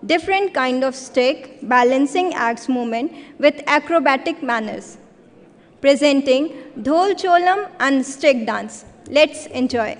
different kind of stick balancing acts movement with acrobatic manners, presenting dhol cholam and stick dance. Let's enjoy.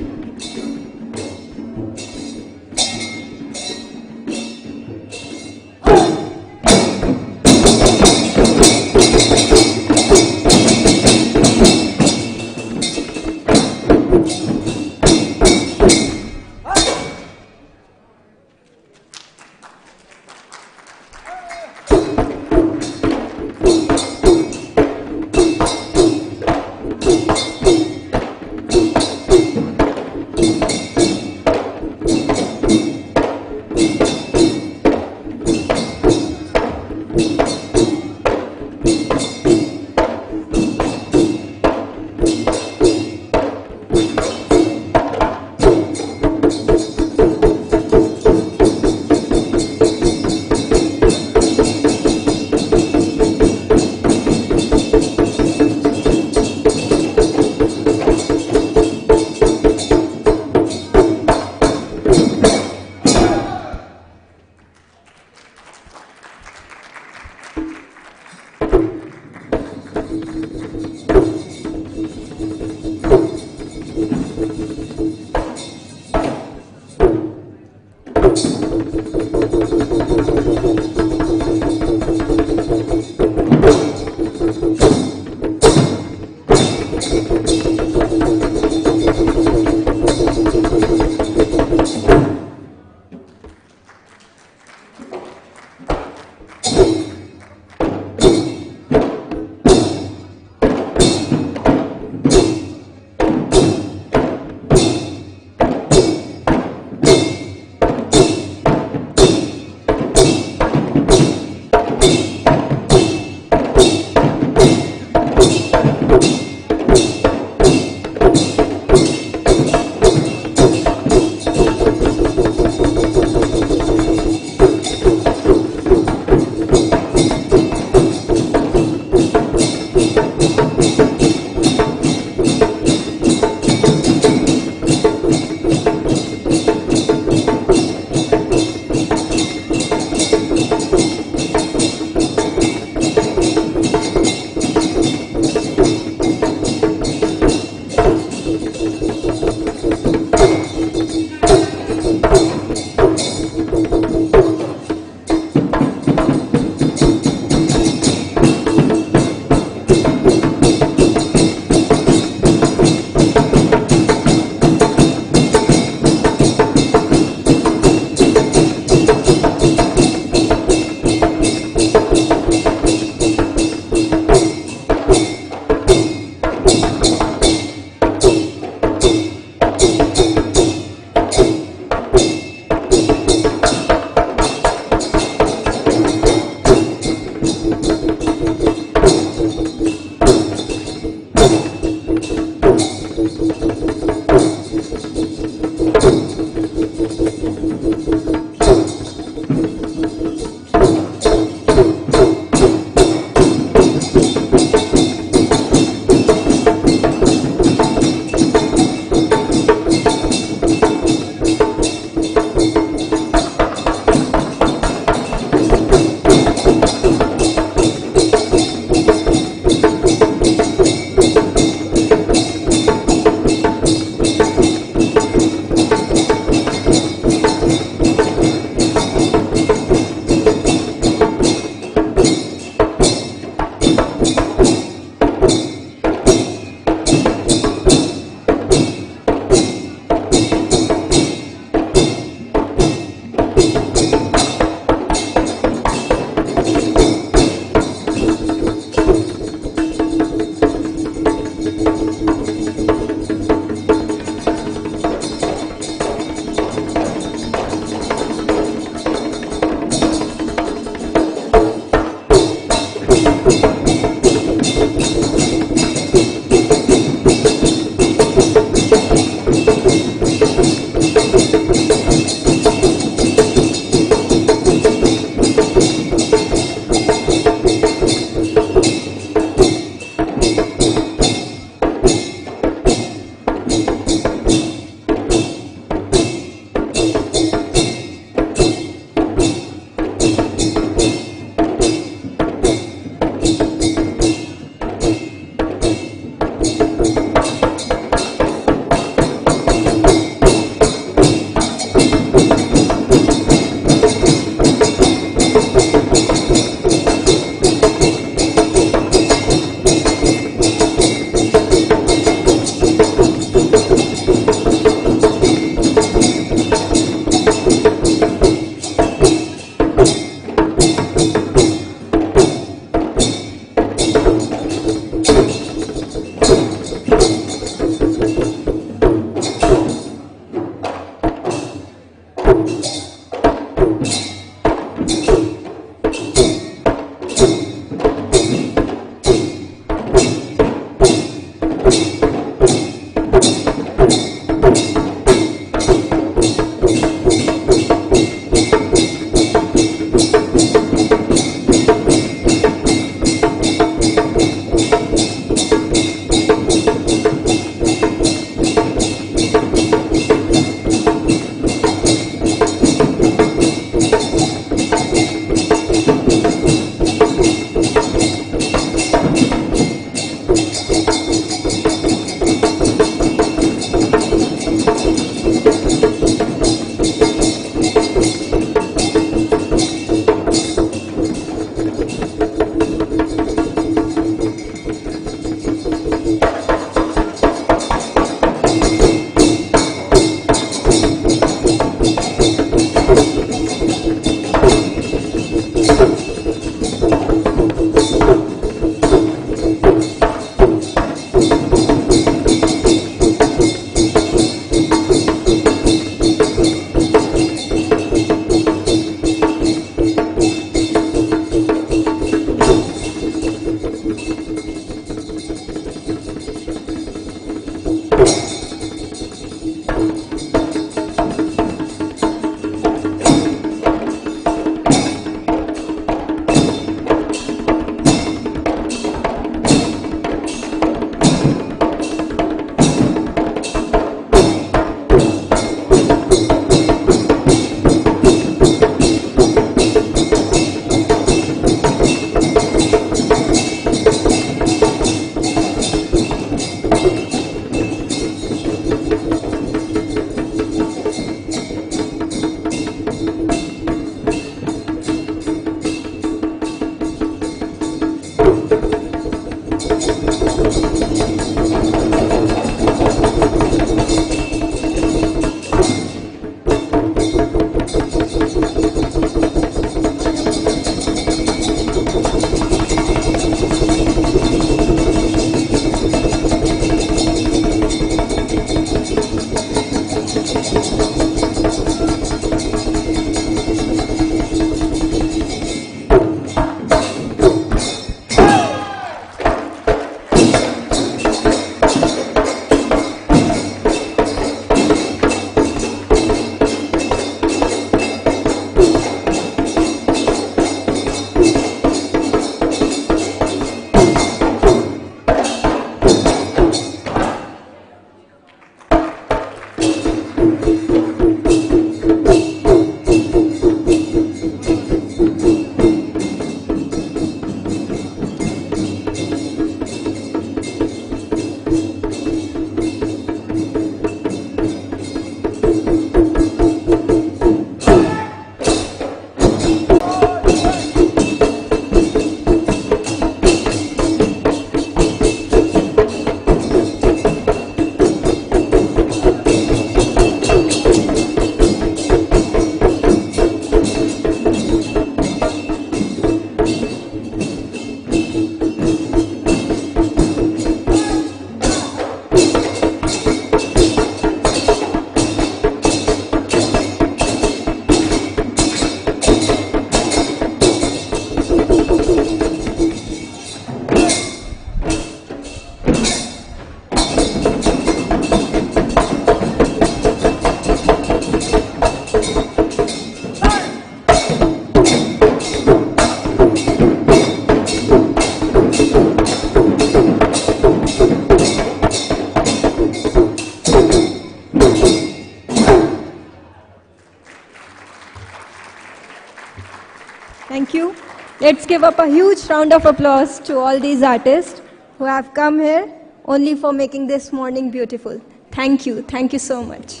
Thank you. Let's give up a huge round of applause to all these artists who have come here only for making this morning beautiful. Thank you. Thank you so much.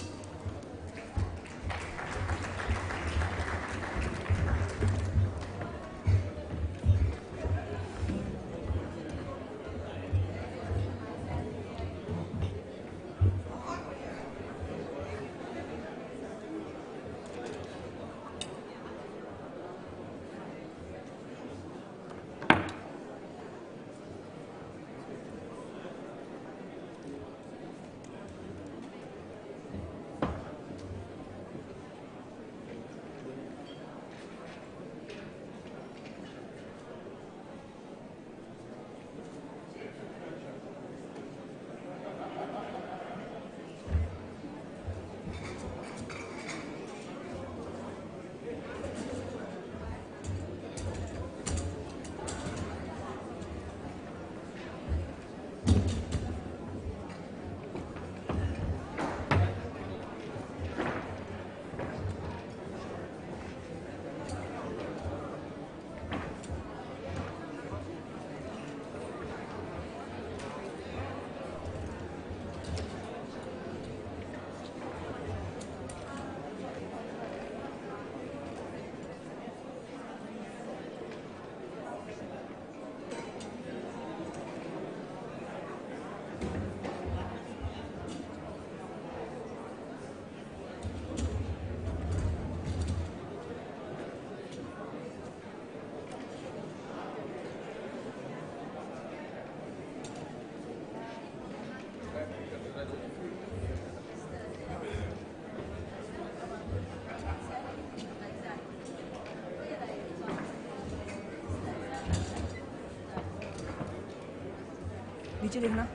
नीचे देखना।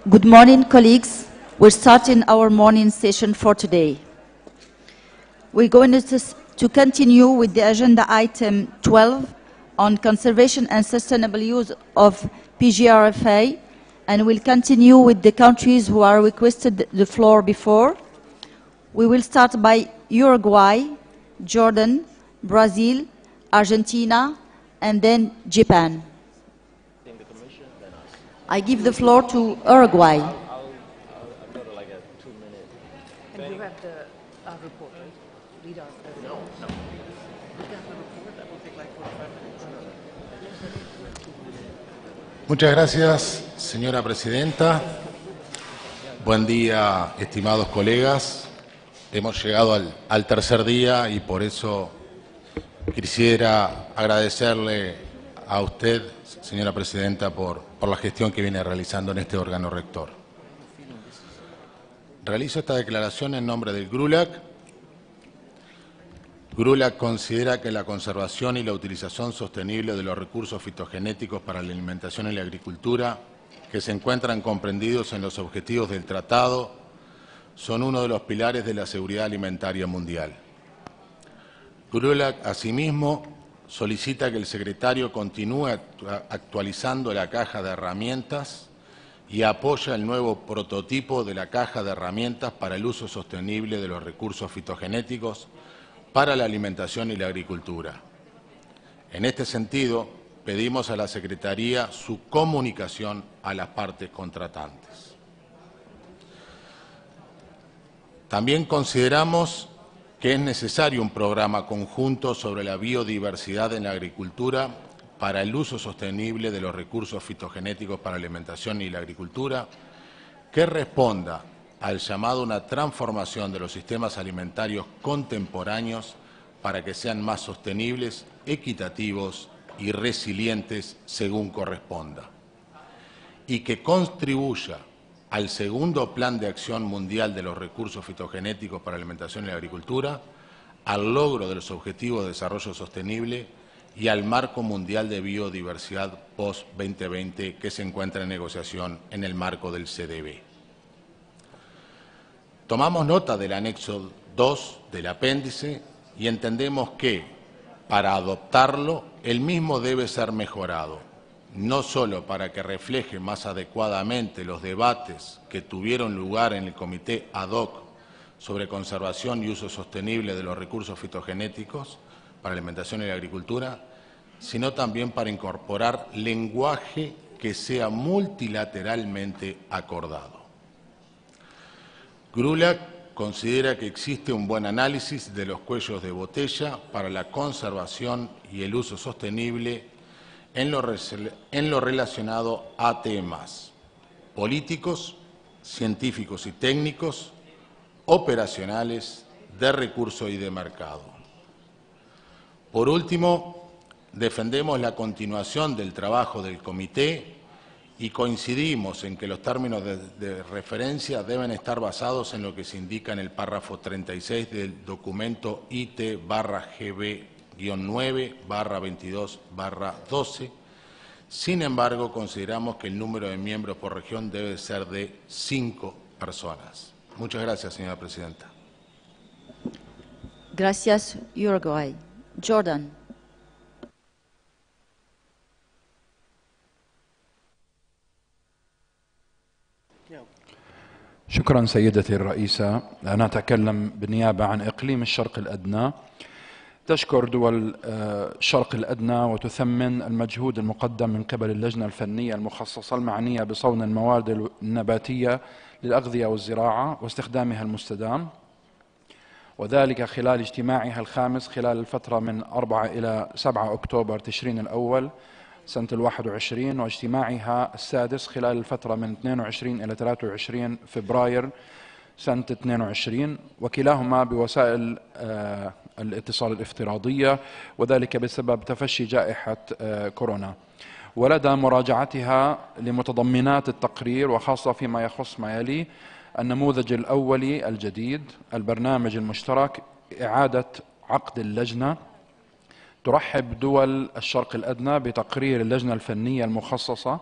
Good morning, colleagues. We're starting our morning session for today. We're going to continue with the agenda item 12 on conservation and sustainable use of PGRFA, and we'll continue with the countries who are requested the floor before. We will start by Uruguay, Jordan, Brazil, Argentina, and then Japan. I give the floor to Uruguay. I'll go to like a 2-minute thing. And you have the report, right? Read out the report. No. You can have the report, that will take like 45 minutes. Muchas gracias, señora presidenta. Buen día, estimados colegas. Hemos llegado al tercer día y por eso quisiera agradecerle a usted, señora presidenta, por la gestión que viene realizando en este órgano rector. Realizo esta declaración en nombre del GRULAC. GRULAC considera que la conservación y la utilización sostenible de los recursos fitogenéticos para la alimentación y la agricultura, que se encuentran comprendidos en los objetivos del tratado, son uno de los pilares de la seguridad alimentaria mundial. GRULAC, asimismo, solicita que el secretario continúe actualizando la caja de herramientas y apoya el nuevo prototipo de la caja de herramientas para el uso sostenible de los recursos fitogenéticos para la alimentación y la agricultura. En este sentido, pedimos a la Secretaría su comunicación a las partes contratantes. También consideramos que es necesario un programa conjunto sobre la biodiversidad en la agricultura para el uso sostenible de los recursos fitogenéticos para la alimentación y la agricultura, que responda al llamado a una transformación de los sistemas alimentarios contemporáneos para que sean más sostenibles, equitativos y resilientes según corresponda, y que contribuya al segundo Plan de Acción Mundial de los Recursos Fitogenéticos para la Alimentación y la Agricultura, al logro de los Objetivos de Desarrollo Sostenible y al Marco Mundial de Biodiversidad post-2020 que se encuentra en negociación en el marco del CDB. Tomamos nota del anexo 2 del apéndice y entendemos que, para adoptarlo, el mismo debe ser mejorado, no solo para que refleje más adecuadamente los debates que tuvieron lugar en el Comité Ad hoc sobre conservación y uso sostenible de los recursos fitogenéticos para la alimentación y la agricultura, sino también para incorporar lenguaje que sea multilateralmente acordado. GRULAC considera que existe un buen análisis de los cuellos de botella para la conservación y el uso sostenible en lo relacionado a temas políticos, científicos y técnicos, operacionales, de recursos y de mercado. Por último, defendemos la continuación del trabajo del comité y coincidimos en que los términos de referencia deben estar basados en lo que se indica en el párrafo 36 del documento IT-GB-9/22/12. Sin embargo, consideramos que el número de miembros por región debe ser de 5 personas. Muchas gracias, señora presidenta. Gracias, Uruguay. Jordan. شكرا سيدتي الرئيسة. أنا أتكلم بالنيابة عن إقليم الشرق الأدنى. تشكر دول الشرق الأدنى وتثمن المجهود المقدم من قبل اللجنة الفنية المخصصة المعنية بصون المواد النباتية للأغذية والزراعة واستخدامها المستدام، وذلك خلال اجتماعها الخامس خلال الفترة من 4 إلى 7 أكتوبر تشرين الأول سنة 21، واجتماعها السادس خلال الفترة من 22 إلى 23 فبراير سنة 22، وكلاهما بوسائل الاتصال الافتراضية، وذلك بسبب تفشي جائحة كورونا. ولدى مراجعتها لمتضمنات التقرير وخاصة فيما يخص ما يلي: النموذج الأولي الجديد، البرنامج المشترك، إعادة عقد اللجنة. ترحب دول الشرق الأدنى بتقرير اللجنة الفنية المخصصة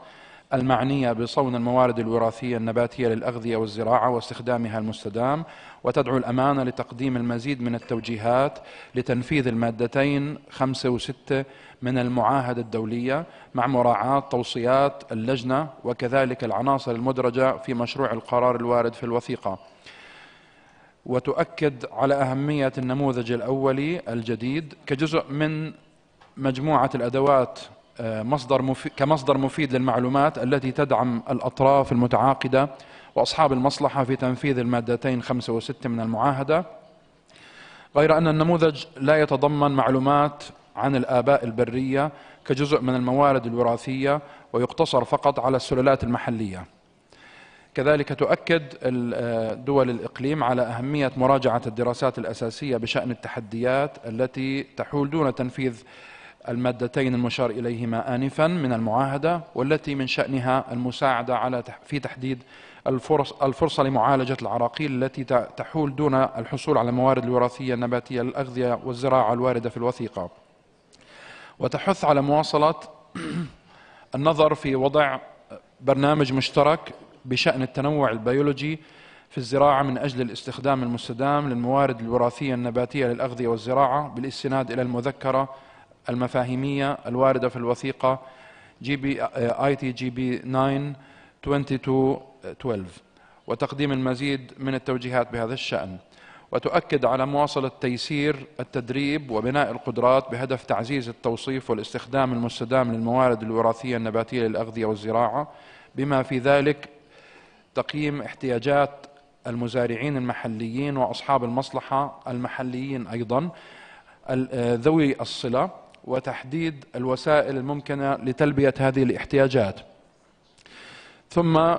المعنية بصون الموارد الوراثية النباتية للأغذية والزراعة واستخدامها المستدام، وتدعو الأمانة لتقديم المزيد من التوجيهات لتنفيذ المادتين 5 و6 من المعاهدة الدولية مع مراعاة توصيات اللجنة وكذلك العناصر المدرجة في مشروع القرار الوارد في الوثيقة. وتؤكد على أهمية النموذج الأولي الجديد كجزء من مجموعة الأدوات كمصدر مفيد للمعلومات التي تدعم الأطراف المتعاقدة وأصحاب المصلحة في تنفيذ المادتين 5 و6 من المعاهدة، غير أن النموذج لا يتضمن معلومات عن الآباء البرية كجزء من الموارد الوراثية ويقتصر فقط على السلالات المحلية. كذلك تؤكد دول الإقليم على أهمية مراجعة الدراسات الأساسية بشأن التحديات التي تحول دون تنفيذ المادتين المشار إليهما آنفا من المعاهدة، والتي من شأنها المساعدة في تحديد الفرصة لمعالجة العراقيل التي تحول دون الحصول على الموارد الوراثية النباتية للأغذية والزراعة الواردة في الوثيقة. وتحث على مواصلة النظر في وضع برنامج مشترك بشأن التنوع البيولوجي في الزراعة من أجل الاستخدام المستدام للموارد الوراثية النباتية للأغذية والزراعة بالاستناد إلى المذكرة المفاهيمية الواردة في الوثيقة ITPGRFA 2212 وتقديم المزيد من التوجيهات بهذا الشأن. وتؤكد على مواصلة تيسير التدريب وبناء القدرات بهدف تعزيز التوصيف والاستخدام المستدام للموارد الوراثية النباتية للأغذية والزراعة، بما في ذلك تقييم احتياجات المزارعين المحليين وأصحاب المصلحة المحليين أيضا ذوي الصلة، وتحديد الوسائل الممكنة لتلبية هذه الاحتياجات. ثم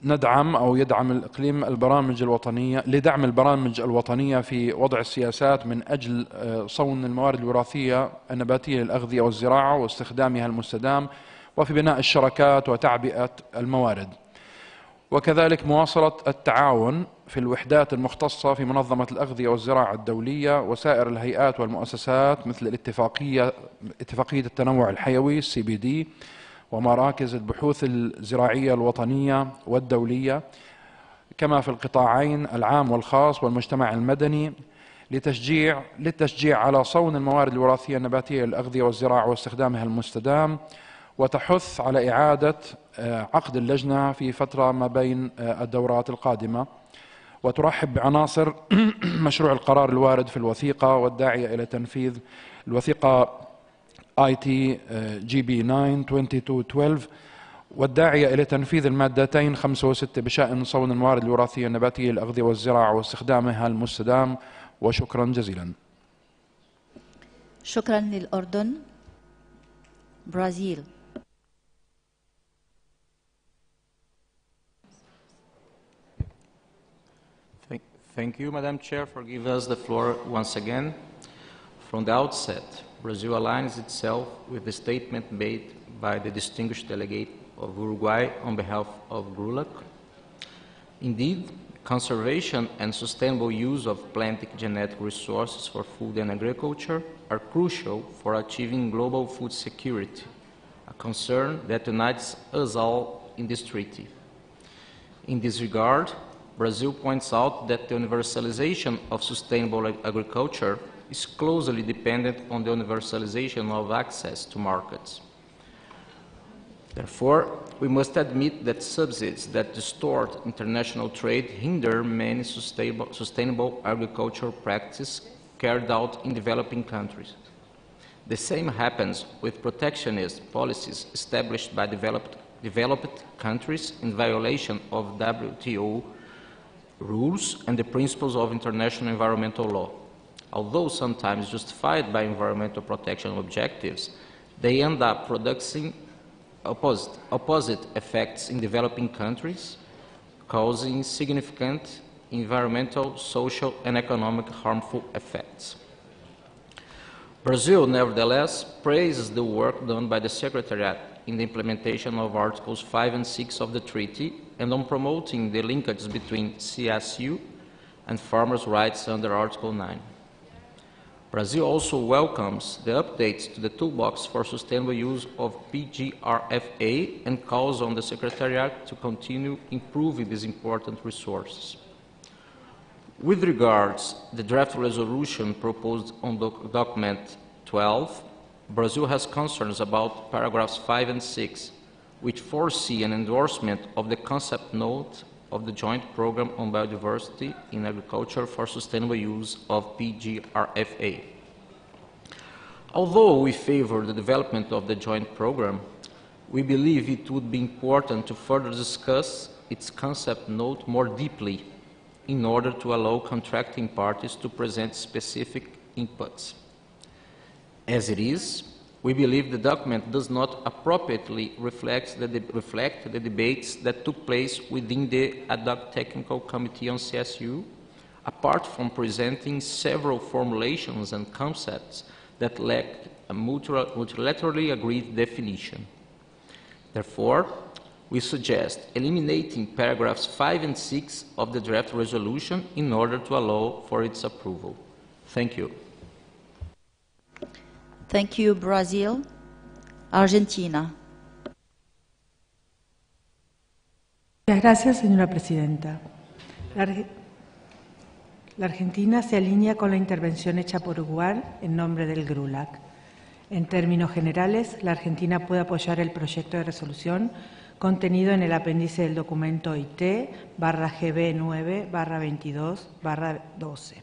يدعم الإقليم البرامج الوطنية لدعم البرامج الوطنية في وضع السياسات من أجل صون الموارد الوراثية النباتية للأغذية والزراعة واستخدامها المستدام، وفي بناء الشراكات وتعبئة الموارد. وكذلك مواصلة التعاون في الوحدات المختصة في منظمة الأغذية والزراعة الدولية وسائر الهيئات والمؤسسات مثل اتفاقية التنوع الحيوي CBD ومراكز البحوث الزراعية الوطنية والدولية، كما في القطاعين العام والخاص والمجتمع المدني للتشجيع على صون الموارد الوراثية النباتية للأغذية والزراعة واستخدامها المستدام، وتحث على إعادة عقد اللجنة في فترة ما بين الدورات القادمة. وترحب بعناصر مشروع القرار الوارد في الوثيقة والداعية إلى تنفيذ الوثيقة ITPGRFA 2212 والداعية إلى تنفيذ المادتين 5 و6 بشأن صون الموارد الوراثية النباتية للأغذية والزراعة واستخدامها المستدام. وشكرا جزيلا. شكرا للأردن. برازيل. Thank you, Madam Chair, for giving us the floor once again. From the outset, Brazil aligns itself with the statement made by the distinguished delegate of Uruguay on behalf of GRULAC. Indeed, conservation and sustainable use of plant genetic resources for food and agriculture are crucial for achieving global food security, a concern that unites us all in this treaty. In this regard, Brazil points out that the universalization of sustainable agriculture is closely dependent on the universalization of access to markets. Therefore, we must admit that subsidies that distort international trade hinder many sustainable agricultural practices carried out in developing countries. The same happens with protectionist policies established by developed countries in violation of WTO rules and the principles of international environmental law. Although sometimes justified by environmental protection objectives, they end up producing opposite effects in developing countries, causing significant environmental, social, and economic harmful effects. Brazil, nevertheless, praises the work done by the Secretariat in the implementation of Articles 5 and 6 of the treaty and on promoting the linkages between CSU and farmers' rights under Article 9. Brazil also welcomes the updates to the toolbox for sustainable use of PGRFA and calls on the Secretariat to continue improving these important resources. With regards to the draft resolution proposed on document 12, Brazil has concerns about paragraphs 5 and 6, which foresee an endorsement of the concept note of the Joint Program on Biodiversity in Agriculture for Sustainable Use of PGRFA. Although we favor the development of the joint program, we believe it would be important to further discuss its concept note more deeply in order to allow contracting parties to present specific inputs. As it is, we believe the document does not appropriately reflect the debates that took place within the ad hoc technical committee on CSU, apart from presenting several formulations and concepts that lack a multilaterally agreed definition. Therefore, we suggest eliminating paragraphs 5 and 6 of the draft resolution in order to allow for its approval. Thank you. Thank you, Brazil. Argentina. Muchas gracias, señora presidenta. La Argentina se alinea con la intervención hecha por Uruguay en nombre del GRULAC. En términos generales, la Argentina puede apoyar el proyecto de resolución contenido en el apéndice del documento IT/GB9/22/12.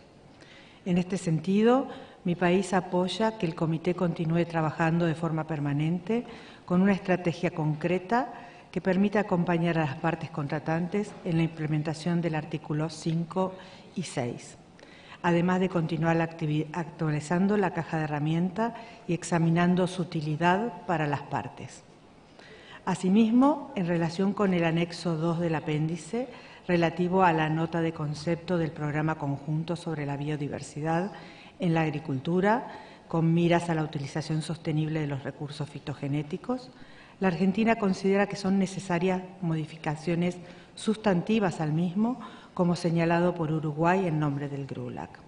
En este sentido, mi país apoya que el Comité continúe trabajando de forma permanente con una estrategia concreta que permita acompañar a las partes contratantes en la implementación del artículo 5 y 6, además de continuar actualizando la caja de herramientas y examinando su utilidad para las partes. Asimismo, en relación con el anexo 2 del apéndice, relativo a la nota de concepto del Programa Conjunto sobre la Biodiversidad en la Agricultura, con miras a la utilización sostenible de los recursos fitogenéticos, la Argentina considera que son necesarias modificaciones sustantivas al mismo, como señalado por Uruguay en nombre del GRULAC.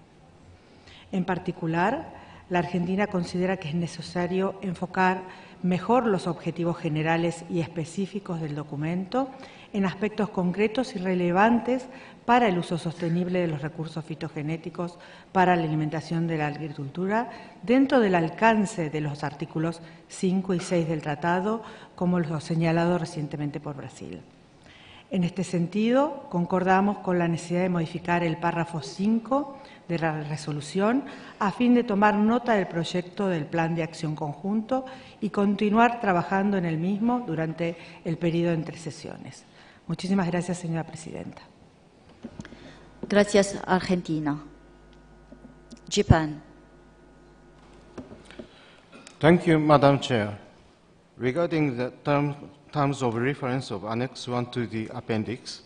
En particular, la Argentina considera que es necesario enfocar mejor los objetivos generales y específicos del documento en aspectos concretos y relevantes para el uso sostenible de los recursos fitogenéticos para la alimentación de la agricultura dentro del alcance de los artículos 5 y 6 del tratado, como lo señalado recientemente por Brasil. En este sentido, concordamos con la necesidad de modificar el párrafo 5 de la resolución a fin de tomar nota del proyecto del Plan de Acción Conjunto y continuar trabajando en el mismo durante el periodo entre sesiones. Muchísimas gracias, señora presidenta. Gracias, Argentina. Japan. Thank you, Madam Chair. Regarding the terms of reference of Annex 1 to the appendix,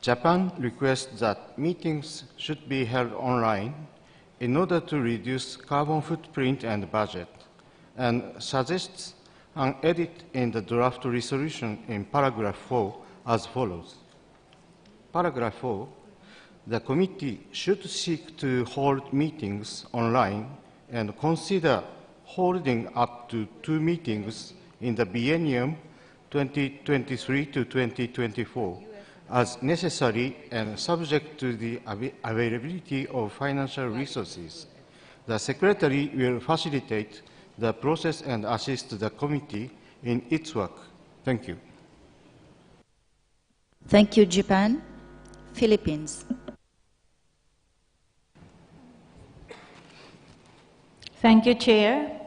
Japan requests that meetings should be held online in order to reduce carbon footprint and budget, and suggests an edit in the draft resolution in paragraph 4 as follows. Paragraph 4, the committee should seek to hold meetings online and consider holding up to 2 meetings in the biennium 2023 to 2024 as necessary and subject to the availability of financial resources. The Secretary will facilitate the process and assist the committee in its work. Thank you. Thank you, Japan. Philippines. Thank you, Chair.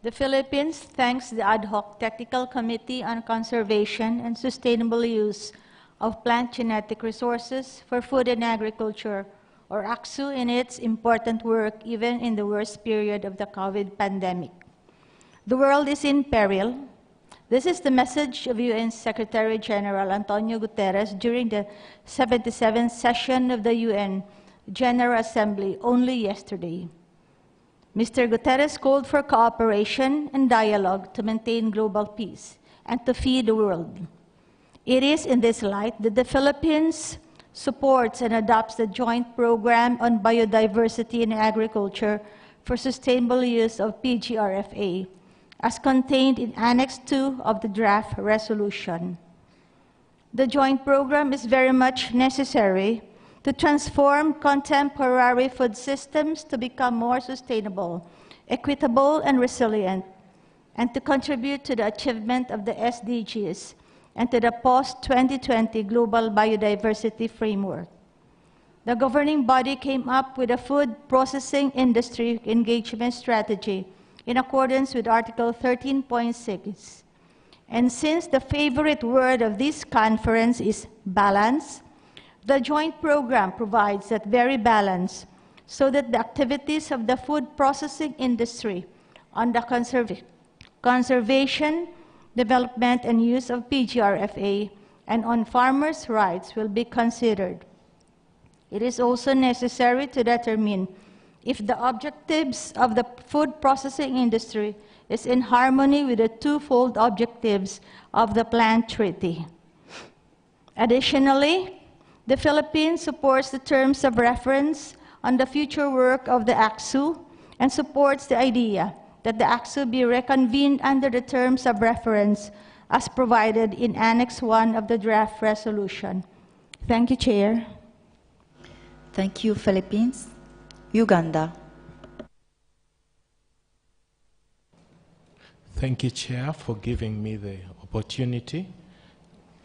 The Philippines thanks the Ad Hoc Technical Committee on Conservation and Sustainable Use of Plant Genetic Resources for Food and Agriculture, or ACSU, in its important work even in the worst period of the COVID pandemic. The world is in peril. This is the message of UN Secretary General Antonio Guterres during the 77th session of the UN General Assembly only yesterday. Mr. Guterres called for cooperation and dialogue to maintain global peace and to feed the world. It is in this light that the Philippines supports and adopts the Joint Program on Biodiversity in Agriculture for sustainable use of PGRFA, as contained in Annex 2 of the draft resolution. The joint program is very much necessary to transform contemporary food systems to become more sustainable, equitable, and resilient, and to contribute to the achievement of the SDGs and to the post-2020 global biodiversity framework. The governing body came up with a food processing industry engagement strategy in accordance with Article 13.6. And since the favorite word of this conference is balance, the joint program provides that very balance so that the activities of the food processing industry on the conservation, development, and use of PGRFA and on farmers' rights will be considered. It is also necessary to determine if the objectives of the food processing industry is in harmony with the twofold objectives of the plant treaty. Additionally, the Philippines supports the terms of reference on the future work of the ACSU and supports the idea that the ACSU be reconvened under the terms of reference as provided in Annex 1 of the draft resolution. Thank you, Chair. Thank you, Philippines. Uganda. Thank you, Chair, for giving me the opportunity.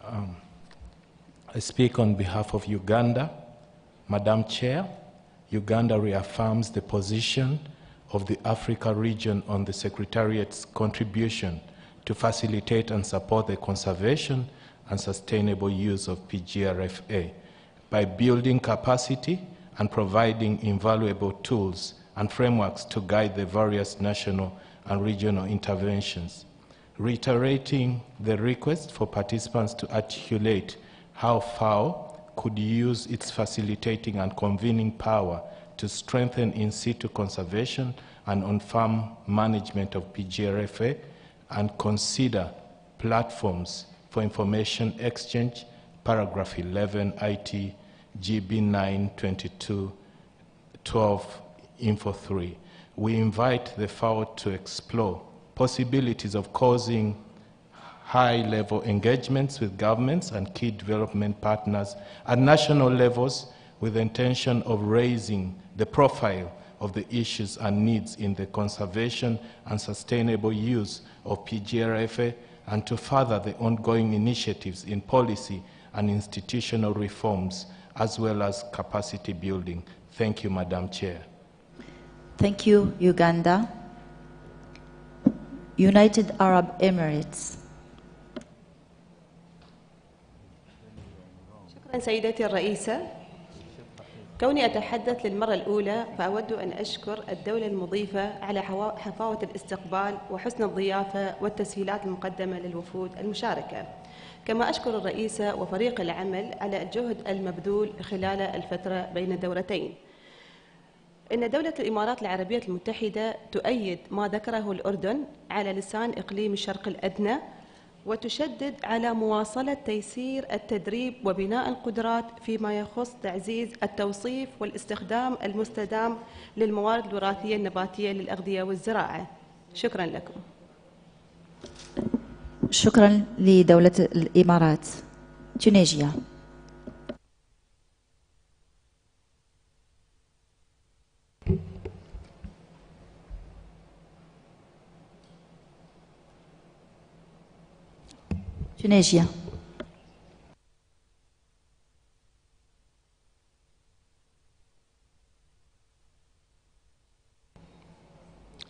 I speak on behalf of Uganda. Madam Chair, Uganda reaffirms the position of the Africa region on the Secretariat's contribution to facilitate and support the conservation and sustainable use of PGRFA by building capacity and providing invaluable tools and frameworks to guide the various national and regional interventions, reiterating the request for participants to articulate how FAO could use its facilitating and convening power to strengthen in situ conservation and on-farm management of PGRFA and consider platforms for information exchange, paragraph 11, ITGB 9/22/12, Info 3. We invite the FAO to explore possibilities of causing high-level engagements with governments and key development partners at national levels with the intention of raising the profile of the issues and needs in the conservation and sustainable use of PGRFA and to further the ongoing initiatives in policy and institutional reforms as well as capacity building. Thank you, Madam Chair. Thank you, Uganda. United Arab Emirates. شكرا سيدتي الرئيسة. كوني أتحدث للمرة الأولى فأود أن أشكر الدولة المضيفة على حفاوة الاستقبال وحسن الضيافة والتسهيلات المقدمة للوفود المشاركة. كما أشكر الرئيسة وفريق العمل على الجهد المبذول خلال الفترة بين الدورتين. إن دولة الإمارات العربية المتحدة تؤيد ما ذكره الأردن على لسان إقليم الشرق الأدنى وتشدد على مواصلة تيسير التدريب وبناء القدرات فيما يخص تعزيز التوصيف والاستخدام المستدام للموارد الوراثية النباتية للأغذية والزراعة. شكرا لكم. شكرا لدولة الإمارات. تونسيا. Tunisia.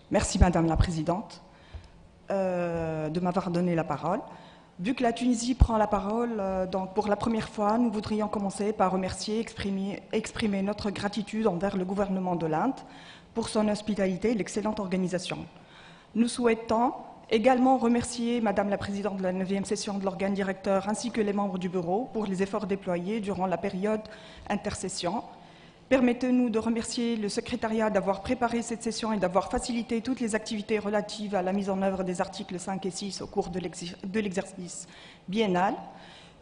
Merci Madame la Présidente de m'avoir donné la parole. Vu que la Tunisie prend la parole donc pour la première fois, nous voudrions commencer par remercier, exprimer notre gratitude envers le gouvernement de l'Inde pour son hospitalité et l'excellente organisation. Nous souhaitons également remercier Madame la Présidente de la 9e session de l'organe directeur ainsi que les membres du Bureau pour les efforts déployés durant la période intersession. Permettez-nous de remercier le secrétariat d'avoir préparé cette session et d'avoir facilité toutes les activités relatives à la mise en œuvre des articles 5 et 6 au cours de l'exercice biennal.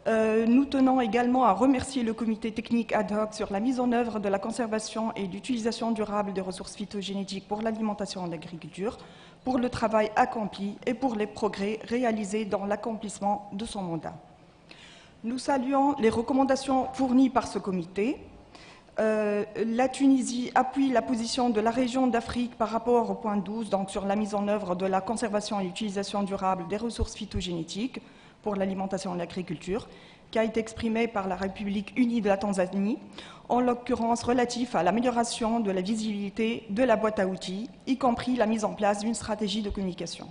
Nous tenons également à remercier le comité technique ad hoc sur la mise en œuvre de la conservation et l'utilisation durable des ressources phytogénétiques pour l'alimentation et l'agriculture, pour le travail accompli et pour les progrès réalisés dans l'accomplissement de son mandat. Nous saluons les recommandations fournies par ce comité. La Tunisie appuie la position de la région d'Afrique par rapport au point 12, donc sur la mise en œuvre de la conservation et l'utilisation durable des ressources phytogénétiques pour l'alimentation et l'agriculture, qui a été exprimée par la République unie de la Tanzanie, en l'occurrence relatif à l'amélioration de la visibilité de la boîte à outils, y compris la mise en place d'une stratégie de communication.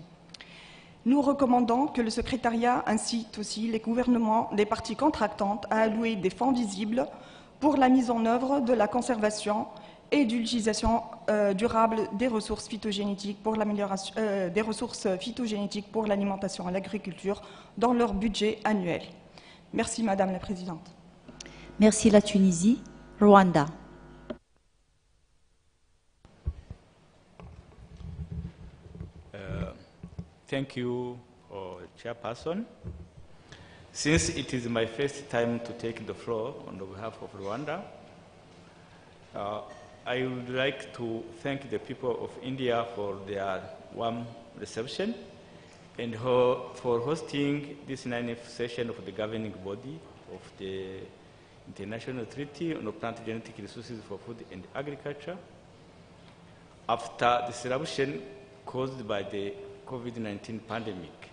Nous recommandons que le secrétariat incite aussi les gouvernements des parties contractantes à allouer des fonds visibles pour la mise en œuvre de la conservation et de l'utilisation durable des ressources phytogénétiques pour l'amélioration des ressources phytogénétiques pour l'alimentation et l'agriculture dans leur budget annuel. Merci Madame la Présidente. Merci la Tunisie. Rwanda. Thank you, Chairperson. Since it is my first time to take the floor on behalf of Rwanda, I would like to thank the people of India for their warm reception and for hosting this 9th session of the governing body of the International Treaty on Plant Genetic Resources for Food and Agriculture after the disruption caused by the COVID-19 pandemic.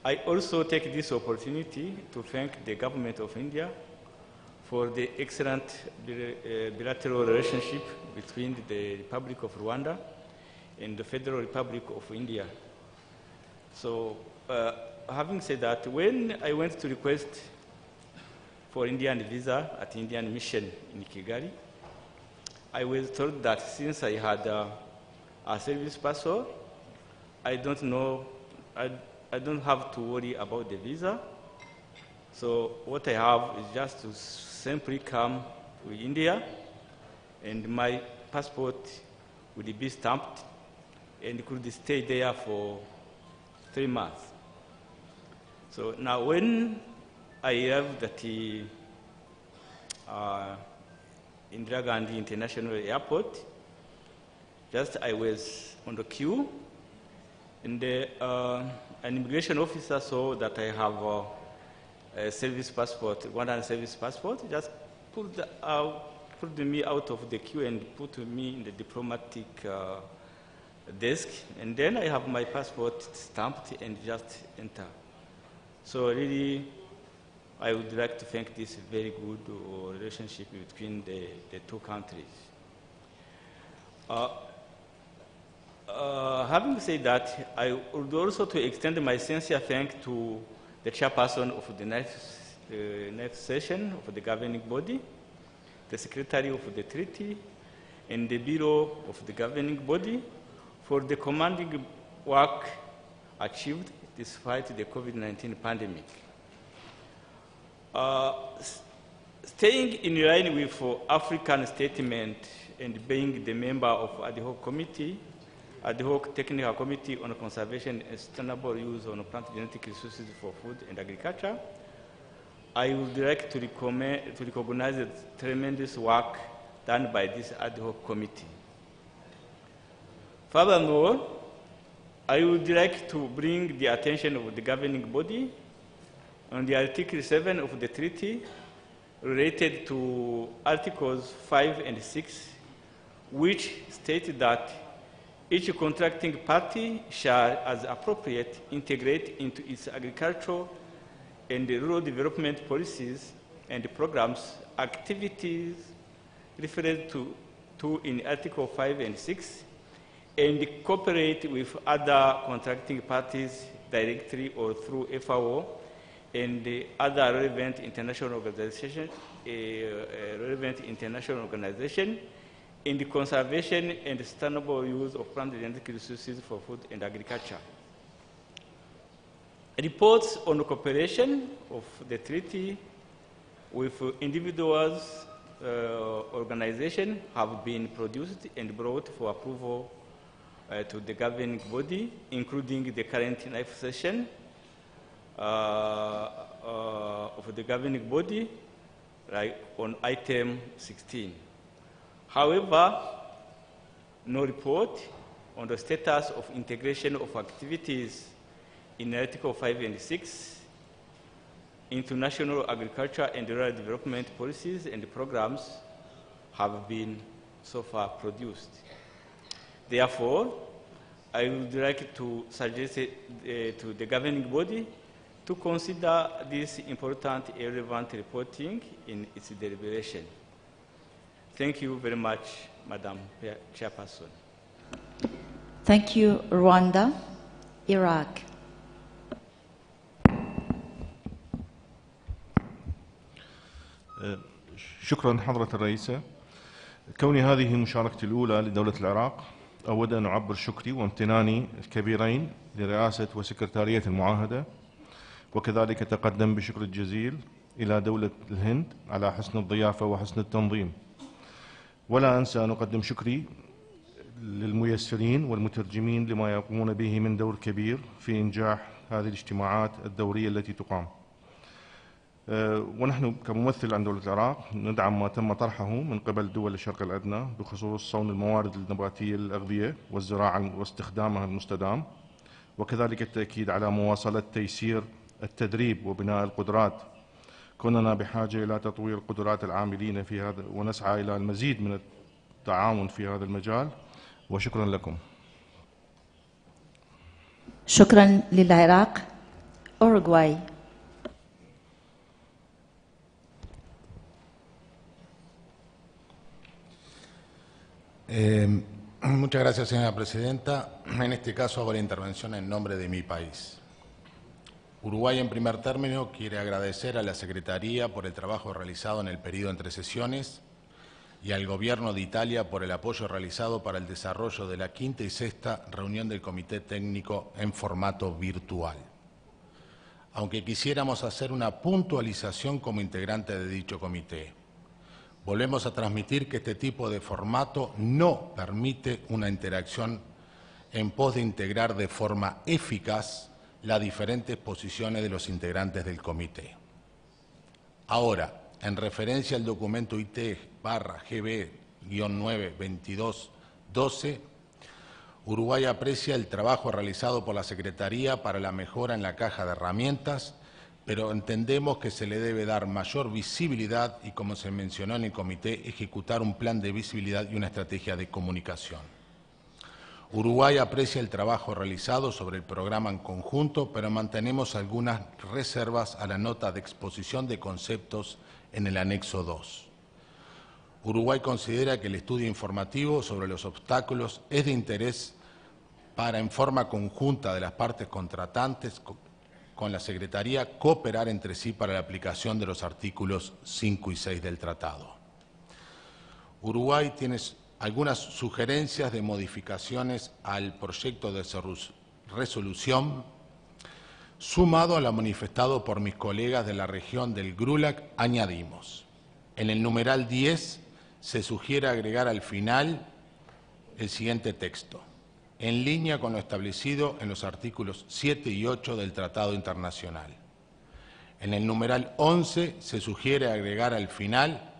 I also take this opportunity to thank the government of India for the excellent bilateral relationship between the Republic of Rwanda and the Federal Republic of India. So, having said that, when I went to request for Indian visa at Indian mission in Kigali, I was told that since I had a service passport, I don't have to worry about the visa. So what I have is just to simply come to India, and my passport would be stamped and could stay there for 3 months. So now when I arrived at the Indira Gandhi International Airport, just I was on the queue, and an immigration officer saw that I have a service passport, Rwandan service passport, just pulled me out of the queue and put me in the diplomatic desk, and then I have my passport stamped and just enter. So really, I would like to thank this very good relationship between the two countries. Having said that, I would also to extend my sincere thanks to the chairperson of the next session of the governing body, the secretary of the treaty, and the bureau of the governing body for the commanding work achieved despite the COVID-19 pandemic. Staying in line with African statement and being the member of ad hoc technical committee on conservation and sustainable use of plant genetic resources for food and agriculture, I would like to recognize the tremendous work done by this ad hoc committee. Furthermore, I would like to bring the attention of the governing body on the Article 7 of the treaty related to Articles 5 and 6, which state that each contracting party shall, as appropriate, integrate into its agricultural and rural development policies and programs activities referred to in Article 5 and 6, and cooperate with other contracting parties directly or through FAO and other relevant international organizations, in the conservation and sustainable use of plant genetic resources for food and agriculture. Reports on cooperation of the treaty with individuals, organizations have been produced and brought for approval to the governing body, including the current 9th session of the governing body, like on item 16. However, no report on the status of integration of activities in Article 5 and 6 into national agriculture and rural development policies and programs have been so far produced. Therefore, I would like to suggest to the governing body to consider this important and relevant reporting in its deliberation. Thank you very much, Madam Chairperson. Thank you, Rwanda. Iraq. شكرا حضرة الرئيسة. كوني هذه مشاركتي الأولى لدولة العراق، أود أن أعبر شكري وامتناني الكبيرين لرئاسة وسكرتارية المعاهدة، وكذلك أتقدم بشكر الجزيل إلى دولة الهند على حسن الضيافة وحسن التنظيم. ولا أنسى أن أقدم شكري للميسرين والمترجمين لما يقومون به من دور كبير في إنجاح هذه الاجتماعات الدورية التي تقام. ونحن كممثل عن دولة العراق ندعم ما تم طرحه من قبل دول الشرق الأدنى بخصوص صون الموارد النباتية للأغذية والزراعة واستخدامها المستدام، وكذلك التأكيد على مواصلة تيسير التدريب وبناء القدرات، كوننا بحاجة إلى تطوير قدرات العاملين في هذا، ونسعى إلى المزيد من التعاون في هذا المجال. وشكرا لكم. شكرا للعراق. أوروغواي. Muchas gracias, señora presidenta. En este caso hago la intervención en nombre de mi país. Uruguay, en primer término, quiere agradecer a la Secretaría por el trabajo realizado en el periodo entre sesiones y al Gobierno de Italia por el apoyo realizado para el desarrollo de la quinta y sexta reunión del Comité Técnico en formato virtual. Aunque quisiéramos hacer una puntualización como integrante de dicho comité, volvemos a transmitir que este tipo de formato no permite una interacción en pos de integrar de forma eficaz las diferentes posiciones de los integrantes del comité. Ahora, en referencia al documento IT-GB-92212, Uruguay aprecia el trabajo realizado por la Secretaría para la mejora en la caja de herramientas, pero entendemos que se le debe dar mayor visibilidad y, como se mencionó en el comité, ejecutar un plan de visibilidad y una estrategia de comunicación. Uruguay aprecia el trabajo realizado sobre el programa en conjunto, pero mantenemos algunas reservas a la nota de exposición de conceptos en el anexo 2. Uruguay considera que el estudio informativo sobre los obstáculos es de interés para, en forma conjunta de las partes contratantes, con la Secretaría, cooperar entre sí para la aplicación de los artículos 5 y 6 del tratado. Uruguay tiene algunas sugerencias de modificaciones al proyecto de resolución, sumado a lo manifestado por mis colegas de la región del GRULAC. Añadimos: en el numeral 10 se sugiere agregar al final el siguiente texto: en línea con lo establecido en los artículos 7 y 8 del Tratado Internacional. En el numeral 11 se sugiere agregar al final: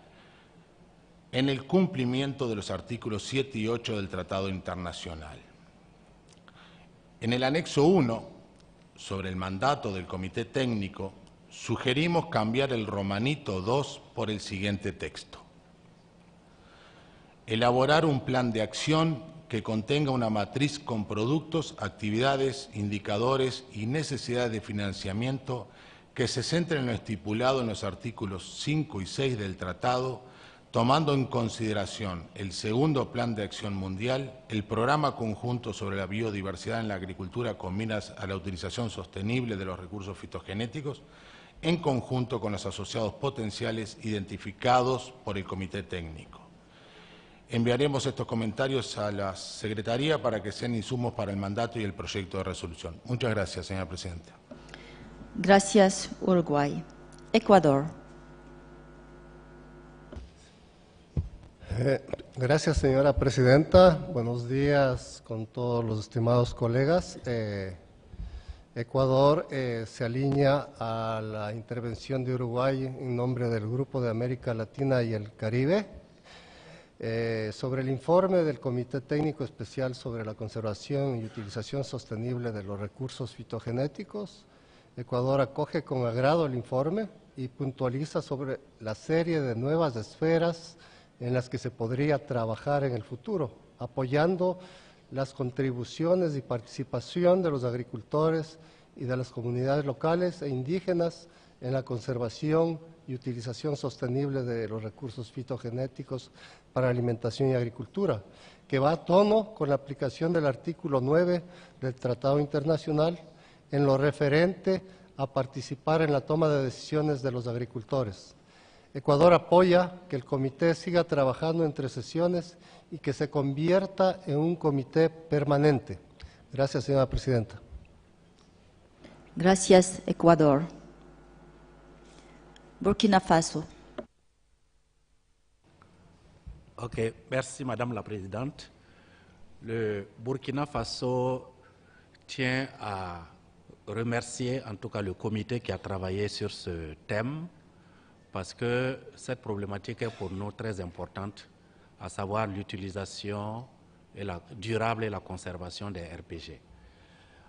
en el cumplimiento de los artículos 7 y 8 del Tratado Internacional. En el anexo 1, sobre el mandato del Comité Técnico, sugerimos cambiar el romanito 2 por el siguiente texto: elaborar un plan de acción que contenga una matriz con productos, actividades, indicadores y necesidades de financiamiento que se centren en lo estipulado en los artículos 5 y 6 del Tratado, tomando en consideración el segundo Plan de Acción Mundial, el Programa Conjunto sobre la Biodiversidad en la Agricultura con miras a la utilización sostenible de los recursos fitogenéticos, en conjunto con los asociados potenciales identificados por el Comité Técnico. Enviaremos estos comentarios a la Secretaría para que sean insumos para el mandato y el proyecto de resolución. Muchas gracias, señora presidenta. Gracias, Uruguay. Ecuador. Gracias, señora presidenta. Buenos días con todos los estimados colegas. Ecuador se alinea a la intervención de Uruguay en nombre del Grupo de América Latina y el Caribe sobre el informe del Comité Técnico Especial sobre la conservación y utilización sostenible de los recursos fitogenéticos. Ecuador acoge con agrado el informe y puntualiza sobre la serie de nuevas esferas en las que se podría trabajar en el futuro, apoyando las contribuciones y participación de los agricultores y de las comunidades locales e indígenas en la conservación y utilización sostenible de los recursos fitogenéticos para alimentación y agricultura, que va a tono con la aplicación del artículo 9 del Tratado Internacional en lo referente a participar en la toma de decisiones de los agricultores. Ecuador apoya que el comité siga trabajando entre sesiones y que se convierta en un comité permanente. Gracias, señora presidenta. Gracias, Ecuador. Burkina Faso. Ok, merci Madame la Présidente. Le Burkina Faso tient à remercier en tout cas le comité qui a travaillé sur ce thème parce que cette problématique est pour nous très importante, à savoir l'utilisation durable et la conservation des RPG.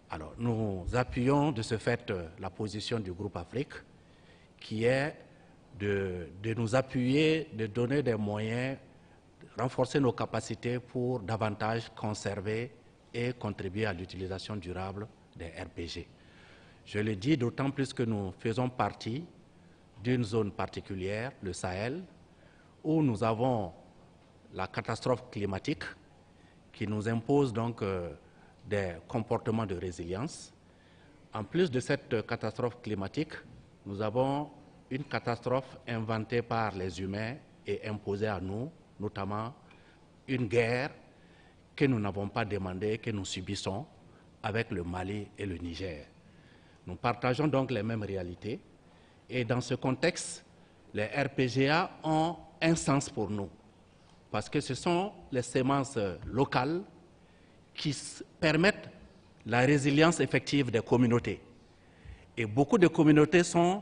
Alors, nous appuyons de ce fait la position du groupe Afrique, qui est de nous appuyer, de donner des moyens, renforcer nos capacités pour davantage conserver et contribuer à l'utilisation durable des RPG. Je le dis d'autant plus que nous faisons partie d'une zone particulière, le Sahel, où nous avons la catastrophe climatique qui nous impose donc des comportements de résilience. En plus de cette catastrophe climatique, nous avons une catastrophe inventée par les humains et imposée à nous, notamment une guerre que nous n'avons pas demandée, que nous subissons avec le Mali et le Niger. Nous partageons donc les mêmes réalités et dans ce contexte, les RPGA ont un sens pour nous parce que ce sont les semences locales qui permettent la résilience effective des communautés. Et beaucoup de communautés sont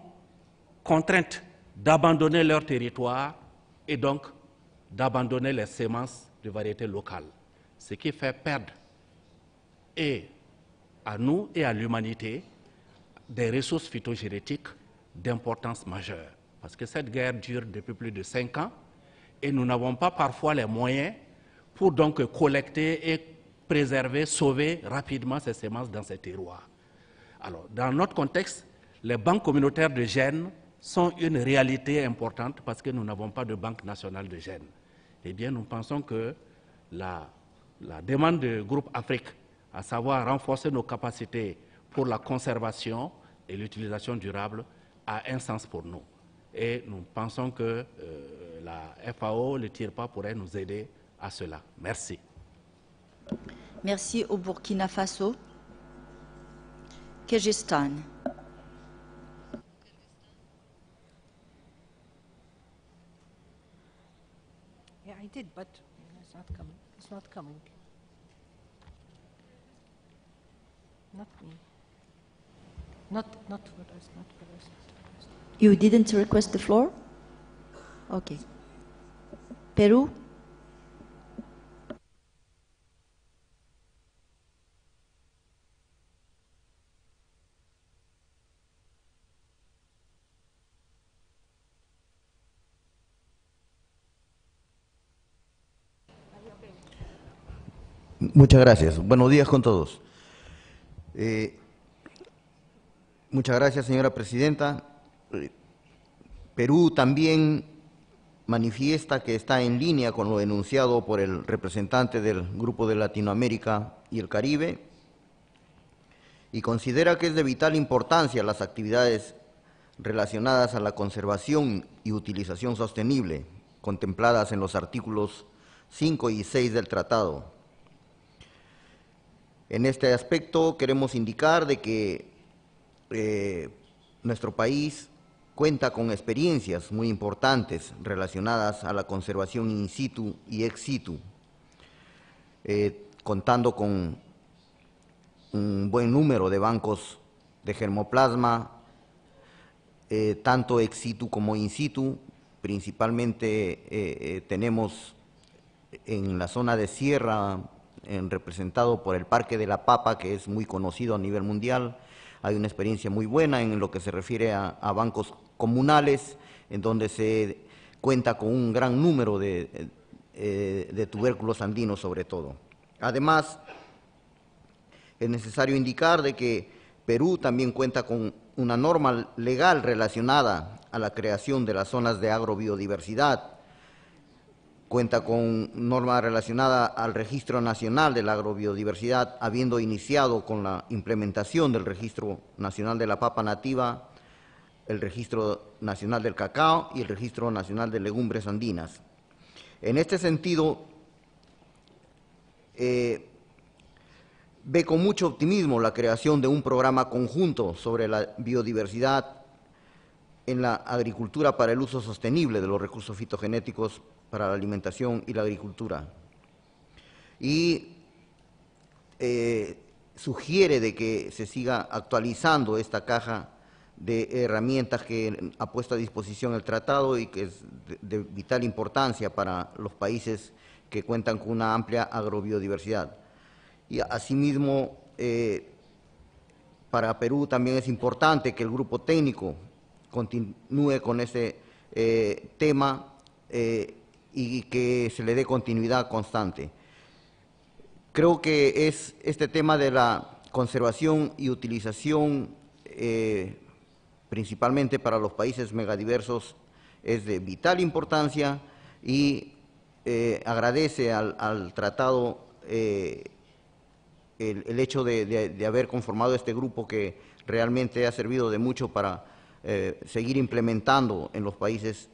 contraintes d'abandonner leur territoire et donc d'abandonner les semences de variétés locales, ce qui fait perdre et à nous et à l'humanité des ressources phytogénétiques d'importance majeure. Parce que cette guerre dure depuis plus de 5 ans et nous n'avons pas parfois les moyens pour donc collecter et préserver, sauver rapidement ces semences dans ces terroirs. Alors, dans notre contexte, les banques communautaires de gènes sont une réalité importante parce que nous n'avons pas de banque nationale de gènes. Eh bien, nous pensons que la demande du groupe Afrique, à savoir renforcer nos capacités pour la conservation et l'utilisation durable, a un sens pour nous. Et nous pensons que la FAO, le TIRPA, pourrait nous aider à cela. Merci. Merci au Burkina Faso. Kyrgyzstan. Yeah, I did, but it's not coming. It's not coming. Not me. Not for us, not for us. You didn't request the floor? Okay. Peru? Muchas gracias. Buenos días con todos. Muchas gracias, señora presidenta. Perú también manifiesta que está en línea con lo denunciado por el representante del Grupo de Latinoamérica y el Caribe y considera que es de vital importancia las actividades relacionadas a la conservación y utilización sostenible contempladas en los artículos 5 y 6 del tratado. En este aspecto queremos indicar de que nuestro país cuenta con experiencias muy importantes relacionadas a la conservación in situ y ex situ, contando con un buen número de bancos de germoplasma, tanto ex situ como in situ. Principalmente tenemos en la zona de sierra, representado por el Parque de la Papa, que es muy conocido a nivel mundial. Hay una experiencia muy buena en lo que se refiere a bancos comunales, en donde se cuenta con un gran número de tubérculos andinos sobre todo. Además, es necesario indicar de que Perú también cuenta con una norma legal relacionada a la creación de las zonas de agrobiodiversidad. Cuenta con norma relacionada al Registro Nacional de la Agrobiodiversidad, habiendo iniciado con la implementación del Registro Nacional de la Papa Nativa, el Registro Nacional del Cacao y el Registro Nacional de Legumbres Andinas. En este sentido, ve con mucho optimismo la creación de un programa conjunto sobre la biodiversidad en la agricultura para el uso sostenible de los recursos fitogenéticos para la alimentación y la agricultura. Y sugiere de que se siga actualizando esta caja de herramientas que ha puesto a disposición el tratado y que es de vital importancia para los países que cuentan con una amplia agrobiodiversidad. Y asimismo, para Perú también es importante que el grupo técnico continúe con ese tema y que se le dé continuidad constante. Creo que este tema de la conservación y utilización, principalmente para los países megadiversos, es de vital importancia y agradece al tratado el hecho de haber conformado este grupo que realmente ha servido de mucho para seguir implementando en los países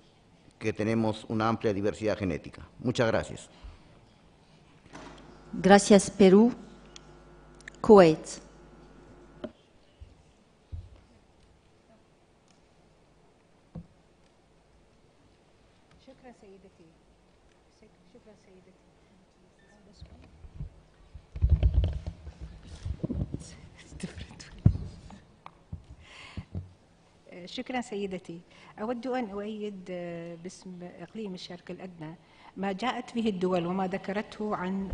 que tenemos una amplia diversidad genética. Muchas gracias. Gracias, Perú. Kuwait. شكرا سيدتي. شكرا سيدتي. شكرا سيدتي. أود أن أؤيد باسم إقليم الشرق الأدنى ما جاءت به الدول وما ذكرته عن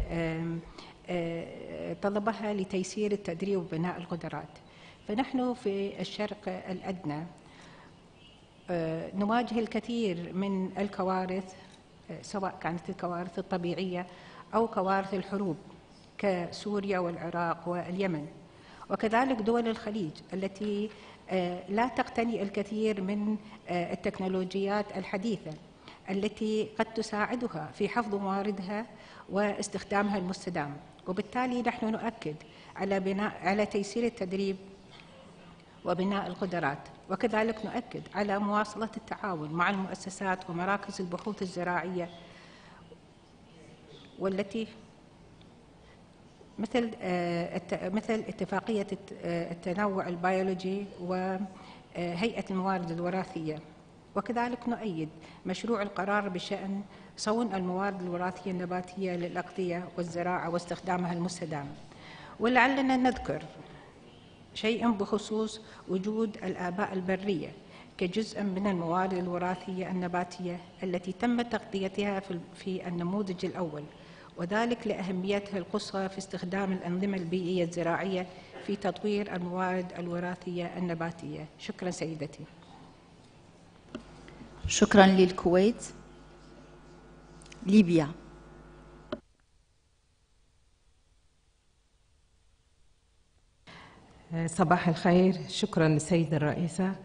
طلبها لتيسير التدريب وبناء القدرات. فنحن في الشرق الأدنى نواجه الكثير من الكوارث، سواء كانت الكوارث الطبيعية أو كوارث الحروب كسوريا والعراق واليمن، وكذلك دول الخليج التي لا تقتني الكثير من التكنولوجيات الحديثة التي قد تساعدها في حفظ مواردها واستخدامها المستدام. وبالتالي نحن نؤكد على تيسير التدريب وبناء القدرات، وكذلك نؤكد على مواصلة التعاون مع المؤسسات ومراكز البحوث الزراعية والتي مثل اتفاقية التنوع البيولوجي وهيئة الموارد الوراثية. وكذلك نؤيد مشروع القرار بشأن صون الموارد الوراثية النباتية للأغذية والزراعة واستخدامها المستدام. ولعلنا نذكر شيئا بخصوص وجود الآباء البرية كجزء من الموارد الوراثية النباتية التي تم تغطيتها في النموذج الأول، وذلك لأهميتها القصوى في استخدام الأنظمة البيئية الزراعية في تطوير الموارد الوراثية النباتية. شكرا سيدتي. شكرا للكويت. ليبيا. صباح الخير. شكرا للسيدة الرئيسة.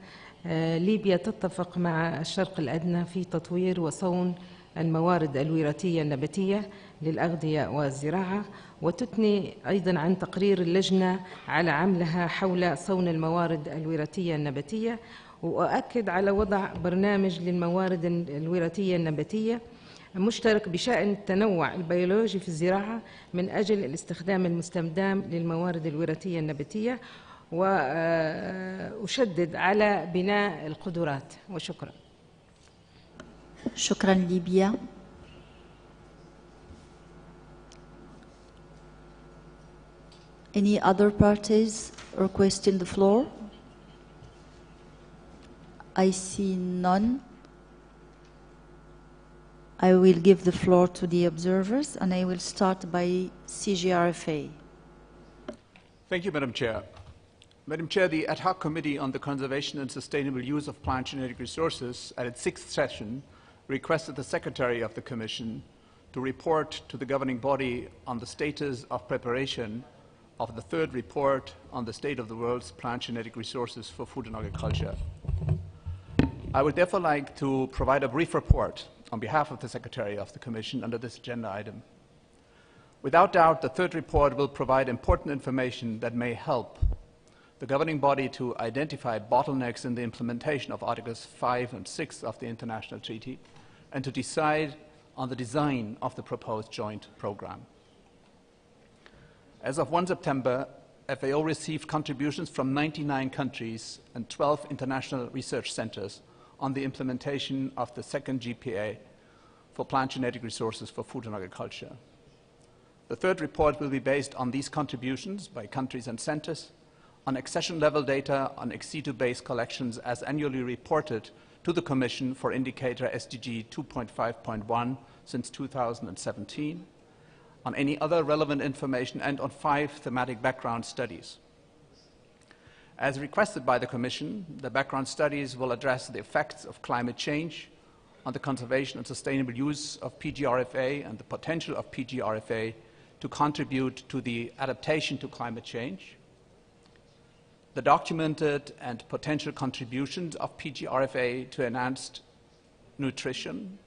ليبيا تتفق مع الشرق الأدنى في تطوير وصون الموارد الوراثية النباتية للأغذية والزراعة، وتثني أيضا عن تقرير اللجنة على عملها حول صون الموارد الوراثية النباتية، وأؤكد على وضع برنامج للموارد الوراثية النباتية مشترك بشأن التنوع البيولوجي في الزراعة من أجل الاستخدام المستدام للموارد الوراثية النباتية، وأشدد على بناء القدرات. وشكرا. شكرا ليبيا. Any other parties requesting the floor? I see none. I will give the floor to the observers, and I will start by CGRFA. Thank you, Madam Chair. Madam Chair, the Ad hoc Committee on the Conservation and Sustainable Use of Plant Genetic Resources, at its 6th session, requested the Secretary of the Commission to report to the governing body on the status of preparation of the 3rd report on the state of the world's plant genetic resources for food and agriculture. I would therefore like to provide a brief report on behalf of the Secretary of the Commission under this agenda item. Without doubt, the 3rd report will provide important information that may help the governing body to identify bottlenecks in the implementation of Articles 5 and 6 of the International Treaty and to decide on the design of the proposed joint program. As of 1 September, FAO received contributions from 99 countries and 12 international research centers on the implementation of the 2nd GPA for plant genetic resources for food and agriculture. The 3rd report will be based on these contributions by countries and centers, on accession-level data on ex situ-based collections as annually reported to the Commission for indicator SDG 2.5.1 since 2017, on any other relevant information, and on 5 thematic background studies. As requested by the Commission, the background studies will address the effects of climate change on the conservation and sustainable use of PGRFA and the potential of PGRFA to contribute to the adaptation to climate change, the documented and potential contributions of PGRFA to enhanced nutrition.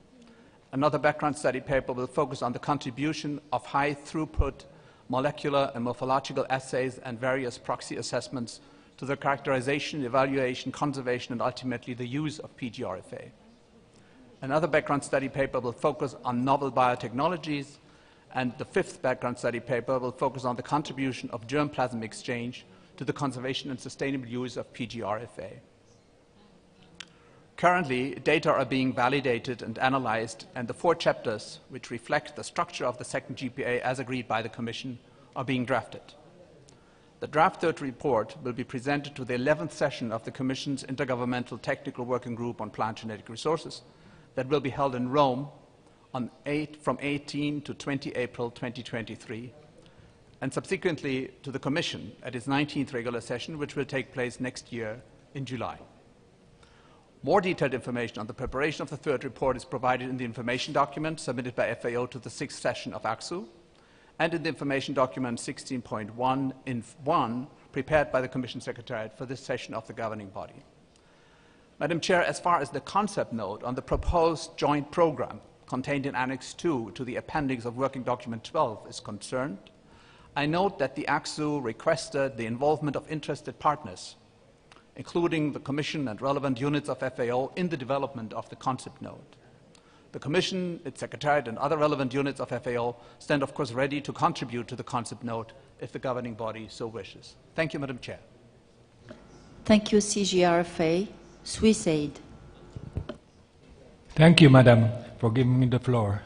Another background study paper will focus on the contribution of high-throughput molecular and morphological assays and various proxy assessments to the characterization, evaluation, conservation, and ultimately the use of PGRFA. Another background study paper will focus on novel biotechnologies, and the 5th background study paper will focus on the contribution of germplasm exchange to the conservation and sustainable use of PGRFA. Currently, data are being validated and analyzed, and the 4 chapters, which reflect the structure of the 2nd GPA as agreed by the Commission, are being drafted. The draft 3rd report will be presented to the 11th session of the Commission's Intergovernmental Technical Working Group on Plant Genetic Resources that will be held in Rome on from 18 to 20 April 2023, and subsequently to the Commission at its 19th regular session, which will take place next year in July. More detailed information on the preparation of the 3rd report is provided in the information document submitted by FAO to the 6th session of ACSU, and in the information document 16.1 in 1 prepared by the Commission Secretariat for this session of the governing body. Madam Chair, as far as the concept note on the proposed joint program contained in Annex 2 to the appendix of Working Document 12 is concerned, I note that the ACSU requested the involvement of interested partners, including the Commission and relevant units of FAO, in the development of the concept note. The Commission, its Secretariat, and other relevant units of FAO stand, of course, ready to contribute to the concept note if the governing body so wishes. Thank you, Madam Chair. Thank you, CGRFA. Swiss Aid. Thank you, Madam, for giving me the floor.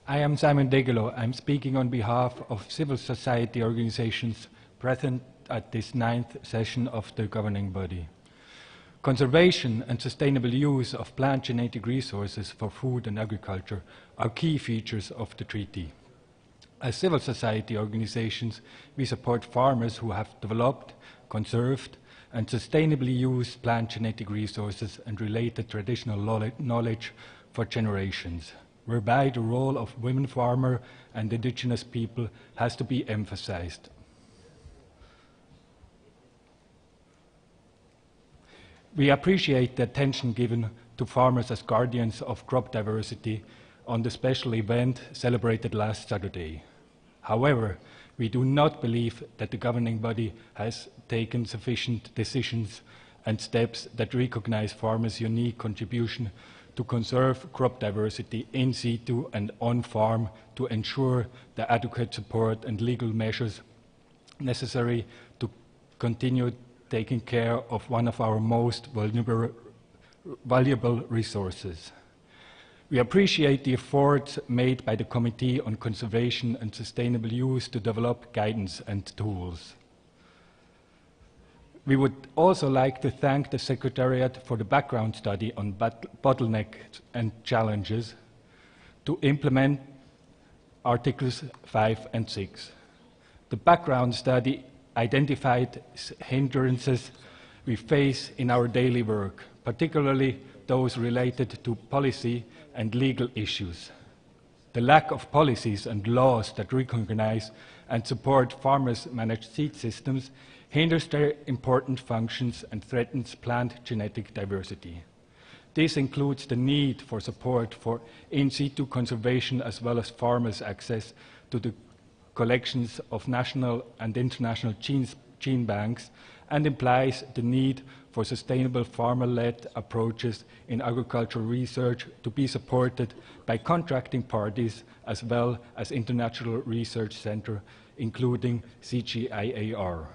I am Simon Degelo. I'm speaking on behalf of civil society organizations present at this 9th session of the governing body. Conservation and sustainable use of plant genetic resources for food and agriculture are key features of the treaty. As civil society organizations, we support farmers who have developed, conserved, and sustainably used plant genetic resources and related traditional knowledge for generations, whereby the role of women farmers and indigenous people has to be emphasized. We appreciate the attention given to farmers as guardians of crop diversity on the special event celebrated last Saturday. However, we do not believe that the governing body has taken sufficient decisions and steps that recognize farmers' unique contribution to conserve crop diversity in situ and on farm to ensure the adequate support and legal measures necessary to continue taking care of one of our most valuable resources. We appreciate the efforts made by the Committee on Conservation and Sustainable Use to develop guidance and tools. We would also like to thank the Secretariat for the background study on bottlenecks and challenges to implement Articles 5 and 6. The background study identified hindrances we face in our daily work, particularly those related to policy and legal issues. The lack of policies and laws that recognize and support farmers' managed seed systems hinders their important functions and threatens plant genetic diversity. This includes the need for support for in situ conservation as well as farmers' access to the collections of national and international gene banks, and implies the need for sustainable farmer-led approaches in agricultural research to be supported by contracting parties as well as international research centres, including CGIAR.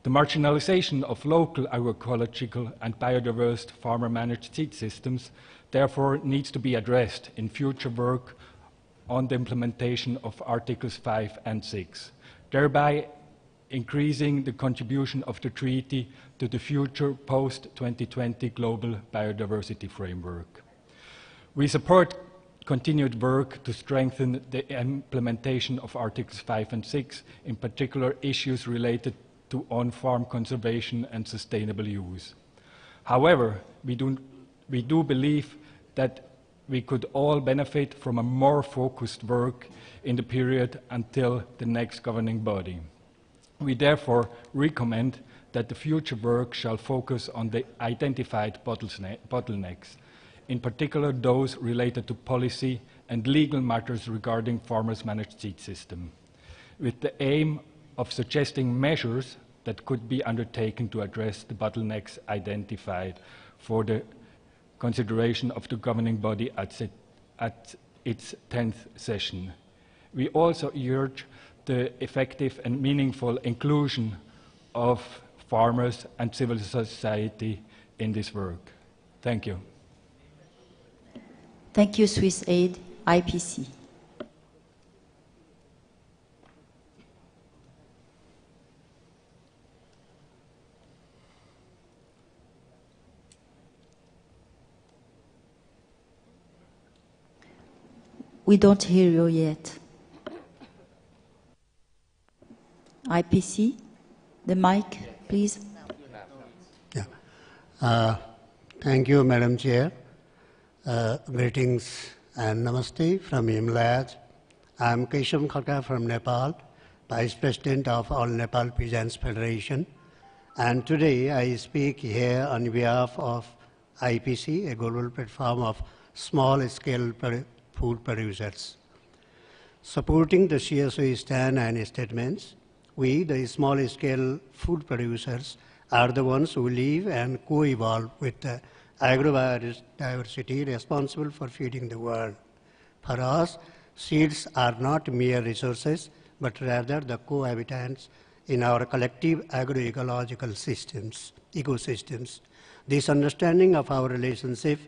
The marginalization of local agroecological and biodiverse farmer-managed seed systems therefore needs to be addressed in future work on the implementation of Articles 5 and 6, thereby increasing the contribution of the treaty to the future post-2020 global biodiversity framework. We support continued work to strengthen the implementation of Articles 5 and 6, in particular issues related to on-farm conservation and sustainable use. However, we do believe that we could all benefit from a more focused work in the period until the next governing body. We therefore recommend that the future work shall focus on the identified bottlenecks, in particular those related to policy and legal matters regarding farmers' managed seed system, with the aim of suggesting measures that could be undertaken to address the bottlenecks identified for the consideration of the governing body at its 10th session. We also urge the effective and meaningful inclusion of farmers and civil society in this work. Thank you. Thank you, Swiss Aid, IPC. We don't hear you yet. IPC, the mic, please. Yeah. Thank you, Madam Chair. Greetings and namaste from Himlayas. I am Kesham Khaka from Nepal, Vice President of All Nepal Peasants Federation. And today I speak here on behalf of IPC, a global platform of small-scale food producers. Supporting the CSO stand and statements, we, the small-scale food producers, are the ones who live and co-evolve with the agrobiodiversity responsible for feeding the world. For us, seeds are not mere resources, but rather the co-habitants in our collective agroecological ecosystems. This understanding of our relationship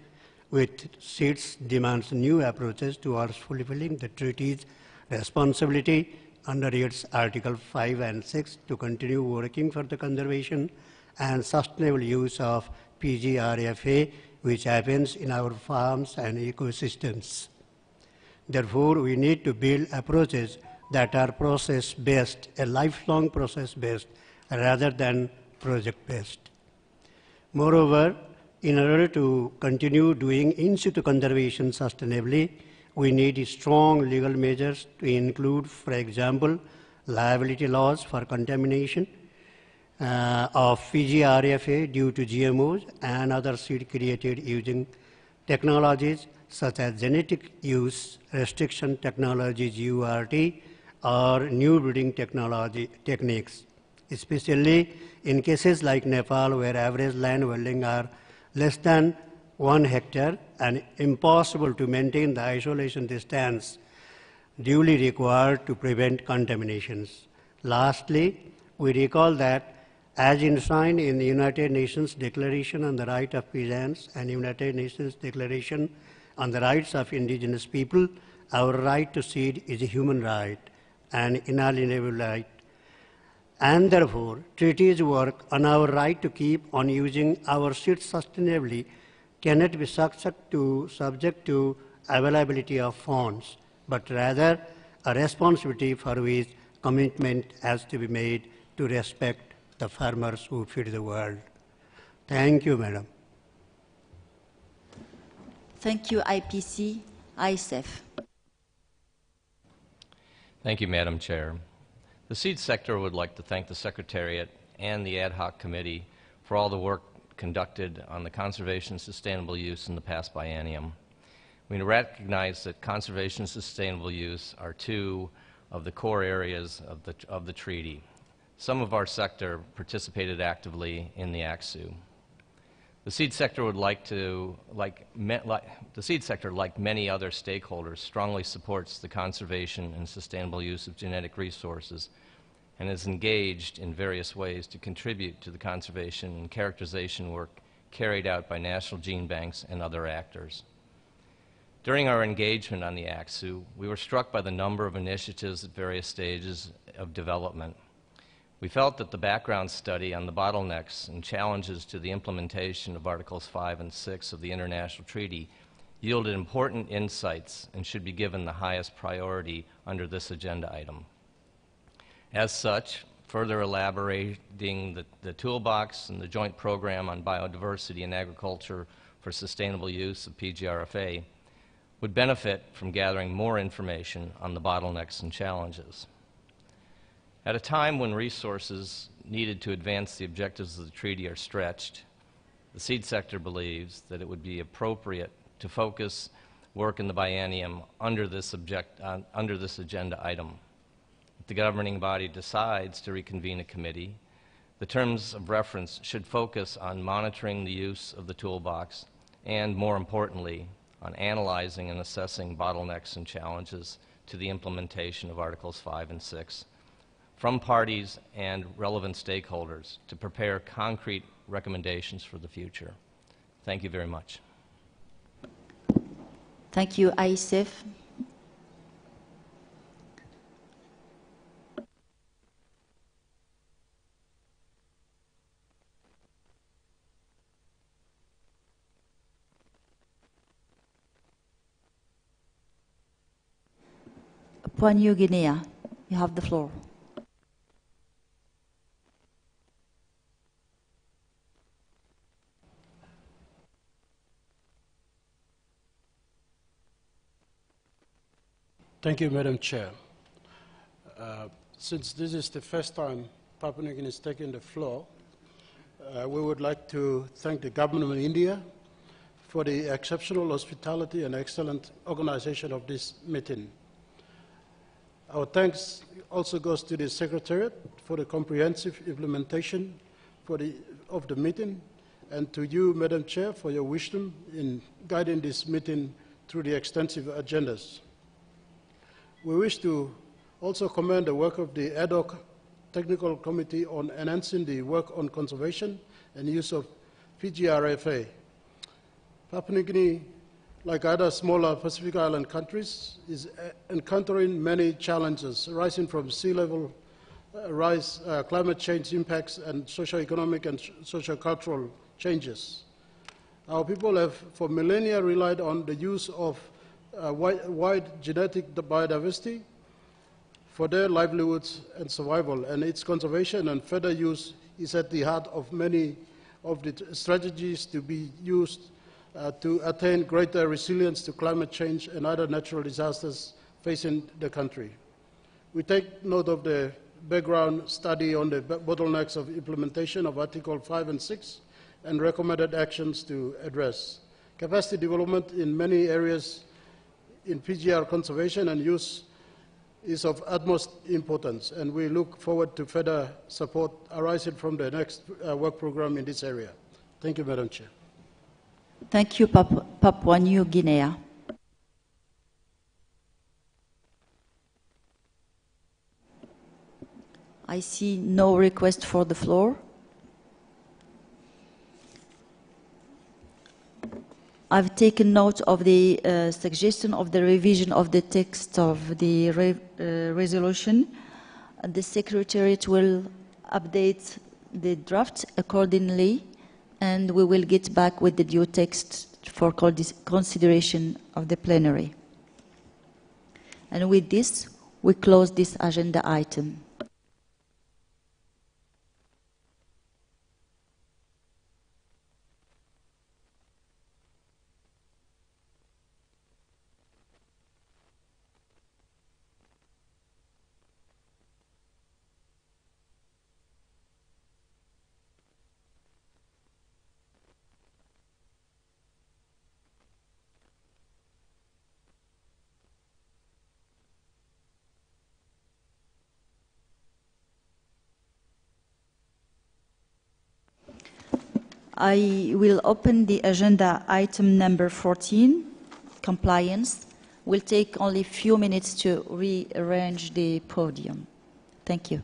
with seeds demands new approaches towards fulfilling the treaty's responsibility under its Article 5 and 6 to continue working for the conservation and sustainable use of PGRFA, which happens in our farms and ecosystems. Therefore, we need to build approaches that are process-based, a lifelong process-based, rather than project-based. Moreover, in order to continue doing in situ conservation sustainably, we need strong legal measures to include, for example, liability laws for contamination of PGRFA due to GMOs and other seed created using technologies such as genetic use restriction technologies, URT, or new breeding techniques, especially in cases like Nepal, where average land holding are less than 1 hectare and impossible to maintain the isolation distance duly required to prevent contaminations. Lastly, we recall that as enshrined in the United Nations Declaration on the Right of Peasants and United Nations Declaration on the Rights of Indigenous People, our right to seed is a human right, an inalienable right. And therefore, treaties work on our right to keep on using our seats sustainably cannot be subject to availability of funds, but rather a responsibility for which commitment has to be made to respect the farmers who feed the world. Thank you, Madam. Thank you, IPC. ISEF. Thank you, Madam Chair. The seed sector would like to thank the Secretariat and the Ad Hoc Committee for all the work conducted on the conservation and sustainable use in the past biennium. We recognize that conservation and sustainable use are two of the core areas of the treaty. Some of our sector participated actively in the ACSU. The seed sector would like many other stakeholders, strongly supports the conservation and sustainable use of genetic resources and is engaged in various ways to contribute to the conservation and characterization work carried out by national gene banks and other actors. During our engagement on the ACSU, we were struck by the number of initiatives at various stages of development. We felt that the background study on the bottlenecks and challenges to the implementation of Articles 5 and 6 of the International Treaty yielded important insights and should be given the highest priority under this agenda item. As such, further elaborating the toolbox and the joint program on biodiversity and agriculture for sustainable use of PGRFA would benefit from gathering more information on the bottlenecks and challenges. At a time when resources needed to advance the objectives of the treaty are stretched, the seed sector believes that it would be appropriate to focus work in the biennium under this agenda item. If the governing body decides to reconvene a committee, the terms of reference should focus on monitoring the use of the toolbox and, more importantly, on analyzing and assessing bottlenecks and challenges to the implementation of Articles 5 and 6 from parties and relevant stakeholders to prepare concrete recommendations for the future. Thank you very much. Thank you, ISEF. Papua New Guinea, you have the floor. Thank you, Madam Chair. Since this is the first time Papua New Guinea is taking the floor, we would like to thank the government of India for the exceptional hospitality and excellent organization of this meeting. Our thanks also goes to the Secretariat for the comprehensive implementation of the meeting, and to you, Madam Chair, for your wisdom in guiding this meeting through the extensive agendas. We wish to also commend the work of the Ad Hoc Technical Committee on enhancing the work on conservation and use of PGRFA. Papua New Guinea, like other smaller Pacific Island countries, is encountering many challenges arising from sea level rise, climate change impacts, and socio-economic and socio-cultural changes. Our people have for millennia relied on the use of wide genetic biodiversity for their livelihoods and survival, and its conservation and further use is at the heart of many of the strategies to be used to attain greater resilience to climate change and other natural disasters facing the country. We take note of the background study on the bottlenecks of implementation of Article 5 and 6 and recommended actions to address. Capacity development in many areas in PGR conservation and use is of utmost importance, and we look forward to further support arising from the next work program in this area. Thank you, Madam Chair. Thank you, Papua New Guinea. I see no request for the floor. I've taken note of the suggestion of the revision of the text of the resolution. The Secretariat will update the draft accordingly, and we will get back with the due text for consideration of the plenary. And with this, we close this agenda item. I will open the agenda item number 14, compliance. Will take only a few minutes to rearrange the podium. Thank you.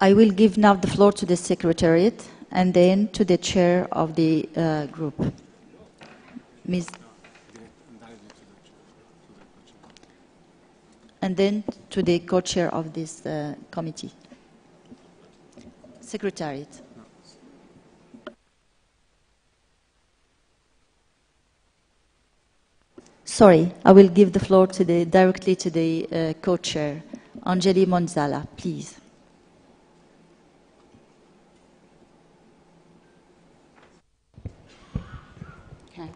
I will give now the floor to the Secretariat and then to the chair of the group. Ms. And then to the co-chair of this committee. Secretariat. Sorry, I will give the floor to directly to the co-chair, Angeli Monzala, please. Okay.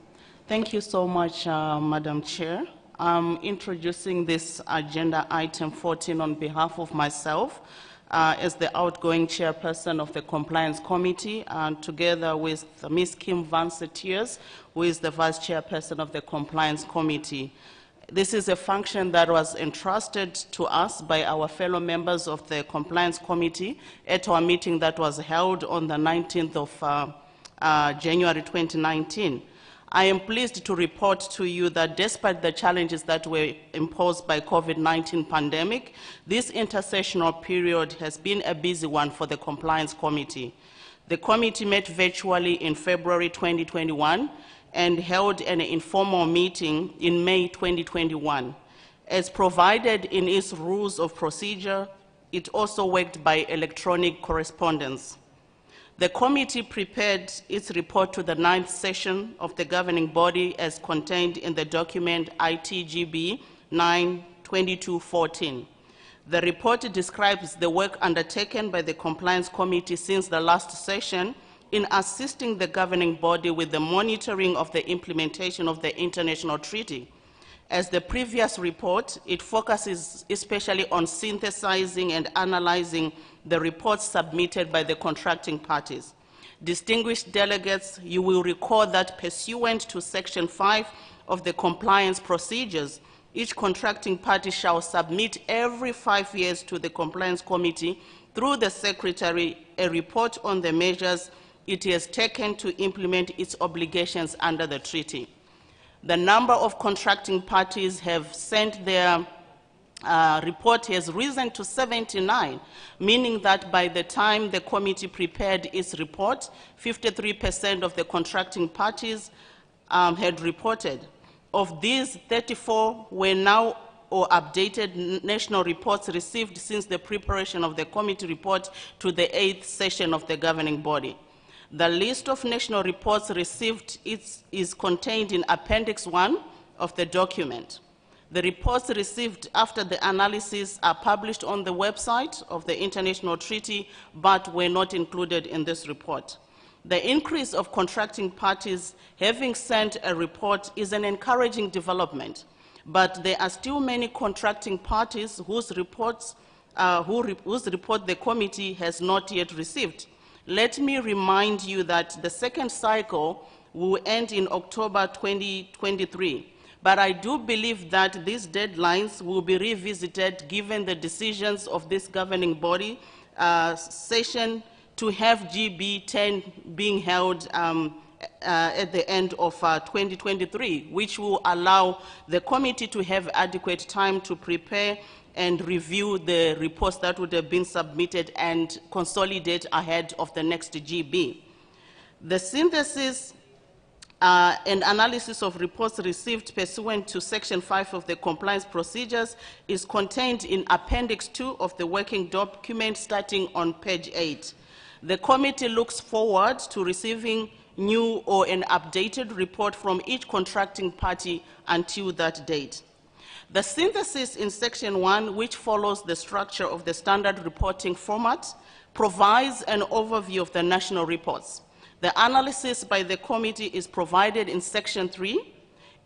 Thank you so much, Madam Chair. I'm introducing this agenda item 14 on behalf of myself as the outgoing chairperson of the Compliance Committee, and together with Ms. Kim Van Setiers, who is the vice chairperson of the Compliance Committee. This is a function that was entrusted to us by our fellow members of the Compliance Committee at our meeting that was held on the 19th of January 2019. I am pleased to report to you that despite the challenges that were imposed by COVID-19 pandemic, this intersessional period has been a busy one for the Compliance Committee. The committee met virtually in February 2021 and held an informal meeting in May 2021. As provided in its rules of procedure, it also worked by electronic correspondence. The committee prepared its report to the 9th session of the governing body as contained in the document ITGB 9/2214. The report describes the work undertaken by the Compliance Committee since the last session in assisting the governing body with the monitoring of the implementation of the international treaty. As the previous report, it focuses especially on synthesizing and analyzing the reports submitted by the contracting parties. Distinguished delegates, you will recall that pursuant to Section 5 of the compliance procedures, each contracting party shall submit every 5 years to the Compliance Committee through the Secretary a report on the measures it has taken to implement its obligations under the treaty. The number of contracting parties have sent their report has risen to 79, meaning that by the time the committee prepared its report, 53% of the contracting parties had reported. Of these, 34 were now or updated national reports received since the preparation of the committee report to the 8th session of the governing body. The list of national reports received is contained in Appendix 1 of the document. The reports received after the analysis are published on the website of the international treaty, but were not included in this report. The increase of contracting parties having sent a report is an encouraging development, but there are still many contracting parties whose report the committee has not yet received. Let me remind you that the second cycle will end in October 2023, but I do believe that these deadlines will be revisited given the decisions of this governing body session to have GB 10 being held at the end of 2023, which will allow the committee to have adequate time to prepare and review the reports that would have been submitted and consolidate ahead of the next GB. The synthesis and analysis of reports received pursuant to Section 5 of the compliance procedures is contained in Appendix 2 of the working document starting on page 8. The committee looks forward to receiving new or an updated report from each contracting party until that date. The synthesis in Section 1, which follows the structure of the standard reporting format, provides an overview of the national reports. The analysis by the committee is provided in Section 3.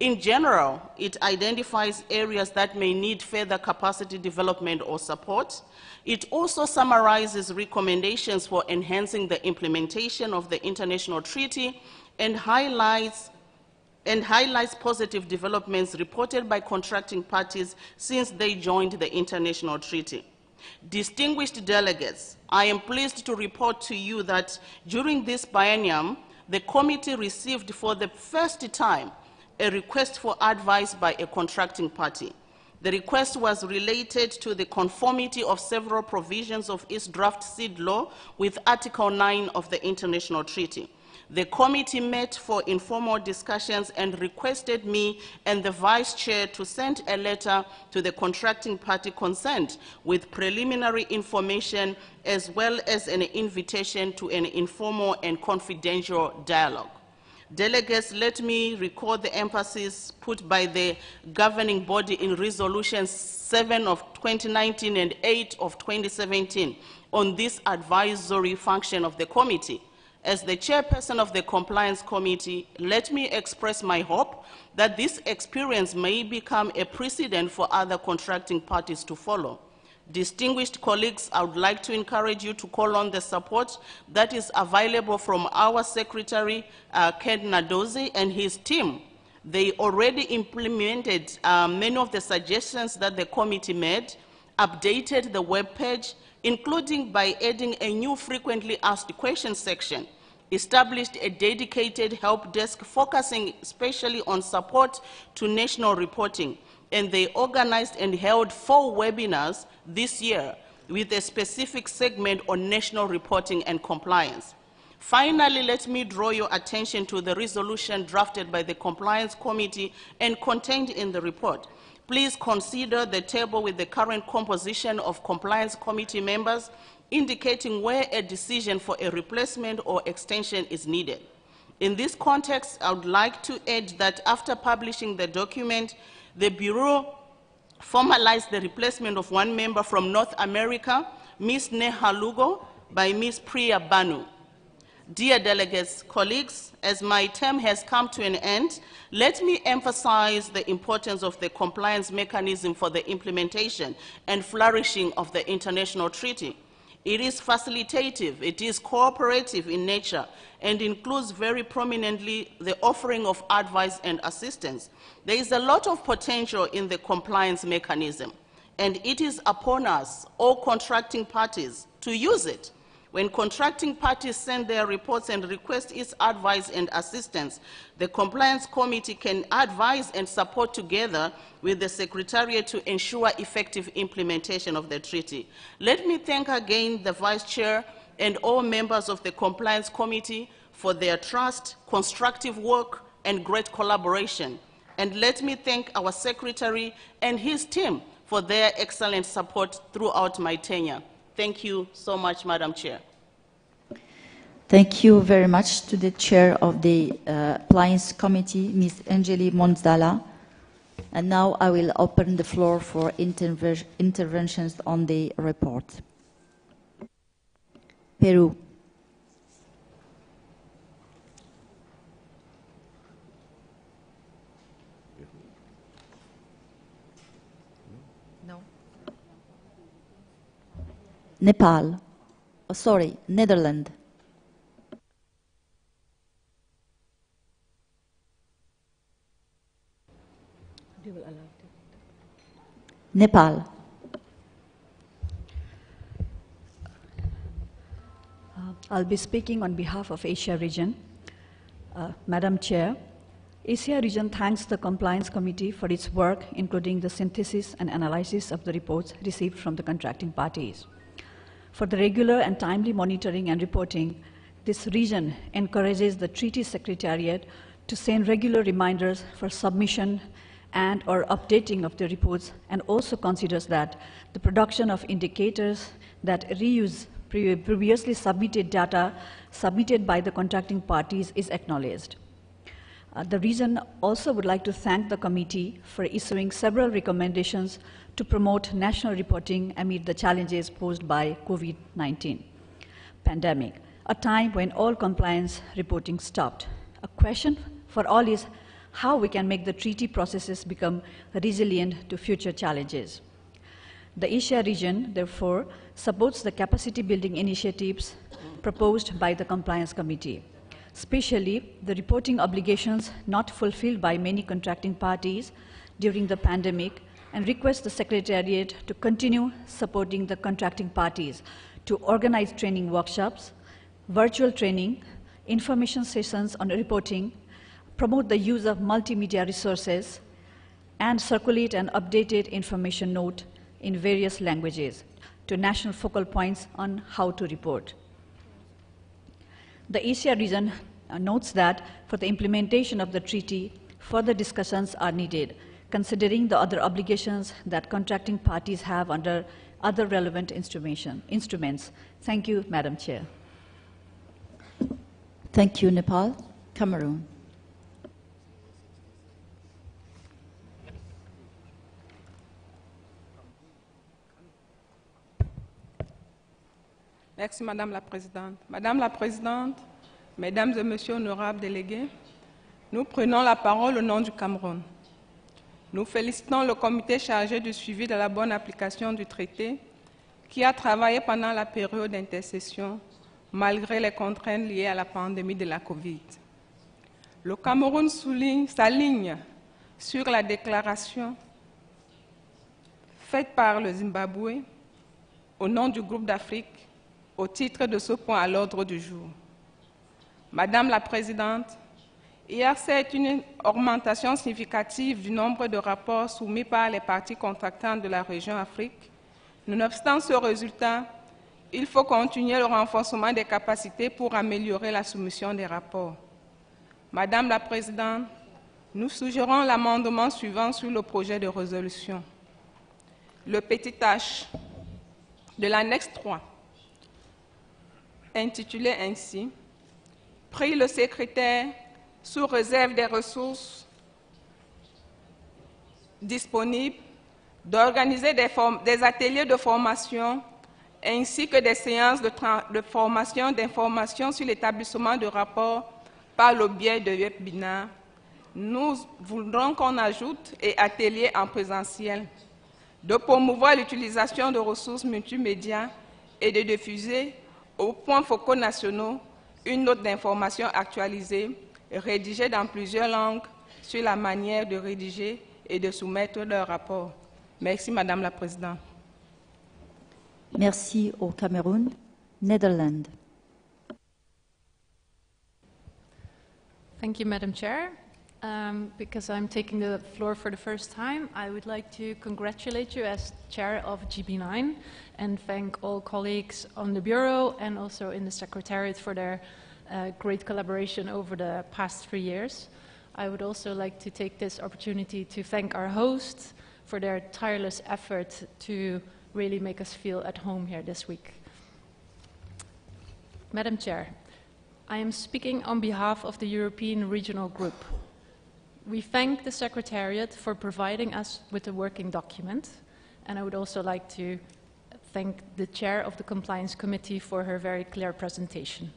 In general, it identifies areas that may need further capacity development or support. It also summarizes recommendations for enhancing the implementation of the international treaty and highlights positive developments reported by contracting parties since they joined the international treaty. Distinguished delegates, I am pleased to report to you that during this biennium, the committee received for the first time a request for advice by a contracting party. The request was related to the conformity of several provisions of its draft seed law with Article 9 of the international treaty. The committee met for informal discussions and requested me and the vice chair to send a letter to the contracting party concerned with preliminary information as well as an invitation to an informal and confidential dialogue. Delegates, let me recall the emphasis put by the governing body in Resolutions 7 of 2019 and 8 of 2017 on this advisory function of the committee. As the chairperson of the Compliance Committee, let me express my hope that this experience may become a precedent for other contracting parties to follow. Distinguished colleagues, I would like to encourage you to call on the support that is available from our Secretary, Ken Nadozi, and his team. They already implemented many of the suggestions that the committee made, updated the web page, including by adding a new frequently asked questions section, established a dedicated help desk focusing especially on support to national reporting, and they organized and held 4 webinars this year with a specific segment on national reporting and compliance. Finally, let me draw your attention to the resolution drafted by the Compliance Committee and contained in the report. Please consider the table with the current composition of Compliance Committee members, indicating where a decision for a replacement or extension is needed. In this context, I would like to add that after publishing the document, the Bureau formalized the replacement of one member from North America, Ms. Neha Lugo, by Ms. Priya Banu. Dear delegates, colleagues, as my term has come to an end, let me emphasize the importance of the compliance mechanism for the implementation and flourishing of the international treaty. It is facilitative, it is cooperative in nature, and includes very prominently the offering of advice and assistance. There is a lot of potential in the compliance mechanism, and it is upon us, all contracting parties, to use it. When contracting parties send their reports and request its advice and assistance, the Compliance Committee can advise and support together with the Secretariat to ensure effective implementation of the treaty. Let me thank again the Vice Chair and all members of the Compliance Committee for their trust, constructive work, and great collaboration. And let me thank our Secretary and his team for their excellent support throughout my tenure. Thank you so much, Madam Chair. Thank you very much to the Chair of the Compliance Committee, Ms. Angeli Monzala. And now I will open the floor for interventions on the report. Peru. No. Nepal. Oh, sorry, Netherlands. Nepal. I'll be speaking on behalf of Asia region. Madam Chair, Asia region thanks the Compliance Committee for its work, including the synthesis and analysis of the reports received from the contracting parties. For the regular and timely monitoring and reporting, this region encourages the Treaty Secretariat to send regular reminders for submission and or updating of the reports, and also considers that the production of indicators that reuse previously submitted data submitted by the contracting parties is acknowledged. The region also would like to thank the committee for issuing several recommendations to promote national reporting amid the challenges posed by COVID-19 pandemic, a time when all compliance reporting stopped. A question for all is how we can make the treaty processes become resilient to future challenges. The Asia region, therefore, supports the capacity building initiatives proposed by the Compliance Committee, especially the reporting obligations not fulfilled by many contracting parties during the pandemic, and request the Secretariat to continue supporting the contracting parties to organize training workshops, virtual training, information sessions on reporting, promote the use of multimedia resources, and circulate an updated information note in various languages to national focal points on how to report. The Asia region notes that for the implementation of the treaty, further discussions are needed, considering the other obligations that contracting parties have under other relevant instruments. Thank you, Madam Chair. Thank you, Nepal. Cameroon. Merci, Madame la Présidente. Madame la Présidente, Mesdames et Messieurs honorables délégués, nous prenons la parole au nom du Cameroun. Nous félicitons le comité chargé du suivi de la bonne application du traité qui a travaillé pendant la période d'intercession malgré les contraintes liées à la pandémie de la Covid. Le Cameroun s'aligne sur la déclaration faite par le Zimbabwe au nom du groupe d'Afrique au titre de ce point à l'ordre du jour. Madame la Présidente, IRC est une augmentation significative du nombre de rapports soumis par les parties contractantes de la région Afrique. Nonobstant ce résultat, il faut continuer le renforcement des capacités pour améliorer la soumission des rapports. Madame la Présidente, nous suggérons l'amendement suivant sur le projet de résolution. Le petit H de l'annexe 3, intitulé ainsi « Prie le secrétaire sous réserve des ressources disponibles d'organiser des ateliers de formation ainsi que des séances de formation d'information sur l'établissement de rapports par le biais de webinaires. Nous voudrons qu'on ajoute et ateliers en présentiel, de promouvoir l'utilisation de ressources multimédia et de diffuser aux points focaux nationaux une note d'information actualisée, rédigée dans plusieurs langues sur la manière de rédiger et de soumettre leurs rapports. Merci, Madame la Présidente. Merci au Cameroun. Netherlands. Thank you, Madam Chair. Because I'm taking the floor for the first time, I would like to congratulate you as chair of GB9 and thank all colleagues on the Bureau and also in the Secretariat for their great collaboration over the past 3 years. I would also like to take this opportunity to thank our hosts for their tireless effort to really make us feel at home here this week. Madam Chair, I am speaking on behalf of the European Regional Group. We thank the Secretariat for providing us with a working document, and I would also like to thank the Chair of the Compliance Committee for her very clear presentation.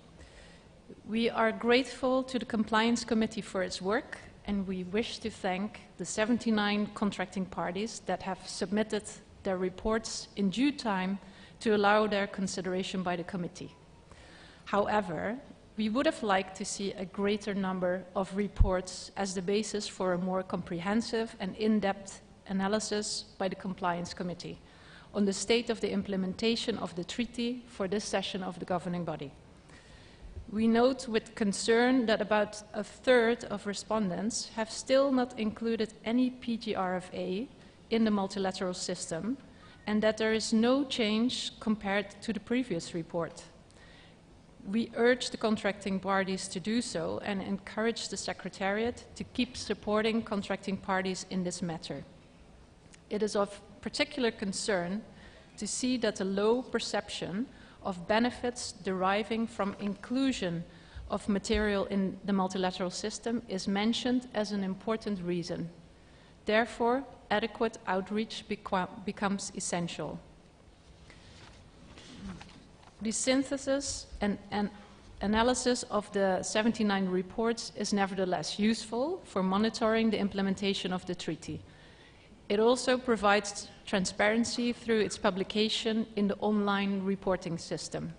We are grateful to the Compliance Committee for its work, and we wish to thank the 79 contracting parties that have submitted their reports in due time to allow their consideration by the committee. However, we would have liked to see a greater number of reports as the basis for a more comprehensive and in-depth analysis by the Compliance Committee on the state of the implementation of the treaty for this session of the governing body. We note with concern that about a third of respondents have still not included any PGRFA in the multilateral system, and that there is no change compared to the previous report. We urge the contracting parties to do so and encourage the Secretariat to keep supporting contracting parties in this matter. It is of particular concern to see that a low perception of benefits deriving from inclusion of material in the multilateral system is mentioned as an important reason. Therefore, adequate outreach becomes essential. The synthesis and analysis of the 79 reports is nevertheless useful for monitoring the implementation of the treaty. It also provides transparency through its publication in the online reporting system.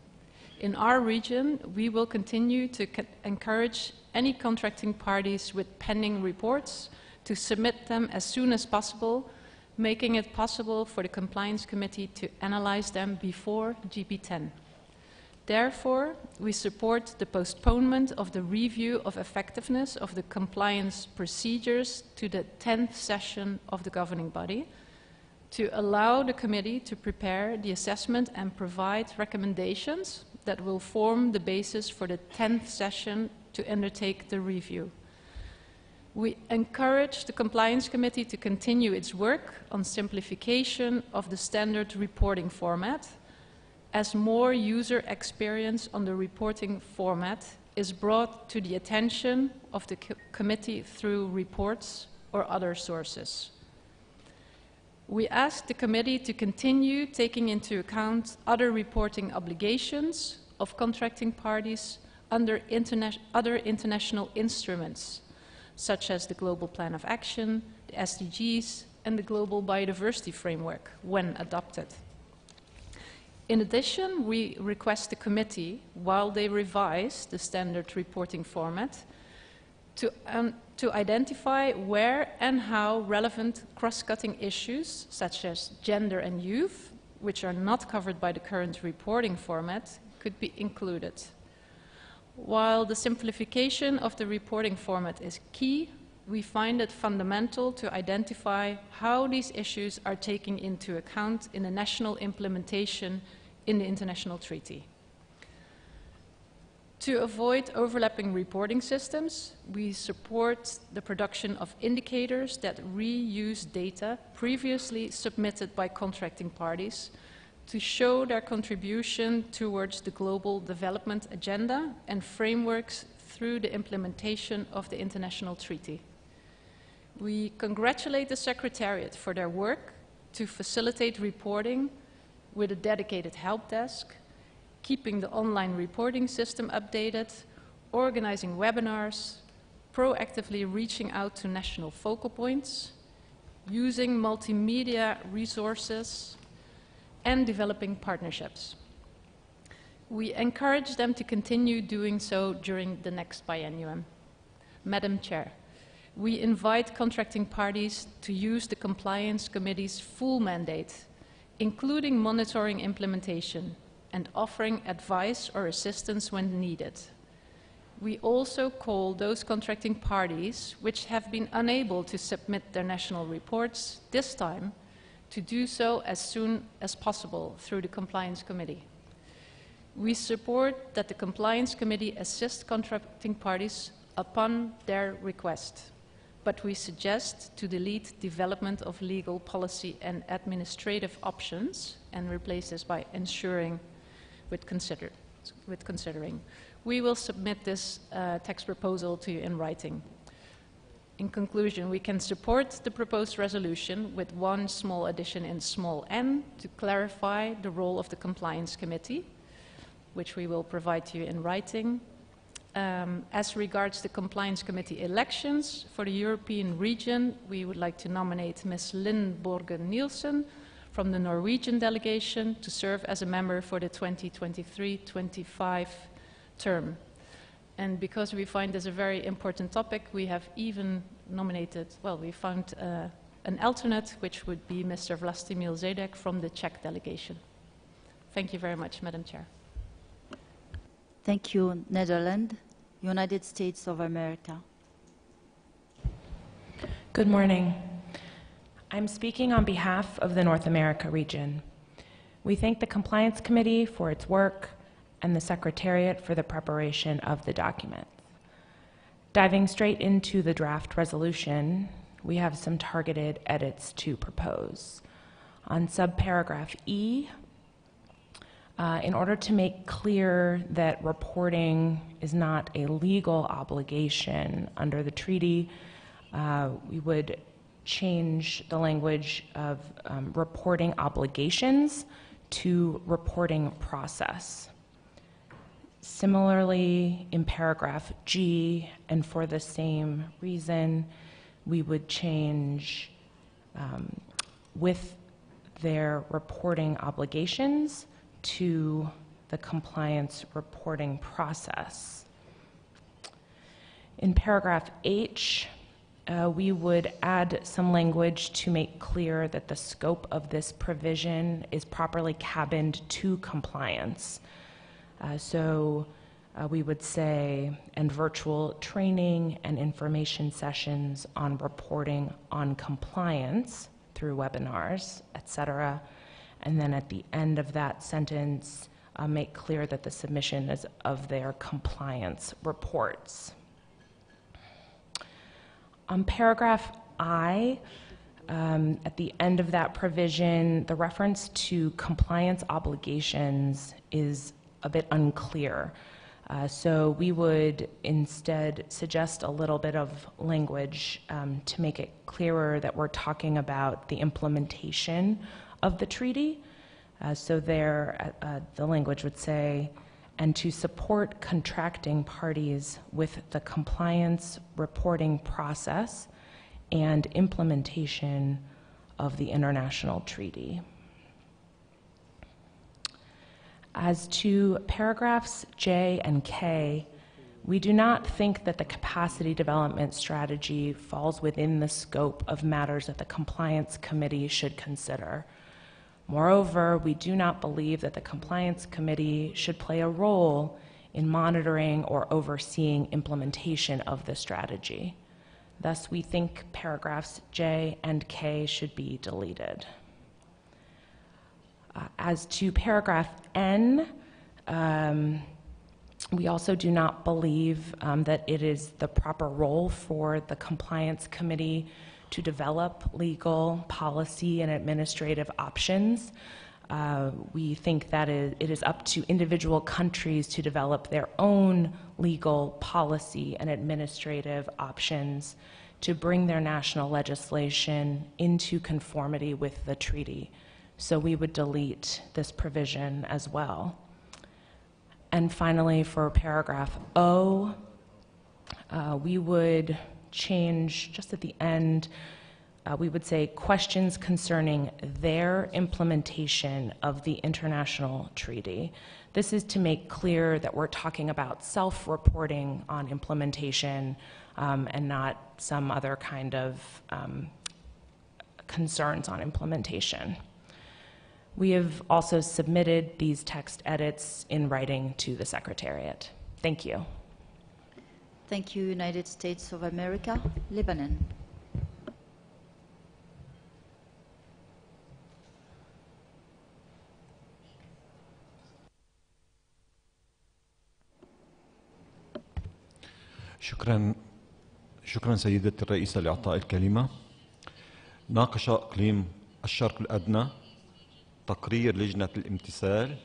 In our region, we will continue to encourage any contracting parties with pending reports to submit them as soon as possible, making it possible for the Compliance Committee to analyze them before GP10. Therefore, we support the postponement of the review of effectiveness of the compliance procedures to the 10th session of the governing body, to allow the committee to prepare the assessment and provide recommendations that will form the basis for the 10th session to undertake the review. We encourage the Compliance Committee to continue its work on simplification of the standard reporting format, as more user experience on the reporting format is brought to the attention of the committee through reports or other sources. We ask the committee to continue taking into account other reporting obligations of contracting parties under other international instruments, such as the Global Plan of Action, the SDGs, and the Global Biodiversity Framework, when adopted. In addition, we request the committee, while they revise the standard reporting format, to identify where and how relevant cross-cutting issues, such as gender and youth, which are not covered by the current reporting format, could be included. While the simplification of the reporting format is key, we find it fundamental to identify how these issues are taken into account in the national implementation in the international treaty. To avoid overlapping reporting systems, we support the production of indicators that reuse data previously submitted by contracting parties to show their contribution towards the global development agenda and frameworks through the implementation of the international treaty. We congratulate the Secretariat for their work to facilitate reporting with a dedicated help desk, keeping the online reporting system updated, organizing webinars, proactively reaching out to national focal points, using multimedia resources, and developing partnerships. We encourage them to continue doing so during the next biennium. Madam Chair, we invite contracting parties to use the Compliance Committee's full mandate, including monitoring implementation and offering advice or assistance when needed. We also call those contracting parties which have been unable to submit their national reports this time to do so as soon as possible through the Compliance Committee. We support that the Compliance Committee assists contracting parties upon their request, but we suggest to delete development of legal policy and administrative options and replace this by ensuring with considering. We will submit this text proposal to you in writing. In conclusion, we can support the proposed resolution with one small addition in small n to clarify the role of the Compliance Committee, which we will provide to you in writing. As regards the Compliance Committee elections for the European region, we would like to nominate Ms. Lynn Borgen-Nielsen from the Norwegian delegation to serve as a member for the 2023-25 term. And because we find this a very important topic, we have even nominated, well, we found an alternate, which would be Mr. Vlastimil Zedek from the Czech delegation. Thank you very much, Madam Chair. Thank you, Netherlands. United States of America. Good morning. I'm speaking on behalf of the North America region. We thank the Compliance Committee for its work and the Secretariat for the preparation of the document. Diving straight into the draft resolution, we have some targeted edits to propose. On subparagraph E, in order to make clear that reporting is not a legal obligation under the treaty, we would change the language of reporting obligations to reporting process. Similarly, in paragraph G, and for the same reason, we would change with their reporting obligations to the compliance reporting process. In paragraph H, we would add some language to make clear that the scope of this provision is properly cabined to compliance. We would say, and virtual training and information sessions on reporting on compliance through webinars, etc. And then at the end of that sentence, make clear that the submission is of their compliance reports. On paragraph I, at the end of that provision, the reference to compliance obligations is a bit unclear. So we would instead suggest a little bit of language to make it clearer that we're talking about the implementation of the treaty. So there, the language would say, and to support contracting parties with the compliance reporting process and implementation of the international treaty. As to paragraphs J and K, we do not think that the capacity development strategy falls within the scope of matters that the Compliance Committee should consider. Moreover, we do not believe that the Compliance Committee should play a role in monitoring or overseeing implementation of the strategy. Thus, we think paragraphs J and K should be deleted. As to paragraph N, we also do not believe that it is the proper role for the Compliance Committee to develop legal, policy, and administrative options. We think that it is up to individual countries to develop their own legal, policy, and administrative options to bring their national legislation into conformity with the treaty. So we would delete this provision as well. And finally, for paragraph O, we would change just at the end, we would say questions concerning their implementation of the international treaty. This is to make clear that we're talking about self-reporting on implementation and not some other kind of concerns on implementation. We have also submitted these text edits in writing to the Secretariat. Thank you. Thank you, United States of America. Lebanon. شكرا سيدة الرئيسة لإعطاء الكلمة. ناقش إقليم الشرق الأدنى تقرير لجنة الامتثال،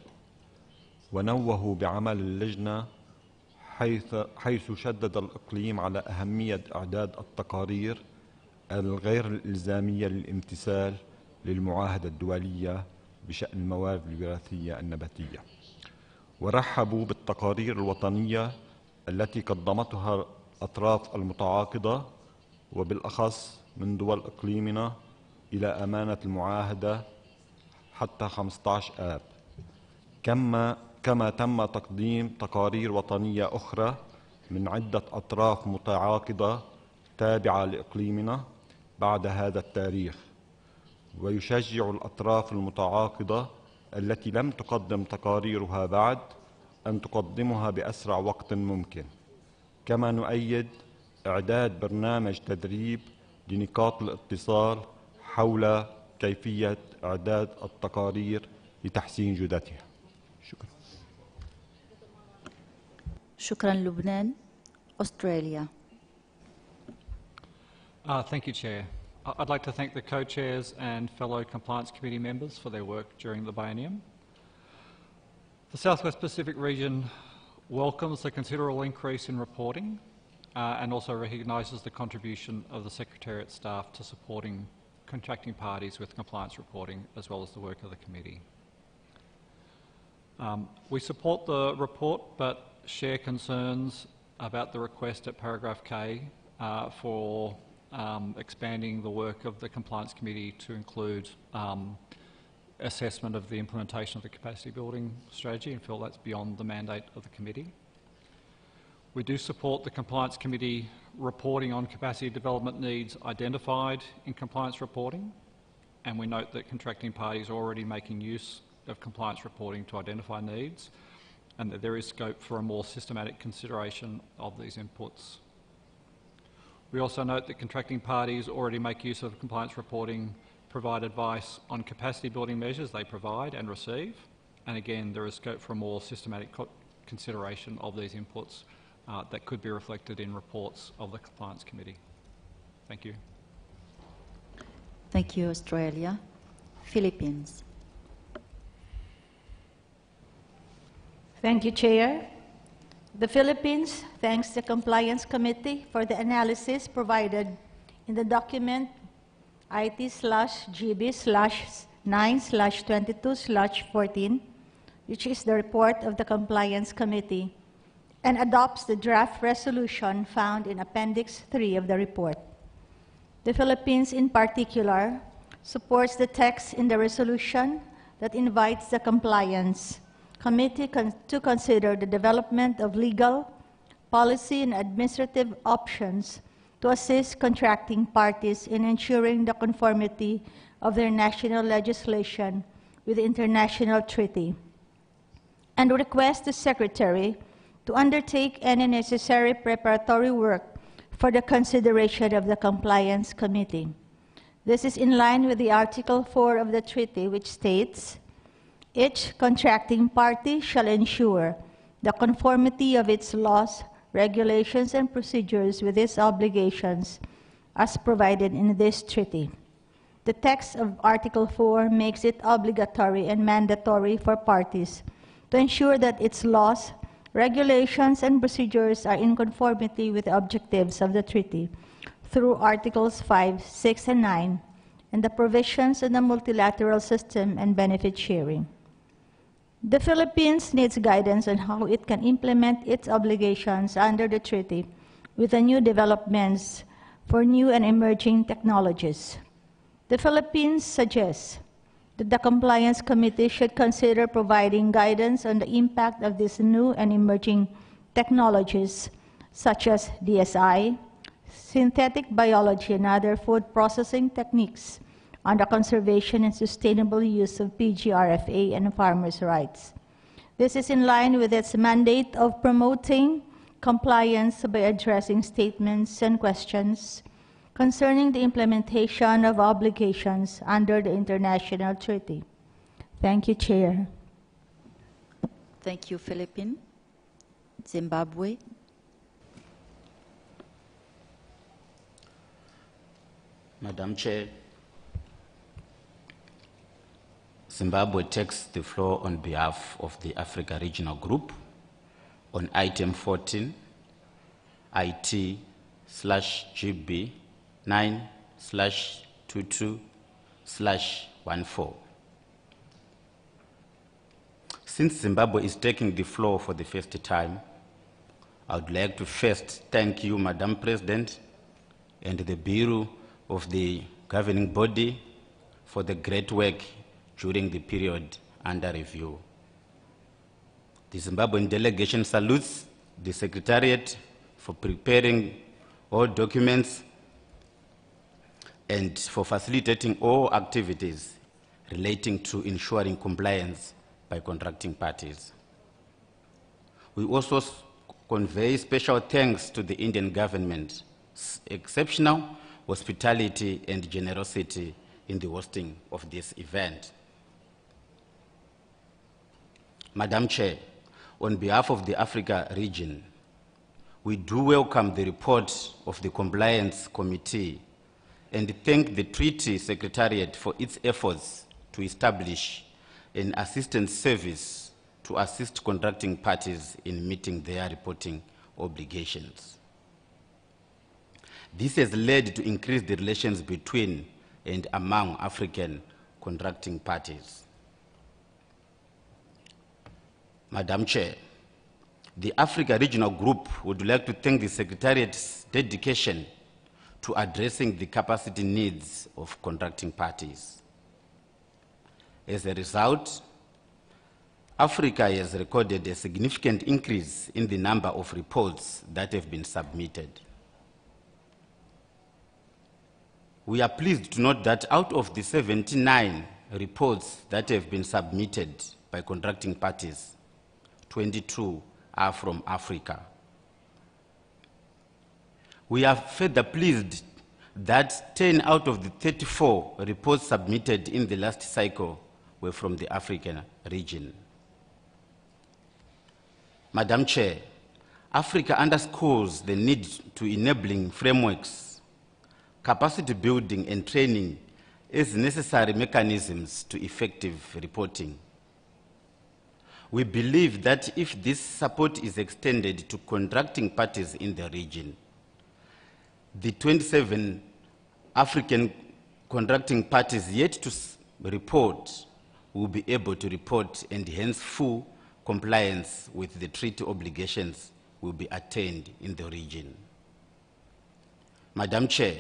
ونوهوا بعمل اللجنة حيث شدد الإقليم على أهمية إعداد التقارير الغير الإلزامية للامتثال للمعاهدة الدولية بشأن الموارد الوراثية النباتية، ورحبوا بالتقارير الوطنية التي قدمتها الأطراف المتعاقدة وبالأخص من دول إقليمنا إلى أمانة المعاهدة حتى 15 آب، كما تم تقديم تقارير وطنية أخرى من عدة أطراف متعاقدة تابعة لإقليمنا بعد هذا التاريخ، ويشجع الأطراف المتعاقدة التي لم تقدم تقاريرها بعد أن تقدمها بأسرع وقت ممكن. كما نؤيد إعداد برنامج تدريب لنقاط الاتصال حول كيفية إعداد التقارير لتحسين جودتها. شكرا. شكرا لبنان. Australia. Thank you, Chair. I'd like to thank the co-chairs and fellow Compliance Committee members for their work during the biennium. The Southwest Pacific region welcomes the considerable increase in reporting and also recognises the contribution of the Secretariat staff to supporting contracting parties with compliance reporting, as well as the work of the committee. We support the report but share concerns about the request at paragraph K for expanding the work of the Compliance Committee to include assessment of the implementation of the capacity building strategy, and feel that's beyond the mandate of the committee. We do support the Compliance Committee reporting on capacity development needs identified in compliance reporting, and we note that contracting parties are already making use of compliance reporting to identify needs, and that there is scope for a more systematic consideration of these inputs. We also note that contracting parties already make use of compliance reporting, provide advice on capacity building measures they provide and receive, and again there is scope for a more systematic consideration of these inputs that could be reflected in reports of the Compliance Committee. Thank you. Thank you, Australia. Philippines. Thank you, Chair. The Philippines thanks the Compliance Committee for the analysis provided in the document IT/GB/9/22/14, which is the report of the Compliance Committee, and adopts the draft resolution found in Appendix 3 of the report. The Philippines, in particular, supports the text in the resolution that invites the Compliance Committee to consider the development of legal, policy, and administrative options to assist contracting parties in ensuring the conformity of their national legislation with the international treaty, and request the Secretary to undertake any necessary preparatory work for the consideration of the Compliance Committee. This is in line with the Article 4 of the treaty, which states, Each contracting party shall ensure the conformity of its laws, regulations, and procedures with its obligations as provided in this treaty. The text of Article 4 makes it obligatory and mandatory for parties to ensure that its laws, regulations, and procedures are in conformity with the objectives of the treaty through Articles 5, 6, and 9, and the provisions of the multilateral system and benefit sharing. The Philippines needs guidance on how it can implement its obligations under the treaty with the new developments for new and emerging technologies. The Philippines suggests that the Compliance Committee should consider providing guidance on the impact of these new and emerging technologies, such as DSI, synthetic biology, and other food processing techniques, on the conservation and sustainable use of PGRFA and farmers' rights. This is in line with its mandate of promoting compliance by addressing statements and questions concerning the implementation of obligations under the international treaty. Thank you, Chair. Thank you, Philippines. Zimbabwe. Madam Chair, Zimbabwe takes the floor on behalf of the Africa Regional Group on item 14, IT/GB 9/22/14. Since Zimbabwe is taking the floor for the first time, I would like to first thank you, Madam President, and the Bureau of the governing body for the great work during the period under review. The Zimbabwean delegation salutes the Secretariat for preparing all documents and for facilitating all activities relating to ensuring compliance by contracting parties. We also convey special thanks to the Indian government's exceptional hospitality and generosity in the hosting of this event. Madam Chair, on behalf of the Africa region, we do welcome the report of the Compliance Committee and thank the Treaty Secretariat for its efforts to establish an assistance service to assist contracting parties in meeting their reporting obligations. This has led to increased relations between and among African contracting parties. Madam Chair, the Africa Regional Group would like to thank the Secretariat's dedication to addressing the capacity needs of contracting parties. As a result, Africa has recorded a significant increase in the number of reports that have been submitted. We are pleased to note that out of the 79 reports that have been submitted by contracting parties, 22 are from Africa. We are further pleased that 10 out of the 34 reports submitted in the last cycle were from the African region. Madam Chair, Africa underscores the need to enabling frameworks, capacity building and training as necessary mechanisms to effective reporting. We believe that if this support is extended to contracting parties in the region, the 27 African contracting parties yet to report will be able to report, and hence full compliance with the treaty obligations will be attained in the region. Madam Chair,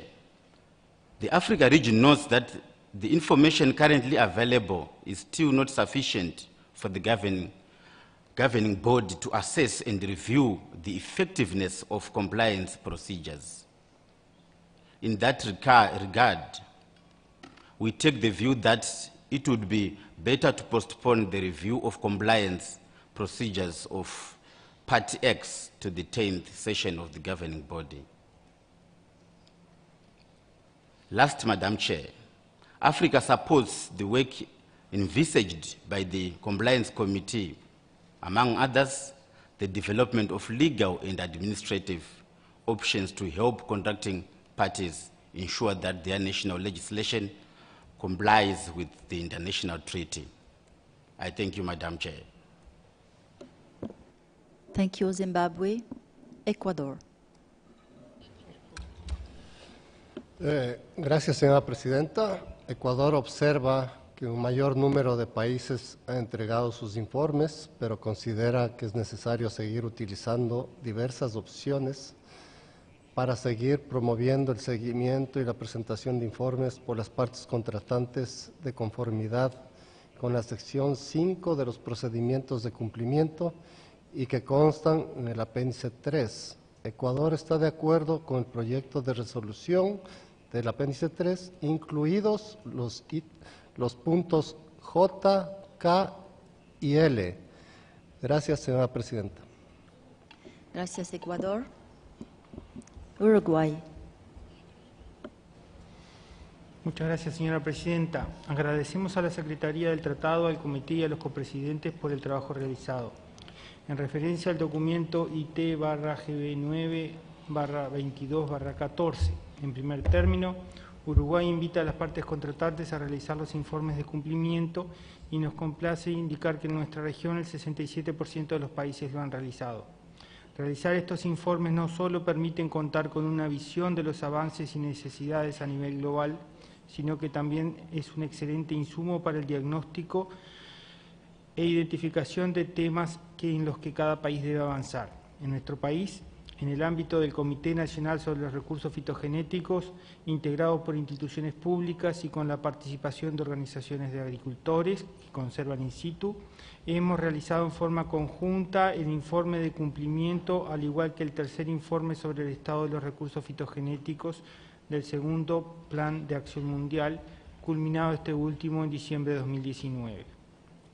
the Africa region notes that the information currently available is still not sufficient for the governing body to assess and review the effectiveness of compliance procedures. In that regard, we take the view that it would be better to postpone the review of compliance procedures of Part X to the 10th session of the governing body. Last, Madam Chair, Africa supports the work envisaged by the Compliance Committee, among others, the development of legal and administrative options to help contracting parties ensure that their national legislation complies with the international treaty. I thank you, Madam Chair. Thank you, Zimbabwe. Ecuador. Gracias, señora presidenta. Ecuador observa que un mayor número de países ha entregado sus informes, pero considera que es necesario seguir utilizando diversas opciones para seguir promoviendo el seguimiento y la presentación de informes por las partes contratantes de conformidad con la sección 5 de los procedimientos de cumplimiento y que constan en el apéndice 3. Ecuador está de acuerdo con el proyecto de resolución del apéndice 3, incluidos los puntos J, K y L. Gracias, señora presidenta. Gracias, Ecuador. Uruguay. Muchas gracias, señora presidenta. Agradecemos a la Secretaría del Tratado, al Comité y a los copresidentes por el trabajo realizado. En referencia al documento IT-GB9/22/14, en primer término, Uruguay invita a las partes contratantes a realizar los informes de cumplimiento y nos complace indicar que en nuestra región el 67% de los países lo han realizado. Realizar estos informes no solo permiten contar con una visión de los avances y necesidades a nivel global, sino que también es un excelente insumo para el diagnóstico e identificación de temas en los que cada país debe avanzar. En nuestro país, en el ámbito del Comité Nacional sobre los Recursos Fitogenéticos, integrado por instituciones públicas y con la participación de organizaciones de agricultores que conservan in situ, hemos realizado en forma conjunta el informe de cumplimiento, al igual que el tercer informe sobre el estado de los recursos fitogenéticos del segundo Plan de Acción Mundial, culminado este último en diciembre de 2019.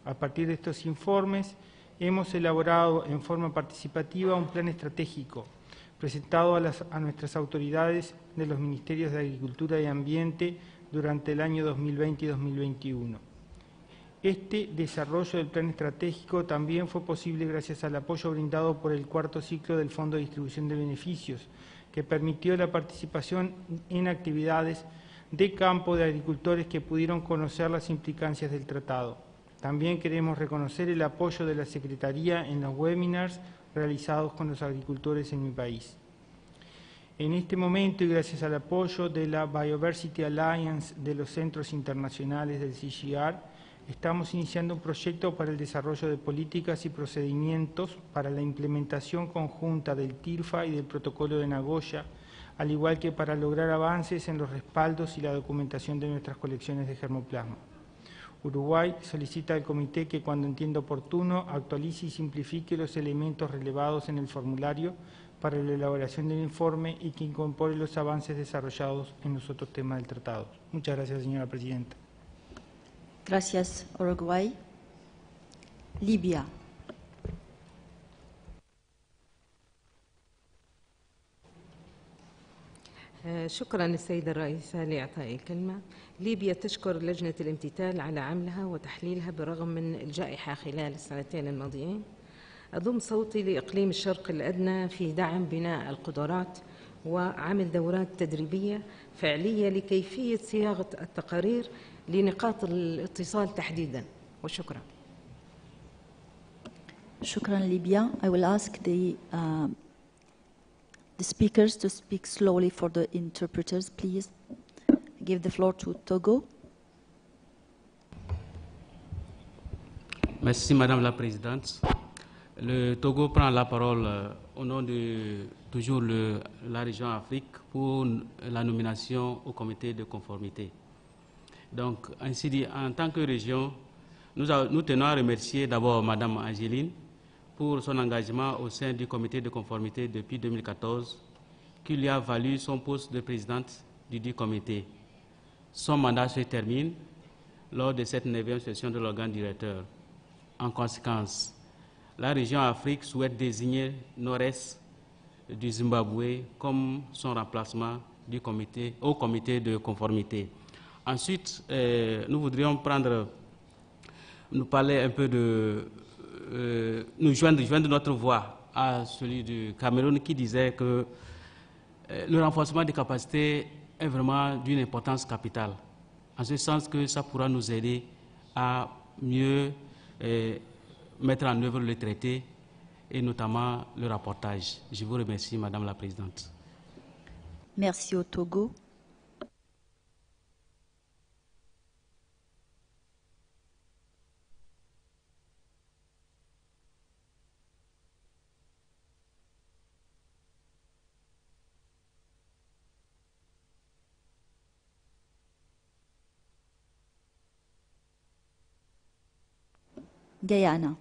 A partir de estos informes, hemos elaborado en forma participativa un plan estratégico presentado a nuestras autoridades de los Ministerios de Agricultura y Ambiente durante el año 2020 y 2021. Este desarrollo del plan estratégico también fue posible gracias al apoyo brindado por el cuarto ciclo del Fondo de Distribución de Beneficios, que permitió la participación en actividades de campo de agricultores que pudieron conocer las implicancias del tratado. También queremos reconocer el apoyo de la Secretaría en los webinars realizados con los agricultores en mi país. En este momento, y gracias al apoyo de la Biodiversity Alliance de los Centros Internacionales del CGR, estamos iniciando un proyecto para el desarrollo de políticas y procedimientos para la implementación conjunta del TIRFA y del Protocolo de Nagoya, al igual que para lograr avances en los respaldos y la documentación de nuestras colecciones de germoplasma. Uruguay solicita al Comité que, cuando entienda oportuno, actualice y simplifique los elementos relevados en el formulario para la elaboración del informe y que incorpore los avances desarrollados en los otros temas del tratado. Muchas gracias, señora presidenta. Gracias, Uruguay. Libia. شكرا السيدة الرئيسة لإعطائي الكلمة. ليبيا تشكر لجنة الامتثال على عملها وتحليلها بالرغم من الجائحة خلال السنتين الماضيين. أضم صوتي لإقليم الشرق الأدنى في دعم بناء القدرات وعمل دورات تدريبية فعلية لكيفية صياغة التقارير لنقاط الاتصال تحديدا. وشكرا. شكرا ليبيا. I will ask the speakers to speak slowly for the interpreters, please. Give the floor to Togo. Merci, Madame la Présidente. Le Togo prend la parole au nom de toujours la région Afrique pour la nomination au comité de conformité. Donc, ainsi dit, en tant que région, nous tenons à remercier d'abord Madame Angéline pour son engagement au sein du comité de conformité depuis 2014, qui lui a valu son poste de présidente du comité. Son mandat se termine lors de cette 9e session de l'organe directeur. En conséquence, la région Afrique souhaite désigner Nord-Est du Zimbabwe comme son remplacement au comité de conformité. Ensuite, nous voudrions prendre nous parler un peu de nous joindre notre voix à celui du Cameroun qui disait que le renforcement des capacités est vraiment d'une importance capitale, en ce sens que ça pourra nous aider à mieux mettre en œuvre le traité et notamment le rapportage. Je vous remercie, Madame la Présidente. Merci au Togo. Guyana.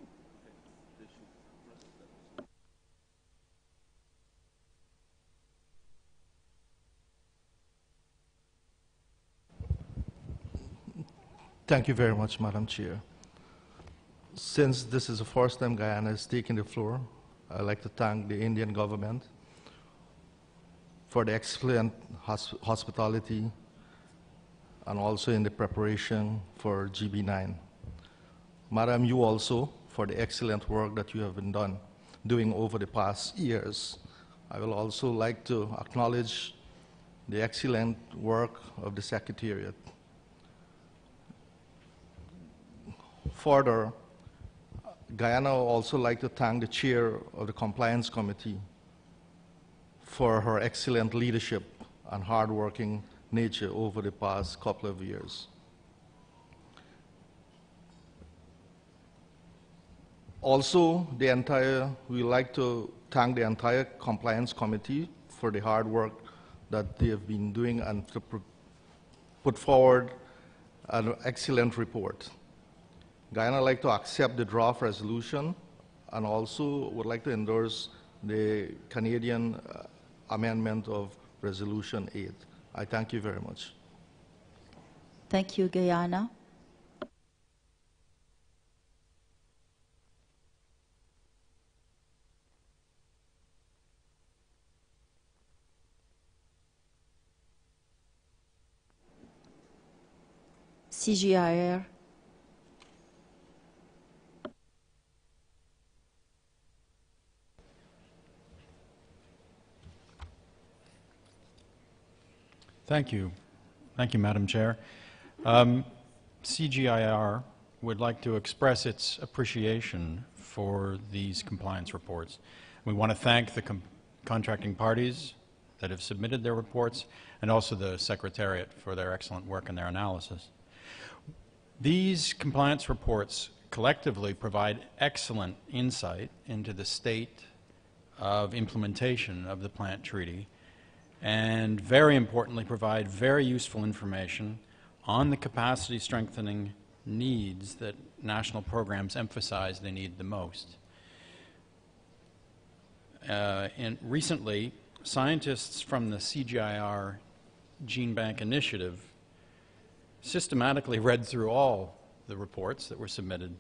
Thank you very much, Madam Chair. Since this is the first time Guyana is taking the floor, I'd like to thank the Indian government for the excellent hospitality and also in the preparation for GB9. Madam, you also for the excellent work that you have been doing over the past years. I will also like to acknowledge the excellent work of the Secretariat. Further, Guyana would also like to thank the chair of the Compliance Committee for her excellent leadership and hardworking nature over the past couple of years. Also, we like to thank the entire Compliance Committee for the hard work that they have been doing and to put forward an excellent report. Guyana would like to accept the draft resolution and also would like to endorse the Canadian amendment of Resolution 8. I thank you very much. Thank you, Guyana. CGIR. Thank you. Thank you, Madam Chair. CGIR would like to express its appreciation for these compliance reports. We want to thank the contracting parties that have submitted their reports and also the Secretariat for their excellent work and their analysis. These compliance reports collectively provide excellent insight into the state of implementation of the plant treaty, and very importantly provide very useful information on the capacity strengthening needs that national programs emphasize they need the most. And recently, scientists from the CGIR Gene Bank Initiative systematically read through all the reports that were submitted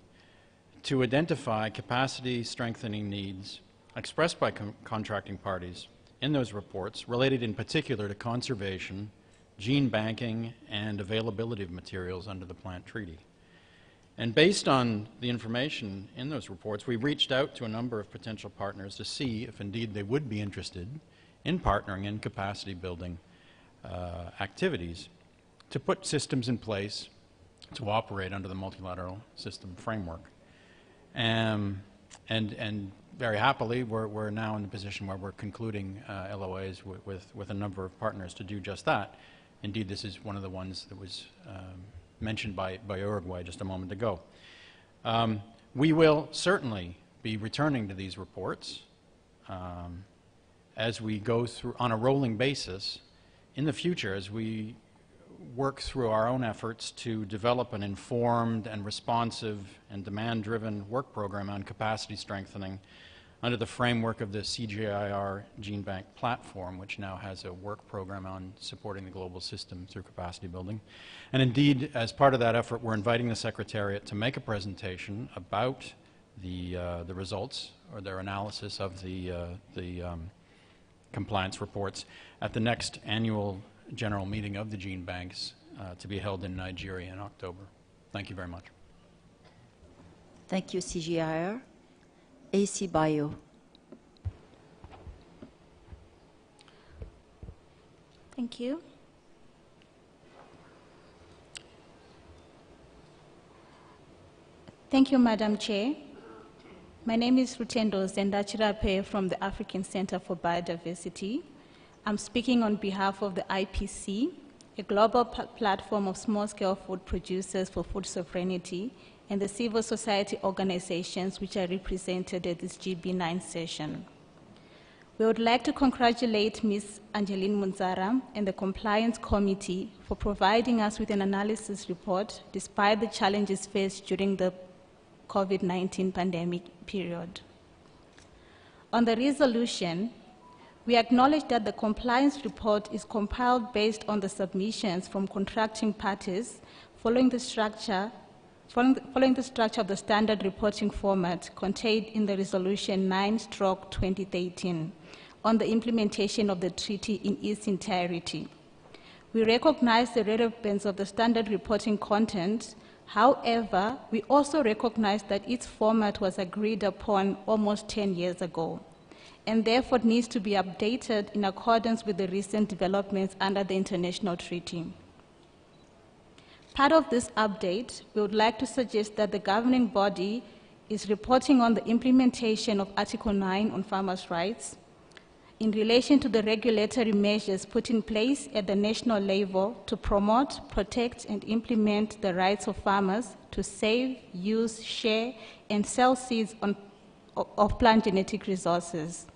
to identify capacity strengthening needs expressed by contracting parties in those reports, related in particular to conservation, gene banking, and availability of materials under the plant treaty. And based on the information in those reports, we reached out to a number of potential partners to see if indeed they would be interested in partnering in capacity building activities to put systems in place to operate under the multilateral system framework. And very happily, we're now in the position where we're concluding LOAs with a number of partners to do just that. Indeed, this is one of the ones that was mentioned by Uruguay just a moment ago. We will certainly be returning to these reports as we go through on a rolling basis in the future, as we work through our own efforts to develop an informed and responsive and demand-driven work program on capacity strengthening under the framework of the CGIR Gene Bank platform, which now has a work program on supporting the global system through capacity building. And indeed, as part of that effort, we're inviting the Secretariat to make a presentation about the results or their analysis of the compliance reports at the next annual general meeting of the gene banks to be held in Nigeria in October. Thank you very much. Thank you, CGIR. AC Bio. Thank you. Thank you, Madam Chair. My name is Rutendo Zendachirape from the African Center for Biodiversity. I'm speaking on behalf of the IPC, a global platform of small-scale food producers for food sovereignty, and the civil society organizations which are represented at this GB9 session. We would like to congratulate Ms. Angeline Munzara and the Compliance Committee for providing us with an analysis report despite the challenges faced during the COVID-19 pandemic period. On the resolution, we acknowledge that the compliance report is compiled based on the submissions from contracting parties following the structure of the standard reporting format contained in the Resolution 9/2013 on the implementation of the treaty in its entirety. We recognize the relevance of the standard reporting content. However, we also recognize that its format was agreed upon almost 10 years ago, and therefore needs to be updated in accordance with the recent developments under the international treaty. Part of this update, we would like to suggest that the governing body is reporting on the implementation of Article 9 on farmers' rights in relation to the regulatory measures put in place at the national level to promote, protect, and implement the rights of farmers to save, use, share, and sell seeds of plant genetic resources.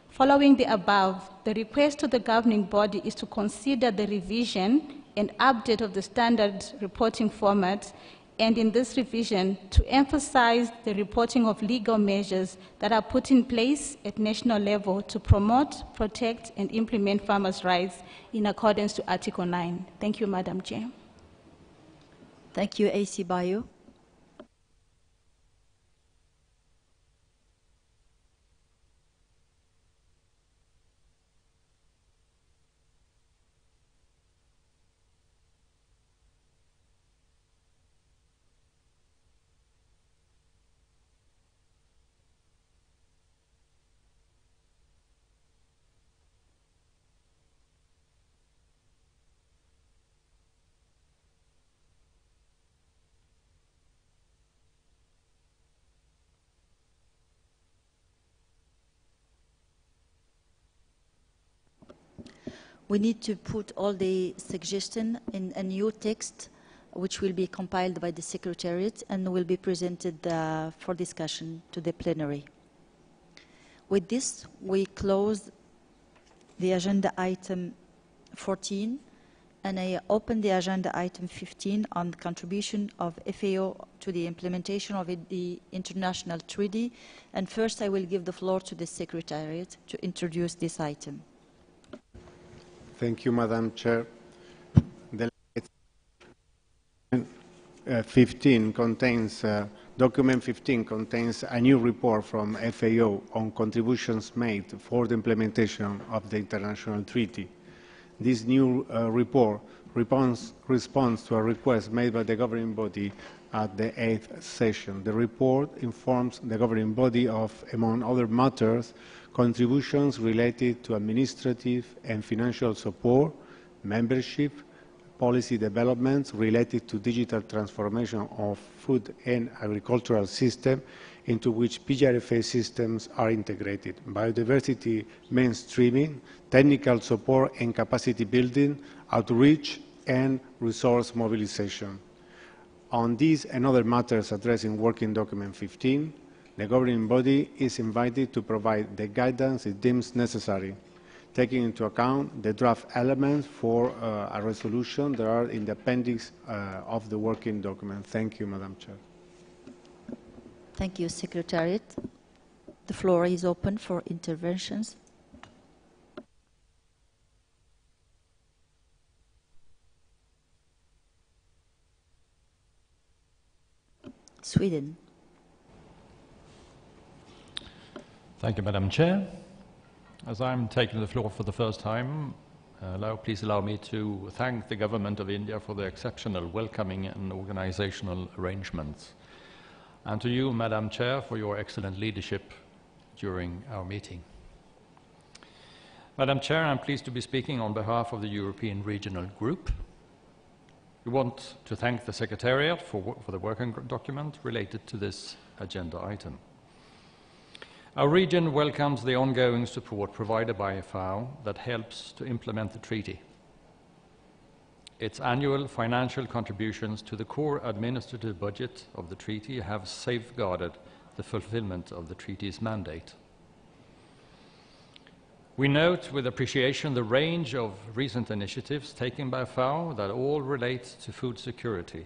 Following the above, the request to the governing body is to consider the revision and update of the standard reporting format, and in this revision, to emphasize the reporting of legal measures that are put in place at national level to promote, protect, and implement farmers' rights in accordance to Article 9. Thank you, Madam Chair. Thank you, AC Bio. We need to put all the suggestions in a new text, which will be compiled by the Secretariat and will be presented for discussion to the plenary. With this, we close the agenda item 14, and I open the agenda item 15 on the contribution of FAO to the implementation of the international treaty. And first, I will give the floor to the Secretariat to introduce this item. Thank you, Madam Chair. The document 15 contains a new report from FAO on contributions made for the implementation of the international treaty. This new report responds to a request made by the governing body at the 8th session. The report informs the governing body of, among other matters, contributions related to administrative and financial support, membership, policy developments related to digital transformation of food and agricultural system into which PGRFA systems are integrated, biodiversity mainstreaming, technical support and capacity building, outreach, and resource mobilization. On these and other matters addressed in Working Document 15, the governing body is invited to provide the guidance it deems necessary, taking into account the draft elements for a resolution that are in the appendix of the working document. Thank you, Madam Chair. Thank you, Secretariat. The floor is open for interventions. Sweden. Thank you, Madam Chair. As I'm taking the floor for the first time, please allow me to thank the Government of India for their exceptional welcoming and organizational arrangements. and to you, Madam Chair, for your excellent leadership during our meeting. Madam Chair, I'm pleased to be speaking on behalf of the European Regional Group. We want to thank the Secretariat for the working document related to this agenda item. Our region welcomes the ongoing support provided by FAO that helps to implement the treaty. Its annual financial contributions to the core administrative budget of the treaty have safeguarded the fulfillment of the treaty's mandate. We note with appreciation the range of recent initiatives taken by FAO that all relate to food security,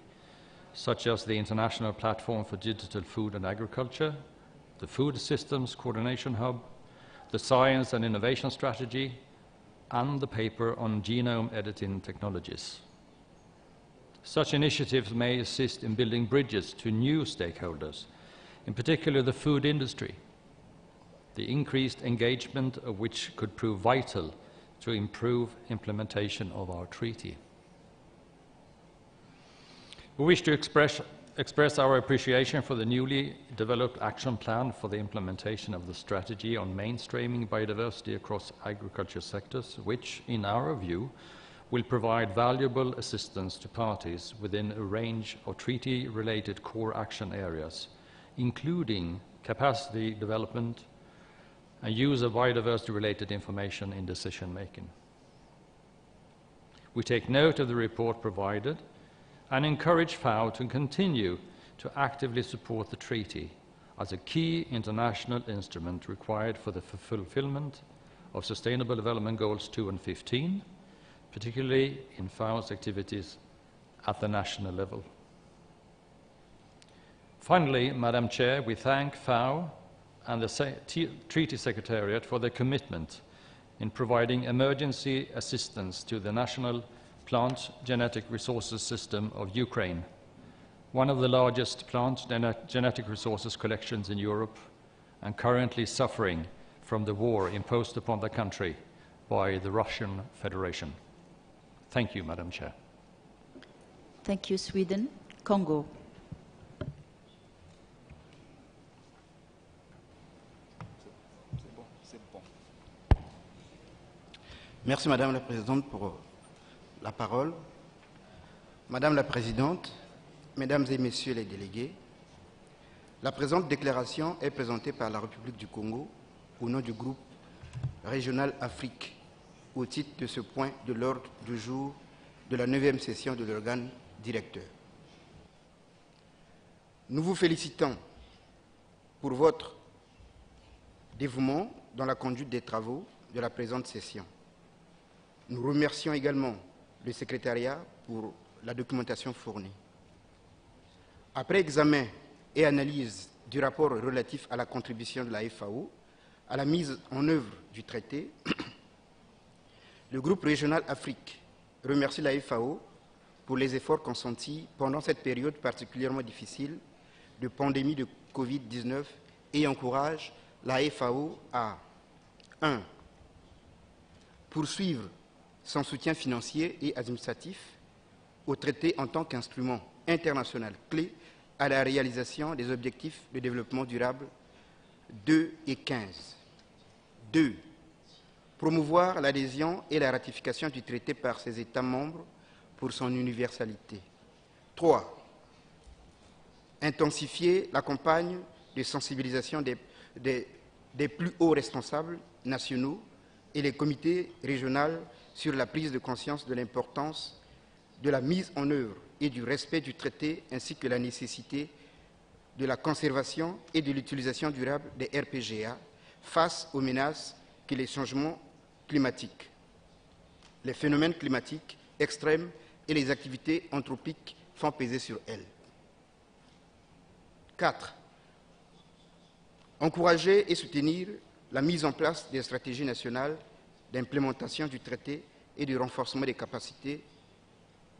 such as the International Platform for Digital Food and Agriculture, the Food Systems Coordination Hub, the Science and Innovation Strategy, and the paper on genome editing technologies. Such initiatives may assist in building bridges to new stakeholders, in particular the food industry, the increased engagement of which could prove vital to improve implementation of our treaty. We wish to express our appreciation for the newly developed action plan for the implementation of the strategy on mainstreaming biodiversity across agriculture sectors, which, in our view, will provide valuable assistance to parties within a range of treaty-related core action areas, including capacity development and use of biodiversity-related information in decision-making. We take note of the report provided and encourage FAO to continue to actively support the treaty as a key international instrument required for the fulfillment of Sustainable Development Goals 2 and 15, particularly in FAO's activities at the national level. Finally, Madam Chair, we thank FAO and the Treaty Secretariat for their commitment in providing emergency assistance to the National Plant Genetic Resources System of Ukraine, one of the largest plant genetic resources collections in Europe and currently suffering from the war imposed upon the country by the Russian Federation. Thank you, Madam Chair. Thank you, Sweden. Congo. Merci Madame la Présidente pour la parole. Madame la Présidente, Mesdames et Messieurs les délégués, la présente déclaration est présentée par la République du Congo au nom du groupe régional Afrique au titre de ce point de l'ordre du jour de la 9e session de l'organe directeur. Nous vous félicitons pour votre dévouement dans la conduite des travaux de la présente session. Nous remercions également le secrétariat pour la documentation fournie. Après examen et analyse du rapport relatif à la contribution de la FAO à la mise en œuvre du traité, le groupe régional Afrique remercie la FAO pour les efforts consentis pendant cette période particulièrement difficile de pandémie de Covid-19 et encourage la FAO à 1. Poursuivre son soutien financier et administratif au traité en tant qu'instrument international clé à la réalisation des objectifs de développement durable 2 et 15. 2. Promouvoir l'adhésion et la ratification du traité par ses États membres pour son universalité. 3. Intensifier la campagne de sensibilisation des plus hauts responsables nationaux et les comités régionaux sur la prise de conscience de l'importance de la mise en œuvre et du respect du traité ainsi que la nécessité de la conservation et de l'utilisation durable des RPGA face aux menaces que les changements climatiques, les phénomènes climatiques extrêmes et les activités anthropiques font peser sur elles. 4. Encourager et soutenir la mise en place des stratégies nationales d'implémentation du traité et du renforcement des capacités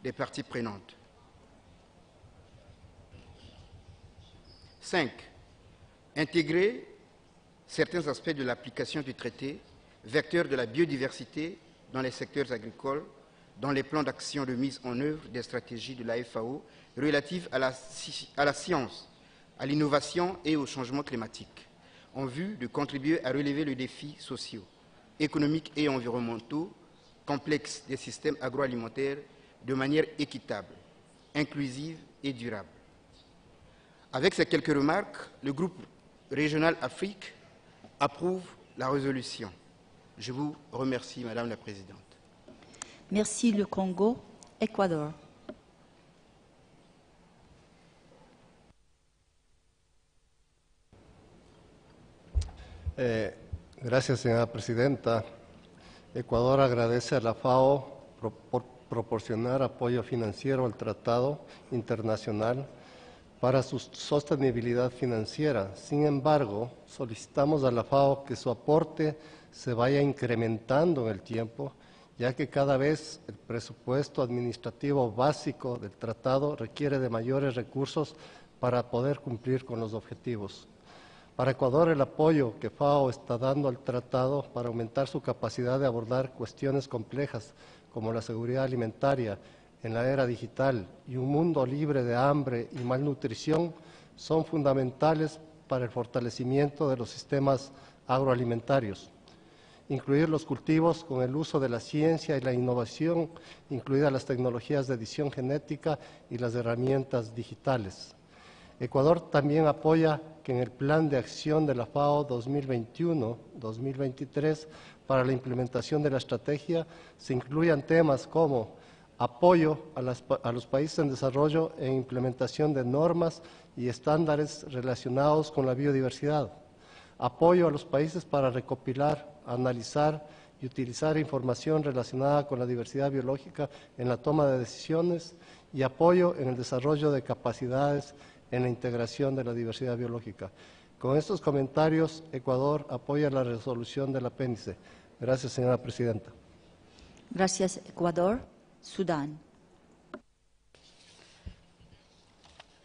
des parties prenantes. 5. Intégrer certains aspects de l'application du traité, vecteurs de la biodiversité dans les secteurs agricoles, dans les plans d'action de mise en œuvre des stratégies de la FAO relatives à la science, à l'innovation et au changement climatique, en vue de contribuer à relever les défis sociaux, économiques et environnementaux complexes des systèmes agroalimentaires de manière équitable, inclusive et durable. Avec ces quelques remarques, le groupe régional Afrique approuve la résolution. Je vous remercie, Madame la Présidente. Merci, le Congo. Équateur. Gracias, señora Presidenta. Ecuador agradece a la FAO por proporcionar apoyo financiero al Tratado Internacional para su sostenibilidad financiera. Sin embargo, solicitamos a la FAO que su aporte se vaya incrementando en el tiempo, ya que cada vez el presupuesto administrativo básico del tratado requiere de mayores recursos para poder cumplir con los objetivos. Para Ecuador, el apoyo que FAO está dando al tratado para aumentar su capacidad de abordar cuestiones complejas como la seguridad alimentaria en la era digital y un mundo libre de hambre y malnutrición son fundamentales para el fortalecimiento de los sistemas agroalimentarios. Incluir los cultivos con el uso de la ciencia y la innovación, incluidas las tecnologías de edición genética y las herramientas digitales. Ecuador también apoya que en el Plan de Acción de la FAO 2021-2023 para la implementación de la estrategia se incluyan temas como apoyo a los países en desarrollo en implementación de normas y estándares relacionados con la biodiversidad, apoyo a los países para recopilar, analizar y utilizar información relacionada con la diversidad biológica en la toma de decisiones y apoyo en el desarrollo de capacidades en la integración de la diversidad biológica. Con estos comentarios, Ecuador apoya la resolución del apéndice. Gracias, señora Presidenta. Gracias, Ecuador. Sudán.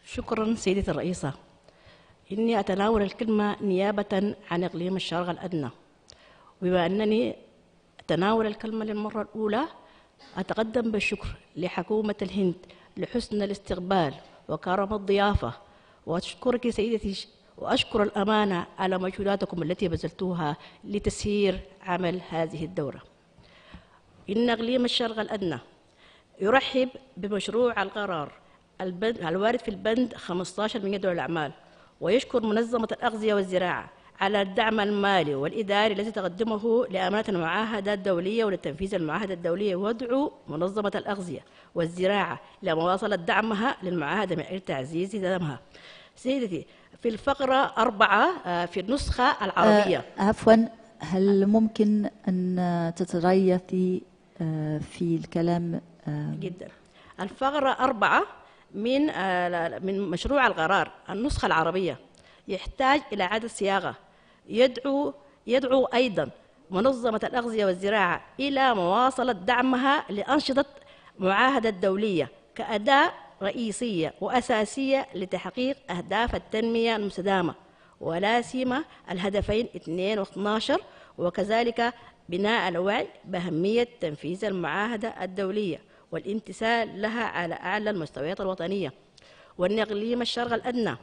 شكرا سيدة الرئيسة. إني أتناول الكلمة نيابة عن إقليم الشرق الأدنى، وبما أنني أتناول الكلمة للمرة الأولى أتقدم بالشكر لحكومة الهند لحسن الاستقبال وكرم الضيافة، وأشكرك سيدتي وأشكر الأمانة على مجهوداتكم التي بذلتوها لتسيير عمل هذه الدورة. إن إقليم الشرق الأدنى يرحب بمشروع القرار الوارد في البند 15 من جدول الأعمال، ويشكر منظمة الأغذية والزراعة على الدعم المالي والإداري الذي تقدمه لأمانة المعاهدة الدولية ولتنفيذ المعاهدة الدولية، ويدعو منظمة الأغذية والزراعة لمواصلة دعمها للمعاهدة من أجل تعزيز دعمها. سيدتي، في الفقرة 4 في النسخة العربية عفوا، هل ممكن أن تتريثي في الكلام؟ جدا. الفقرة 4 من مشروع القرار النسخة العربية يحتاج إلى إعادة صياغة. يدعو أيضا منظمة الأغذية والزراعة إلى مواصلة دعمها لأنشطة المعاهدة الدولية كأداة رئيسية وأساسية لتحقيق أهداف التنمية المستدامة، ولا سيما الهدفين 2 و12، وكذلك بناء الوعي بأهمية تنفيذ المعاهدة الدولية والامتثال لها على أعلى المستويات الوطنية. وأن إقليم الشرق الأدنى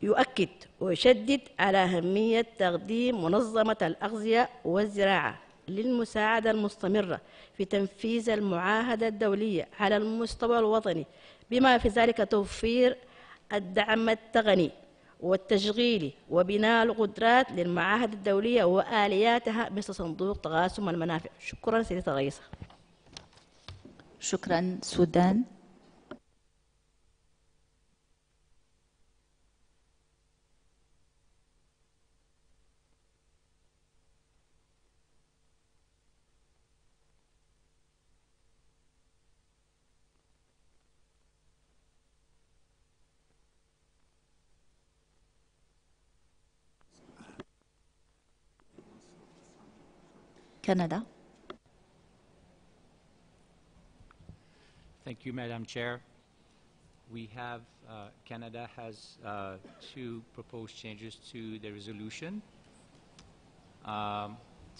يؤكد ويشدد على أهمية تقديم منظمة الأغذية والزراعة للمساعدة المستمرة في تنفيذ المعاهدة الدولية على المستوى الوطني، بما في ذلك توفير الدعم التقني والتشغيلي وبناء القدرات للمعاهد الدولية وآلياتها مثل صندوق تقاسم المنافع. شكرا سيدة الرئيسة. شكرا. سودان. Canada. Thank you, Madam Chair. We have, Canada has 2 proposed changes to the resolution.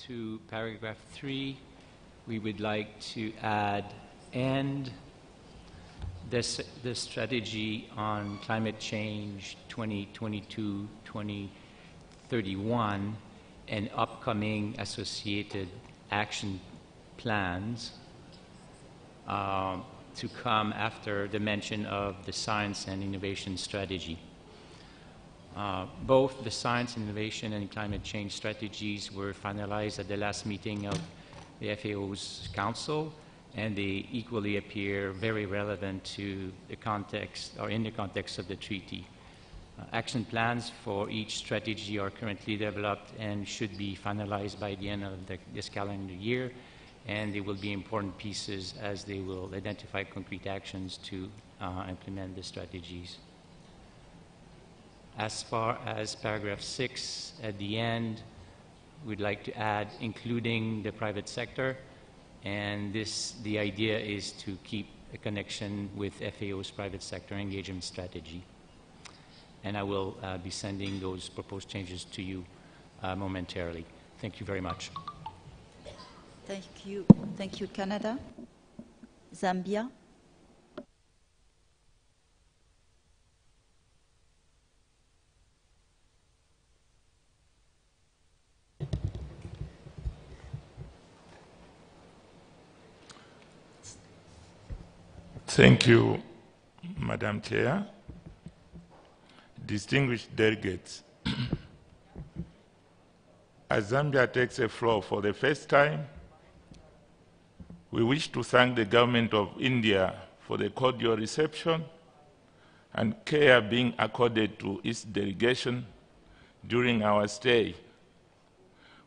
To paragraph 3, we would like to add and the strategy on climate change 2022-2031 and upcoming associated action plans to come after the mention of the science and innovation strategy. Both the science, innovation, and climate change strategies were finalized at the last meeting of the FAO's Council, and they equally appear very relevant to the context, or in the context of the treaty. Action plans for each strategy are currently developed and should be finalized by the end of this calendar year, and they will be important pieces as they will identify concrete actions to implement the strategies. As far as paragraph 6 at the end, we'd like to add including the private sector, and the idea is to keep a connection with FAO's private sector engagement strategy. And I will be sending those proposed changes to you momentarily. Thank you very much. Thank you. Thank you, Canada. Zambia. Thank you, Madam Chair. Distinguished delegates, as Zambia takes a floor for the first time, we wish to thank the government of India for the cordial reception and care being accorded to its delegation during our stay.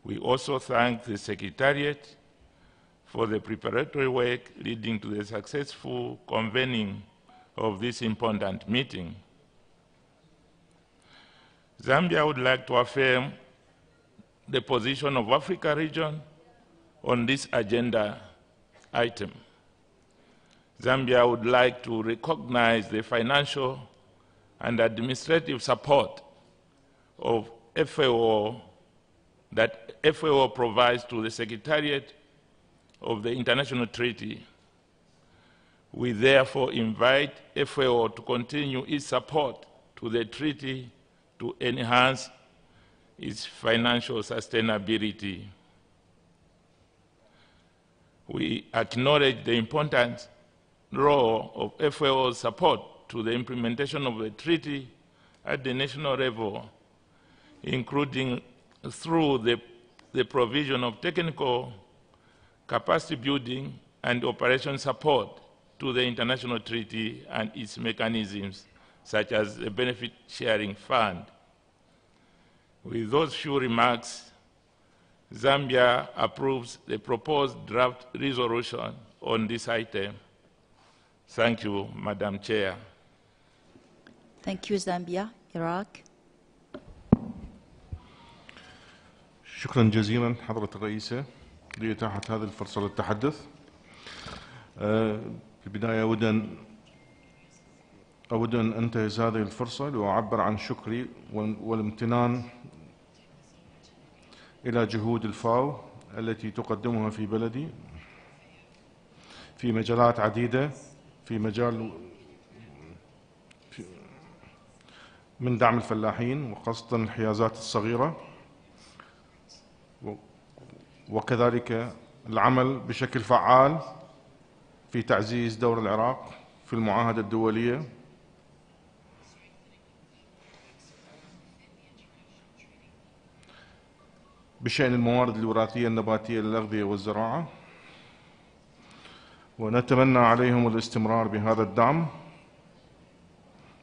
We also thank the Secretariat for the preparatory work leading to the successful convening of this important meeting. Zambia would like to affirm the position of Africa region on this agenda item. Zambia would like to recognize the financial and administrative support of FAO that FAO provides to the Secretariat of the International Treaty. We therefore invite FAO to continue its support to the treaty to enhance its financial sustainability. We acknowledge the important role of FAO's support to the implementation of the treaty at the national level, including through the provision of technical capacity building and operation support to the international treaty and its mechanisms, such as the Benefit Sharing Fund. With those few remarks, Zambia approves the proposed draft resolution on this item. Thank you, Madam Chair. Thank you, Zambia. Iraq. شكرا جزيلا حضرة الرئيسة لإتاحة هذه الفرصة للتحدث. في البداية أود أن أنتهز هذه الفرصة لأعبر عن شكري والامتنان إلى جهود الفاو التي تقدمها في بلدي في مجالات عديدة، في مجال من دعم الفلاحين وخاصة الحيازات الصغيرة، وكذلك العمل بشكل فعال في تعزيز دور العراق في المعاهدة الدولية بشأن الموارد الوراثية النباتية للأغذية والزراعة، ونتمنى عليهم الاستمرار بهذا الدعم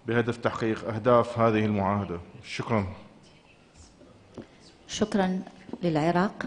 بهدف تحقيق أهداف هذه المعاهدة. شكرا. شكرا للعراق.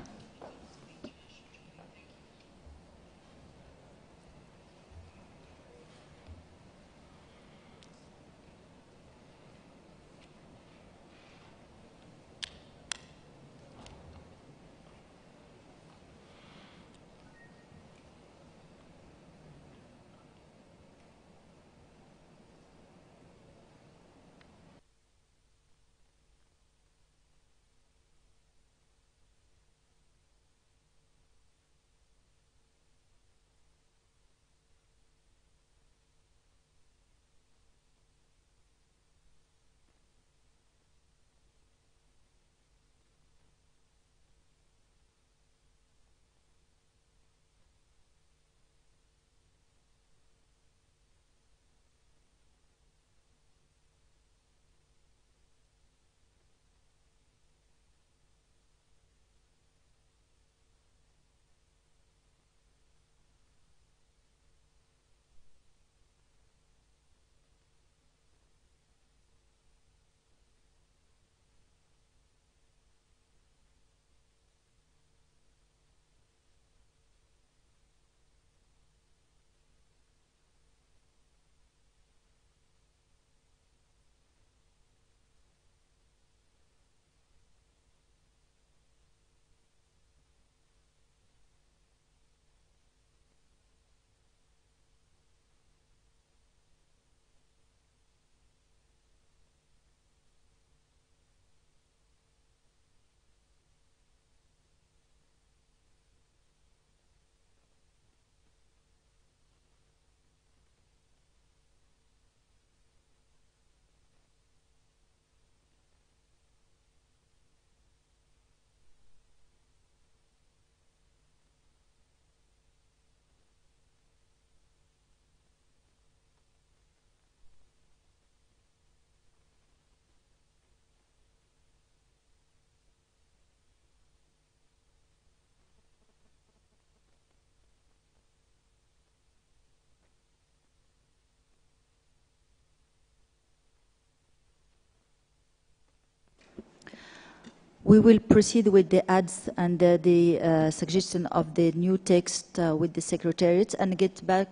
We will proceed with the adds and the suggestion of the new text with the Secretariat and get back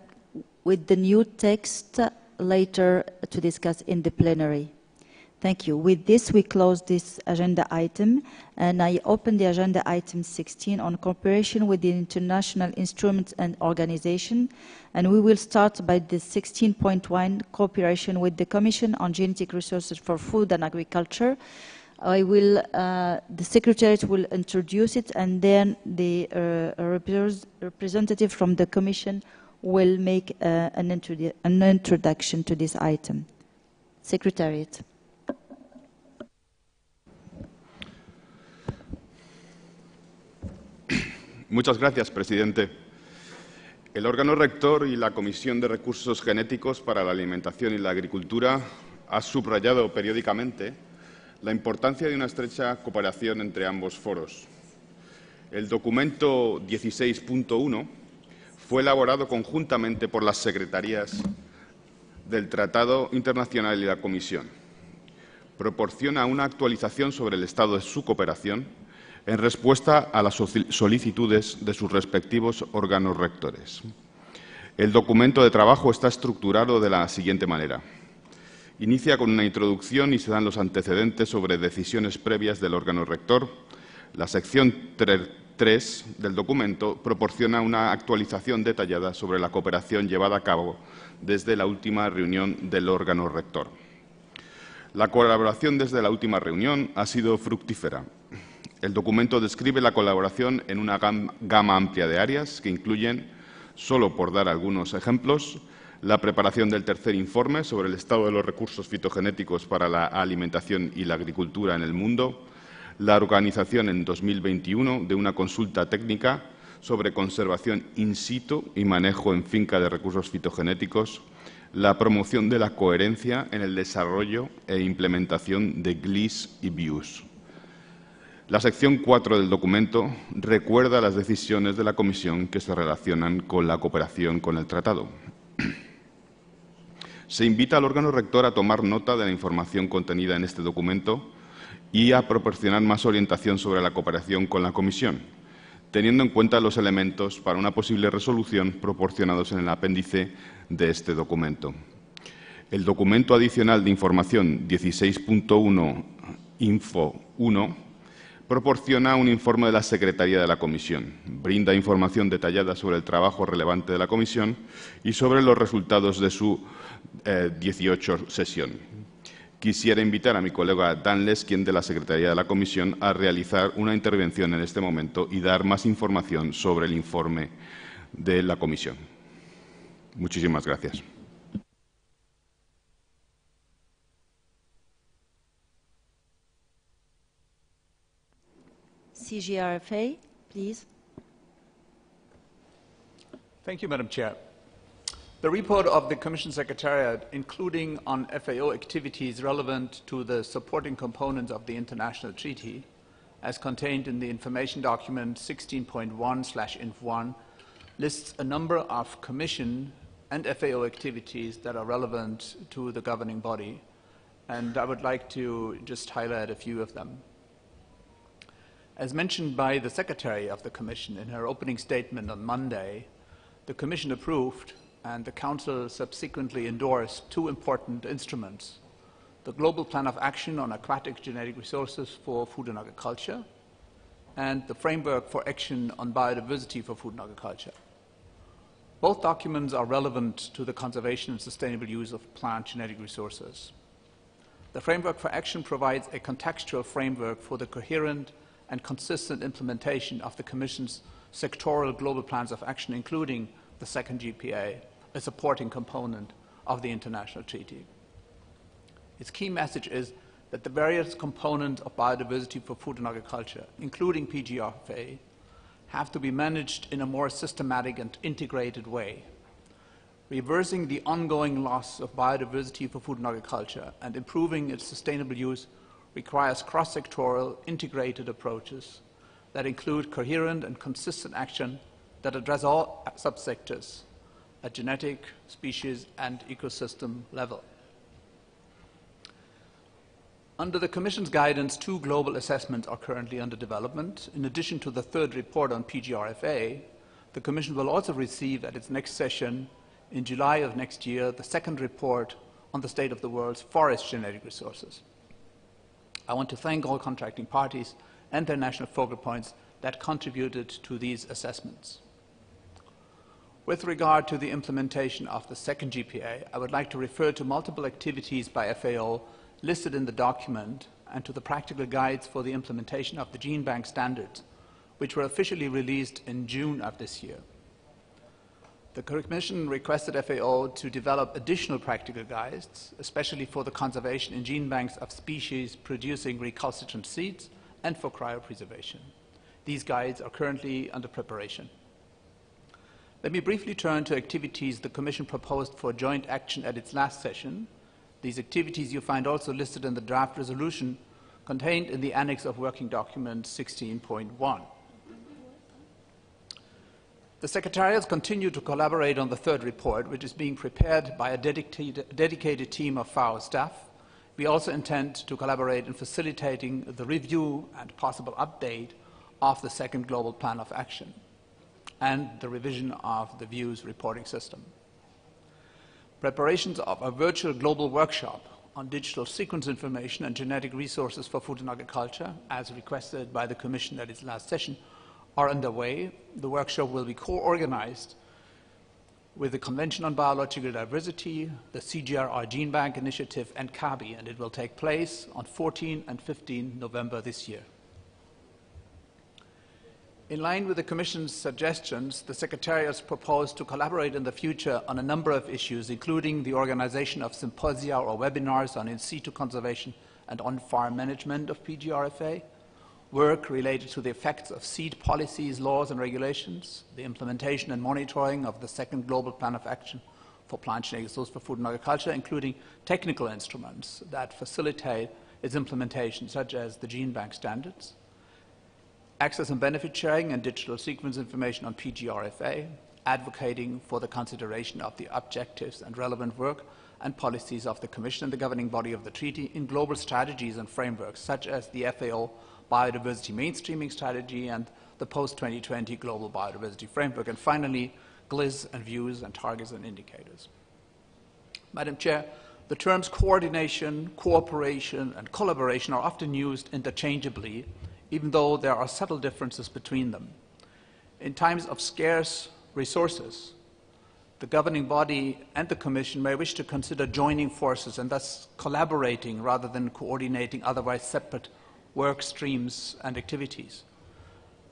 with the new text later to discuss in the plenary. Thank you. With this, we close this agenda item, and I open the agenda item 16 on cooperation with the international instruments and organization, and we will start by the 16.1 cooperation with the Commission on Genetic Resources for Food and Agriculture. The Secretariat will introduce it, and then the representative from the Commission will make an introduction to this item. Secretariat. Muchas gracias, presidente. El órgano rector y la Comisión de Recursos Genéticos para la Alimentación y la Agricultura ha subrayado periódicamente la importancia de una estrecha cooperación entre ambos foros. El documento 16.1 fue elaborado conjuntamente por las secretarías del Tratado Internacional y la Comisión. Proporciona una actualización sobre el estado de su cooperación en respuesta a las solicitudes de sus respectivos órganos rectores. El documento de trabajo está estructurado de la siguiente manera. Inicia con una introducción y se dan los antecedentes sobre decisiones previas del órgano rector. La sección 3 del documento proporciona una actualización detallada sobre la cooperación llevada a cabo desde la última reunión del órgano rector. La colaboración desde la última reunión ha sido fructífera. El documento describe la colaboración en una gama amplia de áreas que incluyen, solo por dar algunos ejemplos, la preparación del tercer informe sobre el estado de los recursos fitogenéticos para la alimentación y la agricultura en el mundo, la organización en 2021 de una consulta técnica sobre conservación in situ y manejo en finca de recursos fitogenéticos, la promoción de la coherencia en el desarrollo e implementación de GLIS y BIUS. La sección 4 del documento recuerda las decisiones de la Comisión que se relacionan con la cooperación con el Tratado. Se invita al órgano rector a tomar nota de la información contenida en este documento y a proporcionar más orientación sobre la cooperación con la Comisión, teniendo en cuenta los elementos para una posible resolución proporcionados en el apéndice de este documento. El documento adicional de información 16.1 Info 1 proporciona un informe de la Secretaría de la Comisión, brinda información detallada sobre el trabajo relevante de la Comisión y sobre los resultados de su 18 sesión. Quisiera invitar a mi colega Dan Leskin de la Secretaría de la Comisión a realizar una intervención en este momento y dar más información sobre el informe de la Comisión. Muchísimas gracias. ITPGRFA, please. Thank you, Madam Chair. The report of the Commission Secretariat, including on FAO activities relevant to the supporting components of the international treaty, as contained in the information document 16.1/INF1, lists a number of Commission and FAO activities that are relevant to the governing body, and I would like to just highlight a few of them. As mentioned by the Secretary of the Commission in her opening statement on Monday, the Commission approved and the Council subsequently endorsed two important instruments: the Global Plan of Action on Aquatic Genetic Resources for Food and Agriculture and the Framework for Action on Biodiversity for Food and Agriculture. Both documents are relevant to the conservation and sustainable use of plant genetic resources. The Framework for Action provides a contextual framework for the coherent and consistent implementation of the Commission's sectoral global plans of action, including the second GPA, a supporting component of the international treaty. Its key message is that the various components of biodiversity for food and agriculture, including PGRFA, have to be managed in a more systematic and integrated way. Reversing the ongoing loss of biodiversity for food and agriculture and improving its sustainable use requires cross-sectoral integrated approaches that include coherent and consistent action that address all subsectors at genetic, species, and ecosystem level. Under the Commission's guidance, 2 global assessments are currently under development. In addition to the 3rd report on PGRFA, the Commission will also receive at its next session in July of next year the 2nd report on the state of the world's forest genetic resources. I want to thank all contracting parties and their national focal points that contributed to these assessments. With regard to the implementation of the 2nd GPA, I would like to refer to multiple activities by FAO listed in the document and to the practical guides for the implementation of the gene bank standards, which were officially released in June of this year. The Commission requested FAO to develop additional practical guides, especially for the conservation in gene banks of species producing recalcitrant seeds and for cryopreservation. These guides are currently under preparation. Let me briefly turn to activities the Commission proposed for joint action at its last session. These activities you find also listed in the draft resolution contained in the annex of Working Document 16.1. The Secretariats continue to collaborate on the 3rd report, which is being prepared by a dedicated team of FAO staff. We also intend to collaborate in facilitating the review and possible update of the 2nd Global Plan of Action and the revision of the views reporting system. Preparations of a virtual global workshop on digital sequence information and genetic resources for food and agriculture, as requested by the Commission at its last session, are underway. The workshop will be co-organized with the Convention on Biological Diversity, the CGRR Gene Bank Initiative, and CABI, and it will take place on 14 and 15 November this year. In line with the Commission's suggestions, the Secretariats propose to collaborate in the future on a number of issues, including the organization of symposia or webinars on in situ conservation and on-farm management of PGRFA, work related to the effects of seed policies, laws and regulations, the implementation and monitoring of the 2nd Global Plan of Action for plant genetic resources for food and agriculture, including technical instruments that facilitate its implementation, such as the gene bank standards, access and benefit sharing and digital sequence information on PGRFA, advocating for the consideration of the objectives and relevant work and policies of the Commission and the governing body of the treaty in global strategies and frameworks, such as the FAO Biodiversity Mainstreaming Strategy and the Post-2020 Global Biodiversity Framework, and finally, GLIS and views and targets and indicators. Madam Chair, the terms coordination, cooperation, and collaboration are often used interchangeably, even though there are subtle differences between them. In times of scarce resources, the governing body and the Commission may wish to consider joining forces and thus collaborating rather than coordinating otherwise separate work streams and activities.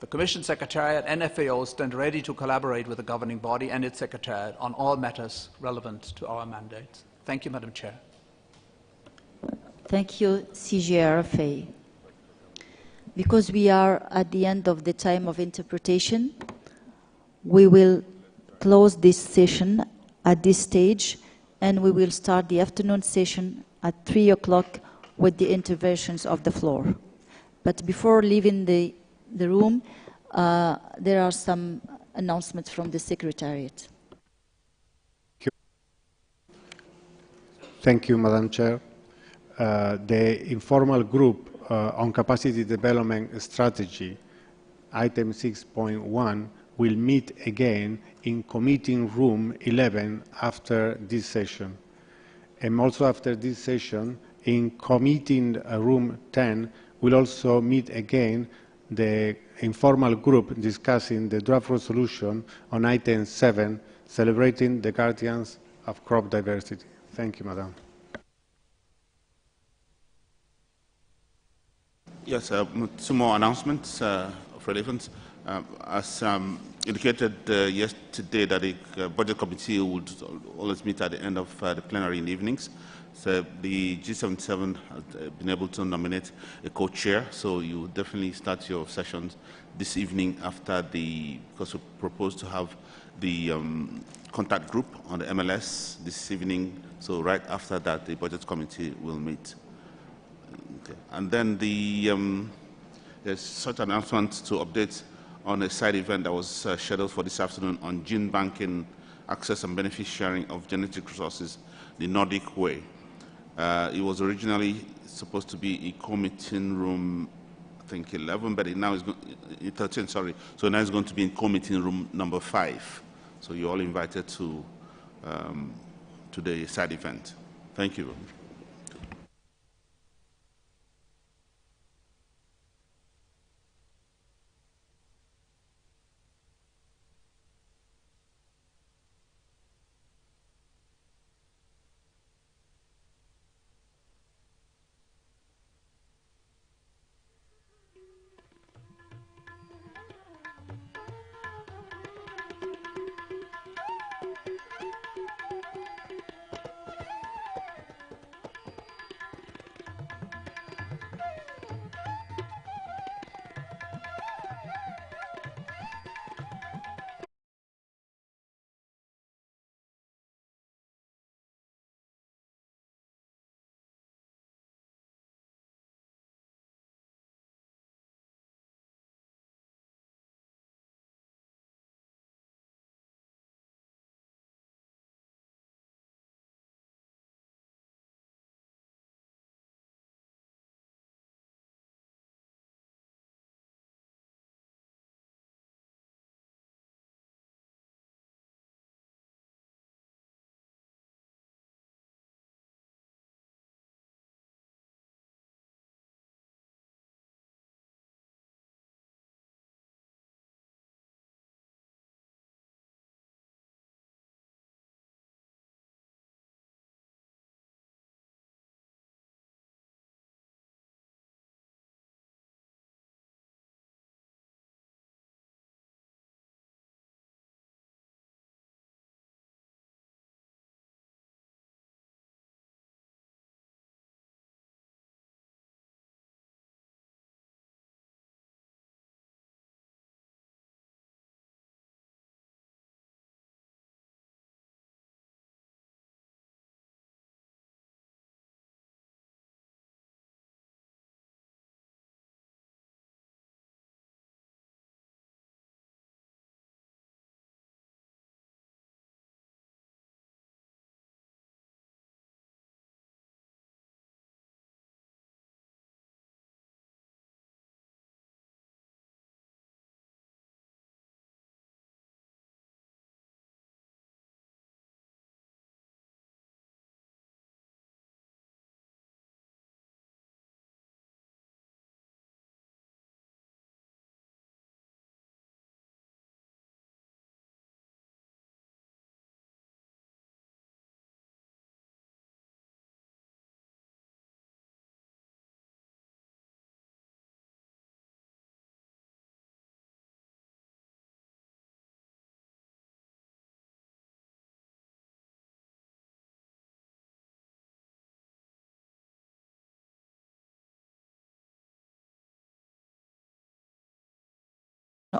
The Commission Secretariat and FAO stand ready to collaborate with the governing body and its Secretariat on all matters relevant to our mandate. Thank you, Madam Chair. Thank you, CGRFA. Because we are at the end of the time of interpretation, we will close this session at this stage, and we will start the afternoon session at 3 o'clock with the interventions of the floor. But before leaving the room, there are some announcements from the Secretariat. Thank you, Madam Chair. The informal group on capacity development strategy, item 6.1, will meet again in committee room 11 after this session. And also after this session, in committee room 10, we'll also meet again the informal group discussing the draft resolution on item 7, celebrating the guardians of crop diversity. Thank you, Madam. Yes, some more announcements of relevance. As indicated yesterday, that the Budget Committee would always meet at the end of the plenary in the evenings. So the G77 has been able to nominate a co-chair, so you definitely start your sessions this evening after because we propose to have the contact group on the MLS this evening, so right after that the Budget Committee will meet. Okay. And then there's such announcement to update on a side event that was scheduled for this afternoon on gene banking, access and benefit sharing of genetic resources, the Nordic way. It was originally supposed to be in co-meeting room, I think 11, but it now is 13, sorry. So now it's going to be in co-meeting room number 5. So you're all invited to the side event. Thank you.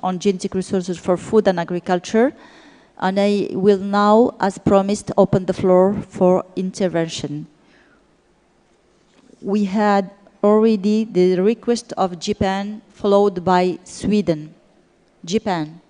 On genetic resources for food and agriculture, and I will now, as promised, open the floor for intervention. We had already the request of Japan, followed by Sweden. Japan.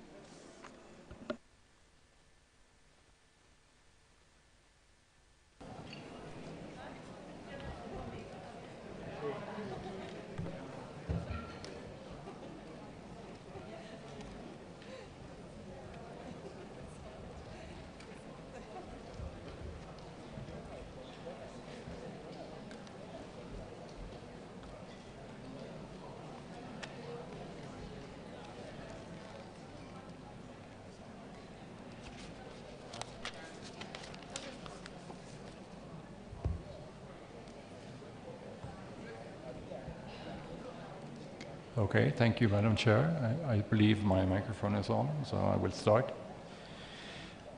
Okay, thank you, Madam Chair. I believe my microphone is on, so I will start.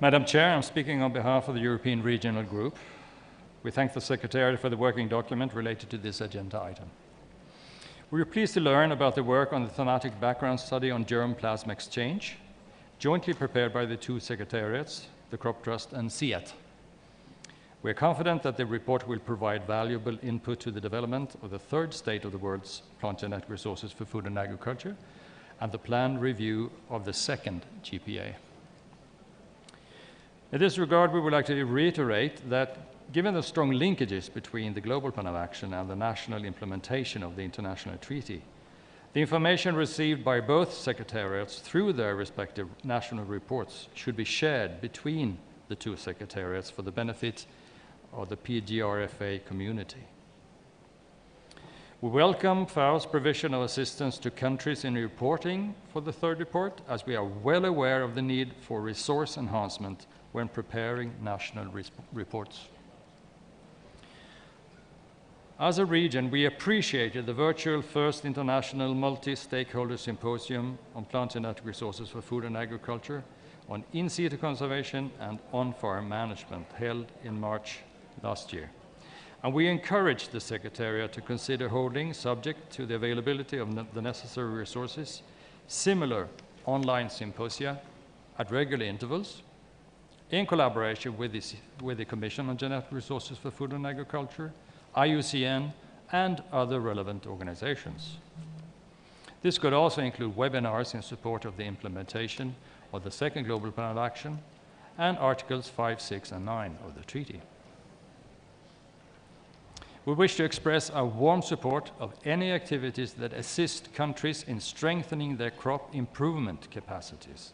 Madam Chair, I'm speaking on behalf of the European Regional Group. We thank the Secretariat for the working document related to this agenda item. We are pleased to learn about the work on the thematic background study on germplasm exchange, jointly prepared by the two Secretariats, the Crop Trust and CIAT. We are confident that the report will provide valuable input to the development of the third state of the world's plant genetic resources for food and agriculture and the planned review of the second GPA. In this regard, we would like to reiterate that given the strong linkages between the Global Plan of Action and the national implementation of the international treaty, the information received by both secretariats through their respective national reports should be shared between the two secretariats for the benefit of the PGRFA community. We welcome FAO's provision of assistance to countries in reporting for the third report, as we are well aware of the need for resource enhancement when preparing national reports. As a region, we appreciated the virtual first international multi-stakeholder symposium on plant genetic resources for food and agriculture, on in-situ conservation and on-farm management, held in March last year. And we encourage the Secretariat to consider holding, subject to the availability of the necessary resources, similar online symposia at regular intervals, in collaboration with the Commission on Genetic Resources for Food and Agriculture, IUCN, and other relevant organizations. This could also include webinars in support of the implementation of the second Global Plan of Action and Articles 5, 6, and 9 of the treaty. We wish to express our warm support of any activities that assist countries in strengthening their crop improvement capacities.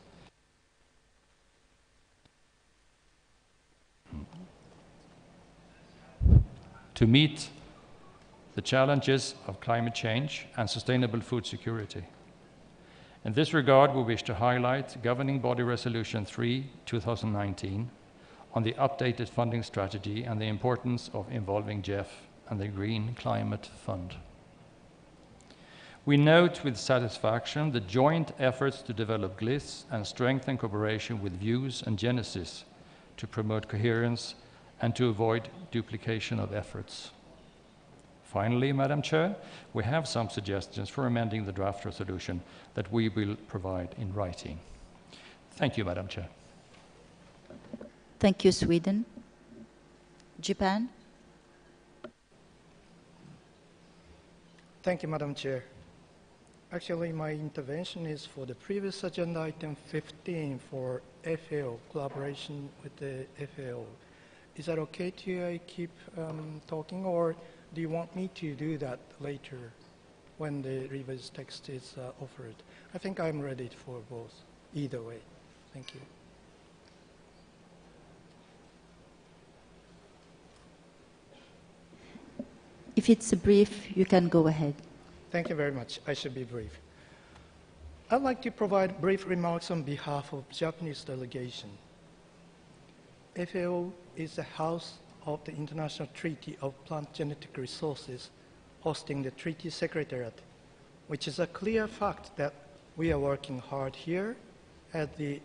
To meet the challenges of climate change and sustainable food security. In this regard, we wish to highlight Governing Body Resolution 3, 2019, on the updated funding strategy and the importance of involving GEF and the Green Climate Fund. We note with satisfaction the joint efforts to develop GLIS and strengthen cooperation with Views and Genesis to promote coherence and to avoid duplication of efforts. Finally, Madam Chair, we have some suggestions for amending the draft resolution that we will provide in writing. Thank you, Madam Chair. Thank you, Sweden. Japan. Thank you, Madam Chair. Actually, my intervention is for the previous agenda item 15 for FAO, collaboration with the FAO. Is that okay to you? I keep talking, or do you want me to do that later when the revised text is offered? I think I'm ready for both, either way. Thank you. If it's brief, you can go ahead. Thank you very much. I should be brief. I'd like to provide brief remarks on behalf of Japanese delegation. FAO is the house of the International Treaty of Plant Genetic Resources, hosting the Treaty Secretariat, which is a clear fact that we are working hard here at the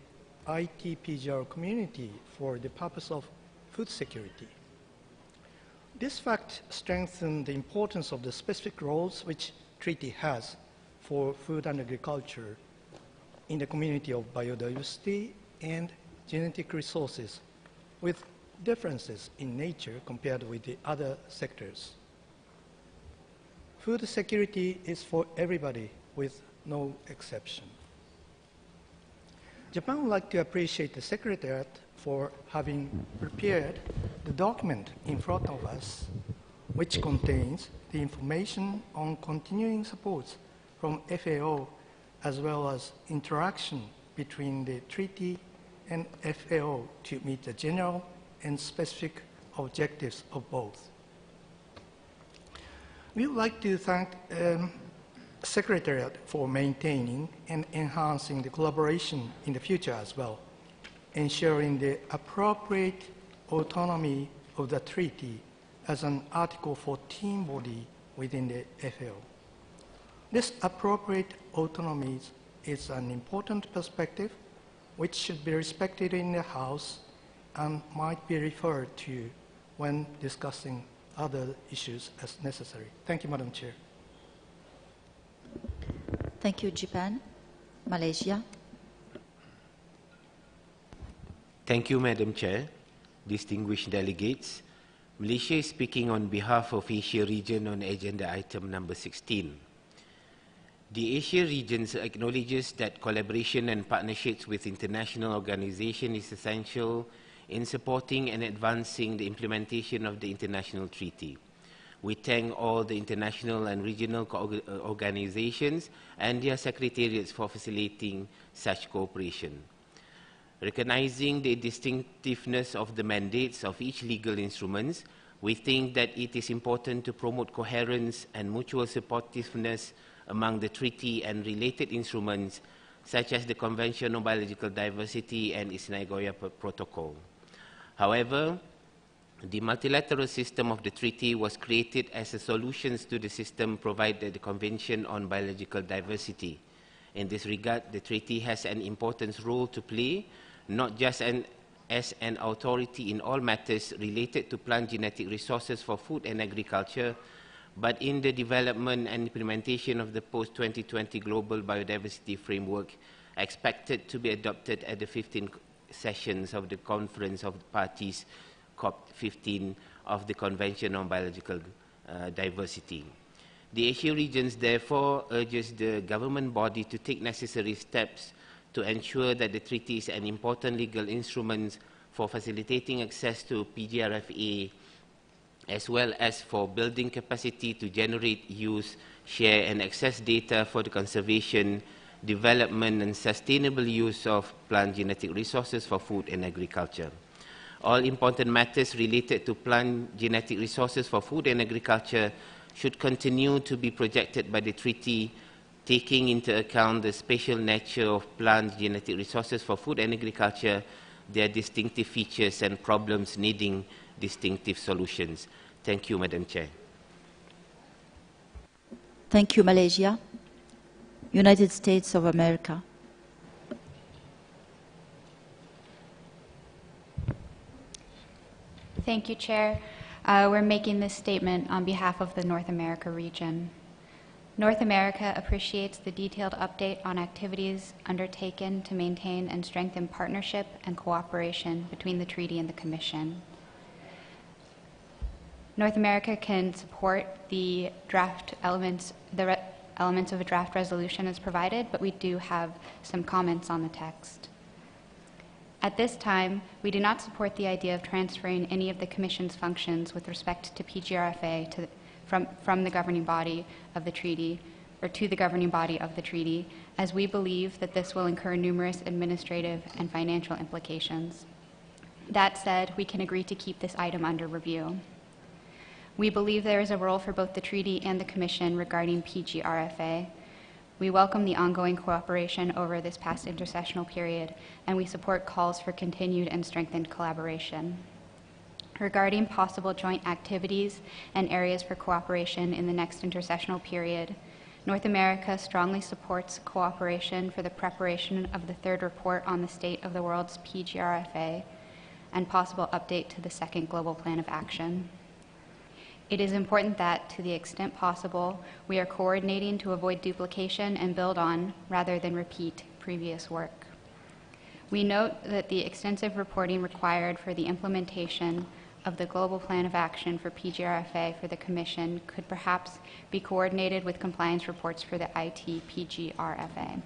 ITPGR community for the purpose of food security. This fact strengthens the importance of the specific roles which treaty has for food and agriculture in the community of biodiversity and genetic resources, with differences in nature compared with the other sectors. Food security is for everybody with no exception. Japan would like to appreciate the Secretariat for having prepared the document in front of us, which contains the information on continuing supports from FAO, as well as interaction between the treaty and FAO to meet the general and specific objectives of both. We would like to thank Secretariat for maintaining and enhancing the collaboration in the future as well, ensuring the appropriate autonomy of the treaty as an Article 14 body within the FAO. This appropriate autonomy is an important perspective which should be respected in the House and might be referred to when discussing other issues as necessary. Thank you, Madam Chair. Thank you, Japan. Malaysia. Thank you, Madam Chair. Distinguished delegates, Malaysia is speaking on behalf of Asia region on agenda item number 16. The Asia region acknowledges that collaboration and partnerships with international organizations is essential in supporting and advancing the implementation of the international treaty. We thank all the international and regional organizations and their secretariats for facilitating such cooperation. Recognizing the distinctiveness of the mandates of each legal instruments, we think that it is important to promote coherence and mutual supportiveness among the treaty and related instruments, such as the Convention on Biological Diversity and its Nagoya Protocol. However, the multilateral system of the treaty was created as a solution to the system provided by the Convention on Biological Diversity. In this regard, the treaty has an important role to play, not just as an authority in all matters related to plant genetic resources for food and agriculture, but in the development and implementation of the post-2020 Global Biodiversity Framework, expected to be adopted at the 15th sessions of the Conference of the Parties, COP15, of the Convention on Biological Diversity. The Asia regions therefore urges the government body to take necessary steps to ensure that the treaty is an important legal instrument for facilitating access to PGRFA, as well as for building capacity to generate, use, share, and access data for the conservation, development, and sustainable use of plant genetic resources for food and agriculture. All important matters related to plant genetic resources for food and agriculture should continue to be projected by the treaty, taking into account the special nature of plant genetic resources for food and agriculture, their distinctive features and problems needing distinctive solutions. Thank you, Madam Chair. Thank you, Malaysia. United States of America. Thank you, Chair. We're making this statement on behalf of the North America region. North America appreciates the detailed update on activities undertaken to maintain and strengthen partnership and cooperation between the treaty and the Commission. North America can support the draft elements, elements of a draft resolution as provided, but we do have some comments on the text. At this time, we do not support the idea of transferring any of the Commission's functions with respect to PGRFA from the governing body of the treaty, or to the governing body of the treaty, as we believe that this will incur numerous administrative and financial implications. That said, we can agree to keep this item under review. We believe there is a role for both the treaty and the Commission regarding PGRFA. We welcome the ongoing cooperation over this past intersessional period, and we support calls for continued and strengthened collaboration. Regarding possible joint activities and areas for cooperation in the next intersessional period, North America strongly supports cooperation for the preparation of the third report on the state of the world's PGRFA and possible update to the second Global Plan of Action. It is important that, to the extent possible, we are coordinating to avoid duplication and build on, rather than repeat, previous work. We note that the extensive reporting required for the implementation of the Global Plan of Action for PGRFA for the Commission could perhaps be coordinated with compliance reports for the ITPGRFA.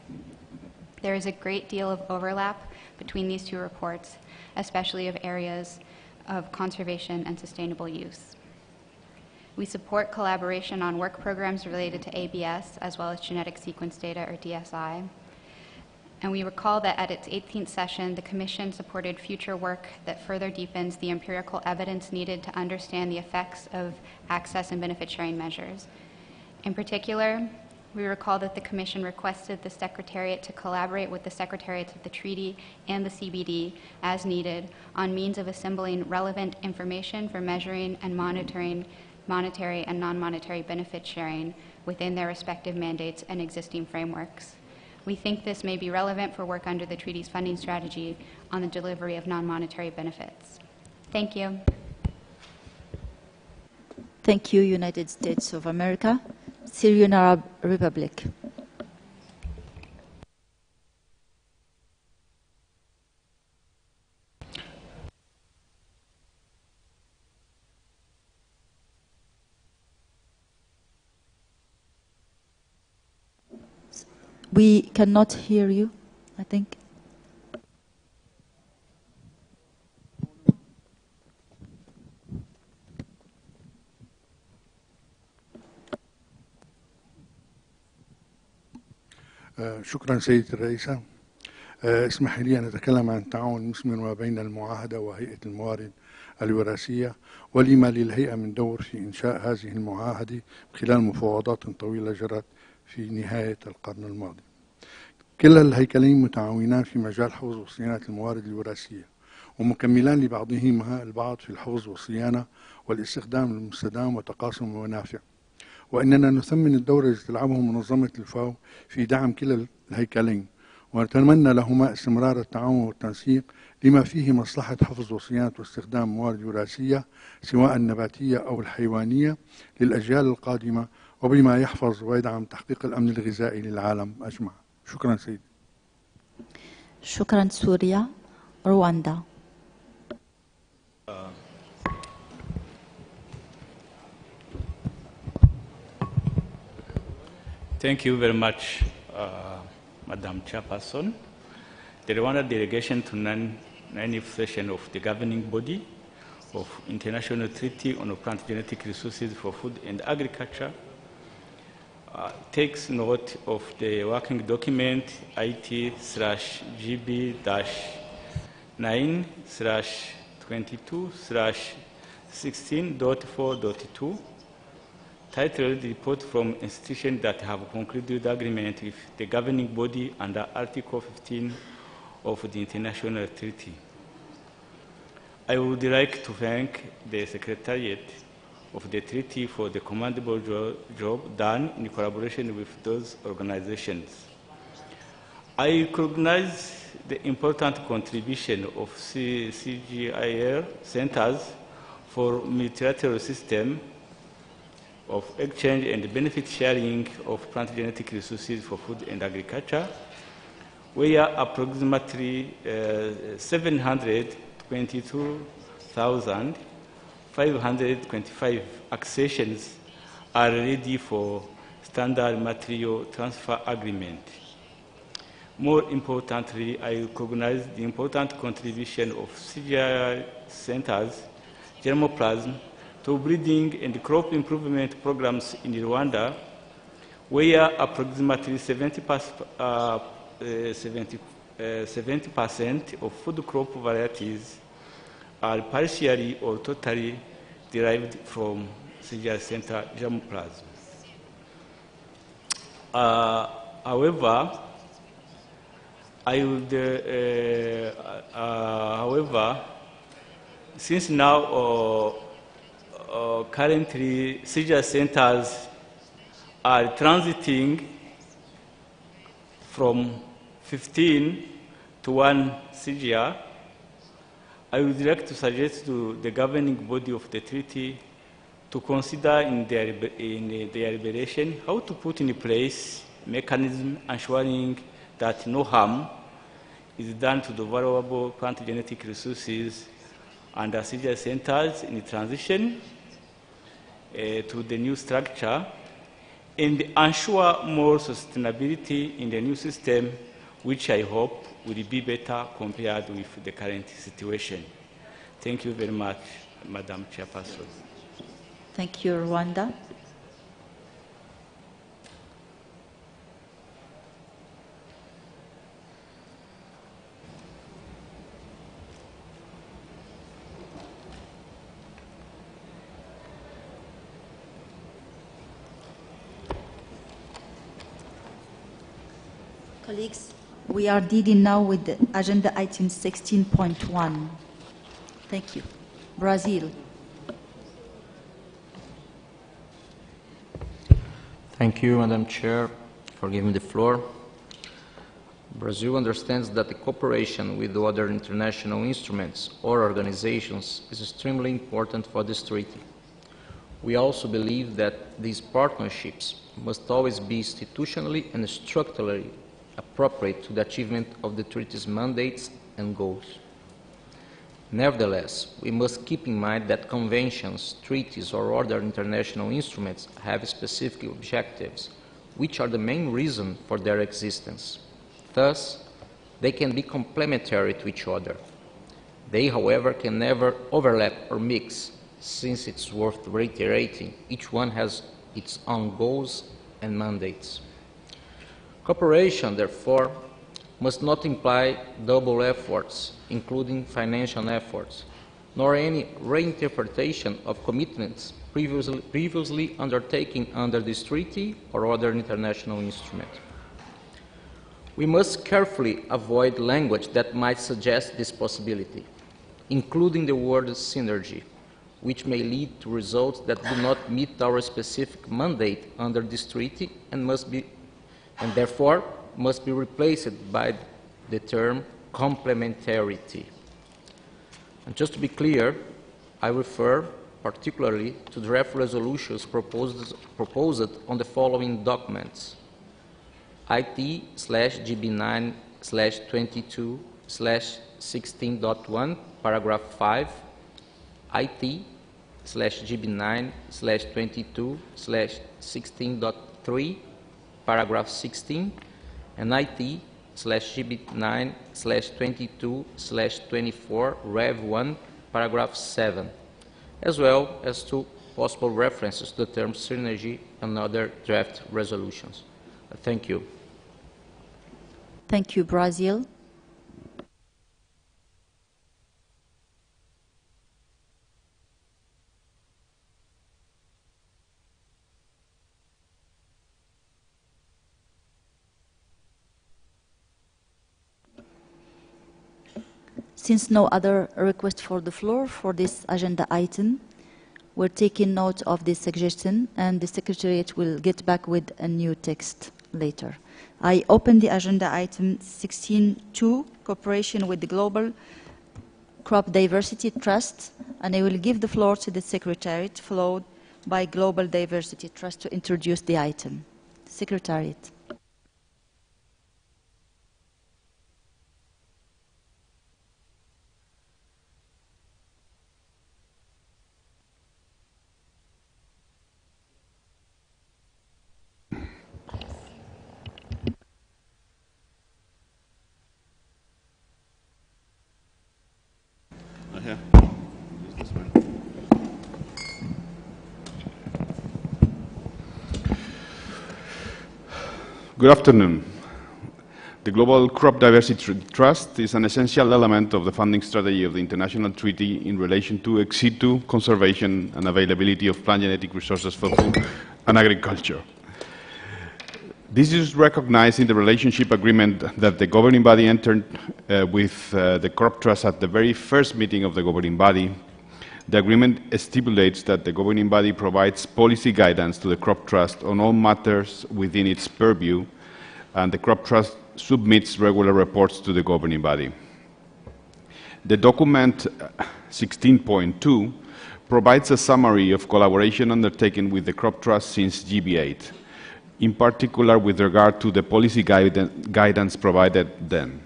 There is a great deal of overlap between these two reports, especially of areas of conservation and sustainable use. We support collaboration on work programs related to ABS, as well as genetic sequence data, or DSI. And we recall that at its 18th session, the Commission supported future work that further deepens the empirical evidence needed to understand the effects of access and benefit sharing measures. In particular, we recall that the Commission requested the Secretariat to collaborate with the Secretariats of the Treaty and the CBD as needed on means of assembling relevant information for measuring and monitoring monetary and non-monetary benefit sharing within their respective mandates and existing frameworks. We think this may be relevant for work under the treaty's funding strategy on the delivery of non-monetary benefits. Thank you. Thank you, United States of America. Syrian Arab Republic. We cannot hear you, I think. شكرا سيدة الرئيسة. اسمح لي أن أتكلم عن التعاون المثمر ما بين المعاهدة وهيئة الموارد الوراثية ولما للهيئة من دور في إنشاء هذه المعاهدة خلال مفاوضات طويلة جرت في نهاية القرن الماضي. كلا الهيكلين متعاونان في مجال حفظ وصيانة الموارد الوراثية ومكملان لبعضهما البعض في الحفظ والصيانة والاستخدام المستدام وتقاسم المنافع، وإننا نثمن الدور الذي تلعبه منظمة الفاو في دعم كلا الهيكلين، ونتمنى لهما استمرار التعاون والتنسيق لما فيه مصلحة حفظ وصيانة واستخدام موارد وراثية سواء النباتية أو الحيوانية للأجيال القادمة، وبما يحفظ ويدعم تحقيق الأمن الغذائي للعالم أجمع. شكرا سيدي. شكرا. سوريا. رواندا. Thank you very much, Madam Chairperson. The Rwanda delegation to ninth session of the governing body of International Treaty on Plant Genetic Resources for Food and Agriculture takes note of the working document IT-GB-9/22/16.4.2 titled Report from Institutions that have concluded agreement with the governing body under Article 15 of the International Treaty. I would like to thank the Secretariat of the Treaty for the commendable job done in collaboration with those organizations. I recognize the important contribution of CGIR centers for multilateral system of exchange and benefit sharing of plant genetic resources for food and agriculture, where approximately 722,525 accessions are ready for standard material transfer agreement. More importantly, I recognize the important contribution of CGI centers, germplasm, to breeding and crop improvement programs in Rwanda, where approximately 70% of food crop varieties are partially or totally derived from CGI center germplasm. However, since now currently CGI centers are transiting from 15 to 1 CGI, I would like to suggest to the governing body of the treaty to consider in their deliberation how to put in place mechanism ensuring that no harm is done to the valuable plant genetic resources under CGI centers in transition to the new structure, and ensure more sustainability in the new system, which I hope will be better compared with the current situation. Thank you very much, Madam Chairperson. Thank you, Rwanda. Colleagues, we are dealing now with the agenda item 16.1. Thank you. Brazil. Thank you, Madam Chair, for giving the floor. Brazil understands that the cooperation with other international instruments or organizations is extremely important for this treaty. We also believe that these partnerships must always be institutionally and structurally appropriate to the achievement of the treaty's mandates and goals. Nevertheless, we must keep in mind that conventions, treaties, or other international instruments have specific objectives, which are the main reason for their existence. Thus, they can be complementary to each other. They, however, can never overlap or mix, since it's worth reiterating, each one has its own goals and mandates. Cooperation, therefore, must not imply double efforts, including financial efforts, nor any reinterpretation of commitments previously undertaken under this treaty or other international instrument. We must carefully avoid language that might suggest this possibility, including the word synergy, which may lead to results that do not meet our specific mandate under this treaty and therefore must be replaced by the term complementarity. And just to be clear, I refer particularly to draft resolutions proposed on the following documents: IT/GB9/22/16.1, paragraph 5, IT/GB9/22/16.3, paragraph 16, and IT/GB9/22/24, Rev 1, paragraph 7, as well as to possible references to the term synergy and other draft resolutions. Thank you. Thank you, Brazil. Since no other request for the floor for this agenda item, we're taking note of this suggestion, and the Secretariat will get back with a new text later. I open the agenda item 16.2, cooperation with the Global Crop Diversity Trust, and I will give the floor to the Secretariat, followed by Global Diversity Trust, to introduce the item. Secretariat. Good afternoon. The Global Crop Diversity Trust is an essential element of the funding strategy of the international treaty in relation to ex situ conservation and availability of plant genetic resources for food and agriculture. This is recognized in the relationship agreement that the governing body entered with the Crop Trust at the very first meeting of the governing body. The agreement stipulates that the governing body provides policy guidance to the Crop Trust on all matters within its purview, and the Crop Trust submits regular reports to the governing body. The document 16.2 provides a summary of collaboration undertaken with the Crop Trust since GB8, in particular with regard to the policy guidance provided then.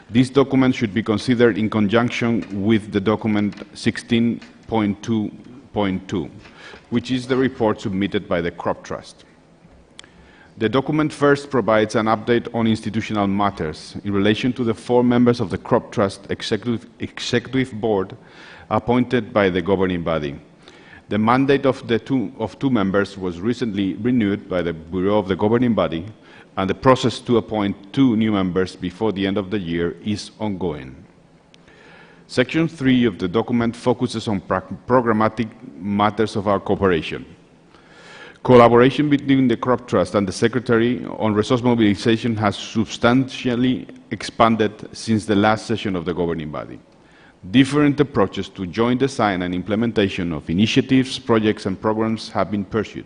This document should be considered in conjunction with the document 16.2.2, which is the report submitted by the Crop Trust. The document first provides an update on institutional matters in relation to the 4 members of the Crop Trust Executive Board appointed by the governing body. The mandate of two members was recently renewed by the Bureau of the governing body, and the process to appoint 2 new members before the end of the year is ongoing. Section 3 of the document focuses on programmatic matters of our cooperation. Collaboration between the Crop Trust and the Secretary on resource mobilization has substantially expanded since the last session of the governing body. Different approaches to joint design and implementation of initiatives, projects, and programs have been pursued,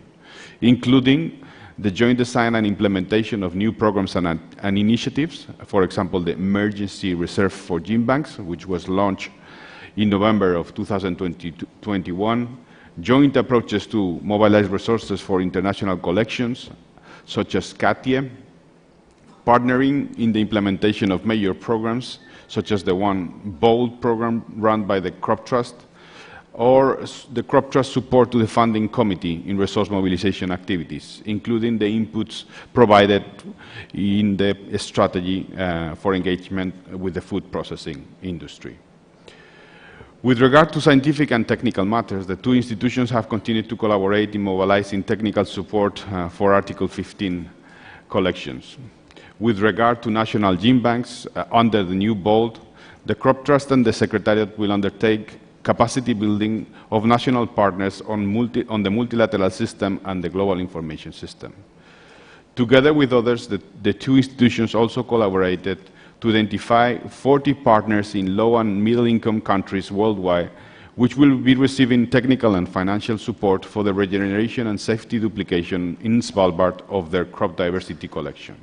including the joint design and implementation of new programs and initiatives, for example, the Emergency Reserve for Gene Banks, which was launched in November of 2021, joint approaches to mobilize resources for international collections, such as CATIE, partnering in the implementation of major programs, such as the BOLD program run by the Crop Trust, or the Crop Trust support to the funding committee in resource mobilization activities, including the inputs provided in the strategy for engagement with the food processing industry. With regard to scientific and technical matters, the 2 institutions have continued to collaborate in mobilizing technical support for Article 15 collections. With regard to national gene banks, under the new bold, the Crop Trust and the Secretariat will undertake capacity building of national partners on the multilateral system and the global information system. Together with others, the two institutions also collaborated to identify 40 partners in low and middle-income countries worldwide, which will be receiving technical and financial support for the regeneration and safety duplication in Svalbard of their crop diversity collections.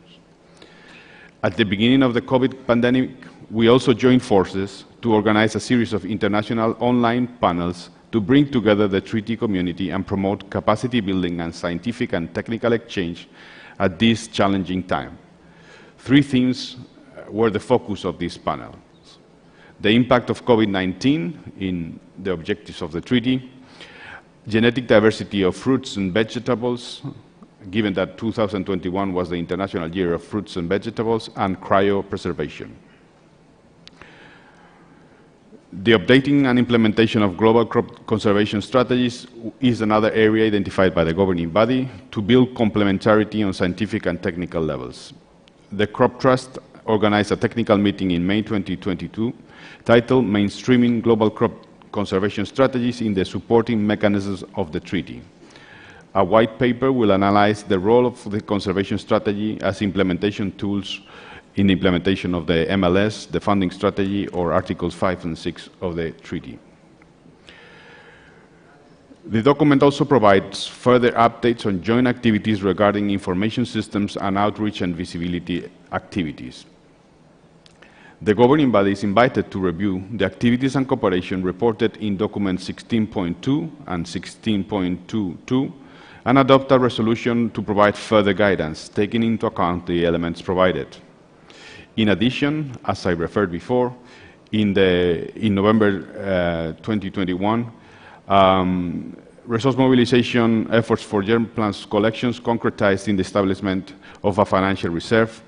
At the beginning of the COVID pandemic, we also joined forces to organize a series of international online panels to bring together the treaty community and promote capacity building and scientific and technical exchange at this challenging time. Three themes were the focus of this panel: the impact of COVID-19 in the objectives of the treaty, genetic diversity of fruits and vegetables, given that 2021 was the International Year of Fruits and Vegetables, and cryopreservation. The updating and implementation of global crop conservation strategies is another area identified by the governing body to build complementarity on scientific and technical levels. The Crop Trust organized a technical meeting in May 2022 titled Mainstreaming Global Crop Conservation Strategies in the Supporting Mechanisms of the Treaty. A white paper will analyze the role of the conservation strategy as implementation tools in the implementation of the MLS, the funding strategy, or Articles 5 and 6 of the treaty. The document also provides further updates on joint activities regarding information systems and outreach and visibility activities. The governing body is invited to review the activities and cooperation reported in documents 16.2 and 16.22 and adopt a resolution to provide further guidance, taking into account the elements provided. In addition, as I referred before, in November 2021, resource mobilization efforts for germplasm collections concretized in the establishment of a financial reserve,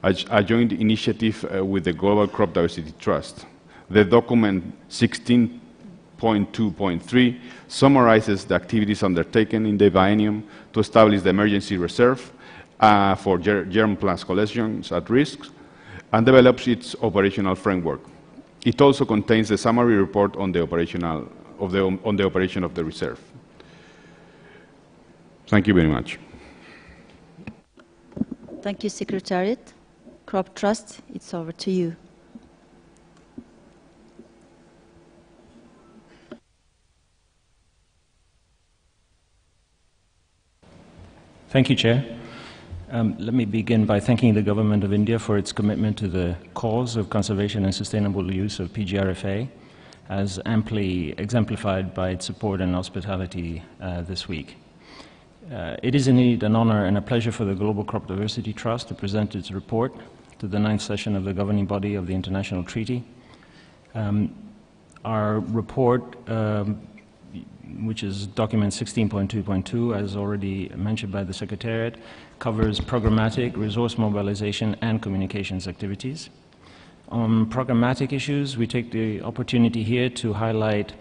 a joint initiative with the Global Crop Diversity Trust. The document 16.2.3 summarizes the activities undertaken in the biennium to establish the emergency reserve for germplasm collections at risk, and develops its operational framework. It also contains the summary report on the operation of the reserve. Thank you very much. Thank you, Secretariat. Crop Trust, it's over to you. Thank you, Chair. Let me begin by thanking the Government of India for its commitment to the cause of conservation and sustainable use of PGRFA, as amply exemplified by its support and hospitality this week. It is indeed an honor and a pleasure for the Global Crop Diversity Trust to present its report to the 9th session of the governing body of the International Treaty. Our report, which is document 16.2.2, as already mentioned by the Secretariat, covers programmatic, resource mobilization, and communications activities. On programmatic issues, we take the opportunity here to highlight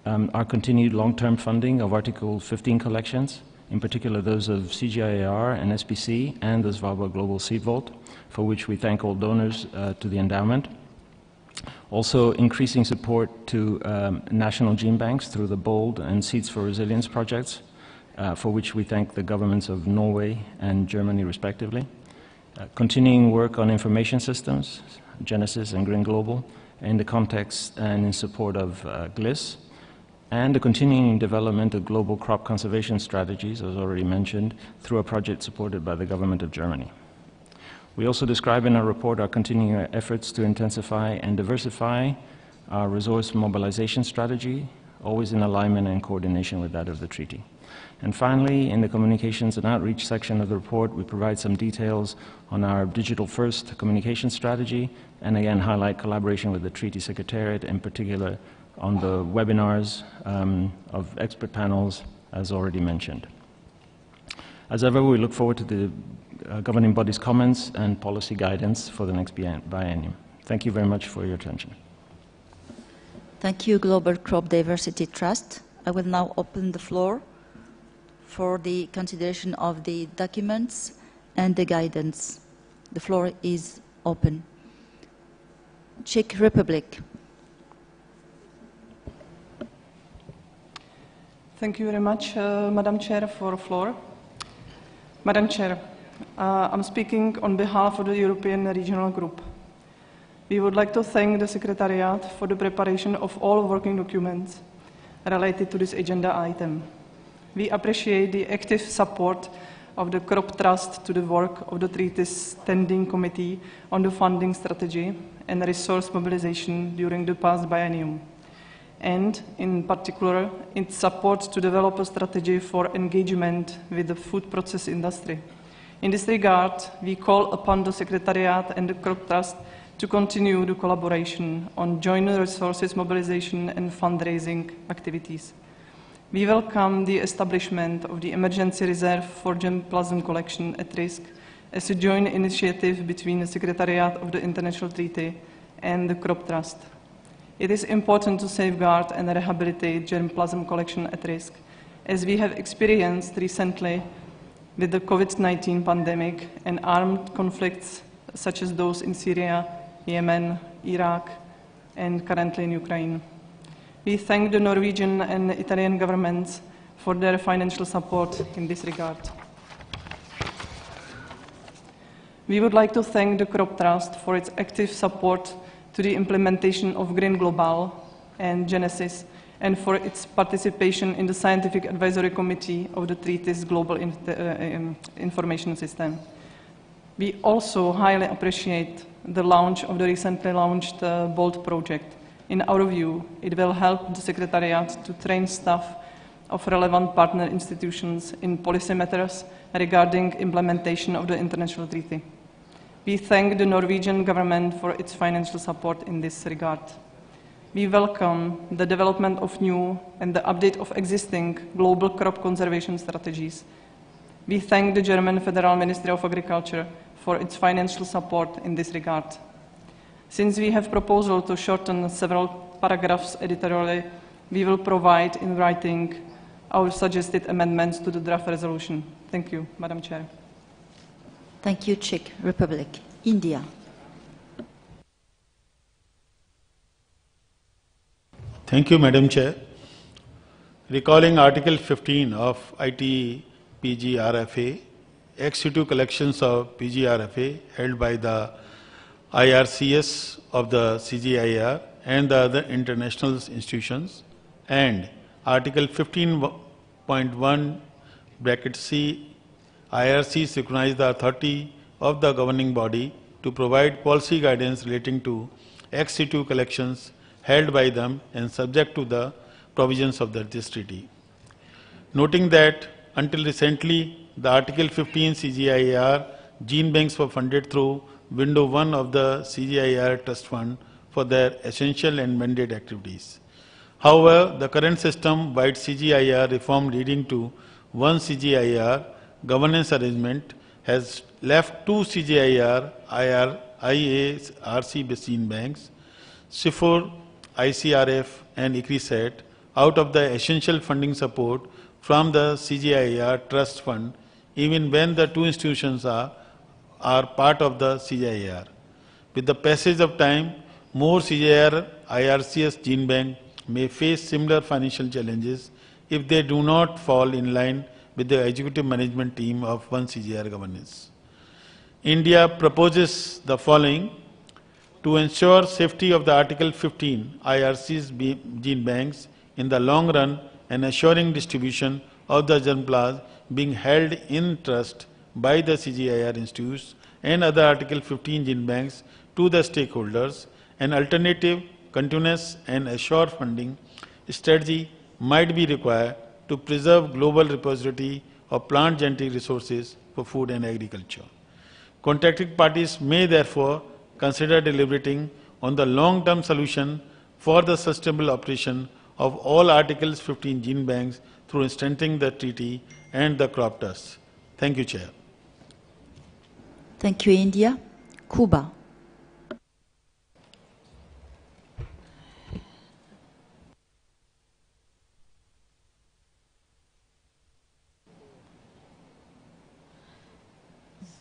our continued long-term funding of Article 15 collections, in particular those of CGIAR and SPC and the Svalbard Global Seed Vault, for which we thank all donors to the endowment. Also, increasing support to national gene banks through the BOLD and Seeds for Resilience projects, for which we thank the governments of Norway and Germany, respectively. Continuing work on information systems, Genesis and Green Global, in the context and in support of GLIS, and the continuing development of global crop conservation strategies, as already mentioned, through a project supported by the government of Germany. We also describe in our report our continuing efforts to intensify and diversify our resource mobilization strategy, always in alignment and coordination with that of the treaty. And finally, in the communications and outreach section of the report, we provide some details on our digital-first communication strategy, and again highlight collaboration with the Treaty Secretariat, in particular on the webinars of expert panels, as already mentioned. As ever, we look forward to the governing body's comments and policy guidance for the next biennium. Thank you very much for your attention. Thank you, Global Crop Diversity Trust. I will now open the floor for the consideration of the documents and the guidance. The floor is open. Czech Republic. Thank you very much, Madam Chair, for the floor. Madam Chair, I'm speaking on behalf of the European Regional Group. We would like to thank the Secretariat for the preparation of all working documents related to this agenda item. We appreciate the active support of the Crop Trust to the work of the Treaties Standing Committee on the funding strategy and resource mobilization during the past biennium, and in particular, its support to develop a strategy for engagement with the food process industry. In this regard, we call upon the Secretariat and the Crop Trust to continue the collaboration on joint resources mobilization and fundraising activities. We welcome the establishment of the Emergency Reserve for Germplasm Collection at Risk as a joint initiative between the Secretariat of the International Treaty and the Crop Trust. It is important to safeguard and rehabilitate germplasm collection at risk, as we have experienced recently with the COVID-19 pandemic and armed conflicts such as those in Syria, Yemen, Iraq, and currently in Ukraine. We thank the Norwegian and Italian governments for their financial support in this regard. We would like to thank the Crop Trust for its active support to the implementation of Green Global and Genesis, and for its participation in the Scientific Advisory Committee of the Treaties Global Information System. We also highly appreciate the launch of the recently launched BOLD project. In our view, it will help the Secretariat to train staff of relevant partner institutions in policy matters regarding implementation of the international treaty. We thank the Norwegian government for its financial support in this regard. We welcome the development of new and the update of existing global crop conservation strategies. We thank the German Federal Ministry of Agriculture for its financial support in this regard. Since we have proposal to shorten several paragraphs editorially, we will provide in writing our suggested amendments to the draft resolution. Thank you, Madam Chair. Thank you, Czech Republic. India. Thank you, Madam Chair. Recalling Article 15 of ITPGRFA, ex situ collections of PGRFA held by the IRCS of the CGIAR and the other international institutions, and Article 15.1 (c) IRCs recognize the authority of the governing body to provide policy guidance relating to ex situ collections held by them and subject to the provisions of this treaty. Noting that until recently, the Article 15 CGIAR gene banks were funded through Window 1 of the CGIAR Trust Fund for their essential and mandate activities. However, the current system-wide CGIAR reform leading to one CGIAR governance arrangement has left two CGIAR IARC gene banks, SIFOR, ICRF and ICRISAT, out of the essential funding support from the CGIAR Trust Fund, even when the two institutions are part of the CGIAR. With the passage of time, more CGIAR IRCS gene bank may face similar financial challenges if they do not fall in line with the executive management team of one CGIAR governance. India proposes the following: to ensure safety of the Article 15 IRC's gene banks in the long run and assuring distribution of the germplasm being held in trust by the CGIAR institutes and other Article 15 gene banks to the stakeholders, an alternative, continuous and assured funding strategy might be required to preserve global repository of plant genetic resources for food and agriculture. Contracting parties may therefore consider deliberating on the long-term solution for the sustainable operation of all Articles 15 gene banks through strengthening the treaty and the crop trust. Thank you, Chair. Thank you, India. Cuba.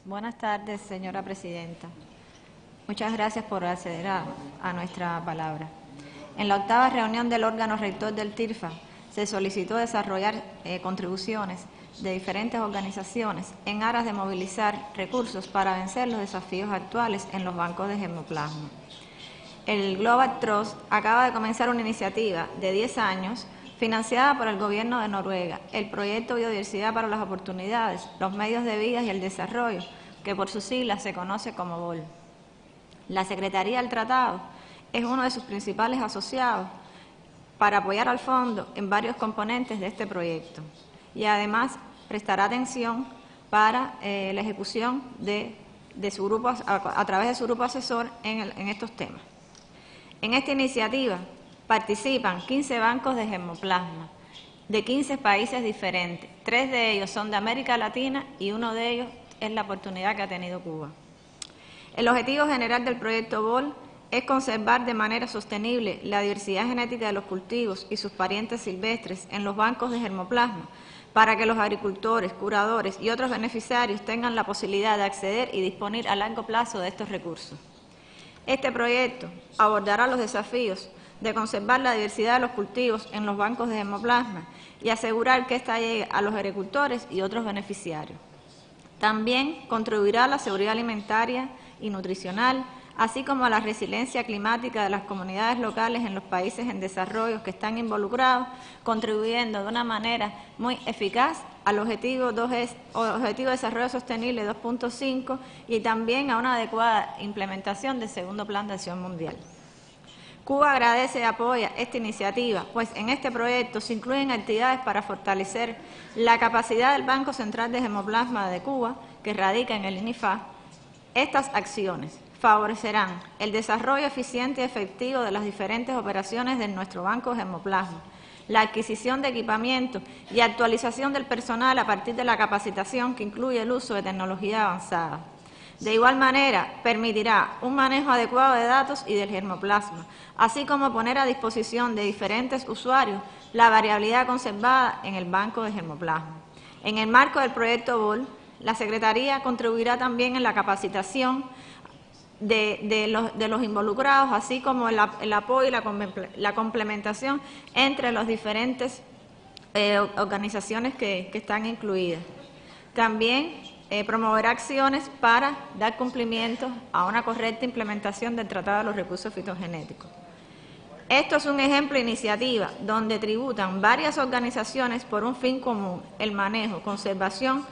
Buenas tardes, señora presidenta. Muchas gracias por acceder a nuestra palabra. En la 8ª reunión del órgano rector del TIRFA se solicitó desarrollar contribuciones de diferentes organizaciones en aras de movilizar recursos para vencer los desafíos actuales en los bancos de germoplasma. El Global Trust acaba de comenzar una iniciativa de 10 años financiada por el Gobierno de Noruega, el proyecto Biodiversidad para las Oportunidades, los Medios de Vida y el Desarrollo, que por sus siglas se conoce como BOL. La Secretaría del Tratado es uno de sus principales asociados para apoyar al fondo en varios componentes de este proyecto y además prestará atención para la ejecución de su grupo, a través de su grupo asesor en estos temas. En esta iniciativa participan 15 bancos de germoplasma de 15 países diferentes. 3 de ellos son de América Latina y uno de ellos es la oportunidad que ha tenido Cuba. El objetivo general del proyecto BOL es conservar de manera sostenible la diversidad genética de los cultivos y sus parientes silvestres en los bancos de germoplasma para que los agricultores, curadores y otros beneficiarios tengan la posibilidad de acceder y disponer a largo plazo de estos recursos. Este proyecto abordará los desafíos de conservar la diversidad de los cultivos en los bancos de germoplasma y asegurar que ésta llegue a los agricultores y otros beneficiarios. También contribuirá a la seguridad alimentaria y nutricional, así como a la resiliencia climática de las comunidades locales en los países en desarrollo que están involucrados, contribuyendo de una manera muy eficaz al Objetivo de Desarrollo Sostenible 2.5 y también a una adecuada implementación del Segundo Plan de Acción Mundial. Cuba agradece y apoya esta iniciativa, pues en este proyecto se incluyen actividades para fortalecer la capacidad del Banco Central de Germoplasma de Cuba, que radica en el INIFA. Estas acciones favorecerán el desarrollo eficiente y efectivo de las diferentes operaciones de nuestro Banco de Germoplasma, la adquisición de equipamiento y actualización del personal a partir de la capacitación que incluye el uso de tecnología avanzada. De igual manera, permitirá un manejo adecuado de datos y del germoplasma, así como poner a disposición de diferentes usuarios la variabilidad conservada en el banco de germoplasma. En el marco del proyecto BOL, la Secretaría contribuirá también en la capacitación de los involucrados, así como el apoyo y la complementación entre las diferentes organizaciones que están incluidas. También promoverá acciones para dar cumplimiento a una correcta implementación del Tratado de los Recursos Fitogenéticos. Esto es un ejemplo de iniciativa donde tributan varias organizaciones por un fin común, el manejo, conservación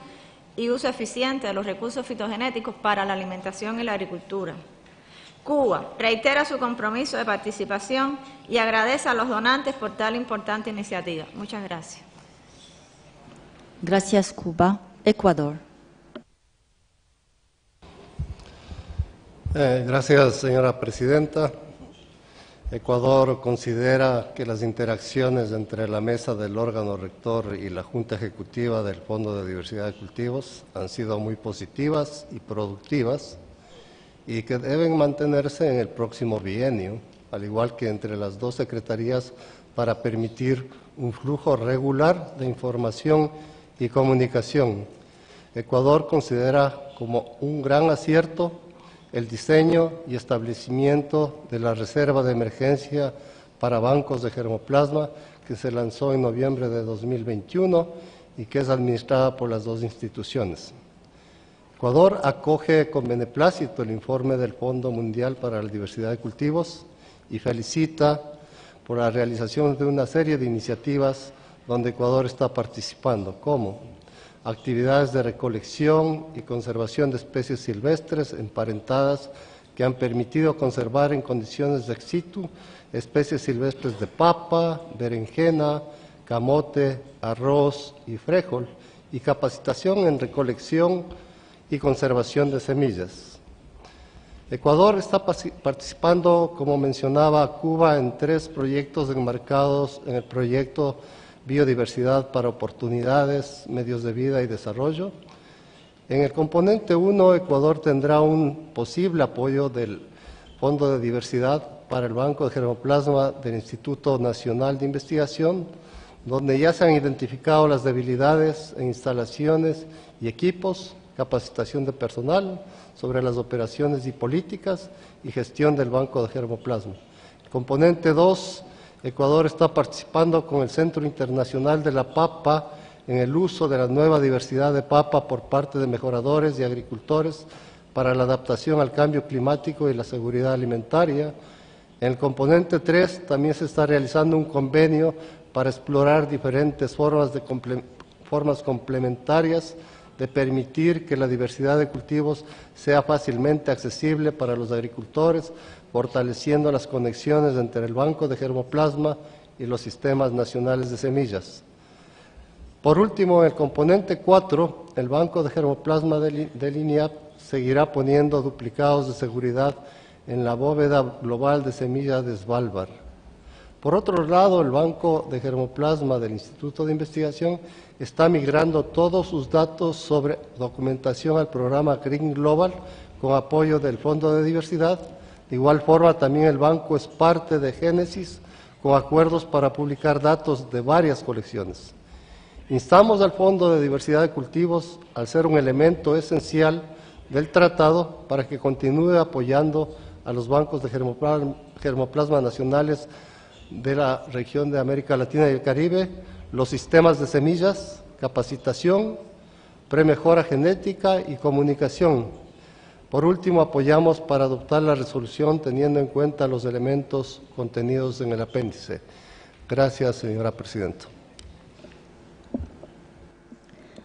y uso eficiente de los recursos fitogenéticos para la alimentación y la agricultura. Cuba reitera su compromiso de participación y agradece a los donantes por tal importante iniciativa. Muchas gracias. Gracias, Cuba. Ecuador. Gracias, señora presidenta. Ecuador considera que las interacciones entre la mesa del órgano rector y la Junta Ejecutiva del Fondo de Diversidad de Cultivos han sido muy positivas y productivas y que deben mantenerse en el próximo bienio, al igual que entre las dos secretarías, para permitir un flujo regular de información y comunicación. Ecuador considera como un gran acierto el diseño y establecimiento de la Reserva de Emergencia para Bancos de Germoplasma, que se lanzó en noviembre de 2021 y que es administrada por las dos instituciones. Ecuador acoge con beneplácito el informe del Fondo Mundial para la Diversidad de Cultivos y felicita por la realización de una serie de iniciativas donde Ecuador está participando, como actividades de recolección y conservación de especies silvestres emparentadas que han permitido conservar en condiciones de ex situ especies silvestres de papa, berenjena, camote, arroz y frijol, y capacitación en recolección y conservación de semillas. Ecuador está participando, como mencionaba Cuba, en 3 proyectos enmarcados en el proyecto Biodiversidad para Oportunidades, Medios de Vida y Desarrollo. En el componente 1, Ecuador tendrá un posible apoyo del Fondo de Diversidad para el Banco de Germoplasma del Instituto Nacional de Investigación, donde ya se han identificado las debilidades en instalaciones y equipos, capacitación de personal, sobre las operaciones y políticas y gestión del Banco de Germoplasma. Componente 2, Ecuador está participando con el Centro Internacional de la Papa en el uso de la nueva diversidad de papa por parte de mejoradores y agricultores para la adaptación al cambio climático y la seguridad alimentaria. En el componente 3 también se está realizando un convenio para explorar diferentes formas complementarias de permitir que la diversidad de cultivos sea fácilmente accesible para los agricultores, fortaleciendo las conexiones entre el Banco de Germoplasma y los sistemas nacionales de semillas. Por último, en el componente 4, el Banco de Germoplasma del INIAP seguirá poniendo duplicados de seguridad en la bóveda global de semillas de Svalbard. Por otro lado, el Banco de Germoplasma del Instituto de Investigación está migrando todos sus datos sobre documentación al programa Green Global con apoyo del Fondo de Diversidad. De igual forma, también el banco es parte de Génesis con acuerdos para publicar datos de varias colecciones. Instamos al Fondo de Diversidad de Cultivos, al ser un elemento esencial del tratado, para que continúe apoyando a los bancos de germoplasma nacionales de la región de América Latina y el Caribe, los sistemas de semillas, capacitación, premejora genética y comunicación. Por último, apoyamos para adoptar la resolución teniendo en cuenta los elementos contenidos en el apéndice. Gracias, señora presidenta.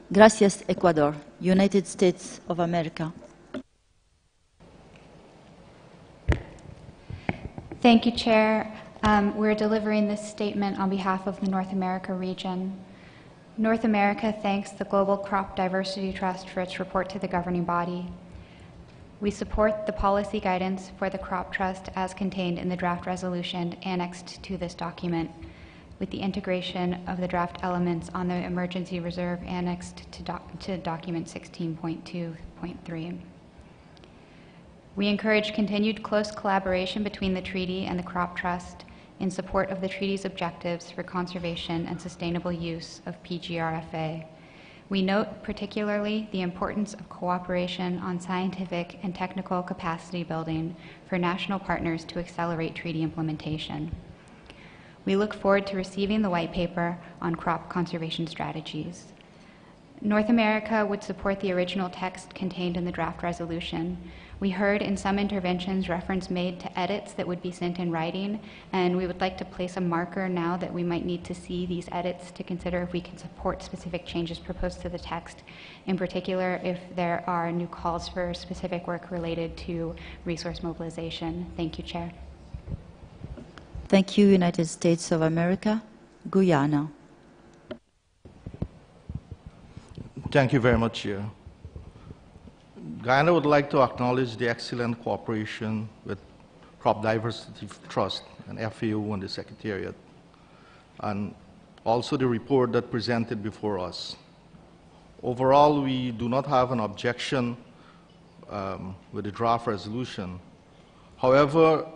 Gracias, Ecuador. United States of America. Thank you, Chair. We're delivering this statement on behalf of the North America region. North America thanks the Global Crop Diversity Trust for its report to the governing body. We support the policy guidance for the Crop Trust as contained in the draft resolution annexed to this document, with the integration of the draft elements on the emergency reserve annexed to document 16.2.3. We encourage continued close collaboration between the treaty and the Crop Trust in support of the treaty's objectives for conservation and sustainable use of PGRFA. We note particularly the importance of cooperation on scientific and technical capacity building for national partners to accelerate treaty implementation. We look forward to receiving the white paper on crop conservation strategies. North America would support the original text contained in the draft resolution. We heard in some interventions reference made to edits that would be sent in writing, and we would like to place a marker now that we might need to see these edits to consider if we can support specific changes proposed to the text, in particular if there are new calls for specific work related to resource mobilization. Thank you, Chair. Thank you, United States of America. Guyana. Thank you very much, Chair. Guyana would like to acknowledge the excellent cooperation with Crop Diversity Trust and FAO and the Secretariat, and also the report that presented before us. Overall, we do not have an objection with the draft resolution. However,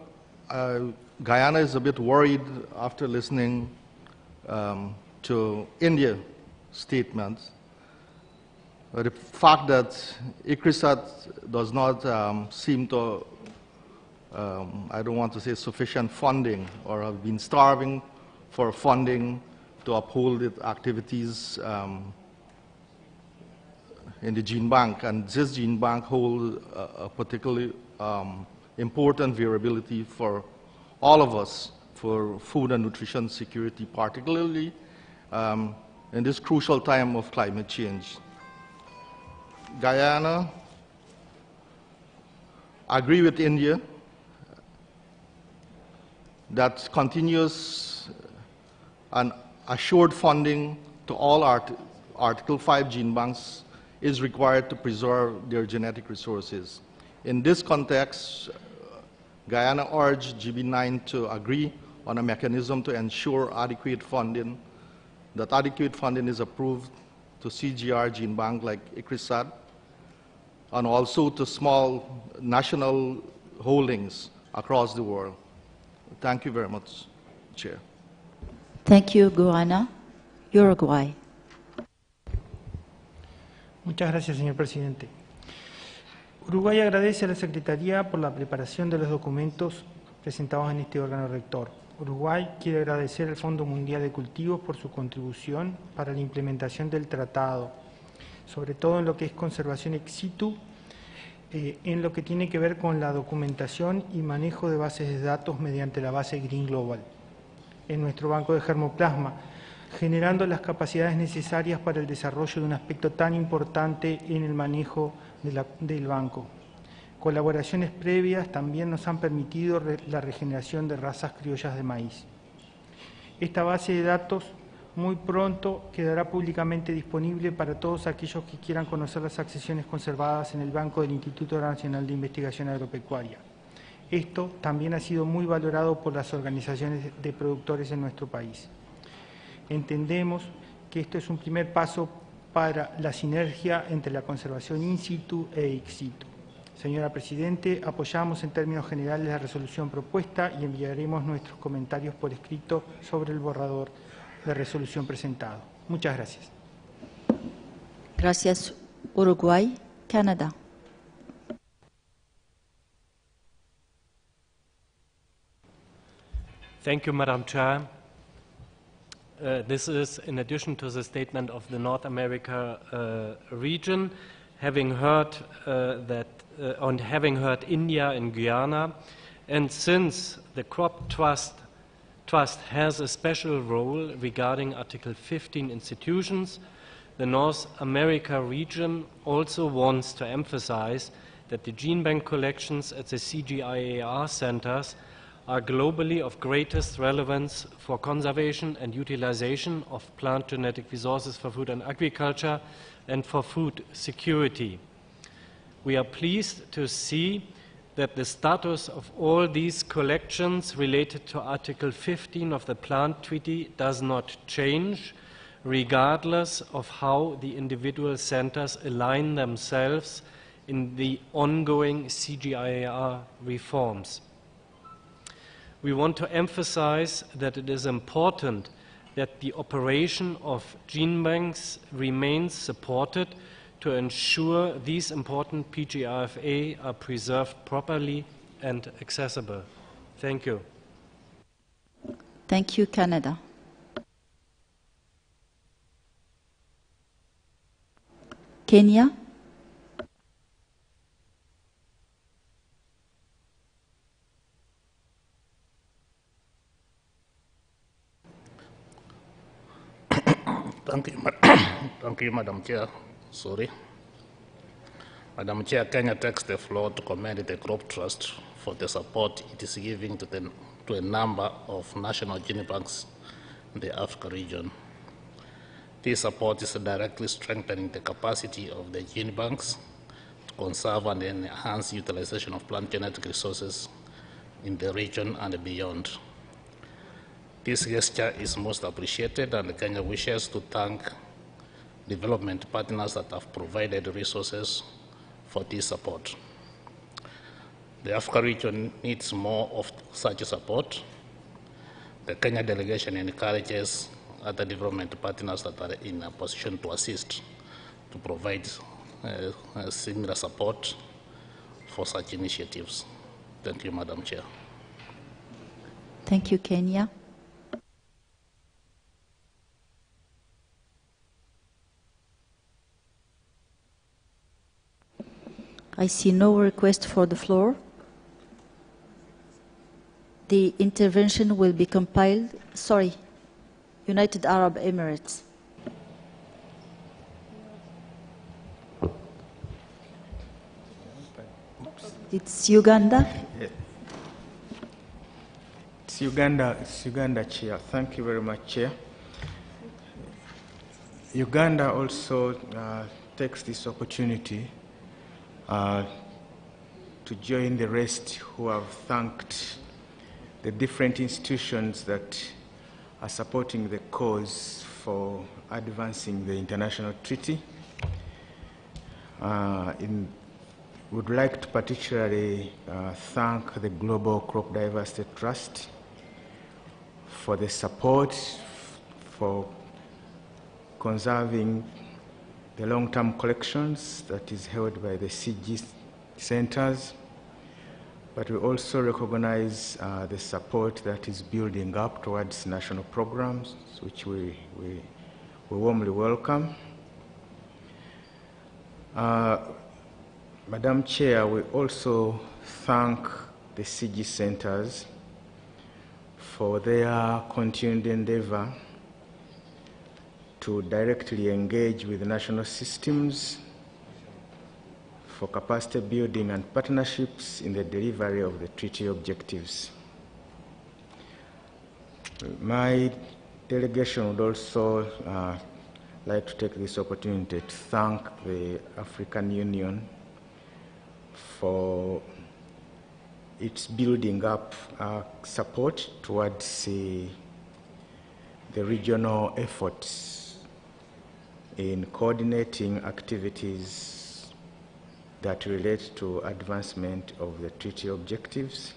Guyana is a bit worried after listening to India's statements. The fact that ICRISAT does not seem to, I don't want to say sufficient funding, or have been starving for funding to uphold its activities in the gene bank. And this gene bank holds a particularly important variability for all of us for food and nutrition security, particularly in this crucial time of climate change. Guyana agree with India that continuous and assured funding to all Article 5 gene banks is required to preserve their genetic resources. In this context, Guyana urged GB9 to agree on a mechanism to ensure adequate funding, that adequate funding is approved to CGR gene bank like ICRISAT, and also to small national holdings across the world. Thank you very much, Chair. Thank you, Guyana. Uruguay. Muchas gracias, señor presidente. Uruguay agradece a la Secretaría por la preparación de los documentos presentados en este órgano rector. Uruguay quiere agradecer al Fondo Mundial de Cultivos por su contribución para la implementación del tratado, sobre todo en lo que es conservación ex situ, en lo que tiene que ver con la documentación y manejo de bases de datos mediante la base Green Global en nuestro banco de germoplasma, generando las capacidades necesarias para el desarrollo de un aspecto tan importante en el manejo del banco. Colaboraciones previas también nos han permitido la regeneración de razas criollas de maíz. Esta base de datos muy pronto quedará públicamente disponible para todos aquellos que quieran conocer las accesiones conservadas en el Banco del Instituto Nacional de Investigación Agropecuaria. Esto también ha sido muy valorado por las organizaciones de productores en nuestro país. Entendemos que esto es un primer paso para la sinergia entre la conservación in situ e ex situ. Señora Presidente, apoyamos en términos generales la resolución propuesta y enviaremos nuestros comentarios por escrito sobre el borrador de resolución presentado. Muchas gracias. Gracias. Uruguay, Canada. Thank you, Madam Chair. This is in addition to the statement of the North America region, having heard having heard India and Guyana, and since the Crop Trust has a special role regarding Article 15 institutions, the North America region also wants to emphasize that the gene bank collections at the CGIAR centers are globally of greatest relevance for conservation and utilization of plant genetic resources for food and agriculture and for food security. We are pleased to see that the status of all these collections related to Article 15 of the Plant Treaty does not change, regardless of how the individual centers align themselves in the ongoing CGIAR reforms. We want to emphasize that it is important that the operation of gene banks remains supported to ensure these important PGRFA are preserved properly and accessible. Thank you. Thank you, Canada. Kenya. Thank you, Madam Chair. Sorry. Madam Chair, Kenya takes the floor to commend the Crop Trust for the support it is giving to a number of national gene banks in the Africa region. This support is directly strengthening the capacity of the gene banks to conserve and enhance utilization of plant genetic resources in the region and beyond. This gesture is most appreciated, and Kenya wishes to thank development partners that have provided resources for this support. The Africa region needs more of such support. The Kenya delegation encourages other development partners that are in a position to assist to provide similar support for such initiatives. Thank you, Madam Chair. Thank you, Kenya. I see no request for the floor. The intervention will be compiled. Sorry, United Arab Emirates. It's Uganda. Yes. It's Uganda, Chair. Thank you very much, Chair. Uganda also takes this opportunity to join the rest who have thanked the different institutions that are supporting the cause for advancing the international treaty. Would like to particularly thank the Global Crop Diversity Trust for the support for conserving the long-term collections that is held by the CG centers, but we also recognize the support that is building up towards national programs, which we warmly welcome. Madam Chair, we also thank the CG centers for their continued endeavor to directly engage with national systems for capacity building and partnerships in the delivery of the treaty objectives. My delegation would also like to take this opportunity to thank the African Union for its building up support towards the regional efforts in coordinating activities that relate to advancement of the treaty objectives,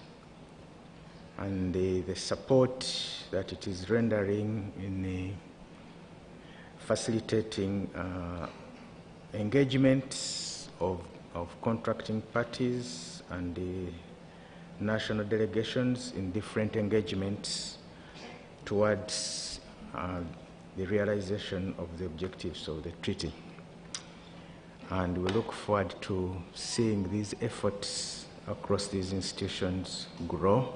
and the support that it is rendering in facilitating engagements of contracting parties and the national delegations in different engagements towards the realization of the objectives of the treaty. And we look forward to seeing these efforts across these institutions grow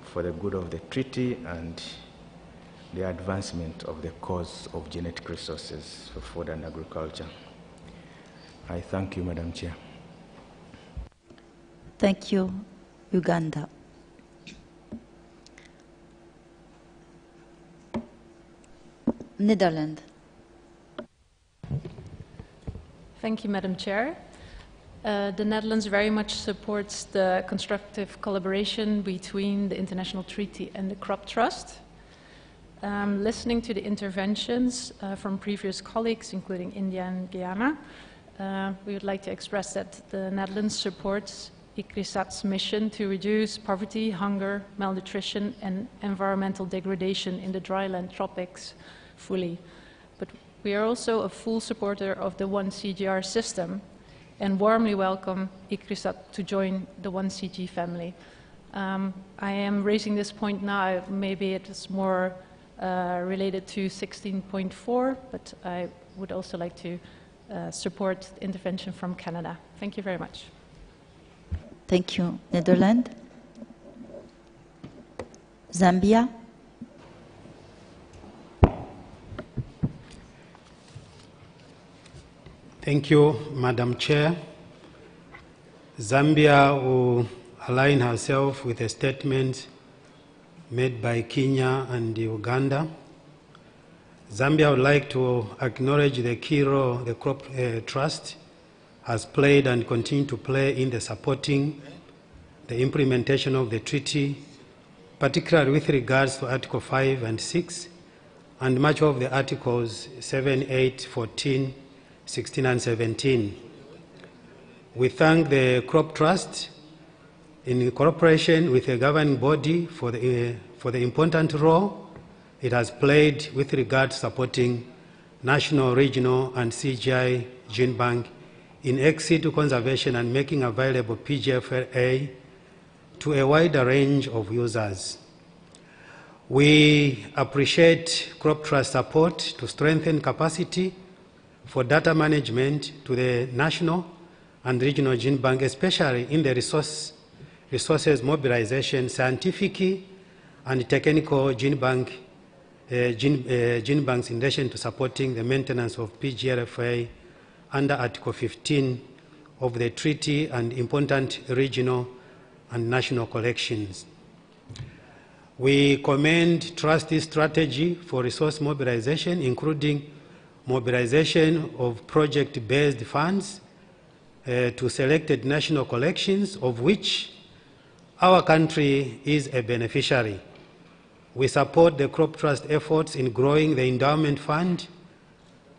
for the good of the treaty and the advancement of the cause of genetic resources for food and agriculture. I thank you, Madam Chair. Thank you, Uganda. Netherlands. Thank you, Madam Chair. The Netherlands very much supports the constructive collaboration between the International Treaty and the Crop Trust. Listening to the interventions from previous colleagues, including India and Guyana, we would like to express that the Netherlands supports ICRISAT's mission to reduce poverty, hunger, malnutrition, and environmental degradation in the dryland tropics fully. But we are also a full supporter of the One CGR system and warmly welcome ICRISAT to join the One CG family. I am raising this point now, maybe it is more related to 16.4, but I would also like to support intervention from Canada. Thank you very much. Thank you. Netherlands. Zambia. Thank you, Madam Chair. Zambia will align herself with a statement made by Kenya and Uganda. Zambia would like to acknowledge the key role the Crop Trust has played and continue to play in the supporting the implementation of the treaty, particularly with regards to Article 5 and 6, and much of the Articles 7, 8, 14, 16, and 17. We thank the Crop Trust in cooperation with the governing body for the important role it has played with regard to supporting national, regional, and CGI gene bank in ex situ conservation and making available PGRFA to a wider range of users. We appreciate Crop Trust support to strengthen capacity for data management to the national and regional gene bank, especially in the resources mobilization, scientific and technical gene banks in relation to supporting the maintenance of PGRFA under Article 15 of the treaty and important regional and national collections. We commend Trustee's strategy for resource mobilization, including mobilization of project-based funds to selected national collections, of which our country is a beneficiary. We support the Crop Trust efforts in growing the endowment fund,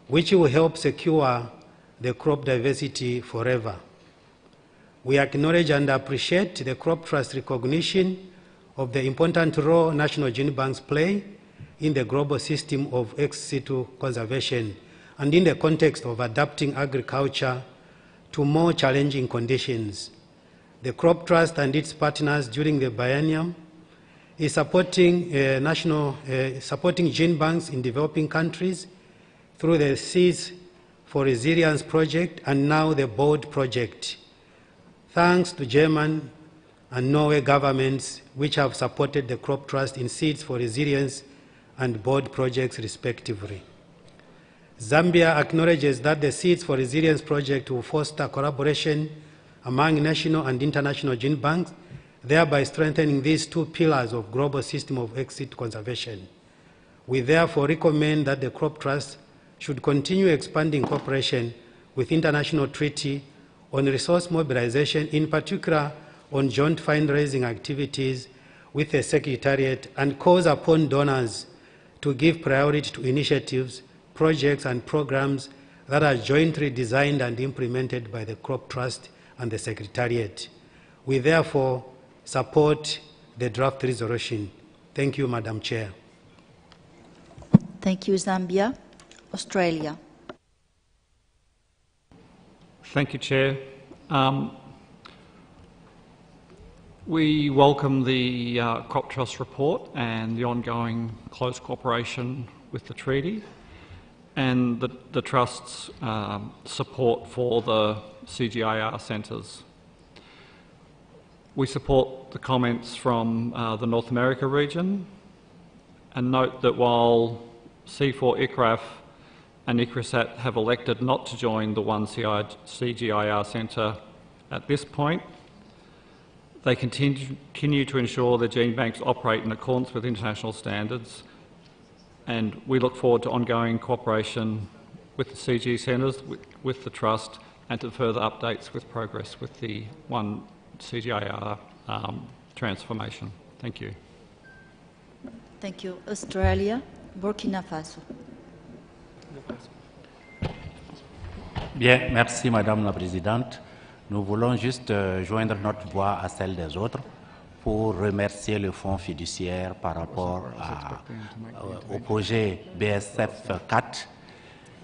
which will help secure the crop diversity forever. We acknowledge and appreciate the Crop Trust recognition of the important role national gene banks play in the global system of ex situ conservation and in the context of adapting agriculture to more challenging conditions. The Crop Trust and its partners during the biennium is supporting supporting gene banks in developing countries through the Seeds for Resilience project and now the BOARD project. Thanks to German and Norway governments which have supported the Crop Trust in Seeds for Resilience and BOARD projects respectively. Zambia acknowledges that the Seeds for Resilience project will foster collaboration among national and international gene banks, thereby strengthening these two pillars of global system of exit conservation. We therefore recommend that the Crop Trust should continue expanding cooperation with international treaty on resource mobilization, in particular on joint fundraising activities with the Secretariat, and calls upon donors to give priority to initiatives, projects and programs that are jointly designed and implemented by the Crop Trust and the Secretariat. We therefore support the draft resolution. Thank you, Madam Chair. Thank you, Zambia. Australia. Thank you, Chair. We welcome the Crop Trust report and the ongoing close cooperation with the treaty and the Trust's support for the CGIAR centres. We support the comments from the North America region and note that while C4ICRAF and ICRISAT have elected not to join the one CGIAR centre at this point, they continue to ensure that gene banks operate in accordance with international standards, and we look forward to ongoing cooperation with the CG centres, with the Trust, and to further updates with progress with the one CGIAR transformation. Thank you. Thank you. Australia, Burkina Faso. Bien, merci Madame la Présidente. Nous voulons juste joindre notre voix à celle des autres pour remercier le Fonds fiduciaire par rapport au projet BSF 4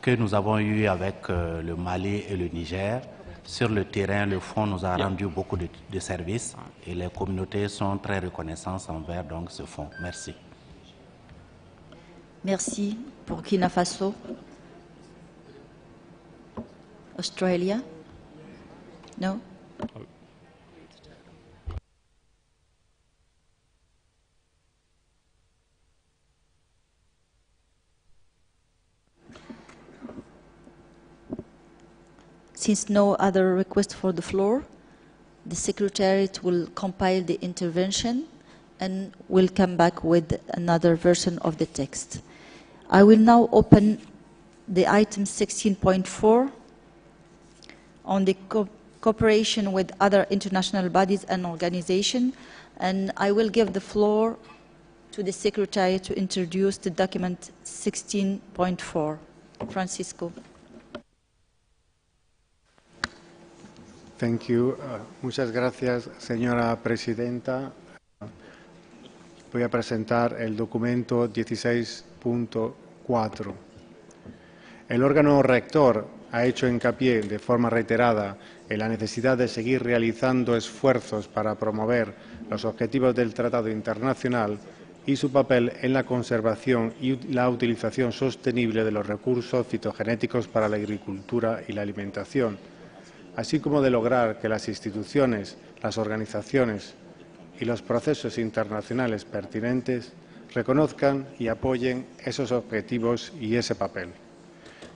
que nous avons eu avec le Mali et le Niger. Sur le terrain, le Fonds nous a rendu beaucoup de services et les communautés sont très reconnaissantes envers donc, ce Fonds. Merci. Merci. Burkina Faso. Australia? No? Since no other request for the floor, the Secretariat will compile the intervention and will come back with another version of the text. I will now open the item 16.4 on the cooperation with other international bodies and organizations, and I will give the floor to the Secretary to introduce the document 16.4. Francisco. Thank you. Muchas gracias, señora Presidenta. Voy a presentar el documento 16.4. El órgano rector ha hecho hincapié de forma reiterada en la necesidad de seguir realizando esfuerzos para promover los objetivos del Tratado Internacional y su papel en la conservación y la utilización sostenible de los recursos fitogenéticos para la agricultura y la alimentación, así como de lograr que las instituciones, las organizaciones y los procesos internacionales pertinentes reconozcan y apoyen esos objetivos y ese papel.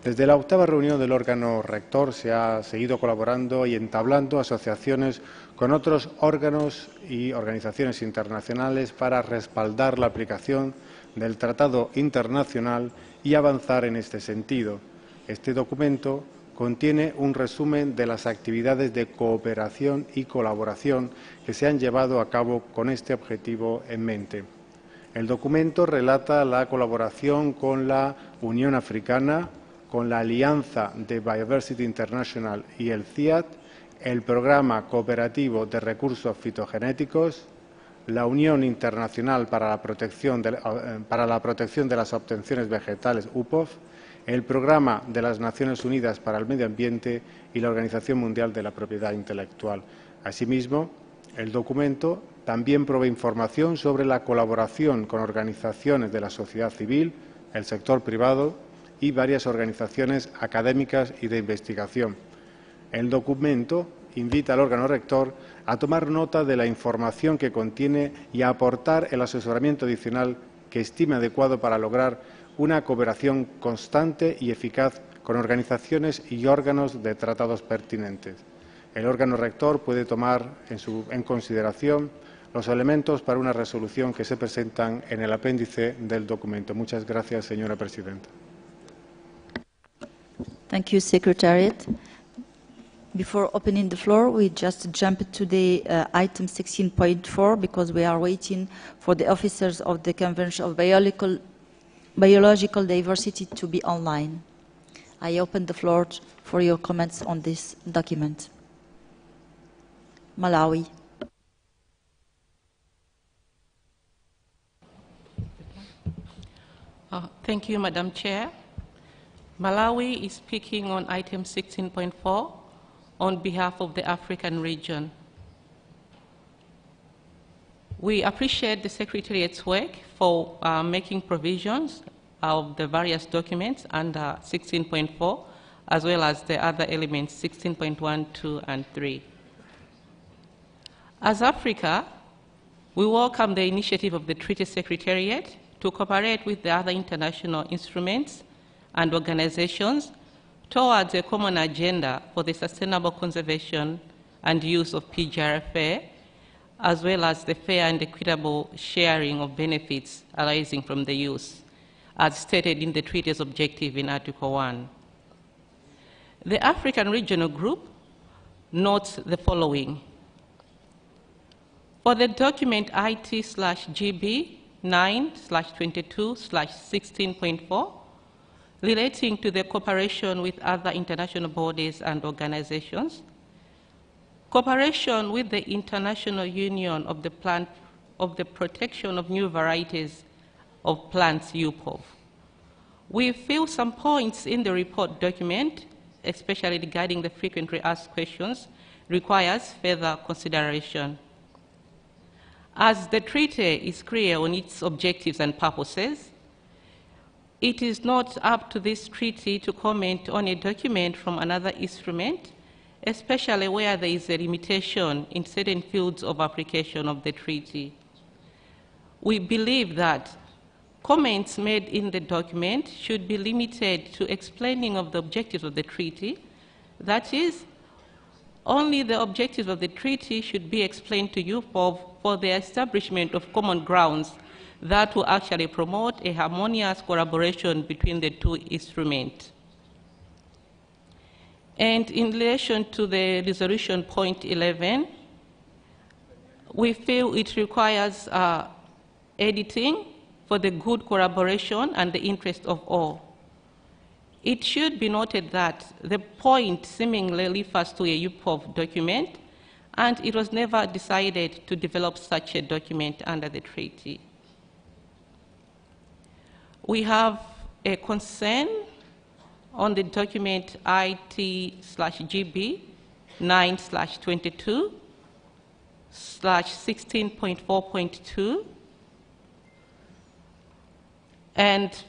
Desde la octava reunión del órgano rector se ha seguido colaborando y entablando asociaciones con otros órganos y organizaciones internacionales para respaldar la aplicación del Tratado Internacional y avanzar en este sentido. Este documento contiene un resumen de las actividades de cooperación y colaboración que se han llevado a cabo con este objetivo en mente. El documento relata la colaboración con la Unión Africana, con la Alianza de Biodiversity International y el CIAT, el Programa Cooperativo de Recursos Fitogenéticos, la Unión Internacional para la Protección de las Obtenciones Vegetales, UPOV, el Programa de las Naciones Unidas para el Medio Ambiente y la Organización Mundial de la Propiedad Intelectual. Asimismo, el documento también provee información sobre la colaboración con organizaciones de la sociedad civil, el sector privado y varias organizaciones académicas y de investigación. El documento invita al órgano rector a tomar nota de la información que contiene y a aportar el asesoramiento adicional que estime adecuado para lograr una cooperación constante y eficaz con organizaciones y órganos de tratados pertinentes. El órgano rector puede tomar en consideración los elementos para una resolución que se presentan en el apéndice del documento. Muchas gracias, señora presidenta. Thank you, Secretariat. Before opening the floor, we just jump to the item 16.4 because we are waiting for the officers of the Convention of Biological Diversity to be online. I open the floor for your comments on this document. Malawi. Thank you, Madam Chair. Malawi is speaking on item 16.4 on behalf of the African region. We appreciate the Secretariat's work for making provisions of the various documents under 16.4, as well as the other elements 16.1, 2, and 3. As Africa, we welcome the initiative of the Treaty Secretariat to cooperate with the other international instruments and organizations towards a common agenda for the sustainable conservation and use of PGRFA, as well as the fair and equitable sharing of benefits arising from the use, as stated in the treaty's objective in Article 1. The African Regional Group notes the following. For the document IT/GB 9/22/16.4, relating to the cooperation with other international bodies and organizations, cooperation with the International Union of the Protection of New Varieties of Plants, UPOV. We feel some points in the report document, especially regarding the frequently asked questions, requires further consideration. As the treaty is clear on its objectives and purposes, it is not up to this treaty to comment on a document from another instrument, especially where there is a limitation in certain fields of application of the treaty. We believe that comments made in the document should be limited to explaining of the objectives of the treaty. That is, only the objectives of the treaty should be explained to you for the establishment of common grounds that will actually promote a harmonious collaboration between the two instruments. And in relation to the resolution point 11, we feel it requires editing for the good collaboration and the interest of all. It should be noted that the point seemingly refers to a UPOV document, and it was never decided to develop such a document under the treaty. We have a concern on the document IT/GB 9/22/16.4.2, and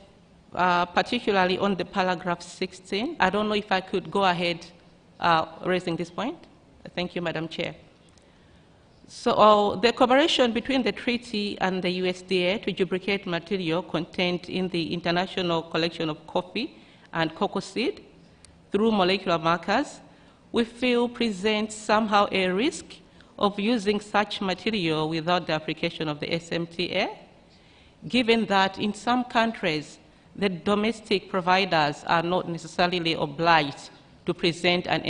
particularly on the paragraph 16. I don't know if I could go ahead raising this point. Thank you, Madam Chair. So the cooperation between the treaty and the USDA to duplicate material contained in the international collection of coffee and cocoa seed through molecular markers, we feel presents somehow a risk of using such material without the application of the SMTA, given that in some countries, the domestic providers are not necessarily obliged to present an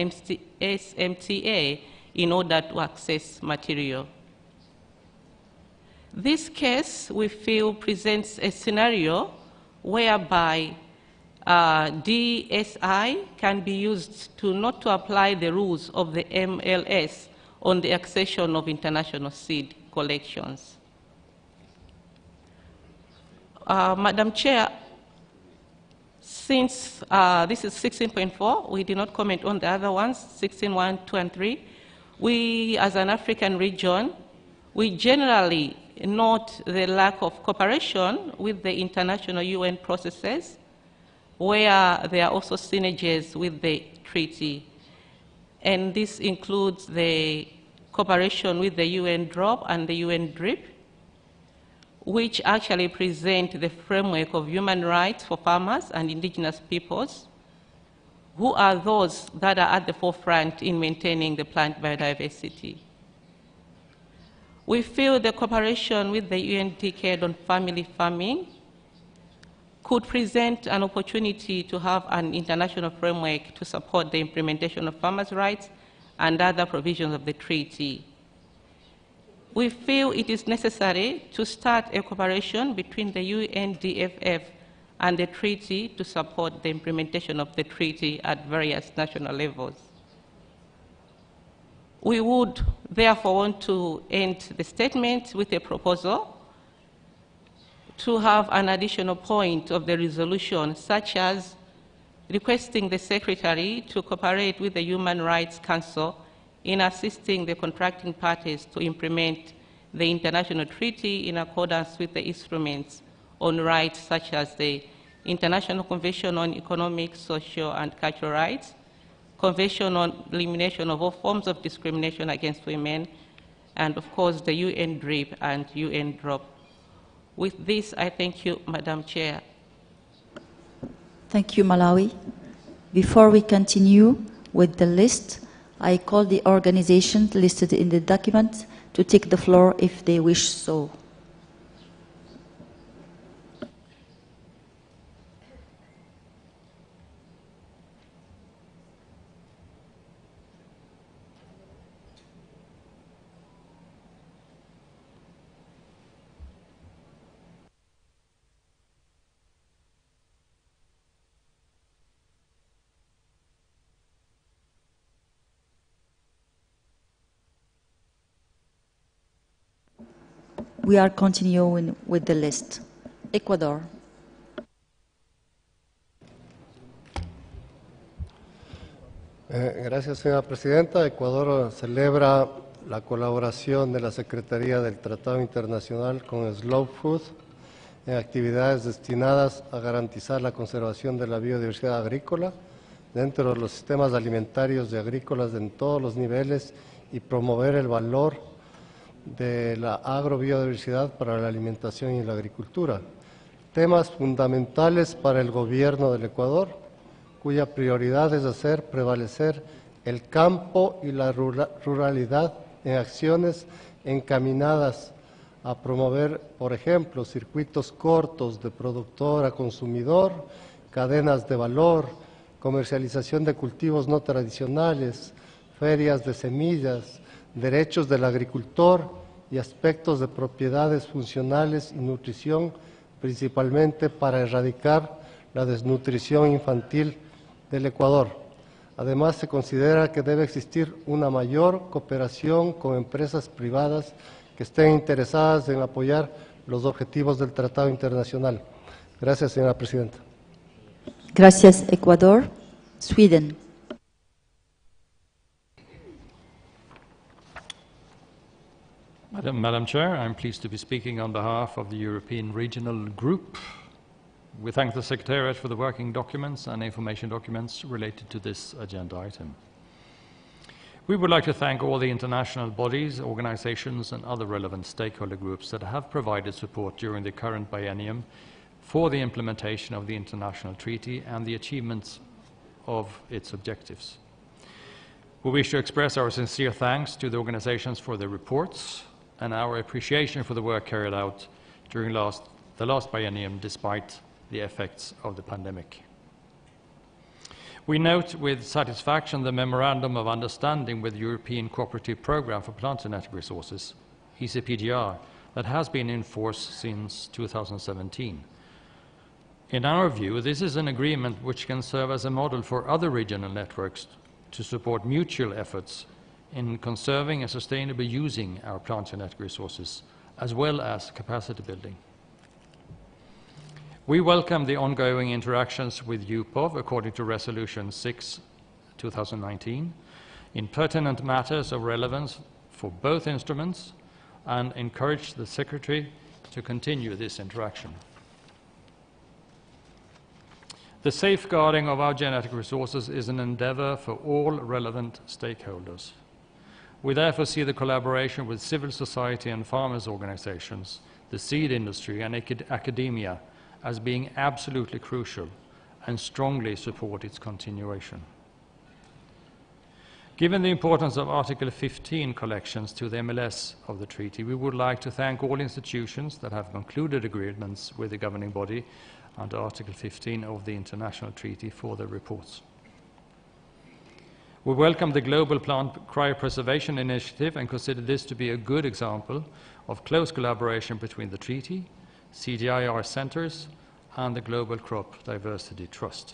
SMTA in order to access material. This case, we feel, presents a scenario whereby DSI can be used to not to apply the rules of the MLS on the accession of international seed collections. Madam Chair, Since this is 16.4, we did not comment on the other ones, 16.1, 2, and 3. We, as an African region, we generally note the lack of cooperation with the international UN processes, where there are also synergies with the treaty. And this includes the cooperation with the UN DROP and the UN DRIP, which actually present the framework of human rights for farmers and indigenous peoples, who are those that are at the forefront in maintaining the plant biodiversity. We feel the cooperation with the UN Decade on Family Farming could present an opportunity to have an international framework to support the implementation of farmers' rights and other provisions of the treaty. We feel it is necessary to start a cooperation between the UNDFF and the treaty to support the implementation of the treaty at various national levels. We would therefore want to end the statement with a proposal to have an additional point of the resolution, such as requesting the Secretary to cooperate with the Human Rights Council in assisting the contracting parties to implement the international treaty in accordance with the instruments on rights such as the International Convention on Economic, Social, and Cultural Rights, Convention on Elimination of all forms of discrimination against women, and of course the UN DRIP and UN DROP. With this, I thank you, Madam Chair. Thank you, Malawi. Before we continue with the list, I call the organizations listed in the document to take the floor if they wish so. We are continuing with the list. Ecuador. Gracias, señora presidenta. Ecuador celebra la colaboración de la Secretaría del Tratado Internacional con Slow Food en actividades destinadas a garantizar la conservación de la biodiversidad agrícola dentro de los sistemas alimentarios y agrícolas en todos los niveles y promover el valor de la agrobiodiversidad para la alimentación y la agricultura. Temas fundamentales para el gobierno del Ecuador, cuya prioridad es hacer prevalecer el campo y la ruralidad en acciones encaminadas a promover, por ejemplo, circuitos cortos de productor a consumidor, cadenas de valor, comercialización de cultivos no tradicionales, ferias de semillas, derechos del agricultor y aspectos de propiedades funcionales y nutrición, principalmente para erradicar la desnutrición infantil del Ecuador. Además, se considera que debe existir una mayor cooperación con empresas privadas que estén interesadas en apoyar los objetivos del Tratado Internacional. Gracias, señora presidenta. Gracias, Ecuador. Sweden. Madam Chair, I'm pleased to be speaking on behalf of the European Regional Group. We thank the Secretariat for the working documents and information documents related to this agenda item. We would like to thank all the international bodies, organizations, and other relevant stakeholder groups that have provided support during the current biennium for the implementation of the international treaty and the achievements of its objectives. We wish to express our sincere thanks to the organizations for their reports and our appreciation for the work carried out during the last biennium despite the effects of the pandemic. We note with satisfaction the Memorandum of Understanding with the European Cooperative Programme for Plant Genetic Resources, ITPGR, that has been in force since 2017. In our view, this is an agreement which can serve as a model for other regional networks to support mutual efforts in conserving and sustainably using our plant genetic resources, as well as capacity building. We welcome the ongoing interactions with UPOV according to Resolution 6, 2019, in pertinent matters of relevance for both instruments, and encourage the Secretary to continue this interaction. The safeguarding of our genetic resources is an endeavor for all relevant stakeholders. We therefore see the collaboration with civil society and farmers' organizations, the seed industry and academia as being absolutely crucial, and strongly support its continuation. Given the importance of Article 15 collections to the MLS of the treaty, we would like to thank all institutions that have concluded agreements with the governing body under Article 15 of the international treaty for their reports. We welcome the Global Plant Cryopreservation Initiative and consider this to be a good example of close collaboration between the treaty, CGIAR centers, and the Global Crop Diversity Trust.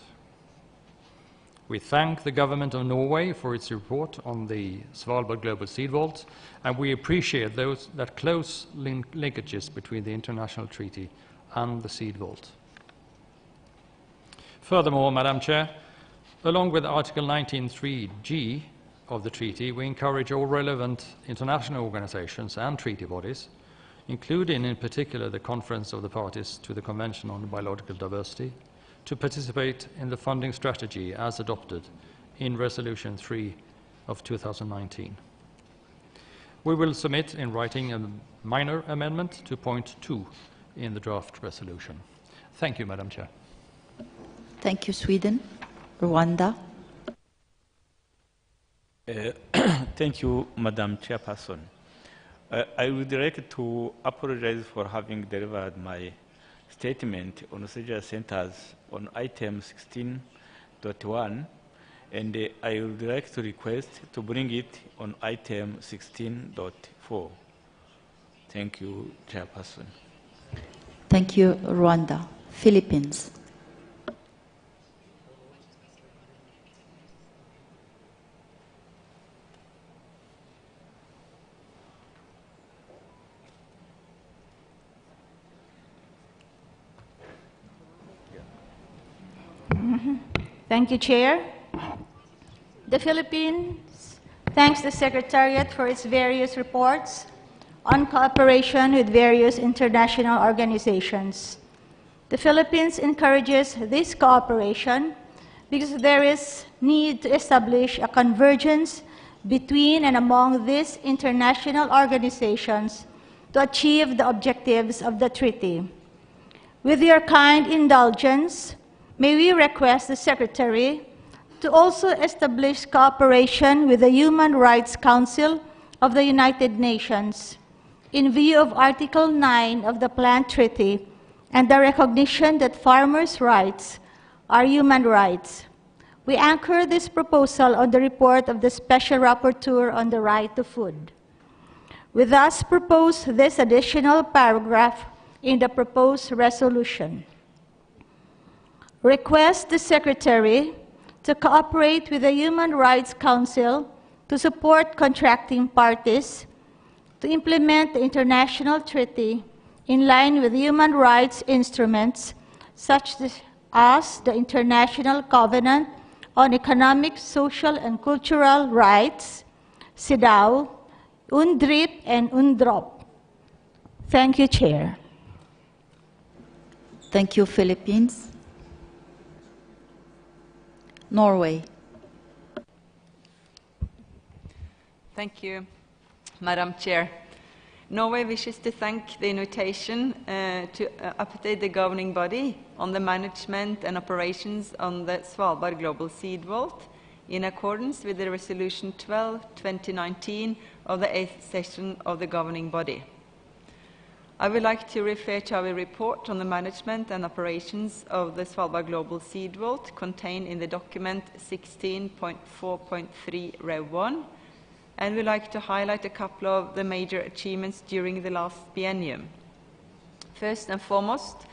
We thank the Government of Norway for its report on the Svalbard Global Seed Vault, and we appreciate that close linkages between the international treaty and the Seed Vault. Furthermore, Madam Chair, along with Article 19.3g of the treaty, we encourage all relevant international organizations and treaty bodies, including in particular the Conference of the Parties to the Convention on Biological Diversity, to participate in the funding strategy as adopted in Resolution 3 of 2019. We will submit in writing a minor amendment to point 2 in the draft resolution. Thank you, Madam Chair. Thank you, Sweden. Rwanda. Thank you, Madam Chairperson. I would like to apologize for having delivered my statement on procedure centers on item 16.1, and I would like to request to bring it on item 16.4. Thank you, Chairperson. Thank you, Rwanda. Philippines. Thank you, Chair. The Philippines thanks the Secretariat for its various reports on cooperation with various international organizations. The Philippines encourages this cooperation because there is need to establish a convergence between and among these international organizations to achieve the objectives of the treaty. With your kind indulgence, may we request the Secretary to also establish cooperation with the Human Rights Council of the United Nations in view of Article 9 of the Plant Treaty and the recognition that farmers' rights are human rights. We anchor this proposal on the report of the Special Rapporteur on the Right to Food. We thus propose this additional paragraph in the proposed resolution. Request the Secretary to cooperate with the Human Rights Council to support contracting parties to implement the international treaty in line with human rights instruments such as the International Covenant on Economic, Social, and Cultural Rights, CEDAW, UNDRIP, and UNDROP. Thank you, Chair. Thank you, Philippines. Norway. Thank you, Madam Chair. Norway wishes to thank the invitation to update the governing body on the management and operations on the Svalbard Global Seed Vault in accordance with the Resolution 12/2019 of the 8th session of the governing body. I would like to refer to our report on the management and operations of the Svalbard Global Seed Vault contained in the document 16.4.3 Rev 1, and would like to highlight a couple of the major achievements during the last biennium. First and foremost,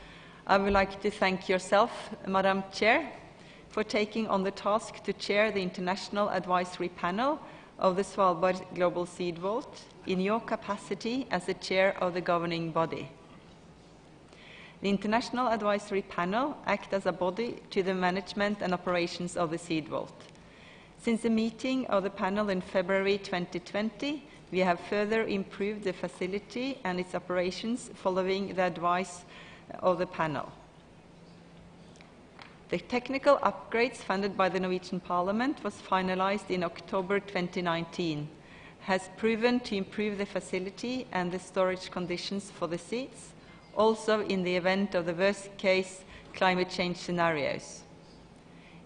I would like to thank yourself, Madam Chair, for taking on the task to chair the International Advisory Panel of the Svalbard Global Seed Vault in your capacity as the chair of the governing body. The International Advisory Panel acts as a body to the management and operations of the seed vault. Since the meeting of the panel in February 2020, we have further improved the facility and its operations following the advice of the panel. The technical upgrades funded by the Norwegian Parliament was finalized in October 2019, has proven to improve the facility and the storage conditions for the seeds, also in the event of the worst-case climate change scenarios.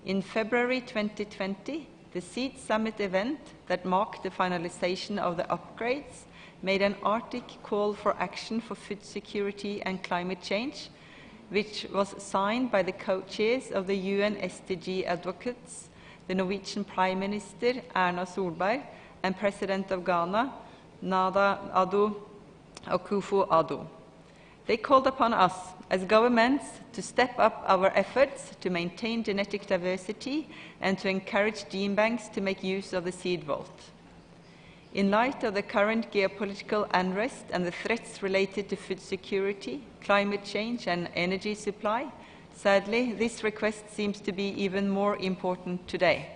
In February 2020, the Seed Summit event that marked the finalization of the upgrades made an Arctic call for action for food security and climate change, which was signed by the co-chairs of the UN SDG advocates, the Norwegian Prime Minister Erna Solberg and President of Ghana, Nana Addo Akufo-Addo. They called upon us as governments to step up our efforts to maintain genetic diversity and to encourage gene banks to make use of the seed vault. In light of the current geopolitical unrest and the threats related to food security, climate change and energy supply, sadly, this request seems to be even more important today.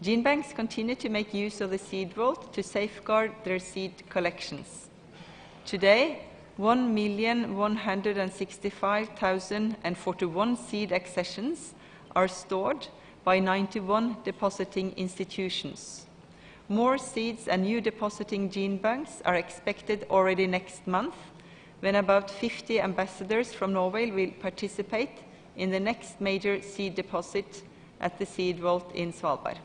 Gene banks continue to make use of the seed vault to safeguard their seed collections. Today, 1,165,041 seed accessions are stored by 91 depositing institutions. More seeds and new depositing gene banks are expected already next month, when about 50 ambassadors from Norway will participate in the next major seed deposit at the seed vault in Svalbard.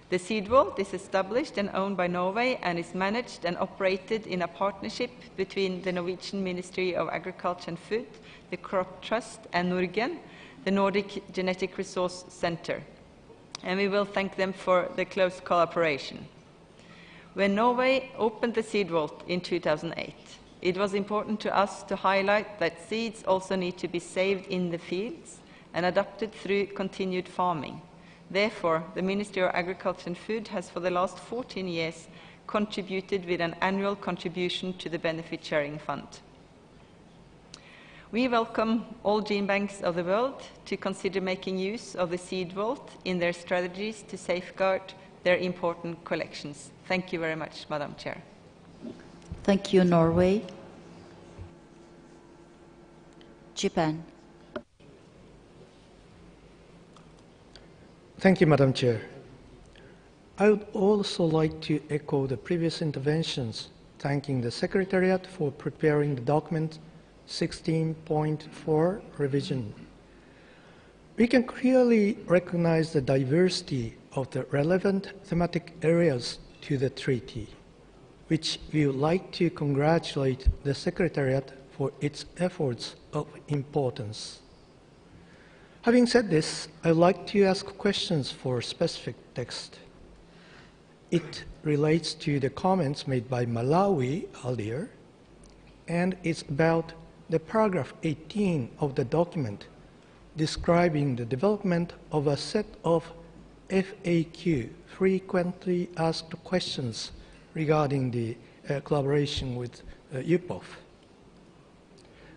The seed vault is established and owned by Norway and is managed and operated in a partnership between the Norwegian Ministry of Agriculture and Food, the Crop Trust, and Norgen, the Nordic Genetic Resource Center. And we will thank them for the close cooperation. When Norway opened the seed vault in 2008, it was important to us to highlight that seeds also need to be saved in the fields and adopted through continued farming. Therefore, the Ministry of Agriculture and Food has for the last 14 years contributed with an annual contribution to the Benefit Sharing Fund. We welcome all gene banks of the world to consider making use of the seed vault in their strategies to safeguard their important collections. Thank you very much, Madam Chair. Thank you, Norway. Japan. Thank you, Madam Chair. I would also like to echo the previous interventions, thanking the Secretariat for preparing the document 16.4 revision. We can clearly recognize the diversity of the relevant thematic areas to the treaty, which we would like to congratulate the Secretariat for its efforts of importance. Having said this, I'd like to ask questions for specific text. It relates to the comments made by Malawi earlier, and it's about the paragraph 18 of the document describing the development of a set of FAQ, frequently asked questions, regarding the collaboration with UPOF.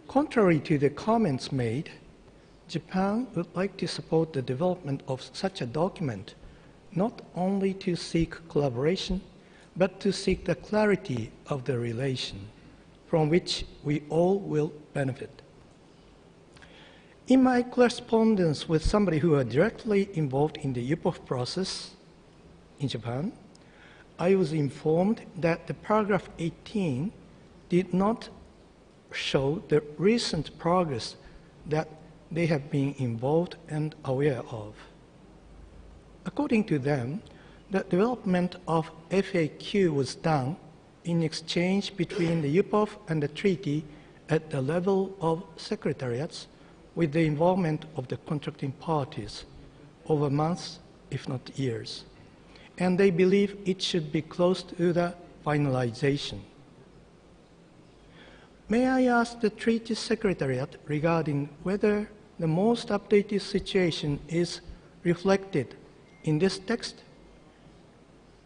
Contrary to the comments made, Japan would like to support the development of such a document, not only to seek collaboration, but to seek the clarity of the relation, from which we all will benefit. In my correspondence with somebody who was directly involved in the UPOF process in Japan, I was informed that the paragraph 18 did not show the recent progress that they have been involved and aware of. According to them, the development of FAQ was done in exchange between the UPOF and the treaty at the level of secretariats with the involvement of the contracting parties over months, if not years. And they believe it should be close to the finalization. May I ask the Treaty Secretariat regarding whether the most updated situation is reflected in this text,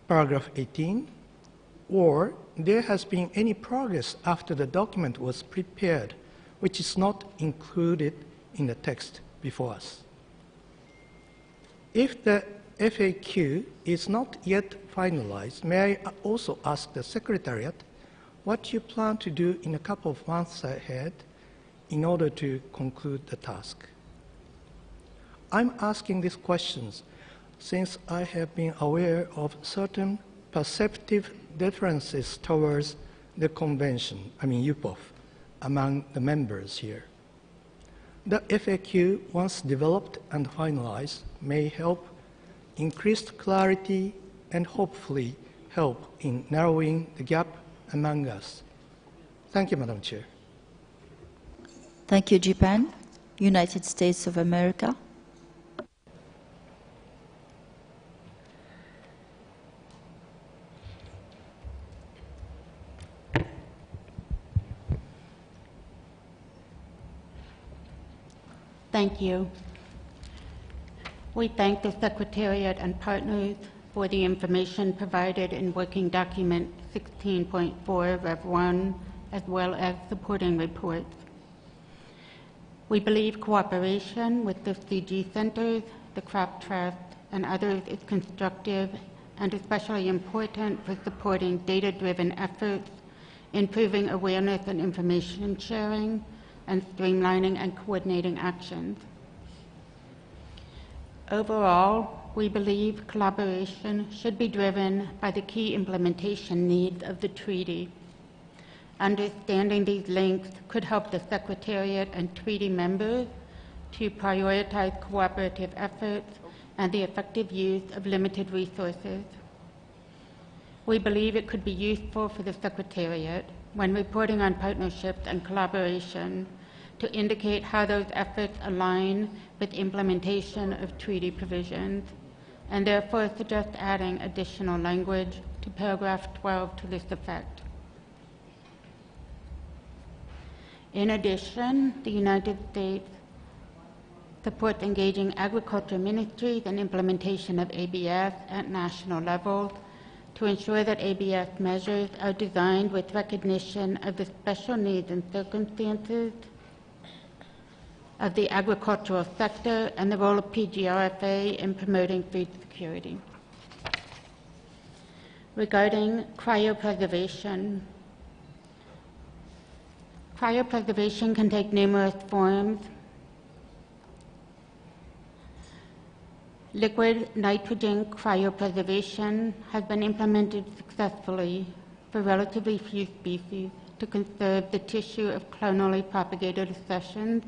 paragraph 18, or there has been any progress after the document was prepared, which is not included in the text before us. If the FAQ is not yet finalized, may I also ask the Secretariat what you plan to do in a couple of months ahead in order to conclude the task? I'm asking these questions since I have been aware of certain perceptive differences towards the convention, UPOF, among the members here. The FAQ, once developed and finalized, may help increased clarity and hopefully help in narrowing the gap among us. Thank you, Madam Chair. Thank you, Japan. United States of America. Thank you. We thank the Secretariat and partners for the information provided in Working Document 16.4 Rev 1, as well as supporting reports. We believe cooperation with the CG centers, the Crop Trust, and others is constructive and especially important for supporting data-driven efforts, improving awareness and information sharing, and streamlining and coordinating actions. Overall, we believe collaboration should be driven by the key implementation needs of the treaty. Understanding these links could help the Secretariat and treaty members to prioritize cooperative efforts and the effective use of limited resources. We believe it could be useful for the Secretariat, when reporting on partnerships and collaboration, to indicate how those efforts align with implementation of treaty provisions, and therefore suggest adding additional language to paragraph 12 to this effect. In addition, the United States supports engaging agriculture ministries in implementation of ABS at national level to ensure that ABS measures are designed with recognition of the special needs and circumstances of the agricultural sector and the role of PGRFA in promoting food security. Regarding cryopreservation, cryopreservation can take numerous forms. Liquid nitrogen cryopreservation has been implemented successfully for relatively few species to conserve the tissue of clonally propagated accessions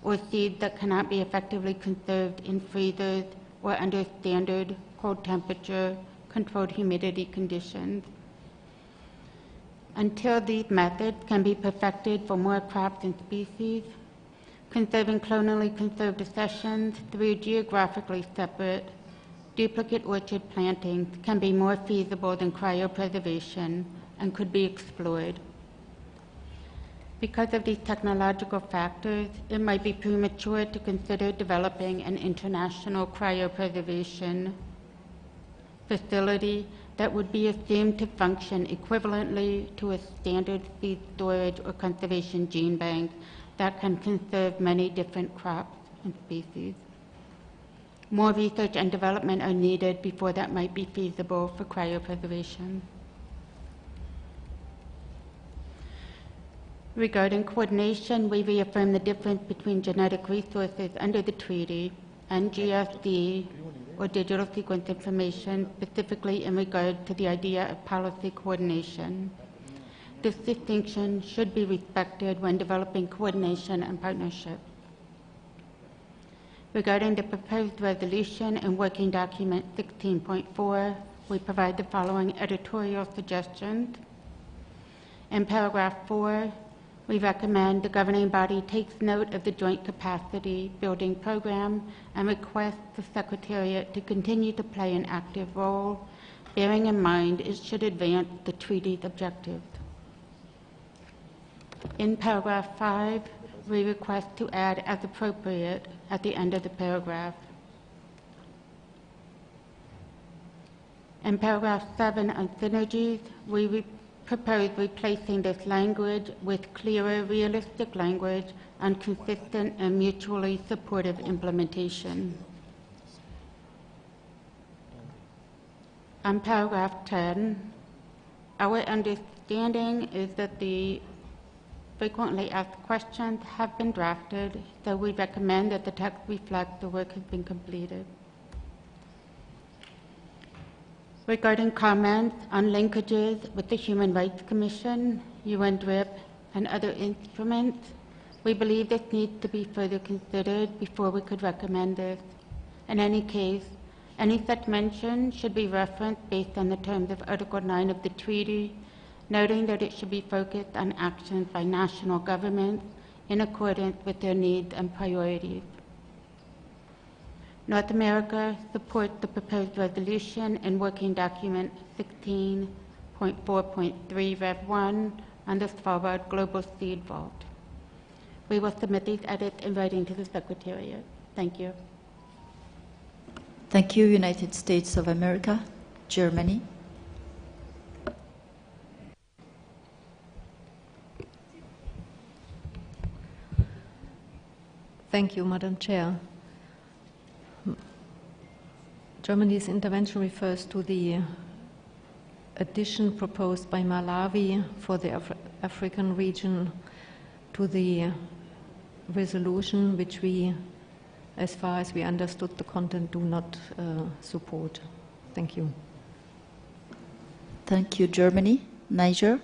or seeds that cannot be effectively conserved in freezers or under standard cold temperature, controlled humidity conditions. Until these methods can be perfected for more crops and species, conserving clonally conserved accessions through geographically separate duplicate orchard plantings can be more feasible than cryopreservation and could be explored. Because of these technological factors, it might be premature to consider developing an international cryopreservation facility that would be assumed to function equivalently to a standard seed storage or conservation gene bank that can conserve many different crops and species. More research and development are needed before that might be feasible for cryopreservation. Regarding coordination, we reaffirm the difference between genetic resources under the treaty and GSD, or digital sequence information, specifically in regard to the idea of policy coordination. This distinction should be respected when developing coordination and partnership. Regarding the proposed resolution in Working Document 16.4, we provide the following editorial suggestions. In paragraph 4, we recommend the governing body takes note of the Joint Capacity Building Program and requests the Secretariat to continue to play an active role, bearing in mind it should advance the treaty's objectives. In paragraph 5, we request to add as appropriate at the end of the paragraph. In paragraph 7 on synergies, we propose replacing this language with clearer, realistic language and consistent and mutually supportive implementation. On paragraph 10, our understanding is that the frequently asked questions have been drafted, so we recommend that the text reflect the work has been completed. Regarding comments on linkages with the Human Rights Commission, UN DRIP, and other instruments, we believe this needs to be further considered before we could recommend this. In any case, any such mention should be referenced based on the terms of Article 9 of the treaty, noting that it should be focused on actions by national governments in accordance with their needs and priorities. North America supports the proposed resolution in Working Document 16.4.3 Rev 1 on the Svalbard Global Seed Vault. We will submit these edits in writing to the Secretariat. Thank you. Thank you, United States of America. Germany. Thank you, Madam Chair. Germany's intervention refers to the addition proposed by Malawi for the African region to the resolution, which we, as far as we understood the content, do not support. Thank you. Thank you, Germany. Niger.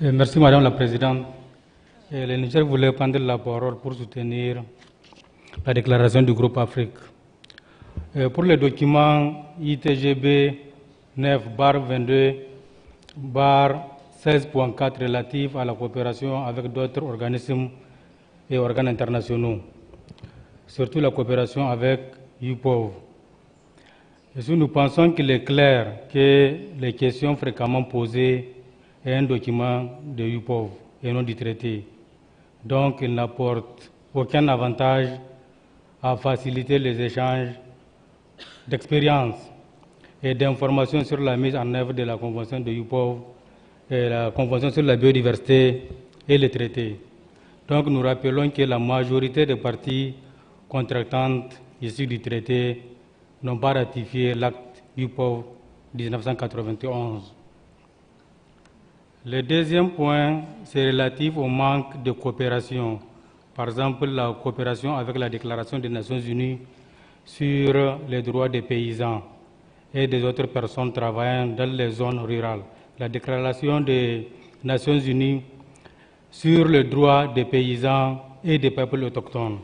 Merci Madame la Présidente. Le Niger voulait prendre la parole pour soutenir la déclaration du groupe Afrique. Pour le document ITGB 9/22/16.4 relatif à la coopération avec d'autres organismes et organes internationaux, surtout la coopération avec UPOV. Nous pensons qu'il est clair que les questions fréquemment posées est un document de UPOV et non du traité. Donc, il n'apporte aucun avantage à faciliter les échanges d'expériences et d'informations sur la mise en œuvre de la Convention de UPOV et la Convention sur la biodiversité et les traités. Donc, nous rappelons que la majorité des parties contractantes issues du traité n'ont pas ratifié l'acte UPOV 1991. Le deuxième point, c'est relatif au manque de coopération. Par exemple, la coopération avec la Déclaration des Nations Unies sur les droits des paysans et des autres personnes travaillant dans les zones rurales. La Déclaration des Nations Unies sur les droits des paysans et des peuples autochtones.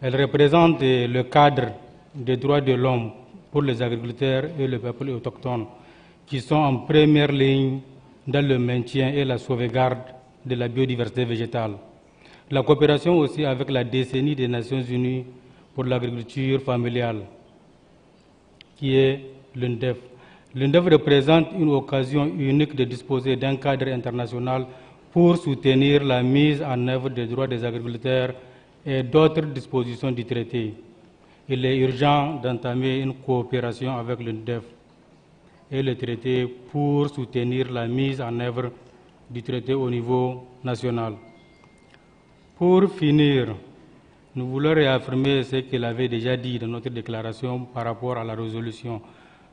Elle représente le cadre des droits de l'homme pour les agriculteurs et les peuples autochtones qui sont en première ligne dans le maintien et la sauvegarde de la biodiversité végétale. La coopération aussi avec la décennie des Nations Unies pour l'agriculture familiale, qui est l'UNDEF. L'UNDEF représente une occasion unique de disposer d'un cadre international pour soutenir la mise en œuvre des droits des agriculteurs et d'autres dispositions du traité. Il est urgent d'entamer une coopération avec l'UNDEF et le traité pour soutenir la mise en œuvre du traité au niveau national. Pour finir, nous voulons réaffirmer ce qu'il avait déjà dit dans notre déclaration par rapport à la résolution.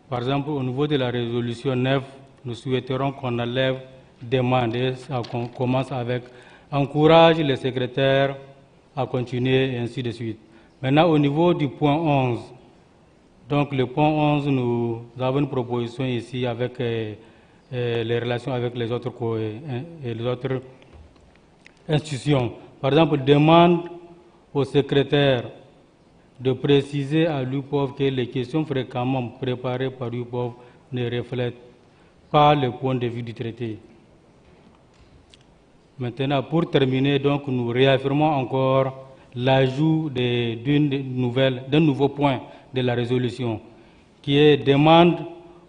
Par exemple, au niveau de la résolution 9, nous souhaiterons qu'on enlève demander, qu'on commence avec encourage les secrétaires à continuer et ainsi de suite. Maintenant, au niveau du point 11, donc le point 11, nous avons une proposition ici avec les relations avec les autres institutions. Par exemple, demande au secrétaire de préciser à l'UPOV que les questions fréquemment préparées par l'UPOV ne reflètent pas le point de vue du traité. Maintenant, pour terminer, donc, nous réaffirmons encore l'ajout d'un nouveau point de la résolution, qui est demande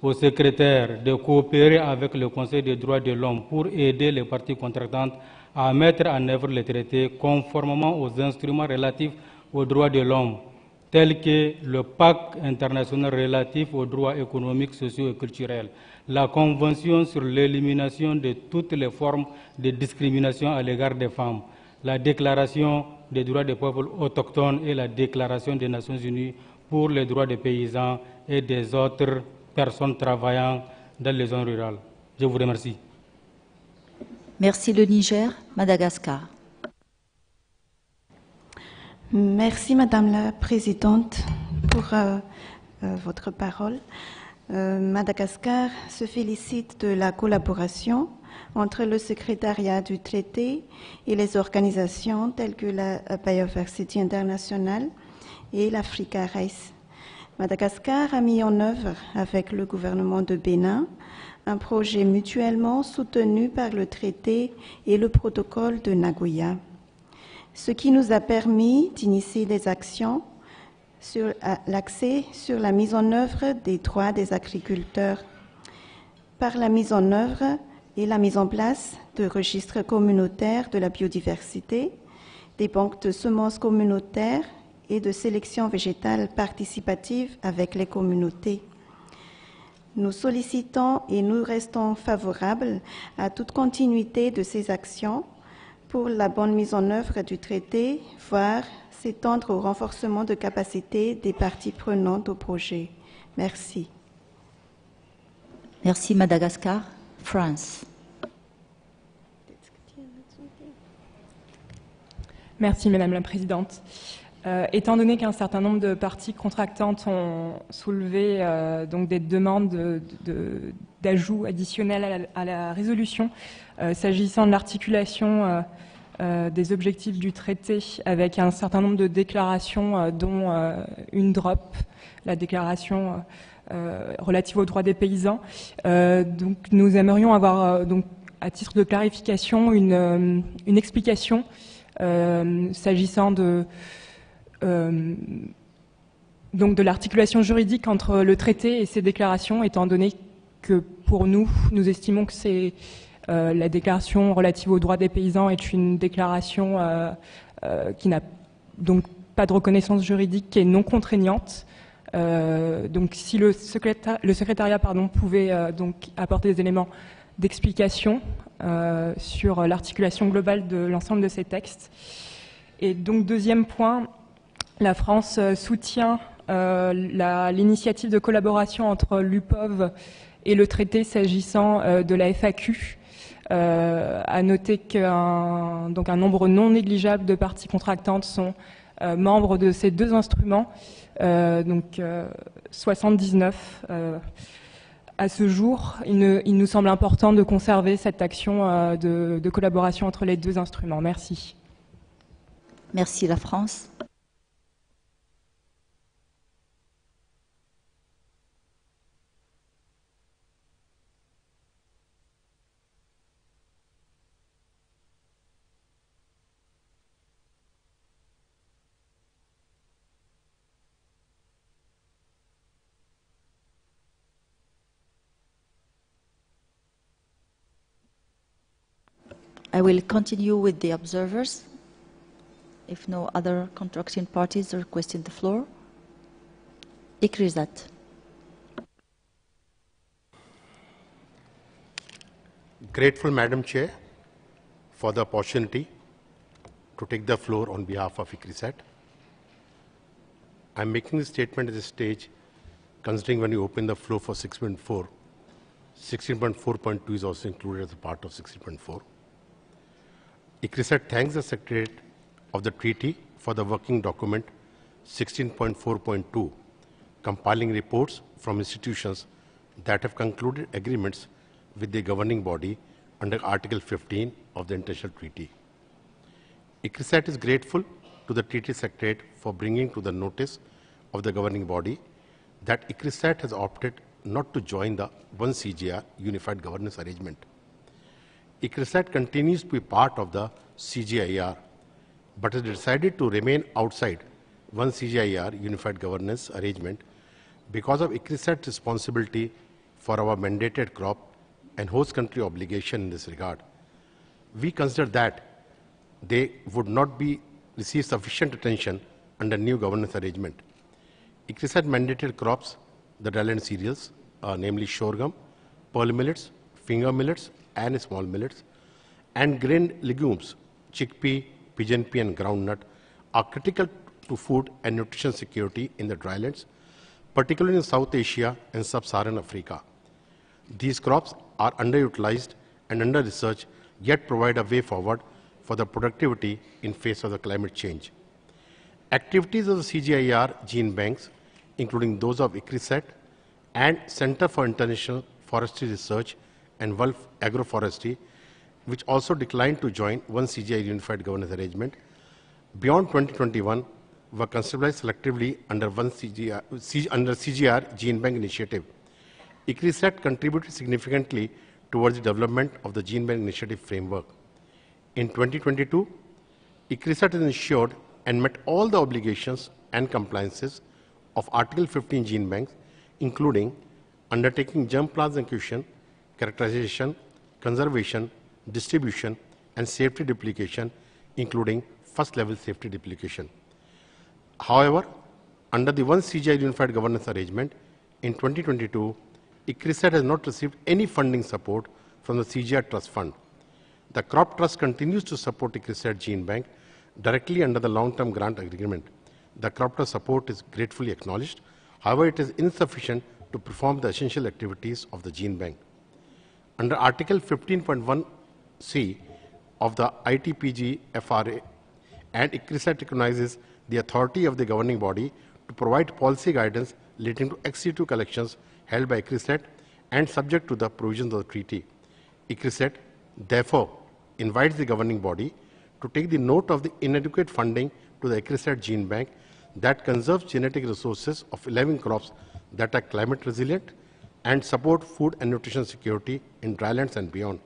au secrétaire de coopérer avec le Conseil des droits de l'homme pour aider les parties contractantes à mettre en œuvre les traités conformément aux instruments relatifs aux droits de l'homme, tels que le Pacte international relatif aux droits économiques, sociaux et culturels, la Convention sur l'élimination de toutes les formes de discrimination à l'égard des femmes, la Déclaration des droits des peuples autochtones et la Déclaration des Nations unies pour les droits des paysans et des autres personnes travaillant dans les zones rurales. Je vous remercie. Merci le Niger, Madagascar. Merci Madame la Présidente pour votre parole. Madagascar se félicite de la collaboration entre le secrétariat du traité et les organisations telles que la Biodiversity International et l'Africa Race. Madagascar a mis en œuvre avec le gouvernement de Bénin un projet mutuellement soutenu par le traité et le protocole de Nagoya, ce qui nous a permis d'initier des actions sur l'accès sur la mise en œuvre des droits des agriculteurs par la mise en œuvre et la mise en place de registres communautaires de la biodiversité, des banques de semences communautaires et de sélection végétale participative avec les communautés. Nous sollicitons et nous restons favorables à toute continuité de ces actions pour la bonne mise en œuvre du traité, voire s'étendre au renforcement de capacités des parties prenantes au projet. Merci. Merci Madagascar. France. Merci Madame la Présidente. Étant donné qu'un certain nombre de parties contractantes ont soulevé donc des demandes d'ajouts additionnels à la résolution, s'agissant de l'articulation des objectifs du traité avec un certain nombre de déclarations, dont une DROP, la déclaration relative aux droits des paysans. Donc nous aimerions avoir, donc, à titre de clarification, une explication s'agissant donc de l'articulation juridique entre le traité et ces déclarations, étant donné que pour nous, nous estimons que c'est la déclaration relative aux droits des paysans est une déclaration qui n'a donc pas de reconnaissance juridique, qui est non contraignante. Donc si le secrétariat pouvait donc apporter des éléments d'explication sur l'articulation globale de l'ensemble de ces textes. Et donc deuxième point, la France soutient l'initiative de collaboration entre l'UPOV et le traité s'agissant de la FAQ. À noter qu'un nombre non négligeable de parties contractantes sont membres de ces deux instruments, donc 79 à ce jour. Il nous semble important de conserver cette action de collaboration entre les deux instruments. Merci. Merci la France. I will continue with the observers, if no other contracting parties requested the floor. Ikrizat. Grateful, Madam Chair, for the opportunity to take the floor on behalf of ICRISAT. I'm making this statement at this stage, considering when you open the floor for 16.4, 16.4.2 is also included as a part of 16.4. ICRISAT thanks the Secretariat of the Treaty for the working document 16.4.2, compiling reports from institutions that have concluded agreements with the governing body under Article 15 of the International Treaty. ICRISAT is grateful to the Treaty Secretariat for bringing to the notice of the governing body that ICRISAT has opted not to join the 1CGR Unified Governance Arrangement. ICRISAT continues to be part of the CGIAR, but has decided to remain outside 1CGIAR Unified Governance Arrangement because of ICRISAT's responsibility for our mandated crop and host country obligation in this regard. We consider that they would not receive sufficient attention under new governance arrangement. ICRISAT mandated crops, the dryland cereals, namely sorghum, pearl millets, finger millets, and small millets, and grain legumes, chickpea, pigeon pea, and groundnut, are critical to food and nutrition security in the drylands, particularly in South Asia and Sub-Saharan Africa. These crops are underutilized and under-researched, yet provide a way forward for the productivity in face of the climate change. Activities of the CGIAR gene banks, including those of ICRISAT and Center for International Forestry Research and World Agroforestry, which also declined to join one CGI Unified Governance Arrangement, beyond 2021 were conceptualized selectively under CGR Gene Bank Initiative. ICRISAT contributed significantly towards the development of the Gene Bank Initiative framework. In 2022, ICRISAT has ensured and met all the obligations and compliances of Article 15 Gene Banks, including undertaking germplasm acquisition, characterization, conservation, distribution, and safety duplication, including first-level safety duplication. However, under the One CGI Unified Governance Arrangement, in 2022, ICRISAT has not received any funding support from the CGI Trust Fund. The Crop Trust continues to support ICRISAT Gene Bank directly under the long-term grant agreement. The Crop Trust support is gratefully acknowledged. However, it is insufficient to perform the essential activities of the Gene Bank. Under Article 15.1c of the ITPGRFA, and ICRISAT recognizes the authority of the governing body to provide policy guidance relating to ex-situ collections held by ICRISAT and subject to the provisions of the treaty. ICRISAT therefore invites the governing body to take the note of the inadequate funding to the ICRISAT Gene Bank that conserves genetic resources of 11 crops that are climate resilient and support food and nutrition security in drylands and beyond.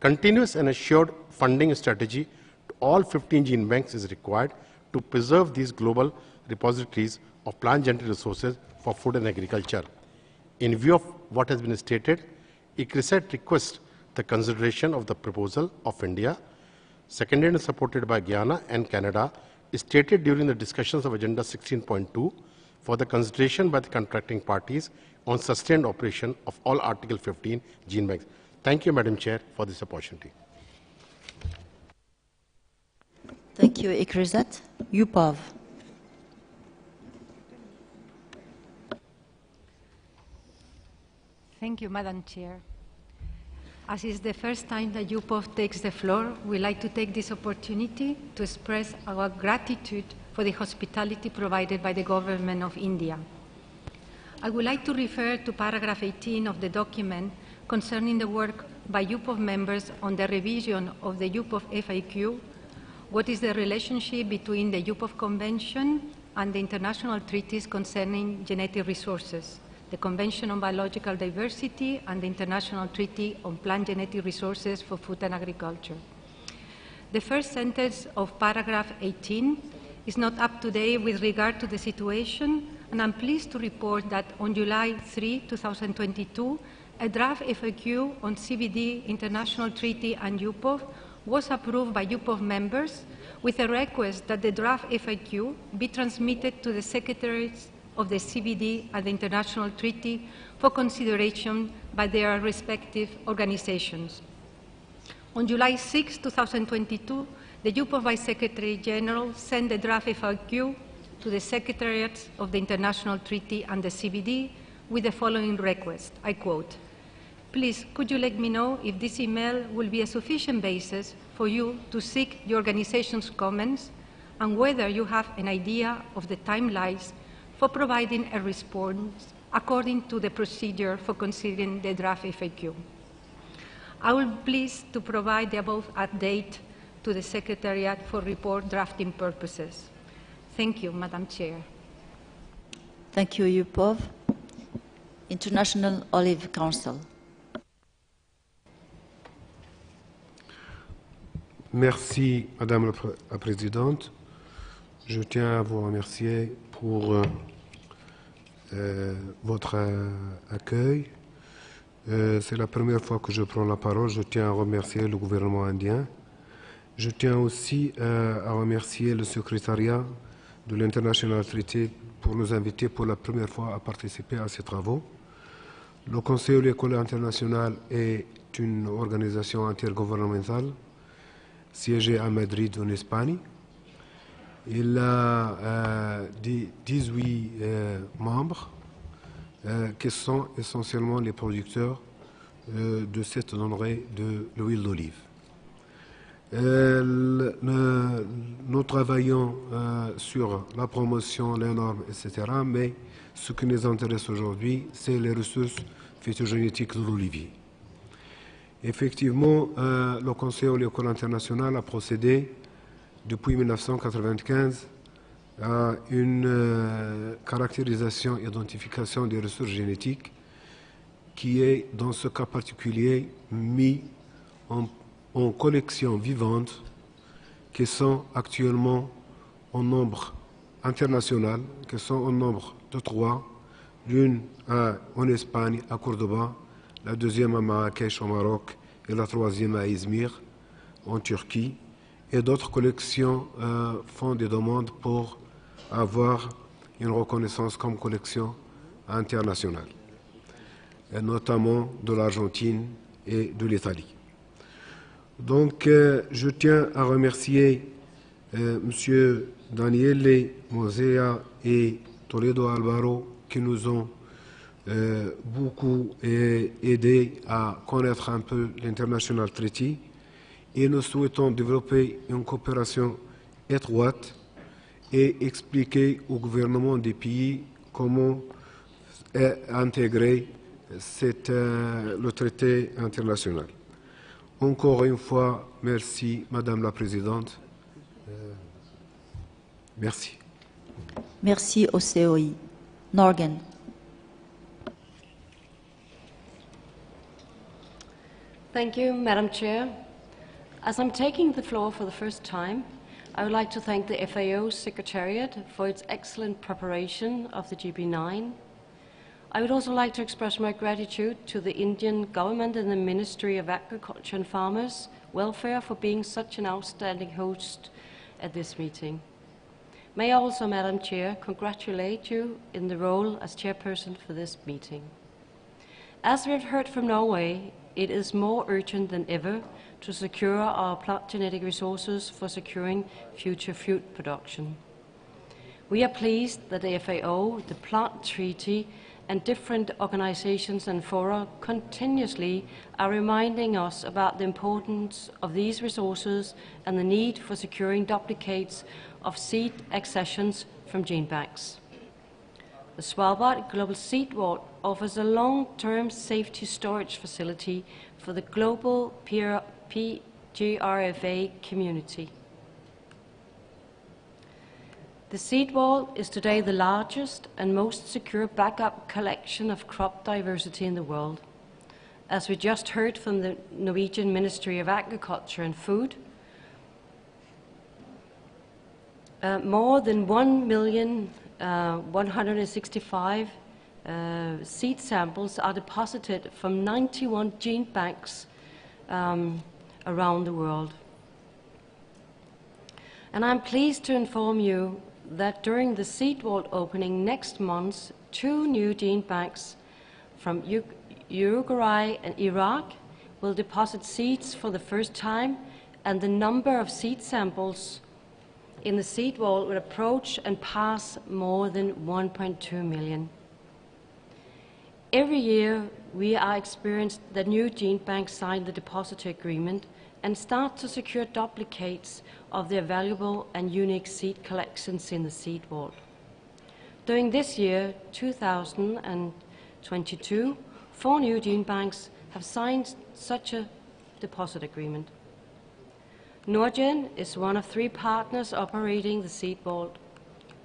Continuous and assured funding strategy to all 15 gene banks is required to preserve these global repositories of plant genetic resources for food and agriculture. In view of what has been stated, ICRISAT requests the consideration of the proposal of India, seconded and supported by Guyana and Canada, stated during the discussions of Agenda 16.2 for the consideration by the contracting parties on sustained operation of all Article 15 gene banks. Thank you, Madam Chair, for this opportunity. Thank you, ICRISAT. UPOV. Thank you, Madam Chair. As is the first time that UPOV takes the floor, we'd like to take this opportunity to express our gratitude for the hospitality provided by the Government of India. I would like to refer to paragraph 18 of the document concerning the work by UPOV members on the revision of the UPOV FAQ. What is the relationship between the UPOV Convention and the international treaties concerning genetic resources, the Convention on Biological Diversity and the International Treaty on Plant Genetic Resources for Food and Agriculture? The first sentence of paragraph 18 is not up to date with regard to the situation, and I'm pleased to report that on July 3, 2022, a draft FAQ on CBD, International Treaty and UPOV was approved by UPOV members with a request that the draft FAQ be transmitted to the secretaries of the CBD and the International Treaty for consideration by their respective organizations. On July 6, 2022, the UPOV Vice Secretary General sent the draft FAQ to the Secretariats of the International Treaty and the CBD with the following request, I quote, "Please, could you let me know if this email will be a sufficient basis for you to seek the organization's comments and whether you have an idea of the timelines for providing a response according to the procedure for considering the draft FAQ. I will be pleased to provide the above update to the Secretariat for report drafting purposes. Thank you, Madam Chair. Thank you, UPOV. International Olive Council. Merci, Madame la Présidente. Je tiens à vous remercier pour votre accueil C'est la première fois que je prends la parole. Je tiens à remercier le gouvernement indien. Je tiens aussi à remercier le secrétariat de l'International Treaty pour nous inviter pour la première fois à participer à ces travaux. Le Conseil de l'école internationale est une organisation intergouvernementale siégée à Madrid, en Espagne. Il a 18 membres qui sont essentiellement les producteurs de cette denrée de l'huile d'olive. Nous travaillons sur la promotion, les normes, etc. Mais ce qui nous intéresse aujourd'hui, c'est les ressources phytogénétiques de l'olivier. Effectivement, le Conseil de l'école internationale a procédé depuis 1995 à une caractérisation et identification des ressources génétiques qui est, dans ce cas particulier, mis en collection vivante qui sont actuellement en nombre international, qui sont au nombre de 3, l'une en Espagne, à Cordoba, la deuxième à Marrakech, au Maroc, et la troisième à Izmir, en Turquie. Et d'autres collections font des demandes pour avoir une reconnaissance comme collection internationale, et notamment de l'Argentine et de l'Italie. Donc, je tiens à remercier M. Daniele Mosea et Toledo Alvaro qui nous ont beaucoup aidé à connaître un peu l'International Treaty, et nous souhaitons développer une coopération étroite et expliquer au gouvernement des pays comment intégrer le traité international. Encore une fois, merci Madame la Présidente. Merci. Merci au COI. Norgan. Thank you, Madam Chair. As I'm taking the floor for the first time, I would like to thank the FAO Secretariat for its excellent preparation of the GB9. I would also like to express my gratitude to the Indian government and the Ministry of Agriculture and Farmers Welfare for being such an outstanding host at this meeting. May I also, Madam Chair, congratulate you in the role as chairperson for this meeting. As we have heard from Norway, it is more urgent than ever to secure our plant genetic resources for securing future food production. We are pleased that the FAO, the Plant Treaty, and different organizations and fora continuously are reminding us about the importance of these resources and the need for securing duplicates of seed accessions from gene banks. The Svalbard Global Seed Vault offers a long-term safety storage facility for the global ITPGRFA community. The Seed Vault is today the largest and most secure backup collection of crop diversity in the world. As we just heard from the Norwegian Ministry of Agriculture and Food, more than 1,165,000 seed samples are deposited from 91 gene banks around the world. And I'm pleased to inform you that during the Seed Vault opening next month, 2 new gene banks from Uruguay and Iraq will deposit seeds for the first time, and the number of seed samples in the Seed Vault will approach and pass more than 1.2 million. Every year, we are experienced that new gene banks sign the depository agreement and start to secure duplicates of their valuable and unique seed collections in the Seed Vault. During this year, 2022, 4 new gene banks have signed such a deposit agreement. Norgen is one of 3 partners operating the Seed Vault.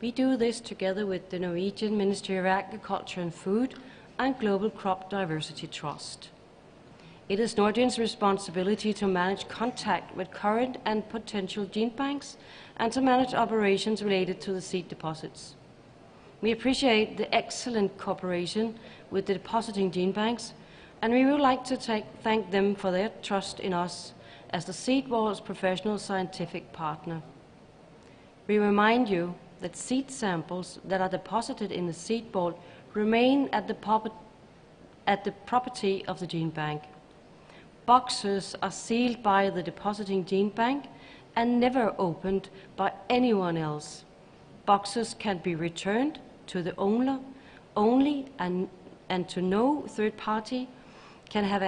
We do this together with the Norwegian Ministry of Agriculture and Food and Global Crop Diversity Trust. It is Norgen's responsibility to manage contact with current and potential gene banks and to manage operations related to the seed deposits. We appreciate the excellent cooperation with the depositing gene banks and we would like to thank them for their trust in us as the seed vault's professional scientific partner. We remind you that seed samples that are deposited in the seed vault remain at the property of the gene bank. Boxes are sealed by the depositing gene bank and never opened by anyone else. Boxes can be returned to the owner only, and to no third party can have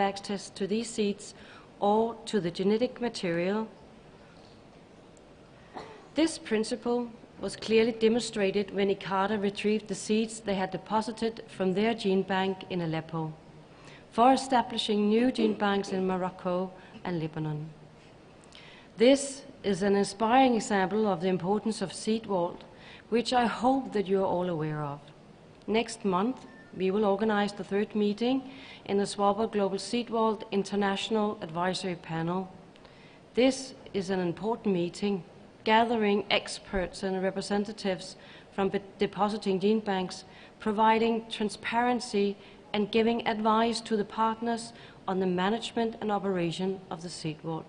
access to these seeds or to the genetic material. This principle was clearly demonstrated when ICARDA retrieved the seeds they had deposited from their gene bank in Aleppo for establishing new gene banks in Morocco and Lebanon. This is an inspiring example of the importance of seed vault, which I hope that you are all aware of. Next month, we will organize the third meeting in the Svalbard Global Seed Vault International Advisory Panel. This is an important meeting, gathering experts and representatives from depositing gene banks, providing transparency and giving advice to the partners on the management and operation of the seed vault.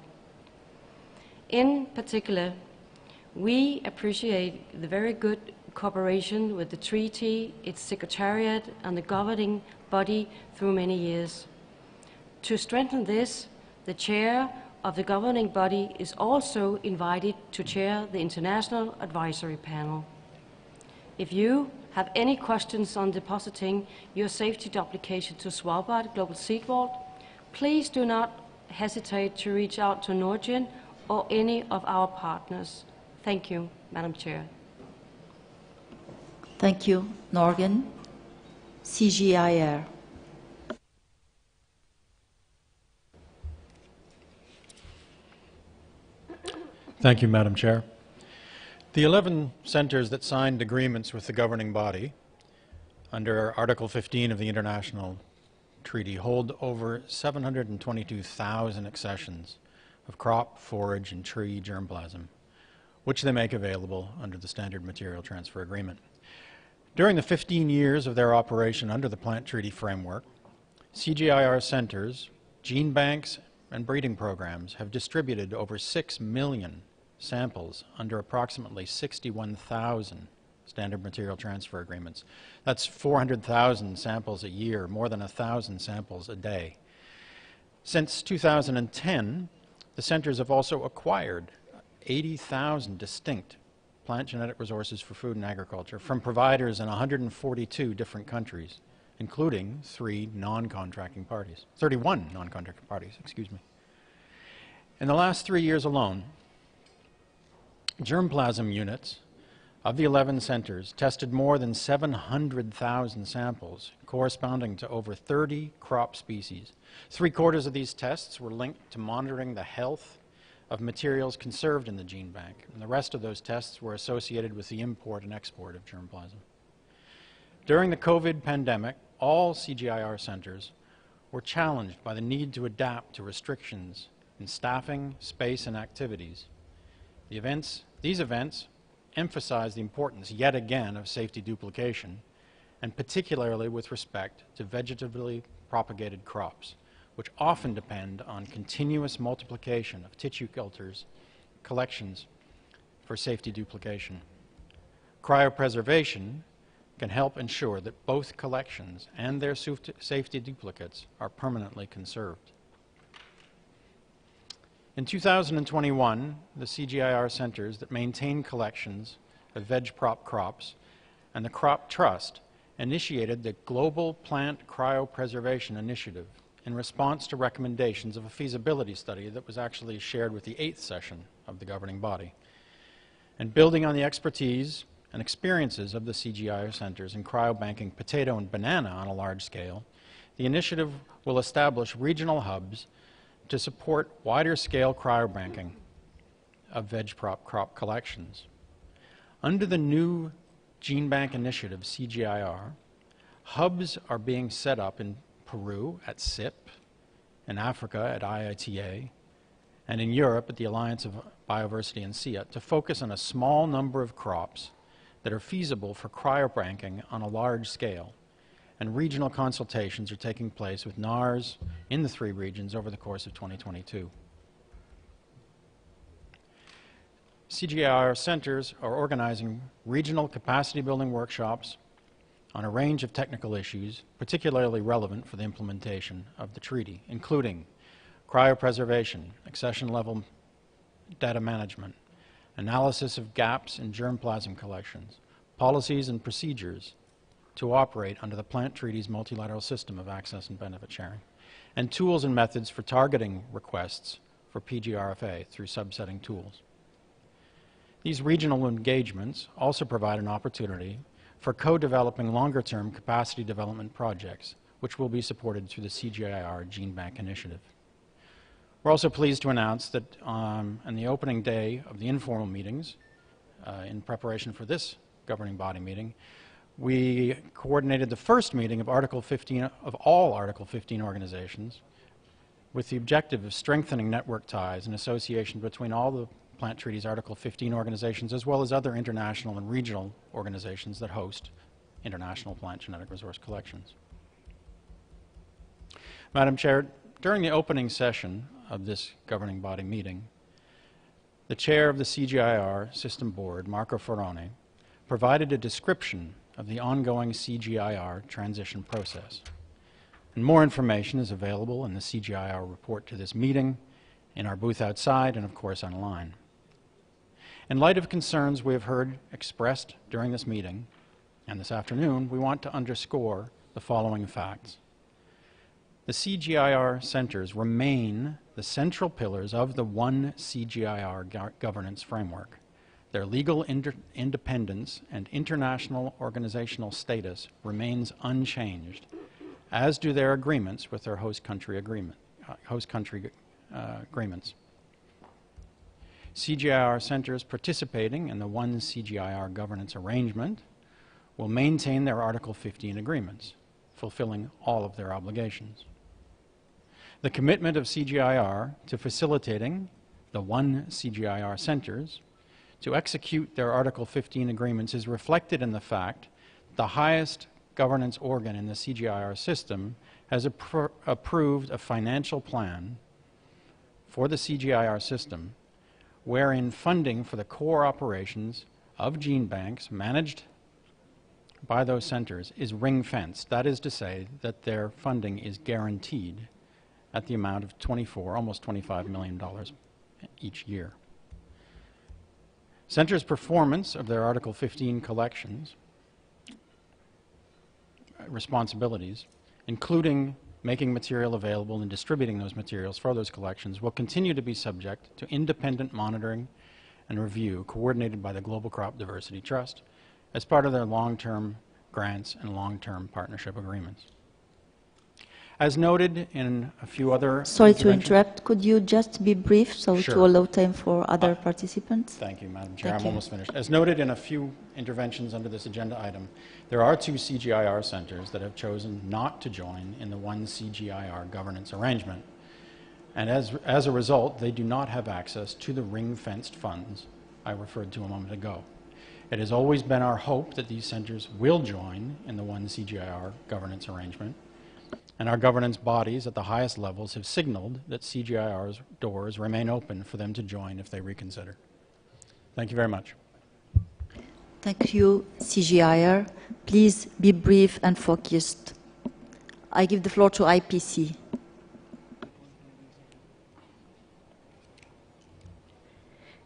In particular, we appreciate the very good cooperation with the treaty, its secretariat, and the governing body through many years. To strengthen this, the chair of the governing body is also invited to chair the International Advisory Panel. If you have any questions on depositing your safety duplication to Svalbard Global Seed Vault, please do not hesitate to reach out to Norgine or any of our partners. Thank you, Madam Chair. Thank you, Norgine. CGIR. Thank you, Madam Chair. The 11 centers that signed agreements with the governing body under Article 15 of the International Treaty hold over 722,000 accessions of crop, forage, and tree germplasm, which they make available under the Standard Material Transfer Agreement. During the 15 years of their operation under the Plant Treaty Framework, CGIR centers, gene banks, and breeding programs have distributed over 6 million samples under approximately 61,000 Standard Material Transfer Agreements. That's 400,000 samples a year, more than 1,000 samples a day. Since 2010, the centers have also acquired 80,000 distinct plant genetic resources for food and agriculture from providers in 142 different countries, including 31 non-contracting parties, excuse me. In the last 3 years alone, germplasm units of the 11 centers tested more than 700,000 samples, corresponding to over 30 crop species. 3/4 of these tests were linked to monitoring the health of materials conserved in the gene bank, and the rest of those tests were associated with the import and export of germplasm. During the COVID pandemic, all CGIR centers were challenged by the need to adapt to restrictions in staffing, space, and activities. These events emphasize the importance, yet again, of safety duplication, and particularly with respect to vegetatively propagated crops, which often depend on continuous multiplication of tissue cultures, collections for safety duplication. Cryopreservation can help ensure that both collections and their safety duplicates are permanently conserved. In 2021, the CGIR centers that maintain collections of veg prop crops and the Crop Trust initiated the Global Plant Cryopreservation Initiative in response to recommendations of a feasibility study that was actually shared with the 8th session of the governing body. And building on the expertise and experiences of the CGIR centers in cryobanking potato and banana on a large scale, the initiative will establish regional hubs to support wider scale cryobanking of veg crop collections. Under the new Gene Bank Initiative, CGIR, hubs are being set up in Peru at CIP, in Africa at IITA, and in Europe at the Alliance of Biodiversity and SIA to focus on a small number of crops that are feasible for cryobanking on a large scale and regional consultations are taking place with NARS in the 3 regions over the course of 2022. CGIAR centers are organizing regional capacity building workshops on a range of technical issues particularly relevant for the implementation of the treaty, including cryopreservation, accession level data management, analysis of gaps in germplasm collections, policies and procedures to operate under the plant treaty's multilateral system of access and benefit sharing, and tools and methods for targeting requests for PGRFA through subsetting tools. These regional engagements also provide an opportunity for co-developing longer-term capacity development projects, which will be supported through the CGIAR Gene Bank Initiative. We're also pleased to announce that on the opening day of the informal meetings, in preparation for this governing body meeting, we coordinated the first meeting of all Article 15 organizations with the objective of strengthening network ties and association between all the Plant Treaty's Article 15 organizations, as well as other international and regional organizations that host international plant genetic resource collections. Madam Chair, during the opening session of this governing body meeting, the chair of the CGIAR System Board, Marco Ferrone, provided a description of the ongoing CGIAR transition process. And more information is available in the CGIAR report to this meeting, in our booth outside, and of course online. In light of concerns we have heard expressed during this meeting and this afternoon, we want to underscore the following facts. The CGIAR centers remain the central pillars of the one CGIAR governance framework. Their legal independence and international organizational status remains unchanged, as do their agreements with their host country agreements. CGIAR centers participating in the one CGIAR governance arrangement will maintain their Article 15 agreements, fulfilling all of their obligations. The commitment of CGIAR to facilitating the one CGIAR centers to execute their Article 15 agreements is reflected in the fact the highest governance organ in the CGIAR system has approved a financial plan for the CGIAR system wherein funding for the core operations of gene banks managed by those centers is ring-fenced. That is to say that their funding is guaranteed at the amount of almost $25 million each year. Centers' performance of their Article 15 collections responsibilities, including making material available and distributing those materials for those collections, will continue to be subject to independent monitoring and review coordinated by the Global Crop Diversity Trust as part of their long-term grants and long-term partnership agreements. As noted in a few other... Sorry to interrupt. Could you just be brief so Sure. to allow time for other participants? Thank you, Madam Chair. Thank I'm you. almost finished. As noted in a few interventions under this agenda item, there are 2 CGIAR centers that have chosen not to join in the one CGIAR governance arrangement. And as a result, they do not have access to the ring-fenced funds I referred to a moment ago. It has always been our hope that these centers will join in the one CGIAR governance arrangement, and our governance bodies at the highest levels have signaled that CGIAR's doors remain open for them to join if they reconsider. Thank you very much. Thank you, CGIAR. Please be brief and focused. I give the floor to IPC.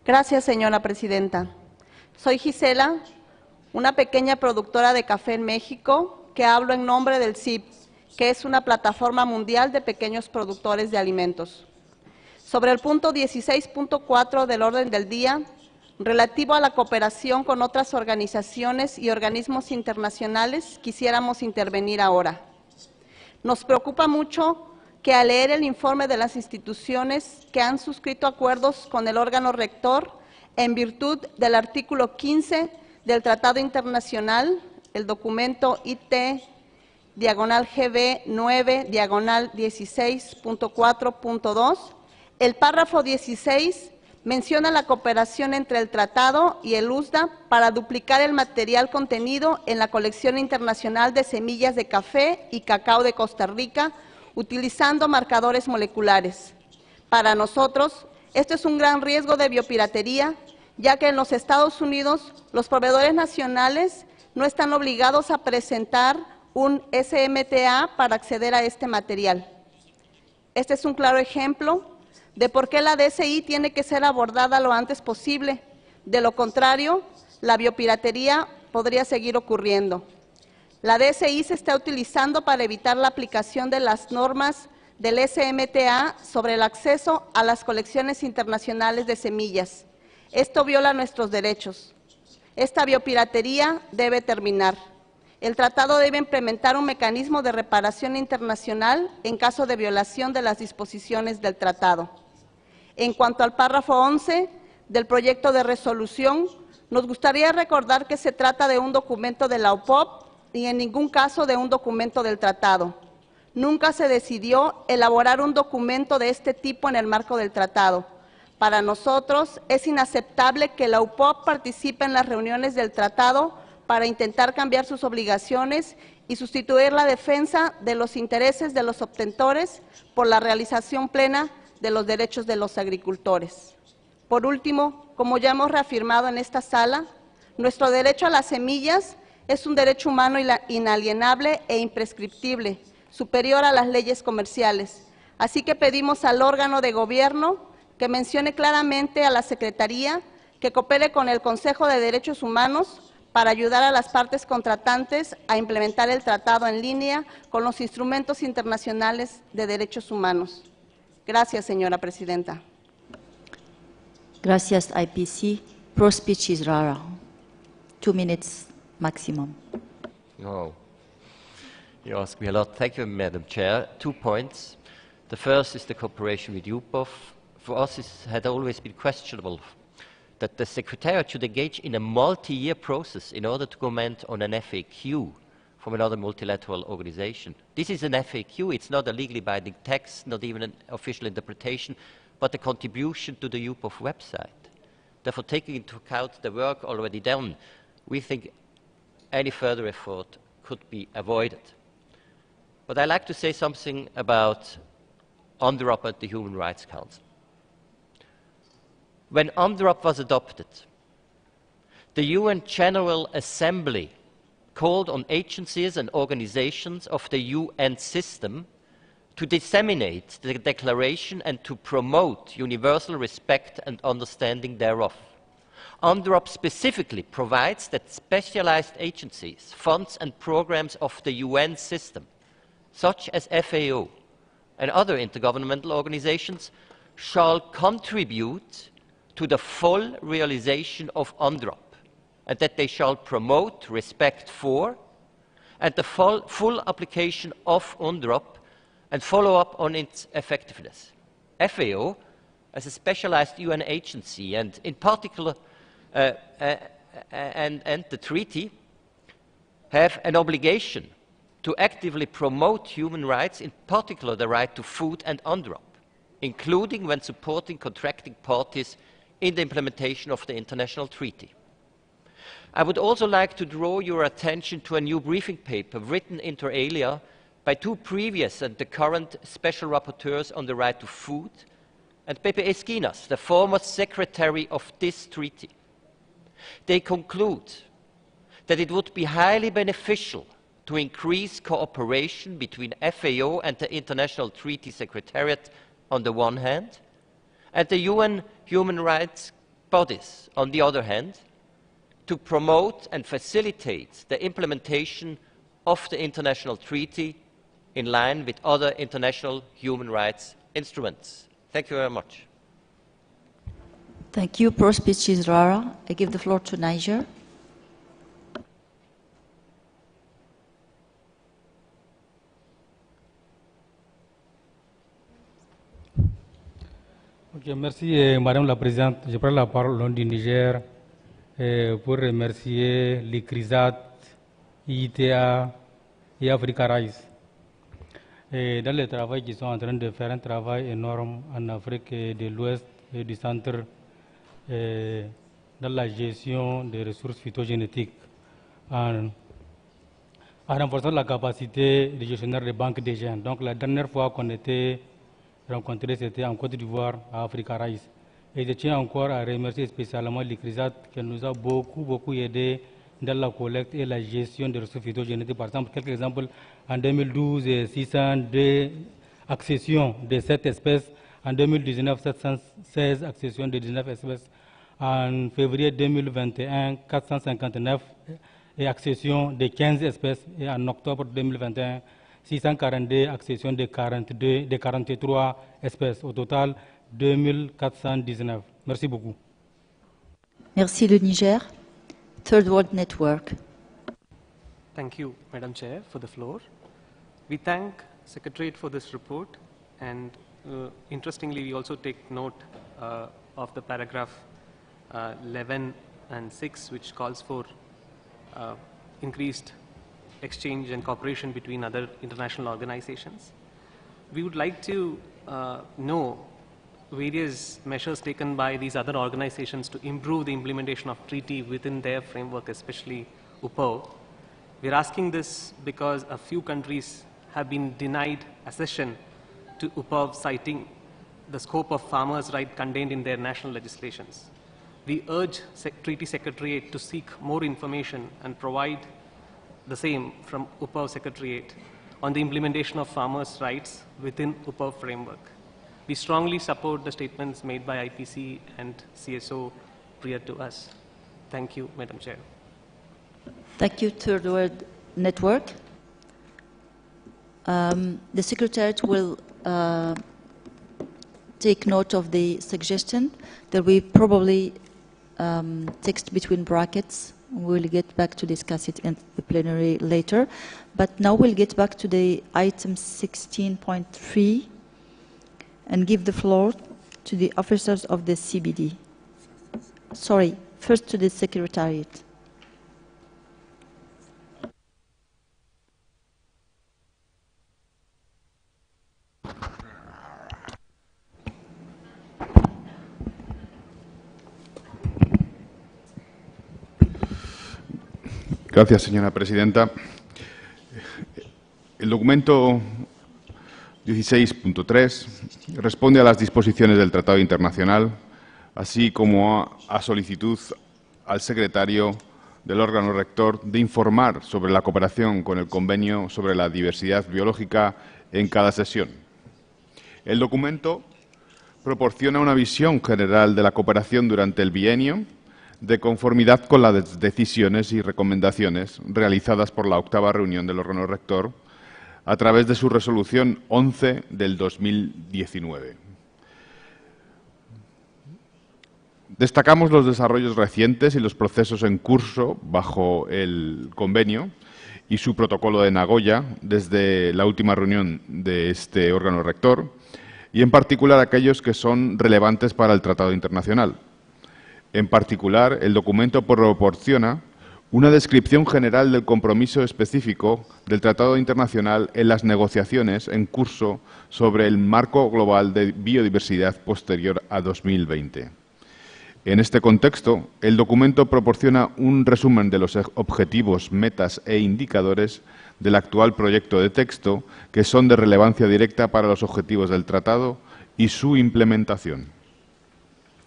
Gracias, señora presidenta. Soy Gisela, una pequeña productora de café en México, que hablo en nombre del CIP, que es una plataforma mundial de pequeños productores de alimentos. Sobre el punto 16.4 del orden del día, relativo a la cooperación con otras organizaciones y organismos internacionales, quisiéramos intervenir ahora. Nos preocupa mucho que al leer el informe de las instituciones que han suscrito acuerdos con el órgano rector en virtud del artículo 15 del Tratado Internacional, el documento IT/GB 9/16.4.2, el párrafo 16 menciona la cooperación entre el tratado y el USDA para duplicar el material contenido en la colección internacional de semillas de café y cacao de Costa Rica, utilizando marcadores moleculares. Para nosotros, esto es un gran riesgo de biopiratería, ya que en los Estados Unidos los proveedores nacionales no están obligados a presentar un SMTA para acceder a este material. Este es un claro ejemplo de por qué la DSI tiene que ser abordada lo antes posible. De lo contrario, la biopiratería podría seguir ocurriendo. La DSI se está utilizando para evitar la aplicación de las normas del SMTA sobre el acceso a las colecciones internacionales de semillas. Esto viola nuestros derechos. Esta biopiratería debe terminar. El tratado debe implementar un mecanismo de reparación internacional en caso de violación de las disposiciones del tratado. En cuanto al párrafo 11 del proyecto de resolución, nos gustaría recordar que se trata de un documento de la OPOP y en ningún caso de un documento del tratado. Nunca se decidió elaborar un documento de este tipo en el marco del tratado. Para nosotros es inaceptable que la UPOP participe en las reuniones del tratado para intentar cambiar sus obligaciones y sustituir la defensa de los intereses de los obtentores por la realización plena de los derechos de los agricultores. Por último, como ya hemos reafirmado en esta sala, nuestro derecho a las semillas es un derecho humano inalienable e imprescriptible, superior a las leyes comerciales. Así que pedimos al órgano de gobierno que mencione claramente a la Secretaría que coopere con el Consejo de Derechos Humanos para ayudar a las partes contratantes a implementar el tratado en línea con los instrumentos internacionales de derechos humanos. Gracias, señora presidenta. Gracias, IPC. PGRFA. 2 minutes maximum. Oh, you ask me a lot. Thank you, Madam Chair. 2 points. The first is the cooperation with UPOF. For us, it had always been questionable that the Secretariat should engage in a multi-year process in order to comment on an FAQ from another multilateral organization. This is an FAQ, it's not a legally binding text, not even an official interpretation, but a contribution to the UPOF website. Therefore, taking into account the work already done, we think any further effort could be avoided. But I'd like to say something about UNDROP and the Human Rights Council. When UNDROP was adopted, the UN General Assembly called on agencies and organizations of the UN system to disseminate the declaration and to promote universal respect and understanding thereof. UNDROP specifically provides that specialized agencies, funds and programs of the UN system, such as FAO and other intergovernmental organizations, shall contribute to the full realization of UNDROP, and that they shall promote respect for and the full application of UNDROP and follow up on its effectiveness. FAO, as a specialized UN agency, and in particular, and the treaty, have an obligation to actively promote human rights, in particular the right to food and UNDROP, including when supporting contracting parties in the implementation of the international treaty. I would also like to draw your attention to a new briefing paper written inter alia by 2 previous and the current special rapporteurs on the right to food, and Pepe Esquinas, the former secretary of this treaty. They conclude that it would be highly beneficial to increase cooperation between FAO and the International Treaty Secretariat on the one hand, and the UN human rights bodies on the other hand, to promote and facilitate the implementation of the international treaty in line with other international human rights instruments. Thank you very much. Thank you, PGRFA. I give the floor to Niger. Okay, merci, Madame la Présidente. Je prends la parole au nom du Niger pour remercier l'ICRISAT, ITA et Africa Rice. Dans le travail qu'ils sont en train de faire, un travail énorme en Afrique de l'Ouest et du Centre dans la gestion des ressources phytogénétiques en renforçant la capacité des gestionnaires des banques des gènes. Donc la dernière fois qu'on était rencontrés, c'était en Côte d'Ivoire, à Africa Rice. Et je tiens encore à remercier spécialement l'ICRISAT qui nous a beaucoup aidé dans la collecte et la gestion des ressources phytogénétiques. Par exemple, quelques exemples, en 2012, 602 accessions de 7 espèces. En 2019, 716 accessions de 19 espèces. En février 2021, 459 et accessions de 15 espèces. Et en octobre 2021, 642 accessions de 43 espèces. Au total, 2419. Merci beaucoup. Merci le Niger. Third World Network. Thank you, Madam Chair, for the floor. We thank Secretariat for this report, and interestingly, we also take note of the paragraph 11 and 6, which calls for increased exchange and cooperation between other international organizations. We would like to know various measures taken by these other organizations to improve the implementation of treaty within their framework, especially UPO. We're asking this because a few countries have been denied accession to UPO, citing the scope of farmers' rights contained in their national legislations. We urge Treaty Secretariat to seek more information and provide the same from UPO Secretariat on the implementation of farmers' rights within UPO framework. We strongly support the statements made by IPC and CSO prior to us. Thank you, Madam Chair. Thank you, Third World Network. The Secretariat will take note of the suggestion that we probably text between brackets. We'll get back to discuss it in the plenary later. But now we'll get back to the item 16.3 and give the floor to the officers of the CBD. Sorry, first to the Secretariat. Gracias, señora presidenta. El documento 16.3 responde a las disposiciones del Tratado Internacional, así como a solicitud al secretario del órgano rector de informar sobre la cooperación con el convenio sobre la diversidad biológica en cada sesión. El documento proporciona una visión general de la cooperación durante el bienio, de conformidad con las decisiones y recomendaciones realizadas por la 8ª reunión del órgano rector a través de su resolución 11 del 2019. Destacamos los desarrollos recientes y los procesos en curso bajo el convenio y su protocolo de Nagoya desde la última reunión de este órgano rector, y en particular aquellos que son relevantes para el Tratado Internacional. En particular, el documento proporciona una descripción general del compromiso específico del Tratado Internacional en las negociaciones en curso sobre el marco global de biodiversidad posterior a 2020. En este contexto, el documento proporciona un resumen de los objetivos, metas e indicadores del actual proyecto de texto que son de relevancia directa para los objetivos del tratado y su implementación.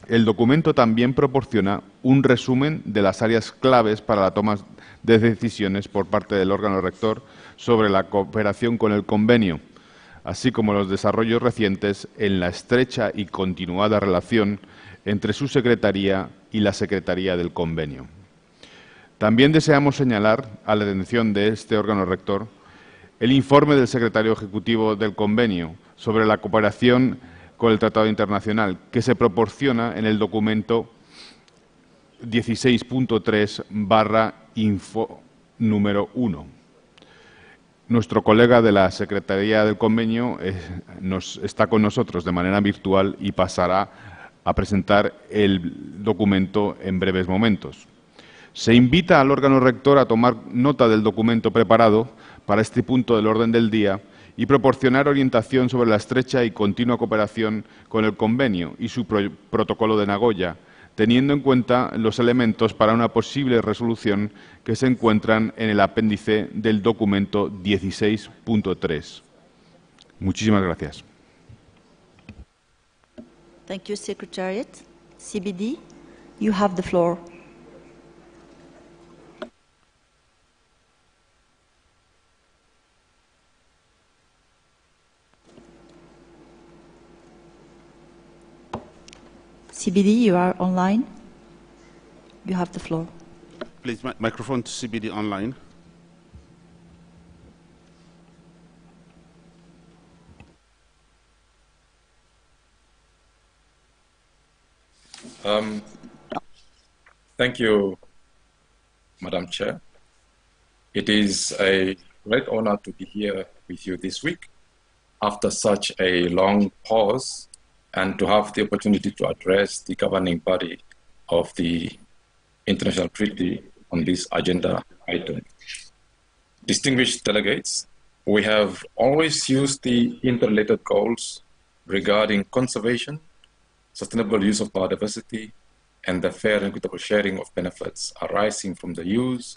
El documento también proporciona un resumen de las áreas claves para la toma de decisiones por parte del órgano rector sobre la cooperación con el convenio, así como los desarrollos recientes en la estrecha y continuada relación entre su Secretaría y la Secretaría del Convenio. También deseamos señalar a la atención de este órgano rector el informe del Secretario Ejecutivo del Convenio sobre la cooperación con el Tratado Internacional, que se proporciona en el documento 16.3/info número 1. Nuestro colega de la Secretaría del Convenio está con nosotros de manera virtual y pasará a presentar el documento en breves momentos. Se invita al órgano rector a tomar nota del documento preparado para este punto del orden del día y proporcionar orientación sobre la estrecha y continua cooperación con el convenio y su protocolo de Nagoya, teniendo en cuenta los elementos para una posible resolución que se encuentran en el apéndice del documento 16.3. Muchísimas gracias. Thank you, Secretariat. CBD, you have the floor. CBD, you are online. You have the floor. Please, microphone to CBD online. Thank you, Madam Chair. It is a great honor to be here with you this week after such a long pause and to have the opportunity to address the governing body of the International Treaty on this agenda item. Distinguished delegates, we have always used the interrelated goals regarding conservation, sustainable use of biodiversity, and the fair and equitable sharing of benefits arising from the use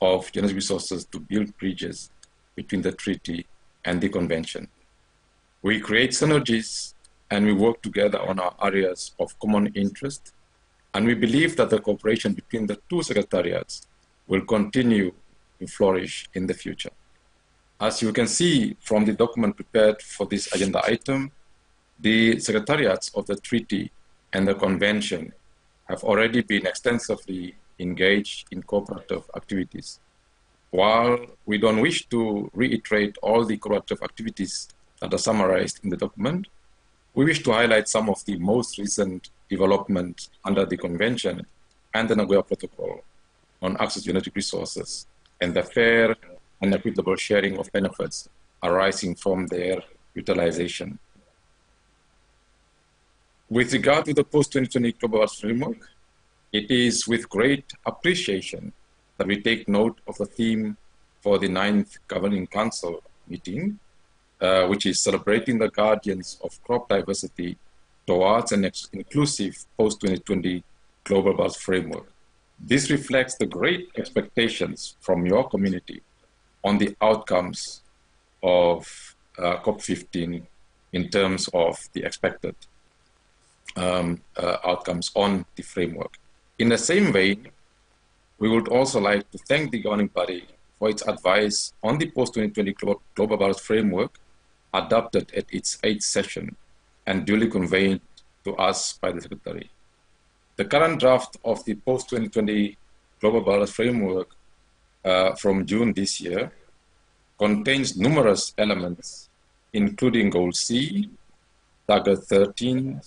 of generous resources to build bridges between the treaty and the convention. We create synergies and we work together on our areas of common interest, and we believe that the cooperation between the two secretariats will continue to flourish in the future. As you can see from the document prepared for this agenda item, the secretariats of the treaty and the convention have already been extensively engaged in cooperative activities. While we don't wish to reiterate all the cooperative activities that are summarized in the document, we wish to highlight some of the most recent developments under the convention and the Nagoya Protocol on access to genetic resources and the fair and equitable sharing of benefits arising from their utilization. With regard to the post-2020 Global Arts Framework, it is with great appreciation that we take note of the theme for the 9th Governing Council meeting, which is celebrating the guardians of crop diversity towards an inclusive post-2020 Global Arts Framework. This reflects the great expectations from your community on the outcomes of COP15 in terms of the expected outcomes on the framework. In the same vein, we would also like to thank the governing body for its advice on the post-2020 Global Arts Framework adopted at its 8th session and duly conveyed to us by the Secretary. The current draft of the post-2020 Global Arts Framework from June this year contains numerous elements, including Goal C, Target 13,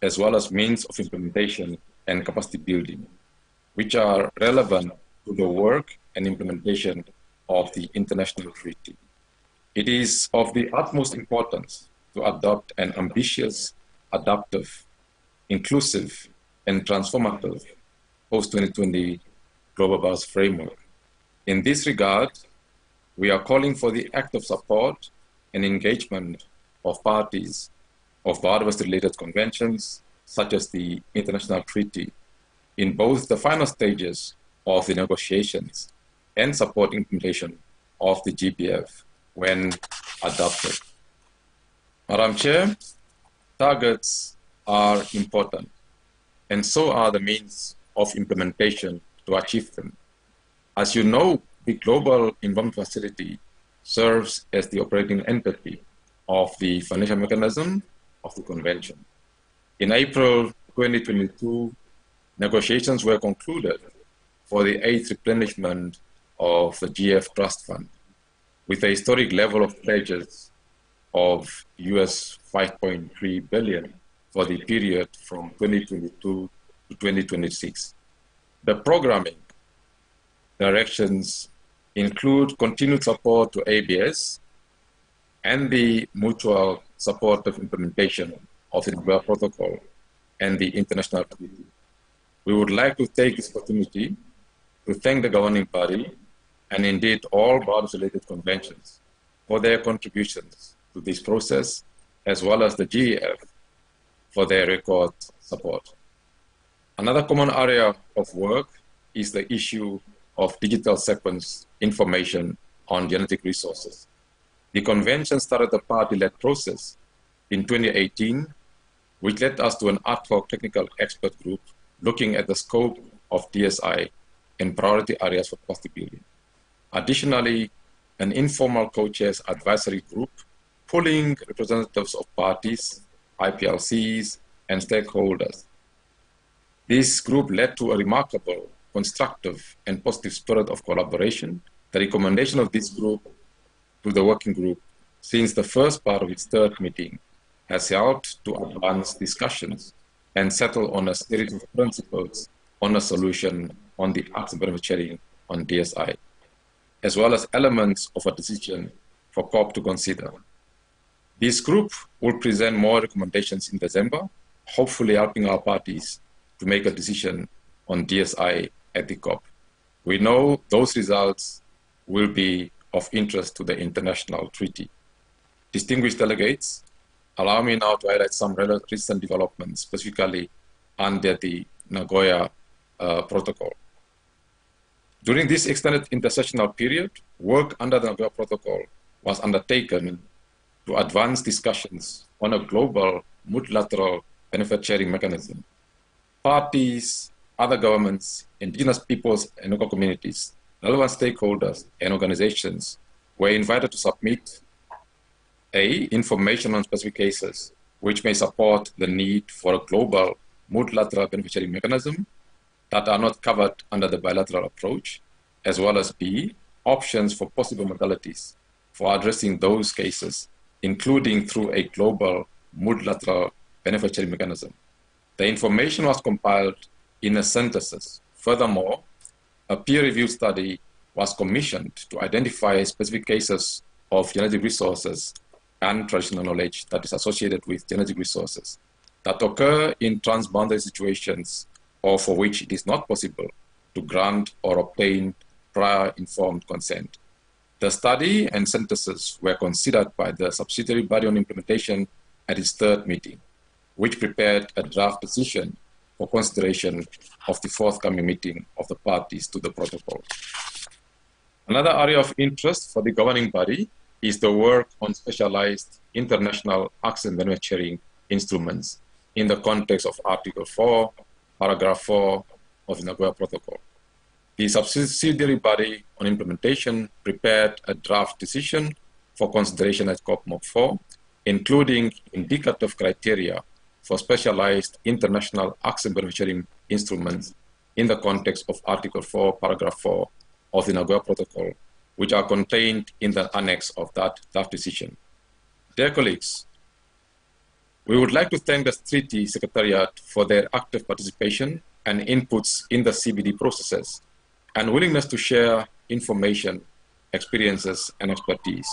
as well as means of implementation and capacity building, which are relevant to the work and implementation of the international treaty. It is of the utmost importance to adopt an ambitious, adaptive, inclusive, and transformative post-2020 Global Arts Framework. In this regard, we are calling for the active support and engagement of parties of biodiversity-related conventions, such as the international treaty, in both the final stages of the negotiations and support implementation of the GPF when adopted. Madam Chair, targets are important, and so are the means of implementation to achieve them. As you know, the Global Environment Facility serves as the operating entity of the financial mechanism of the convention. In April 2022, negotiations were concluded for the 8th replenishment of the GF Trust Fund, with a historic level of pledges of US $5.3 billion for the period from 2022 to 2026. The programming directions include continued support to ABS and the mutual supportive implementation of the Nagoya Protocol and the international treaty. We would like to take this opportunity to thank the governing body and indeed all biodiversity-related conventions for their contributions to this process, as well as the GEF for their record support. Another common area of work is the issue of digital sequence information on genetic resources. The convention started a party-led process in 2018, which led us to an ad hoc technical expert group looking at the scope of DSI and priority areas for possibility. Additionally, an informal co-chairs advisory group pulling representatives of parties, IPLCs, and stakeholders. This group led to a remarkable, constructive, and positive spirit of collaboration. The recommendation of this group to the working group since the first part of its third meeting has helped to advance discussions and settle on a series of principles on a solution on the acts and benefit sharing on DSI, as well as elements of a decision for COP to consider. This group will present more recommendations in December, hopefully helping our parties to make a decision on DSI at the COP. We know those results will be of interest to the international treaty. Distinguished delegates, allow me now to highlight some recent developments, specifically under the Nagoya Protocol. During this extended intersessional period, work under the Nagoya Protocol was undertaken to advance discussions on a global multilateral benefit sharing mechanism. Parties, other governments, indigenous peoples and local communities, relevant stakeholders and organizations were invited to submit information on specific cases which may support the need for a global multilateral benefit sharing mechanism that are not covered under the bilateral approach, as well as B, options for possible modalities for addressing those cases, including through a global multilateral benefit sharing mechanism. The information was compiled in a synthesis. Furthermore, a peer-reviewed study was commissioned to identify specific cases of genetic resources and traditional knowledge that is associated with genetic resources that occur in transboundary situations or for which it is not possible to grant or obtain prior informed consent. The study and synthesis were considered by the subsidiary body on implementation at its third meeting, which prepared a draft decision for consideration of the forthcoming meeting of the parties to the protocol. Another area of interest for the governing body is the work on specialized international acts and benefit sharing instruments in the context of Article 4, Paragraph 4 of the Nagoya Protocol. The subsidiary body on implementation prepared a draft decision for consideration at COP 4, including indicative criteria for specialized international acts and benefit sharing instruments in the context of Article 4, Paragraph 4 of the Nagoya Protocol, which are contained in the annex of that draft decision. Dear colleagues, we would like to thank the Treaty Secretariat for their active participation and inputs in the CBD processes and willingness to share information, experiences, and expertise.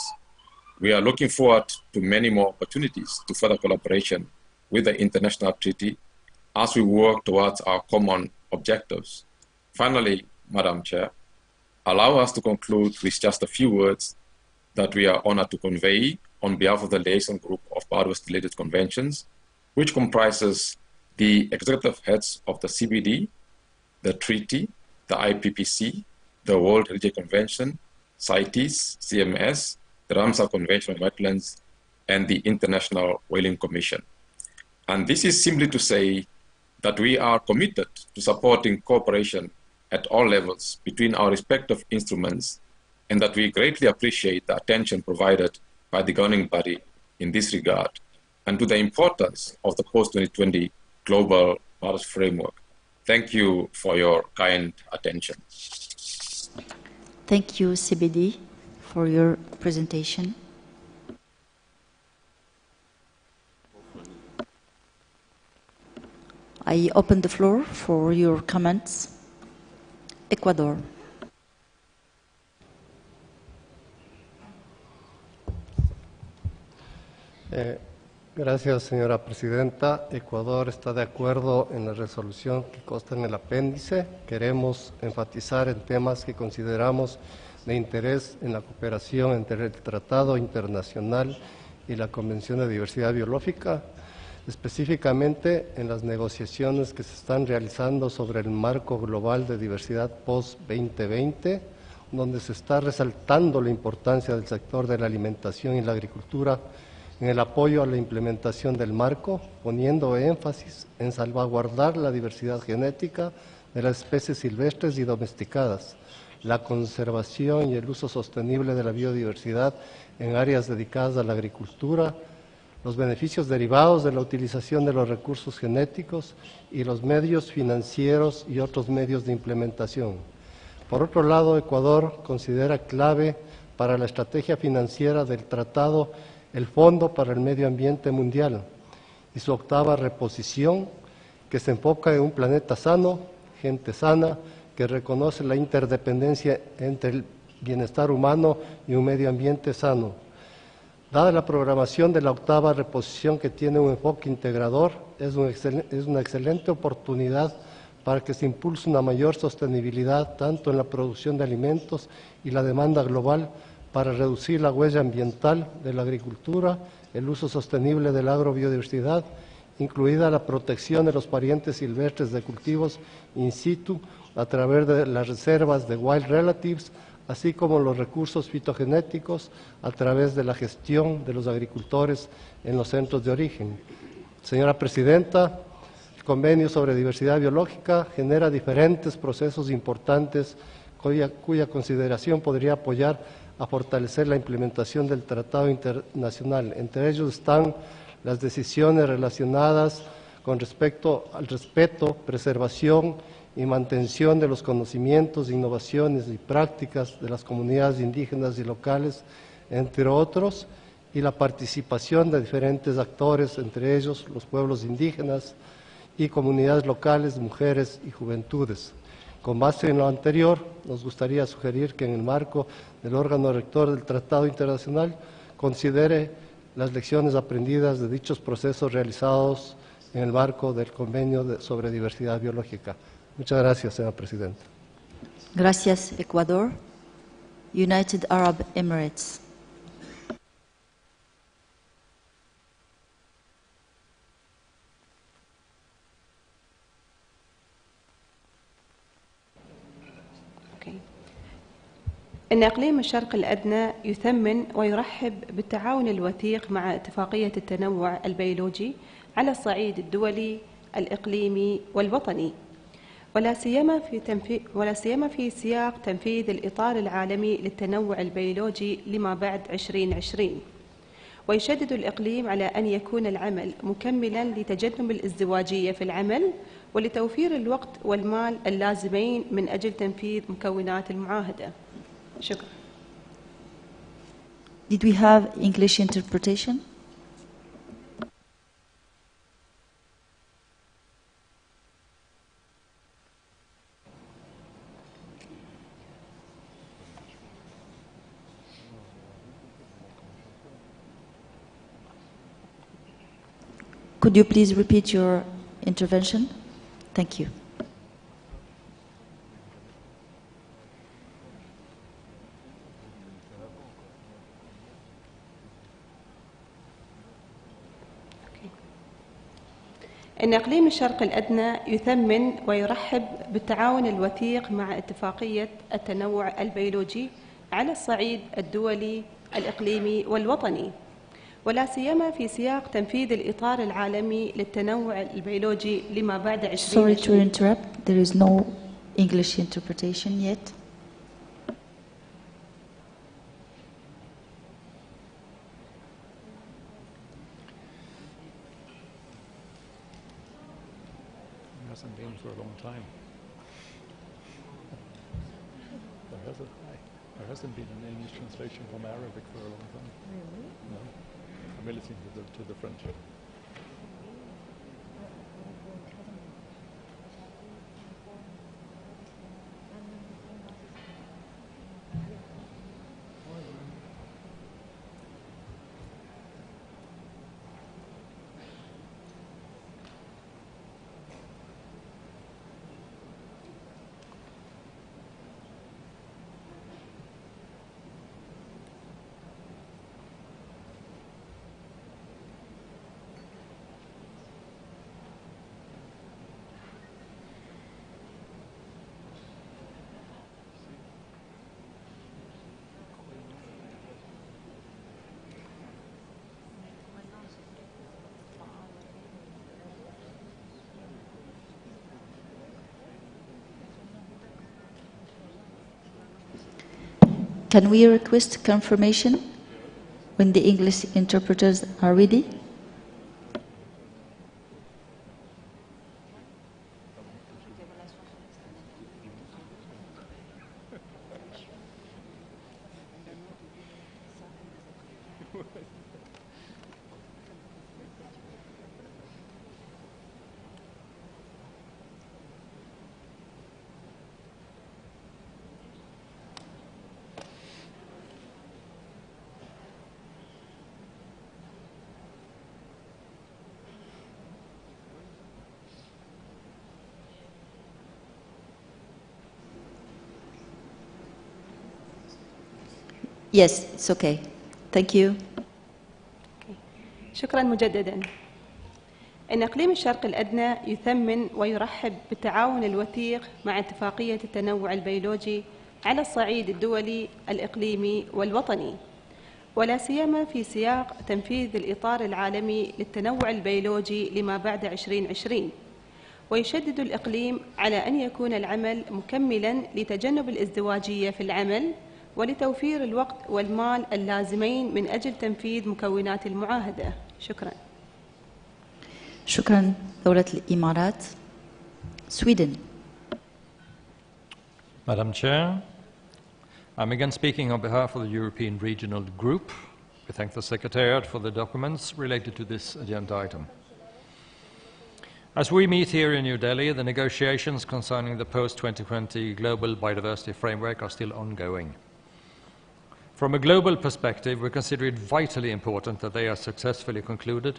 We are looking forward to many more opportunities to further collaboration with the international treaty as we work towards our common objectives. Finally, Madam Chair, allow us to conclude with just a few words that we are honored to convey on behalf of the liaison group of biodiversity-related conventions, which comprises the executive heads of the CBD, the treaty, the IPPC, the World Heritage Convention, CITES, CMS, the Ramsar Convention on Wetlands, and the International Whaling Commission. And this is simply to say that we are committed to supporting cooperation at all levels between our respective instruments, and that we greatly appreciate the attention provided by the governing body in this regard, and to the importance of the post-2020 global Paris framework. Thank you for your kind attention. Thank you, CBD, for your presentation. I open the floor for your comments. Ecuador. Gracias, señora presidenta. Ecuador está de acuerdo en la resolución que consta en el apéndice. Queremos enfatizar en temas que consideramos de interés en la cooperación entre el Tratado Internacional y la Convención de Diversidad Biológica. específicamente en las negociaciones que se están realizando sobre el marco global de diversidad post-2020, donde se está resaltando la importancia del sector de la alimentación y la agricultura en el apoyo a la implementación del marco, poniendo énfasis en salvaguardar la diversidad genética de las especies silvestres y domesticadas, la conservación y el uso sostenible de la biodiversidad en áreas dedicadas a la agricultura, los beneficios derivados de la utilización de los recursos genéticos y los medios financieros y otros medios de implementación. Por otro lado, Ecuador considera clave para la estrategia financiera del tratado el Fondo para el Medio Ambiente Mundial y su octava reposición, que se enfoca en un planeta sano, gente sana, que reconoce la interdependencia entre el bienestar humano y un medio ambiente sano. Dada la programación de la octava reposición, que tiene un enfoque integrador, es una excelente oportunidad para que se impulse una mayor sostenibilidad tanto en la producción de alimentos y la demanda global, para reducir la huella ambiental de la agricultura, el uso sostenible de la agrobiodiversidad, incluida la protección de los parientes silvestres de cultivos in situ a través de las reservas de Wild Relatives, así como los recursos fitogenéticos a través de la gestión de los agricultores en los centros de origen. Señora Presidenta, el Convenio sobre Diversidad Biológica genera diferentes procesos importantes cuya consideración podría apoyar a fortalecer la implementación del Tratado Internacional. Entre ellos están las decisiones relacionadas con respecto al respeto, preservación y mantención de los conocimientos, innovaciones y prácticas de las comunidades indígenas y locales, entre otros, y la participación de diferentes actores, entre ellos los pueblos indígenas y comunidades locales, mujeres y juventudes. Con base en lo anterior, nos gustaría sugerir que en el marco del órgano rector del Tratado Internacional considere las lecciones aprendidas de dichos procesos realizados en el marco del Convenio sobre Diversidad Biológica. Muchas gracias, señora Presidenta. Gracias, Ecuador. United Arab Emirates. إن إقليم الشرق الأدنى يثمن ويرحب بالتعاون الوثيق مع اتفاقية التنوع البيولوجي على الصعيد الدولي الإقليمي والوطني، ولا سيما في سياق تنفيذ الإطار العالمي للتنوع البيولوجي لما بعد 2020. ويشدد الإقليم على أن يكون العمل مكملاً لتجنب الازدواجية في العمل ولتوفير الوقت والمال اللازمين من أجل تنفيذ مكونات المعاهدة. شكرا. Did we have English interpretation? Could you please repeat your intervention? Thank you. إن إقليم الشرق الأدنى يثمن ويرحب بالتعاون الوثيق مع اتفاقية التنوع البيولوجي على الصعيد الدولي الإقليمي والوطني، ولا سيما في سياق تنفيذ الإطار العالمي للتنوع البيولوجي لما بعد 2020. Sorry to interrupt. There is no English interpretation yet. Hasn't been for a long time. There hasn't been an English translation from Arabic for a long time. Really? No. I'm listening to the French. Can we request confirmation when the English interpreters are ready? Yes, it's okay. Thank you. شكرا مجددا. إن إقليم الشرق الأدنى يثمن ويرحب بالتعاون الوثيق مع اتفاقية التنوع البيولوجي على الصعيد الدولي الإقليمي والوطني، ولا سيما في سياق تنفيذ الإطار العالمي للتنوع البيولوجي لما بعد 2020. ويشدد الإقليم على أن يكون العمل مكملا لتجنب الازدواجية في العمل ولتوفير الوقت والمال اللازمين من أجل تنفيذ مكونات المعاهدة. شكرا. شكرا دولة الإمارات. Sweden. Madam Chair, I'm again speaking on behalf of the European Regional Group. We thank the Secretariat for the documents related to this agenda item. As we meet here in New Delhi, the negotiations concerning the post-2020 Global Biodiversity Framework are still ongoing. From a global perspective, we consider it vitally important that they are successfully concluded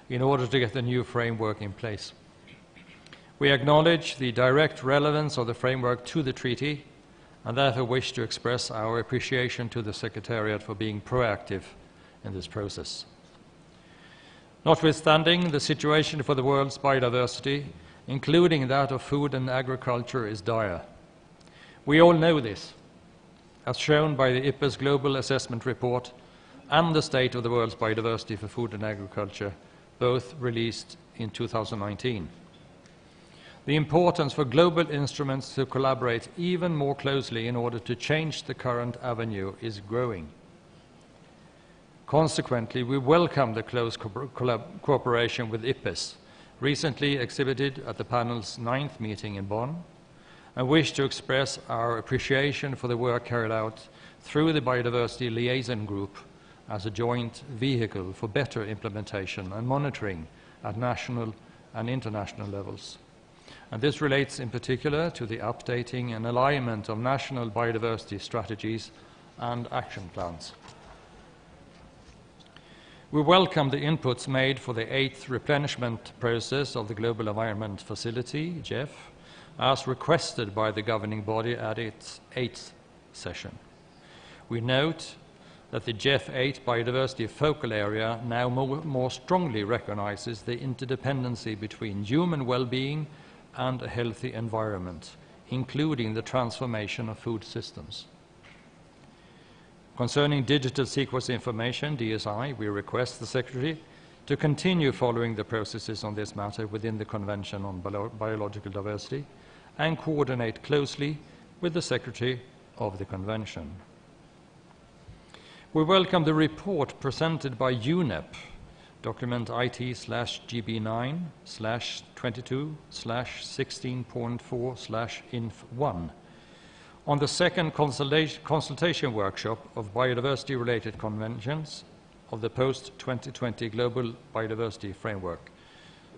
in order to get the new framework in place. We acknowledge the direct relevance of the framework to the treaty and therefore wish to express our appreciation to the Secretariat for being proactive in this process. Notwithstanding, the situation for the world's biodiversity, including that of food and agriculture, is dire. We all know this, as shown by the IPBES Global Assessment Report and the State of the World's Biodiversity for Food and Agriculture, both released in 2019. The importance for global instruments to collaborate even more closely in order to change the current avenue is growing. Consequently, we welcome the close cooperation with IPBES, recently exhibited at the panel's 9th meeting in Bonn, and wish to express our appreciation for the work carried out through the Biodiversity Liaison Group as a joint vehicle for better implementation and monitoring at national and international levels. And this relates in particular to the updating and alignment of national biodiversity strategies and action plans. We welcome the inputs made for the 8th replenishment process of the Global Environment Facility, GEF, as requested by the governing body at its 8th session. We note that the GEF 8 biodiversity focal area now more strongly recognizes the interdependency between human well-being and a healthy environment, including the transformation of food systems. Concerning digital sequence information, DSI, we request the Secretary to continue following the processes on this matter within the Convention on Biological Diversity and coordinate closely with the Secretary of the Convention. We welcome the report presented by UNEP, document IT/GB9/22/16.4/INF1, on the second consultation workshop of biodiversity-related conventions of the post-2020 Global Biodiversity Framework,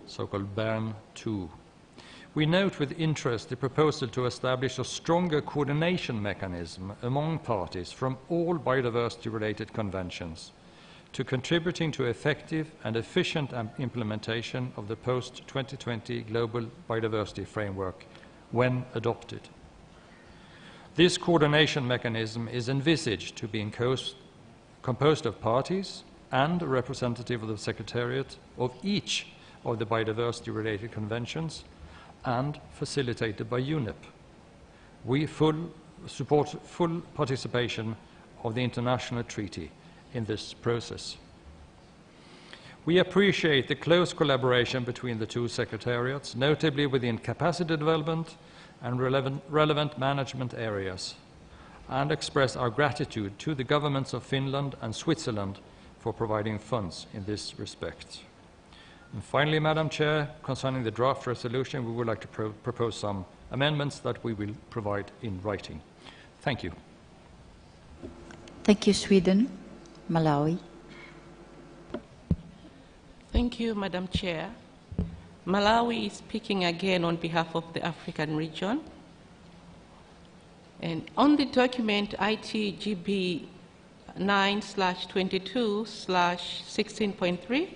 so-called Bern II. We note with interest the proposal to establish a stronger coordination mechanism among parties from all biodiversity-related conventions to contributing to effective and efficient implementation of the post-2020 Global Biodiversity Framework when adopted. This coordination mechanism is envisaged to be composed of parties and a representative of the Secretariat of each of the biodiversity-related conventions and facilitated by UNEP. We support full participation of the international treaty in this process. We appreciate the close collaboration between the two secretariats, notably within capacity development and relevant management areas, and express our gratitude to the governments of Finland and Switzerland for providing funds in this respect. And finally, Madam Chair, concerning the draft resolution, we would like to propose some amendments that we will provide in writing. Thank you. Thank you, Sweden. Malawi. Thank you, Madam Chair. Malawi is speaking again on behalf of the African region. And on the document ITGB 9/22/16.3,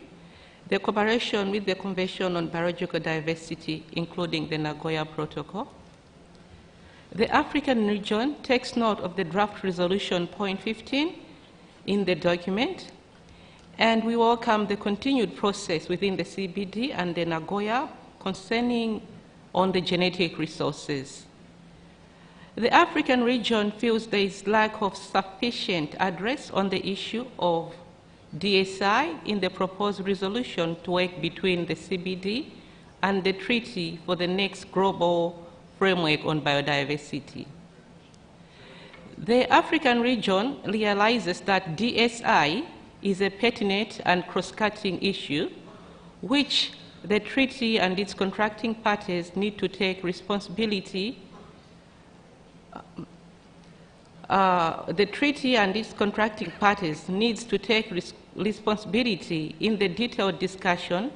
the cooperation with the Convention on Biological Diversity, including the Nagoya Protocol, the African region takes note of the draft resolution point 15 in the document, and we welcome the continued process within the CBD and the Nagoya concerning on the genetic resources. The African region feels there is lack of sufficient address on the issue of DSI in the proposed resolution to work between the CBD and the treaty for the next global framework on biodiversity. The African region realizes that DSI is a pertinent and cross-cutting issue which the treaty and its contracting parties need to take responsibility. The treaty and its contracting parties needs to take responsibility in the detailed discussion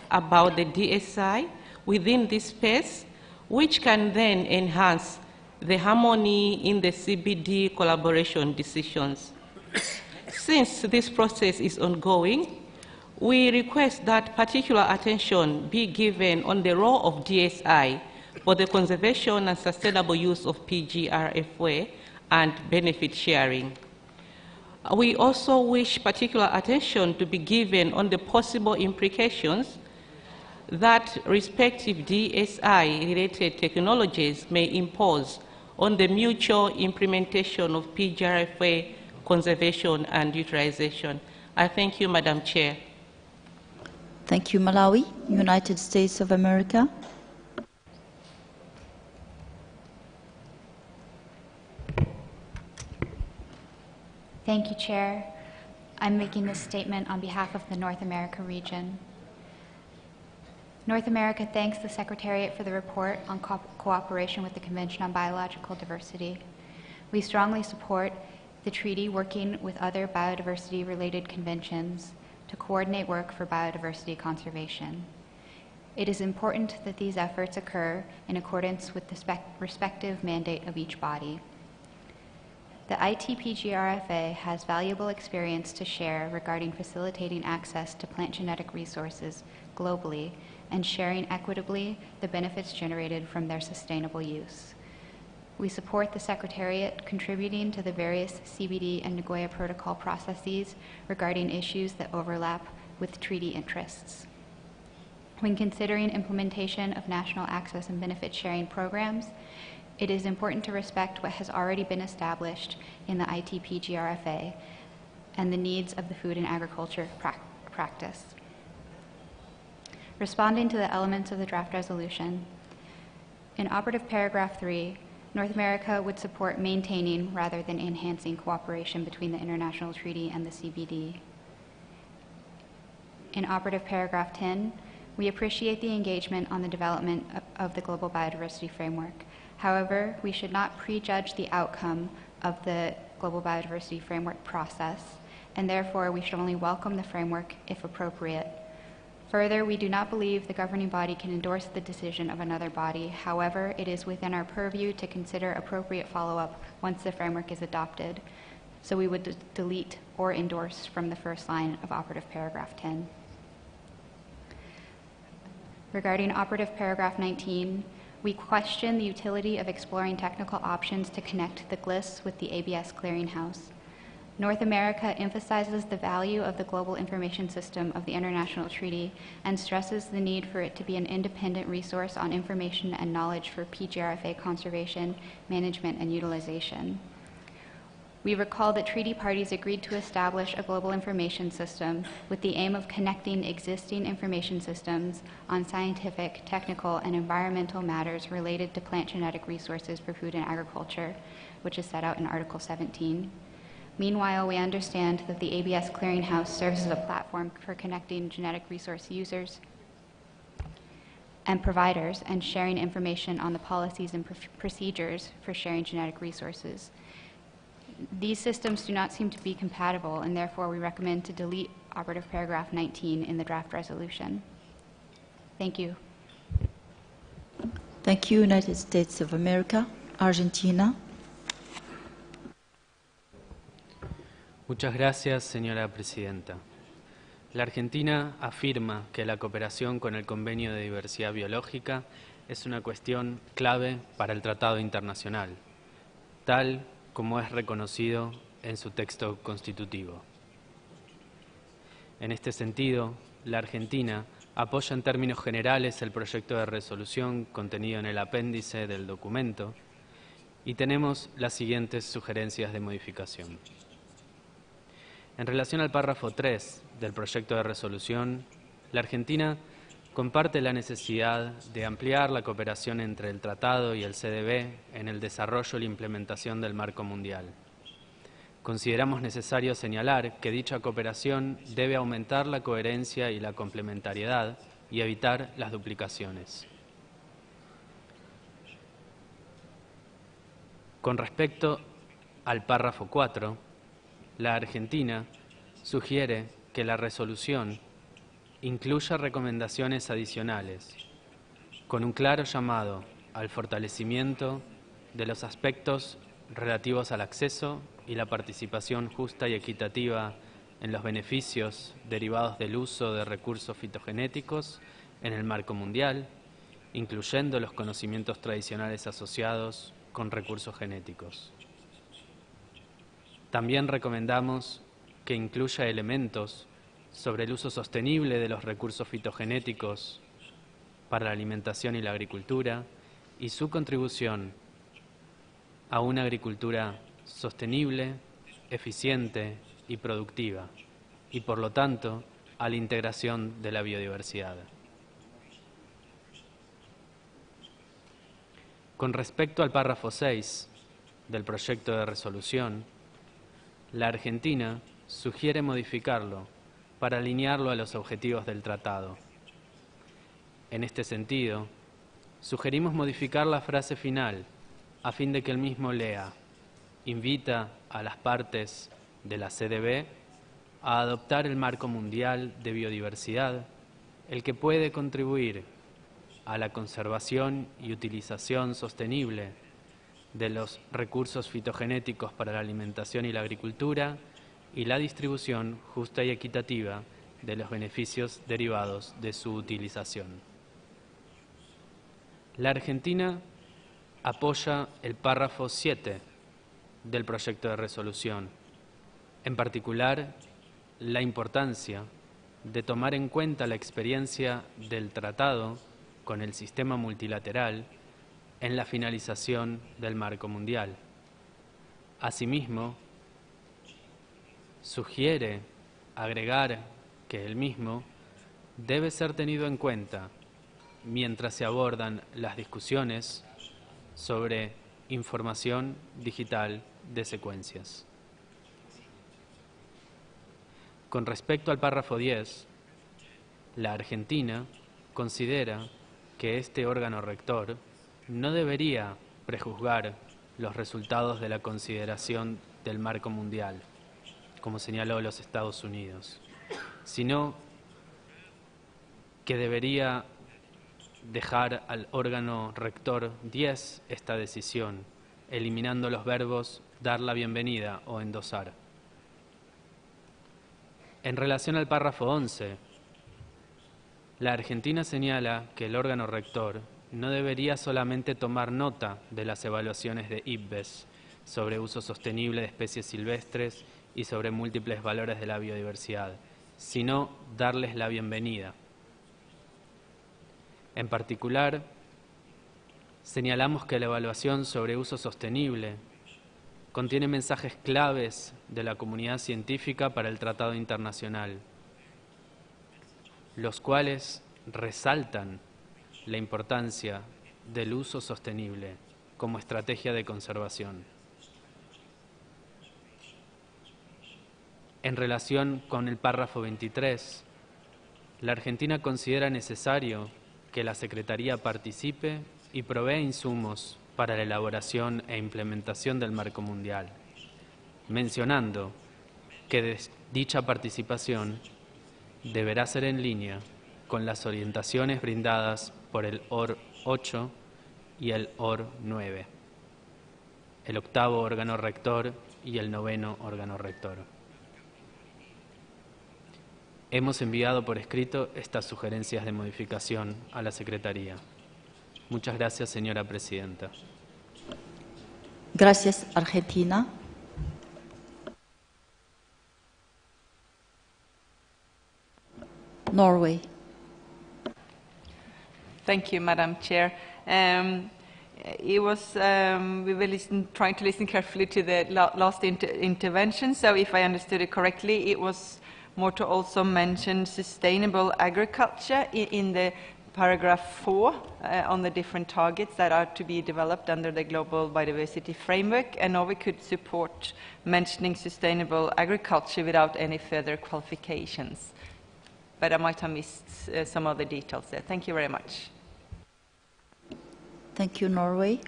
about the DSI within this space, which can then enhance the harmony in the CBD collaboration decisions. Since this process is ongoing, we request that particular attention be given on the role of DSI for the conservation and sustainable use of PGRFA and benefit sharing. We also wish particular attention to be given on the possible implications that respective DSI-related technologies may impose on the mutual implementation of PGRFA conservation and utilization. I thank you, Madam Chair. Thank you, Malawi. United States of America. Thank you, Chair. I'm making this statement on behalf of the North America region. North America thanks the Secretariat for the report on cooperation with the Convention on Biological Diversity. We strongly support the treaty working with other biodiversity-related conventions to coordinate work for biodiversity conservation. It is important that these efforts occur in accordance with the respective mandate of each body. The ITPGRFA has valuable experience to share regarding facilitating access to plant genetic resources globally and sharing equitably the benefits generated from their sustainable use. We support the Secretariat contributing to the various CBD and Nagoya Protocol processes regarding issues that overlap with treaty interests. When considering implementation of national access and benefit sharing programs, it is important to respect what has already been established in the ITPGRFA and the needs of the food and agriculture practice. Responding to the elements of the draft resolution, in operative paragraph 3, North America would support maintaining rather than enhancing cooperation between the international treaty and the CBD. In operative paragraph 10, we appreciate the engagement on the development of the Global Biodiversity Framework. However, we should not prejudge the outcome of the Global Biodiversity Framework process, and therefore we should only welcome the framework if appropriate. Further, we do not believe the governing body can endorse the decision of another body. However, it is within our purview to consider appropriate follow-up once the framework is adopted. So we would delete or endorse from the first line of operative paragraph 10. Regarding operative paragraph 19, we question the utility of exploring technical options to connect the GLIS with the ABS clearinghouse. North America emphasizes the value of the global information system of the international treaty and stresses the need for it to be an independent resource on information and knowledge for PGRFA conservation, management, and utilization. We recall that treaty parties agreed to establish a global information system with the aim of connecting existing information systems on scientific, technical, and environmental matters related to plant genetic resources for food and agriculture, which is set out in Article 17. Meanwhile, we understand that the ABS Clearinghouse serves as a platform for connecting genetic resource users and providers and sharing information on the policies and procedures for sharing genetic resources. These systems do not seem to be compatible, and therefore we recommend to delete operative paragraph 19 in the draft resolution. Thank you. Thank you, United States of America. Argentina. Muchas gracias, señora presidenta. La Argentina afirma que la cooperación con el Convenio de Diversidad Biológica es una cuestión clave para el Tratado Internacional, tal como es reconocido en su texto constitutivo. En este sentido, la Argentina apoya en términos generales el proyecto de resolución contenido en el apéndice del documento y tenemos las siguientes sugerencias de modificación. En relación al párrafo 3 del proyecto de resolución, la Argentina comparte la necesidad de ampliar la cooperación entre el Tratado y el CDB en el desarrollo y la implementación del marco mundial. Consideramos necesario señalar que dicha cooperación debe aumentar la coherencia y la complementariedad y evitar las duplicaciones. Con respecto al párrafo 4, la Argentina sugiere que la resolución incluya recomendaciones adicionales, con un claro llamado al fortalecimiento de los aspectos relativos al acceso y la participación justa y equitativa en los beneficios derivados del uso de recursos fitogenéticos en el marco mundial, incluyendo los conocimientos tradicionales asociados con recursos genéticos. También recomendamos que incluya elementos sobre el uso sostenible de los recursos fitogenéticos para la alimentación y la agricultura y su contribución a una agricultura sostenible, eficiente y productiva, y por lo tanto a la integración de la biodiversidad. Con respecto al párrafo 6 del proyecto de resolución, la Argentina sugiere modificarlo para alinearlo a los objetivos del tratado. En este sentido, sugerimos modificar la frase final a fin de que el mismo lea: invita a las partes de la CDB a adoptar el marco mundial de biodiversidad, el que puede contribuir a la conservación y utilización sostenible de los recursos fitogenéticos para la alimentación y la agricultura y la distribución justa y equitativa de los beneficios derivados de su utilización. La Argentina apoya el párrafo 7 del proyecto de resolución, en particular la importancia de tomar en cuenta la experiencia del tratado con el sistema multilateral en la finalización del marco mundial. Asimismo, sugiere agregar que el mismo debe ser tenido en cuenta mientras se abordan las discusiones sobre información digital de secuencias. Con respecto al párrafo 10, la Argentina considera que este órgano rector no debería prejuzgar los resultados de la consideración del marco mundial, como señaló los Estados Unidos, sino que debería dejar al órgano rector 10 esta decisión, eliminando los verbos dar la bienvenida o endosar. En relación al párrafo 11, la Argentina señala que el órgano rector no debería solamente tomar nota de las evaluaciones de IPBES sobre uso sostenible de especies silvestres y sobre múltiples valores de la biodiversidad, sino darles la bienvenida. En particular, señalamos que la evaluación sobre uso sostenible contiene mensajes claves de la comunidad científica para el tratado internacional, los cuales resaltan la importancia del uso sostenible como estrategia de conservación. En relación con el párrafo 23, la Argentina considera necesario que la Secretaría participe y provea insumos para la elaboración e implementación del marco mundial, mencionando que dicha participación deberá ser en línea con las orientaciones brindadas por el OR 8 y el OR 9, el octavo órgano rector y el noveno órgano rector. Hemos enviado por escrito estas sugerencias de modificación a la Secretaría. Muchas gracias, señora presidenta. Gracias, Argentina. Norway. Thank you, Madam Chair. We were trying to listen carefully to the last intervention, so if I understood it correctly, it was more to also mention sustainable agriculture in the paragraph 4 on the different targets that are to be developed under the Global Biodiversity Framework, and Norway could support mentioning sustainable agriculture without any further qualifications. But I might have missed some of the details there. Thank you very much. Thank you, Norway.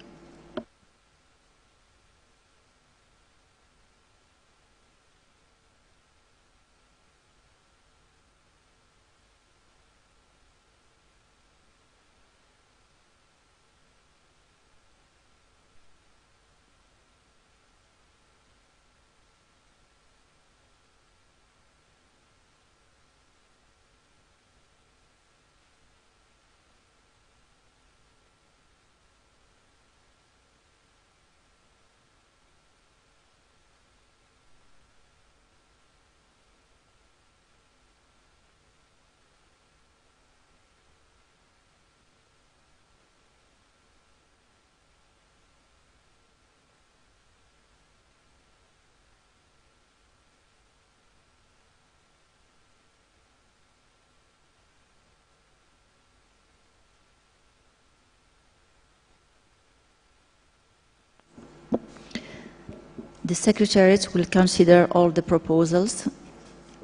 The Secretariat will consider all the proposals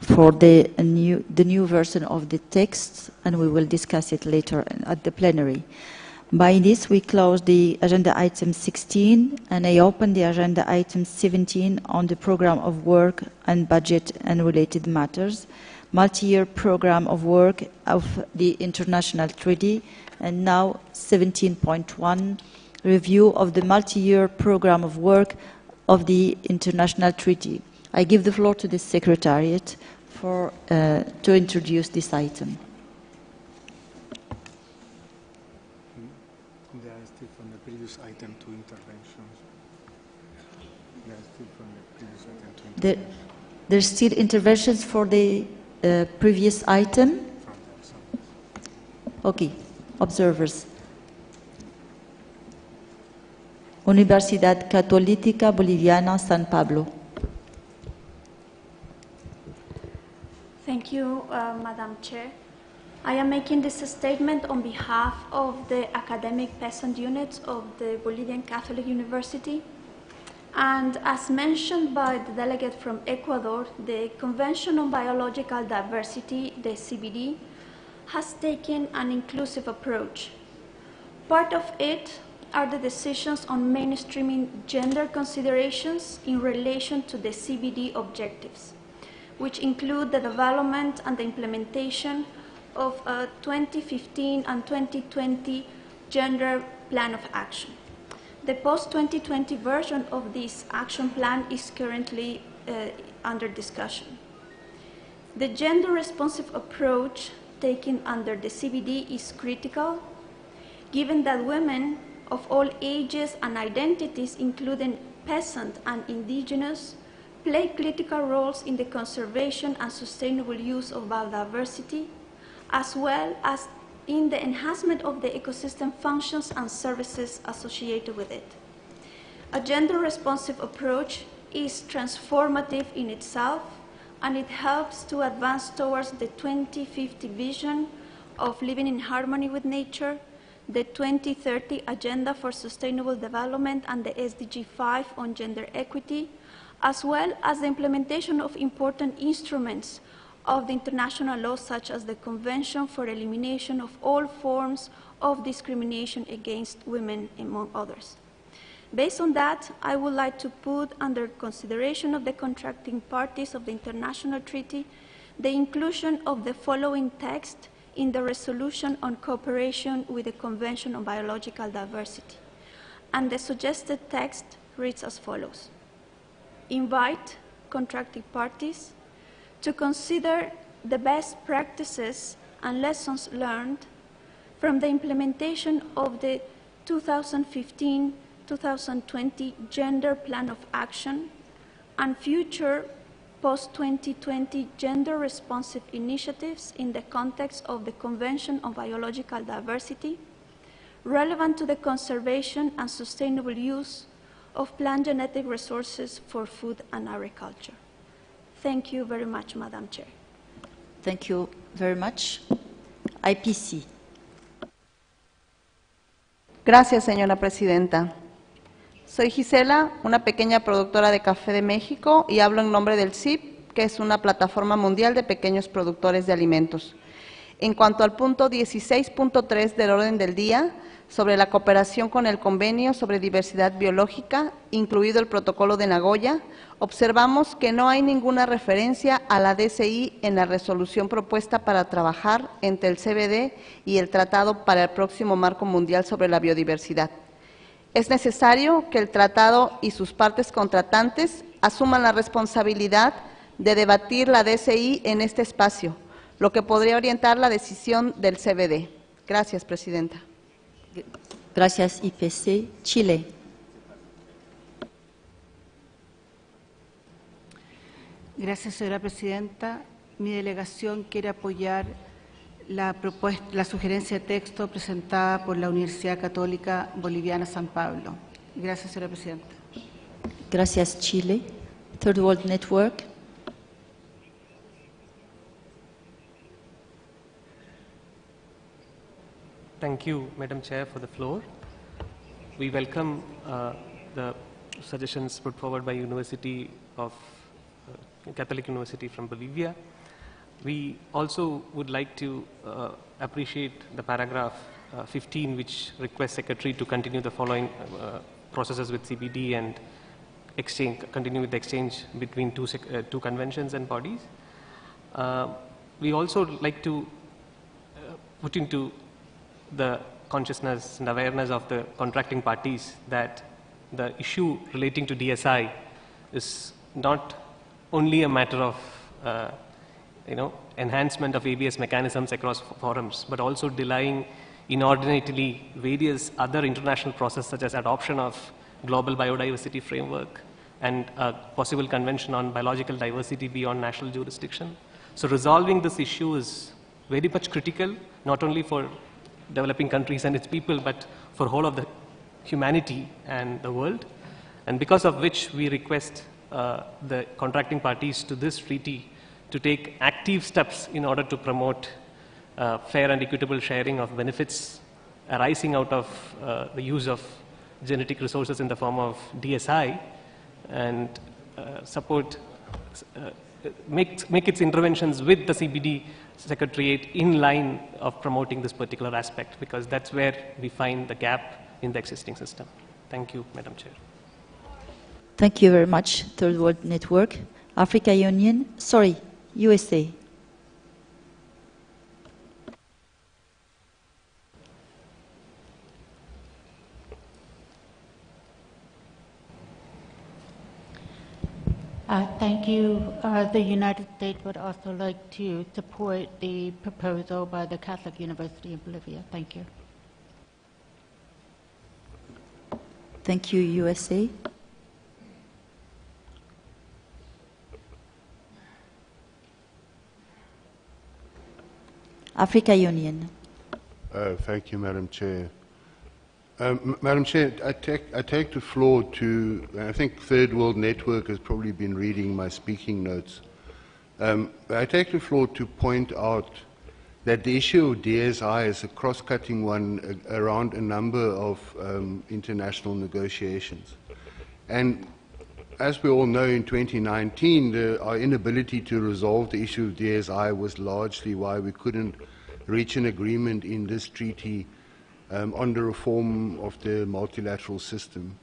for the new version of the text, and we will discuss it later at the plenary. By this, we close the agenda item 16, and I open the agenda item 17 on the program of work and budget and related matters, multi-year program of work of the international treaty, and now 17.1, review of the multi-year program of work of the international treaty. I give the floor to the Secretariat to introduce this item. There are still from the previous item two interventions. There are still from the previous item two interventions. There's still interventions for the previous item? Okay, observers. Universidad Católica Boliviana, San Pablo. Thank you, Madam Chair. I am making this statement on behalf of the academic peasant units of the Bolivian Catholic University. And as mentioned by the delegate from Ecuador, the Convention on Biological Diversity, the CBD, has taken an inclusive approach. Part of it are the decisions on mainstreaming gender considerations in relation to the CBD objectives, which include the development and the implementation of a 2015 and 2020 gender plan of action. The post-2020 version of this action plan is currently under discussion. The gender-responsive approach taken under the CBD is critical, given that women of all ages and identities, including peasant and indigenous, play critical roles in the conservation and sustainable use of biodiversity, as well as in the enhancement of the ecosystem functions and services associated with it. A gender-responsive approach is transformative in itself, and it helps to advance towards the 2050 vision of living in harmony with nature, the 2030 Agenda for Sustainable Development, and the SDG 5 on gender equity, as well as the implementation of important instruments of the international law, such as the Convention for Elimination of All Forms of Discrimination Against Women, among others. Based on that, I would like to put under consideration of the contracting parties of the international treaty the inclusion of the following text in the resolution on cooperation with the Convention on Biological Diversity. And the suggested text reads as follows: invite contracting parties to consider the best practices and lessons learned from the implementation of the 2015-2020 Gender Plan of Action and future post-2020 gender-responsive initiatives in the context of the Convention on Biological Diversity, relevant to the conservation and sustainable use of plant genetic resources for food and agriculture. Thank you very much, Madam Chair. Thank you very much. IPC. Gracias, señora presidenta. Soy Gisela, una pequeña productora de café de México, y hablo en nombre del CIP, que es una plataforma mundial de pequeños productores de alimentos. En cuanto al punto 16.3 del orden del día, sobre la cooperación con el Convenio sobre Diversidad Biológica, incluido el Protocolo de Nagoya, observamos que no hay ninguna referencia a la DCI en la resolución propuesta para trabajar entre el CBD y el Tratado para el próximo Marco Mundial sobre la Biodiversidad. Es necesario que el tratado y sus partes contratantes asuman la responsabilidad de debatir la DCI en este espacio, lo que podría orientar la decisión del CBD. Gracias, presidenta. Gracias, IPC. Chile. Gracias, señora presidenta. Mi delegación quiere apoyar la sugerencia de texto presentada por la Universidad Católica Boliviana San Pablo. Gracias, señora presidenta. Gracias, Chile. Third World Network. Thank you, Madam Chair, for the floor. We welcome the suggestions put forward by University of Catholic University from Bolivia. We also would like to appreciate the paragraph 15, which requests Secretary to continue the following processes with CBD and continue with the exchange between two conventions and bodies. We also like to put into the consciousness and awareness of the contracting parties that the issue relating to DSI is not only a matter of enhancement of ABS mechanisms across forums, but also delaying inordinately various other international processes such as adoption of global biodiversity framework and a possible convention on biological diversity beyond national jurisdiction. So resolving this issue is very much critical, not only for developing countries and its people, but for whole of the humanity and the world. And because of which we request the contracting parties to this treaty to take active steps in order to promote fair and equitable sharing of benefits arising out of the use of genetic resources in the form of DSI, and make its interventions with the CBD Secretariat in line of promoting this particular aspect, because that's where we find the gap in the existing system. Thank you, Madam Chair. Thank you very much, Third World Network. Africa Union, sorry, USA. Thank you. The United States would also like to support the proposal by the Catholic University in Bolivia. Thank you. Thank you, USA. Africa Union. Thank you, Madam Chair. Madam Chair, I take the floor to, I think Third World Network has probably been reading my speaking notes. I take the floor to point out that the issue of DSI is a cross-cutting one around a number of international negotiations. And as we all know, in 2019, our inability to resolve the issue of DSI was largely why we couldn't reach an agreement in this treaty on the reform of the multilateral system.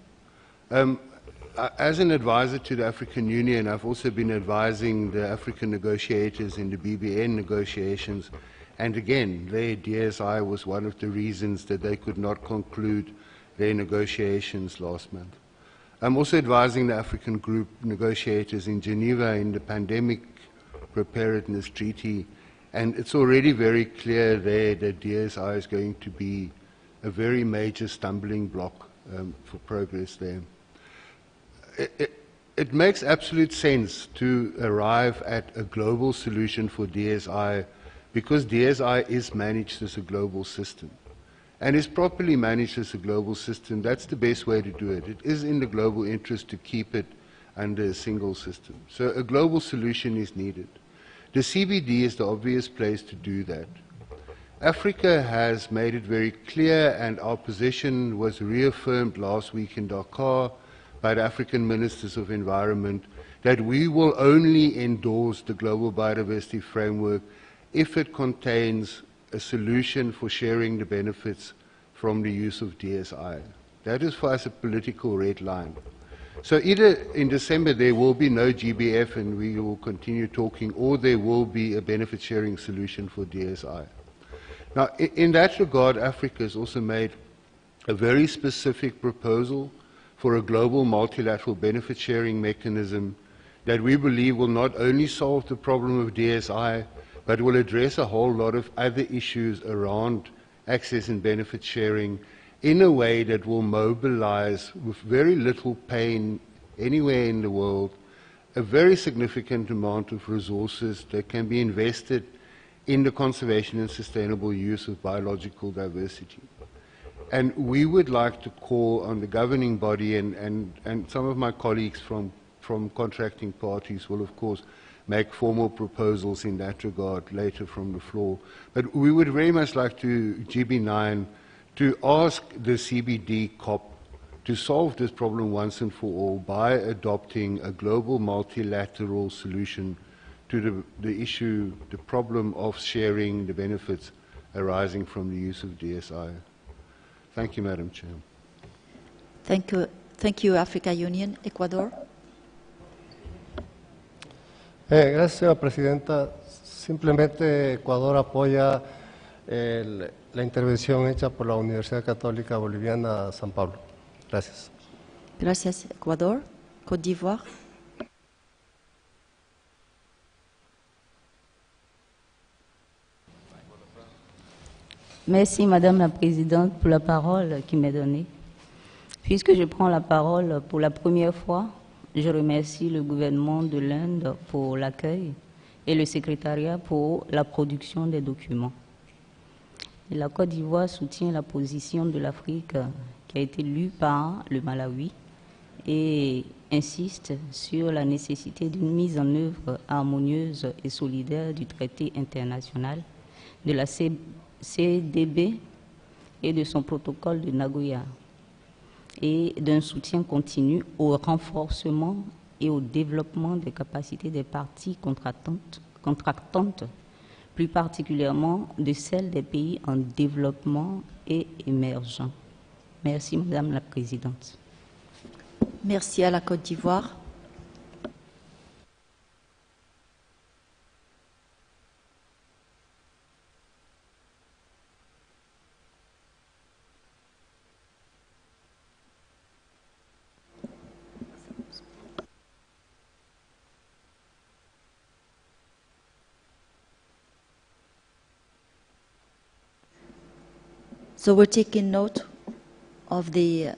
As an advisor to the African Union, I've also been advising the African negotiators in the BBN negotiations, and again, their DSI was one of the reasons that they could not conclude their negotiations last month. I'm also advising the African group negotiators in Geneva in the pandemic preparedness treaty, and it's already very clear there that DSI is going to be a very major stumbling block for progress there. It makes absolute sense to arrive at a global solution for DSI because DSI is managed as a global system. And is properly managed as a global system, that's the best way to do it. It is in the global interest to keep it under a single system. So a global solution is needed. The CBD is the obvious place to do that. Africa has made it very clear, and our position was reaffirmed last week in Dakar by the African Ministers of Environment, that we will only endorse the Global Biodiversity Framework if it contains a solution for sharing the benefits from the use of DSI. That is for us a political red line. So either in December there will be no GBF and we will continue talking, or there will be a benefit sharing solution for DSI. Now, in that regard, Africa has also made a very specific proposal for a global multilateral benefit sharing mechanism that we believe will not only solve the problem of DSI, but will address a whole lot of other issues around access and benefit sharing in a way that will mobilize with very little pain anywhere in the world a very significant amount of resources that can be invested in the conservation and sustainable use of biological diversity. And we would like to call on the governing body, and some of my colleagues from contracting parties will, of course, make formal proposals in that regard later from the floor. But we would very much like to, GB9, to ask the CBD COP to solve this problem once and for all by adopting a global multilateral solution to the issue, the problem of sharing the benefits arising from the use of DSI. Thank you, Madam Chair. Thank you, Africa Union. Ecuador. Gracias, señora Presidenta. Simplemente Ecuador apoya la intervención hecha por la Universidad Católica Boliviana San Pablo. Gracias. Gracias, Ecuador. Côte d'Ivoire. Merci, Madame la Présidente, pour la parole qui m'est donnée. Puisque je prends la parole pour la première fois, je remercie le gouvernement de l'Inde pour l'accueil et le secrétariat pour la production des documents. Et la Côte d'Ivoire soutient la position de l'Afrique qui a été lue par le Malawi et insiste sur la nécessité d'une mise en œuvre harmonieuse et solidaire du traité international, de la CDB et de son protocole de Nagoya, et d'un soutien continu au renforcement et au développement des capacités des parties contractantes, plus particulièrement de celles des pays en développement et émergents. Merci, Madame la Présidente. Merci à la Côte d'Ivoire. So we're taking note of the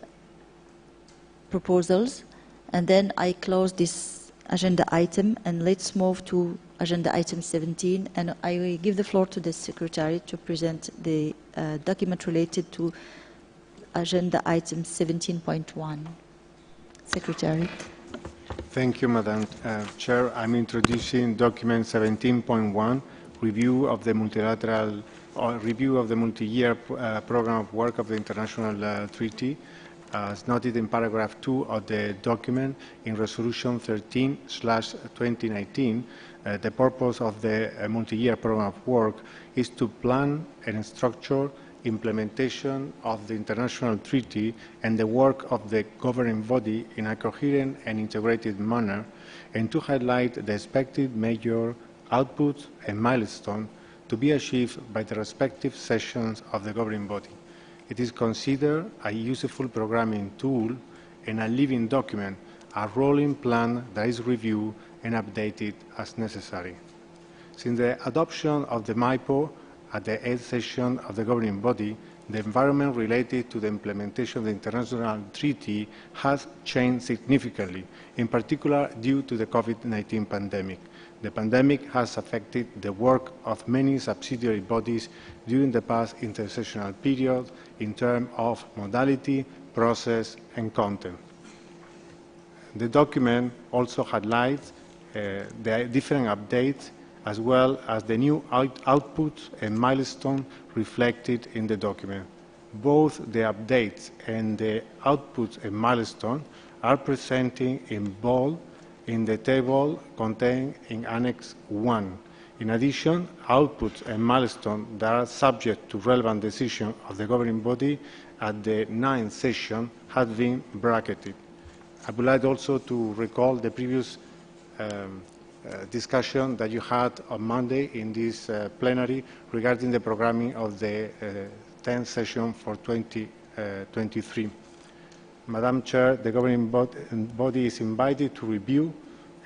proposals, and then I close this agenda item, and let's move to agenda item 17, and I will give the floor to the Secretary to present the document related to agenda item 17.1. Secretariat. Thank you, Madam Chair. I'm introducing document 17.1, review of the multilateral review of the multi-year program of work of the international treaty. As noted in paragraph 2 of the document, in resolution 13/2019, the purpose of the multi-year program of work is to plan and structure implementation of the international treaty and the work of the governing body in a coherent and integrated manner, and to highlight the expected major outputs and milestones to be achieved by the respective sessions of the governing body. It is considered a useful programming tool and a living document, a rolling plan that is reviewed and updated as necessary. Since the adoption of the MIPO at the 8th session of the governing body, the environment related to the implementation of the international treaty has changed significantly, in particular due to the COVID-19 pandemic. The pandemic has affected the work of many subsidiary bodies during the past intersessional period in terms of modality, process, and content. The document also highlights the different updates as well as the new outputs and milestones reflected in the document. Both the updates and the outputs and milestones are presented in bold in the table contained in Annex 1. In addition, outputs and milestones that are subject to relevant decision of the governing body at the 9th session have been bracketed. I would like also to recall the previous discussion that you had on Monday in this plenary regarding the programming of the 10th session for 2023. Madam Chair, the governing body is invited to review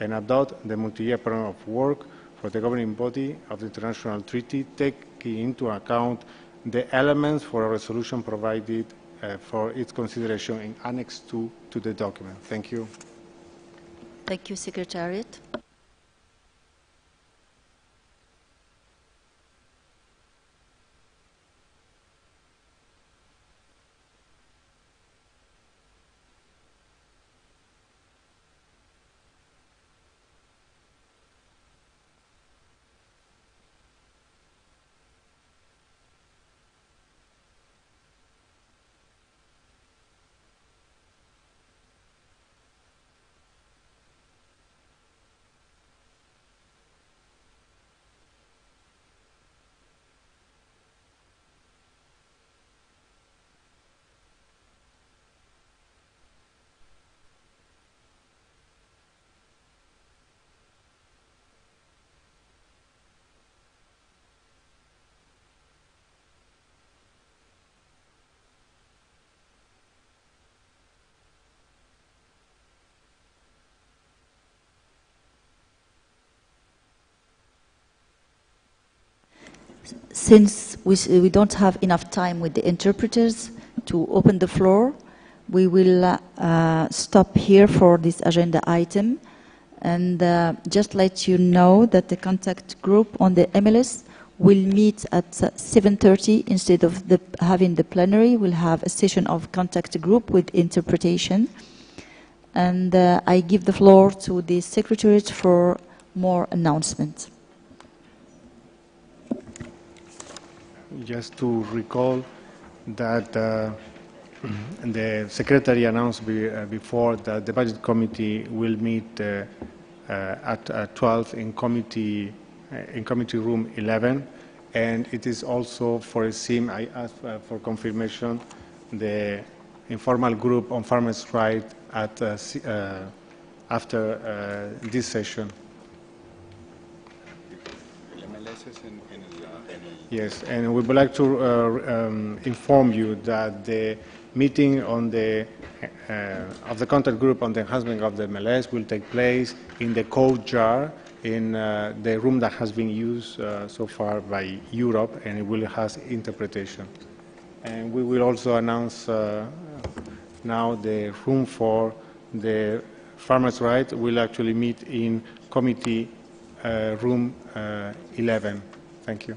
and adopt the multi-year program of work for the governing body of the international treaty, taking into account the elements for a resolution provided for its consideration in Annex 2 to the document. Thank you. Thank you, Secretariat. Since we don't have enough time with the interpreters to open the floor, we will stop here for this agenda item, and just let you know that the contact group on the MLS will meet at 7:30 instead of having the plenary. We'll have a session of contact group with interpretation. And I give the floor to the Secretariat for more announcements. Just to recall that the Secretary announced before that the Budget Committee will meet at 12 in committee room 11, and it is also foreseen, I asked for confirmation, the informal group on farmers' rights at after this session. Yes, and we would like to inform you that the meeting on the of the contact group on the enhancement of the MLS will take place in the code jar in the room that has been used so far by Europe, and it will have interpretation. And we will also announce now the room for the farmers' rights will actually meet in committee room 11. Thank you.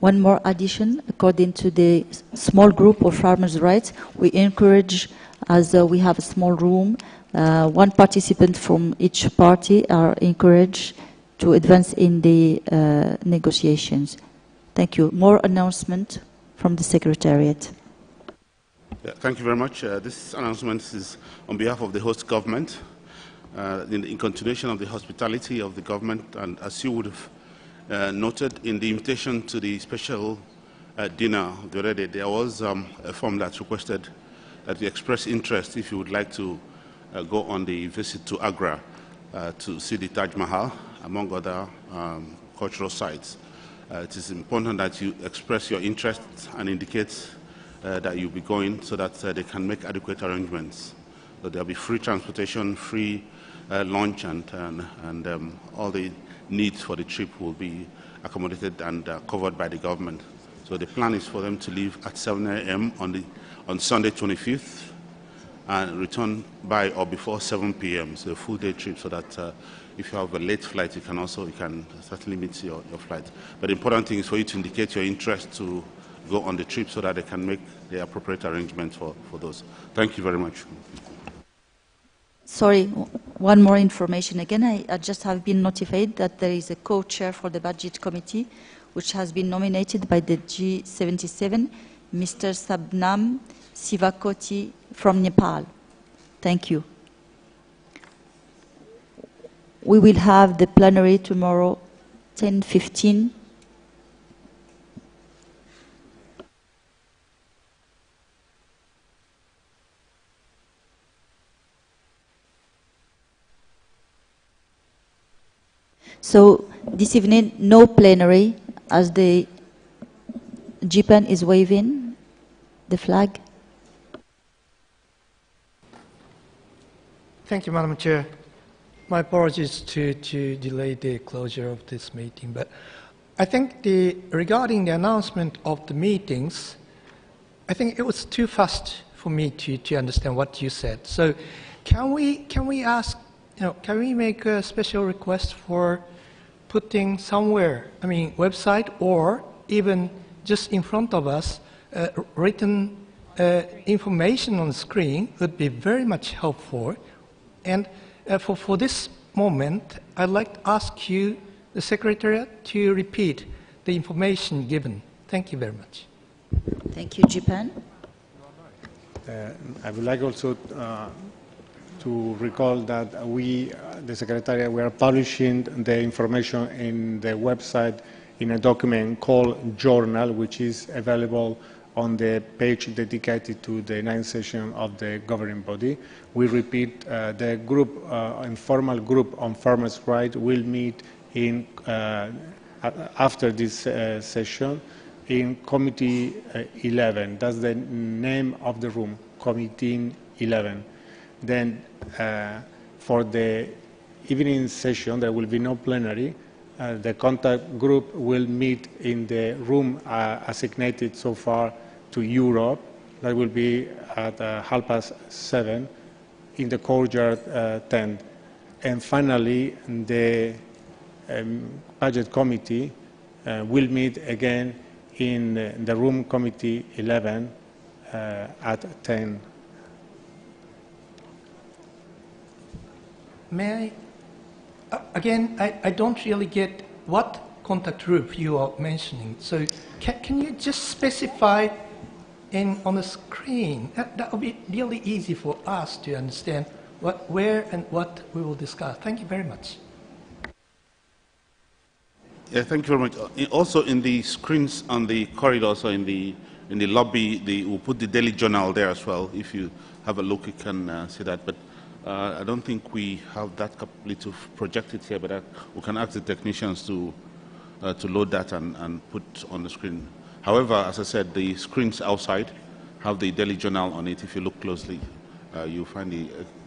One more addition, according to the small group of farmers' rights, we encourage, as we have a small room, one participant from each party are encouraged to advance in the negotiations. Thank you. More announcement from the Secretariat. Yeah, thank you very much. This announcement is on behalf of the host government, in continuation of the hospitality of the government, and as you would have noted in the invitation to the special dinner the other day, there was a form that requested that you express interest if you would like to go on the visit to Agra to see the Taj Mahal, among other cultural sites. It is important that you express your interest and indicate that you'll be going so that they can make adequate arrangements. So there'll be free transportation, free lunch, and all the needs for the trip will be accommodated and covered by the government. So the plan is for them to leave at 7 a.m. on Sunday 25th and return by or before 7 p.m. So a full day trip, so that if you have a late flight, you can certainly meet your flight. But the important thing is for you to indicate your interest to go on the trip so that they can make the appropriate arrangements for those. Thank you very much. Sorry, one more information. Again, I just have been notified that there is a co-chair for the Budget Committee, which has been nominated by the G77, Mr. Sabnam Sivakoti from Nepal. Thank you. We will have the plenary tomorrow, 10:15. So this evening, no plenary, as the Japan is waving the flag. Thank you, Madam Chair. My apologies to delay the closure of this meeting, but I think regarding the announcement of the meetings, I think it was too fast for me to understand what you said. So can we ask, can we make a special request for putting somewhere, website or even just in front of us, written information on the screen would be very much helpful. And for this moment, I'd like to ask you, the Secretariat, to repeat the information given. Thank you very much. Thank you, Japan. I would like also to recall that we, the Secretariat, we are publishing the information in the website in a document called Journal, which is available on the page dedicated to the 9th session of the governing body. We repeat, the group, informal group on farmers' rights will meet in after this session in Committee 11. That's the name of the room, Committee 11. Then for the evening session, there will be no plenary. The contact group will meet in the room assigned so far to Europe. That will be at 7:30 in the courtyard 10. And finally, the budget committee will meet again in the room Committee 11 at 10. May I, again, I don't really get what contact group you are mentioning. So can you just specify on the screen? That would be really easy for us to understand where and what we will discuss. Thank you very much. Yeah, thank you very much. Also in the screens on the corridor, so in the lobby, we'll put the daily journal there as well. If you have a look, you can see that. But I don't think we have that capability to project it here, but we can ask the technicians to load that and put on the screen. However, as I said, the screens outside have the daily journal on it. If you look closely, you'll find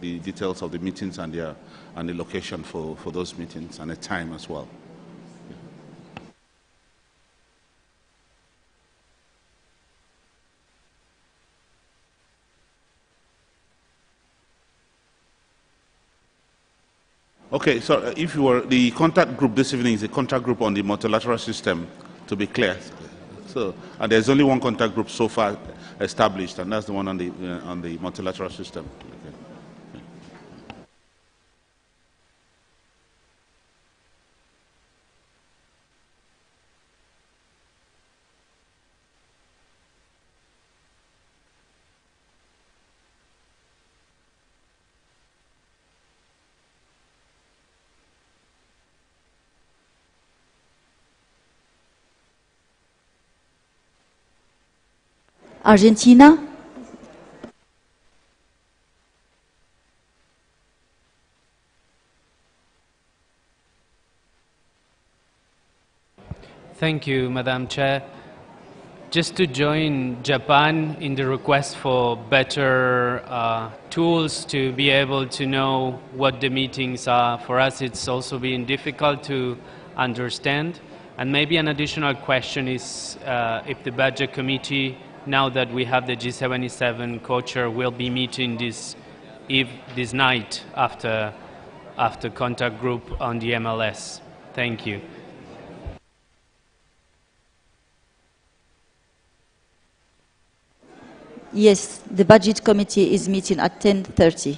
the details of the meetings and the location for those meetings and the time as well. Okay, so if you were, the contact group this evening is a contact group on the multilateral system, to be clear. So, and there's only one contact group so far established, and that's the one on the multilateral system. Okay. Argentina. Thank you, Madam Chair. Just to join Japan in the request for better tools to be able to know what the meetings are. For us, it's also been difficult to understand. And maybe an additional question is if the Budget Committee, now that we have the G77 co-chair, will be meeting this night after contact group on the MLS. Thank you. Yes, the Budget Committee is meeting at 10:30.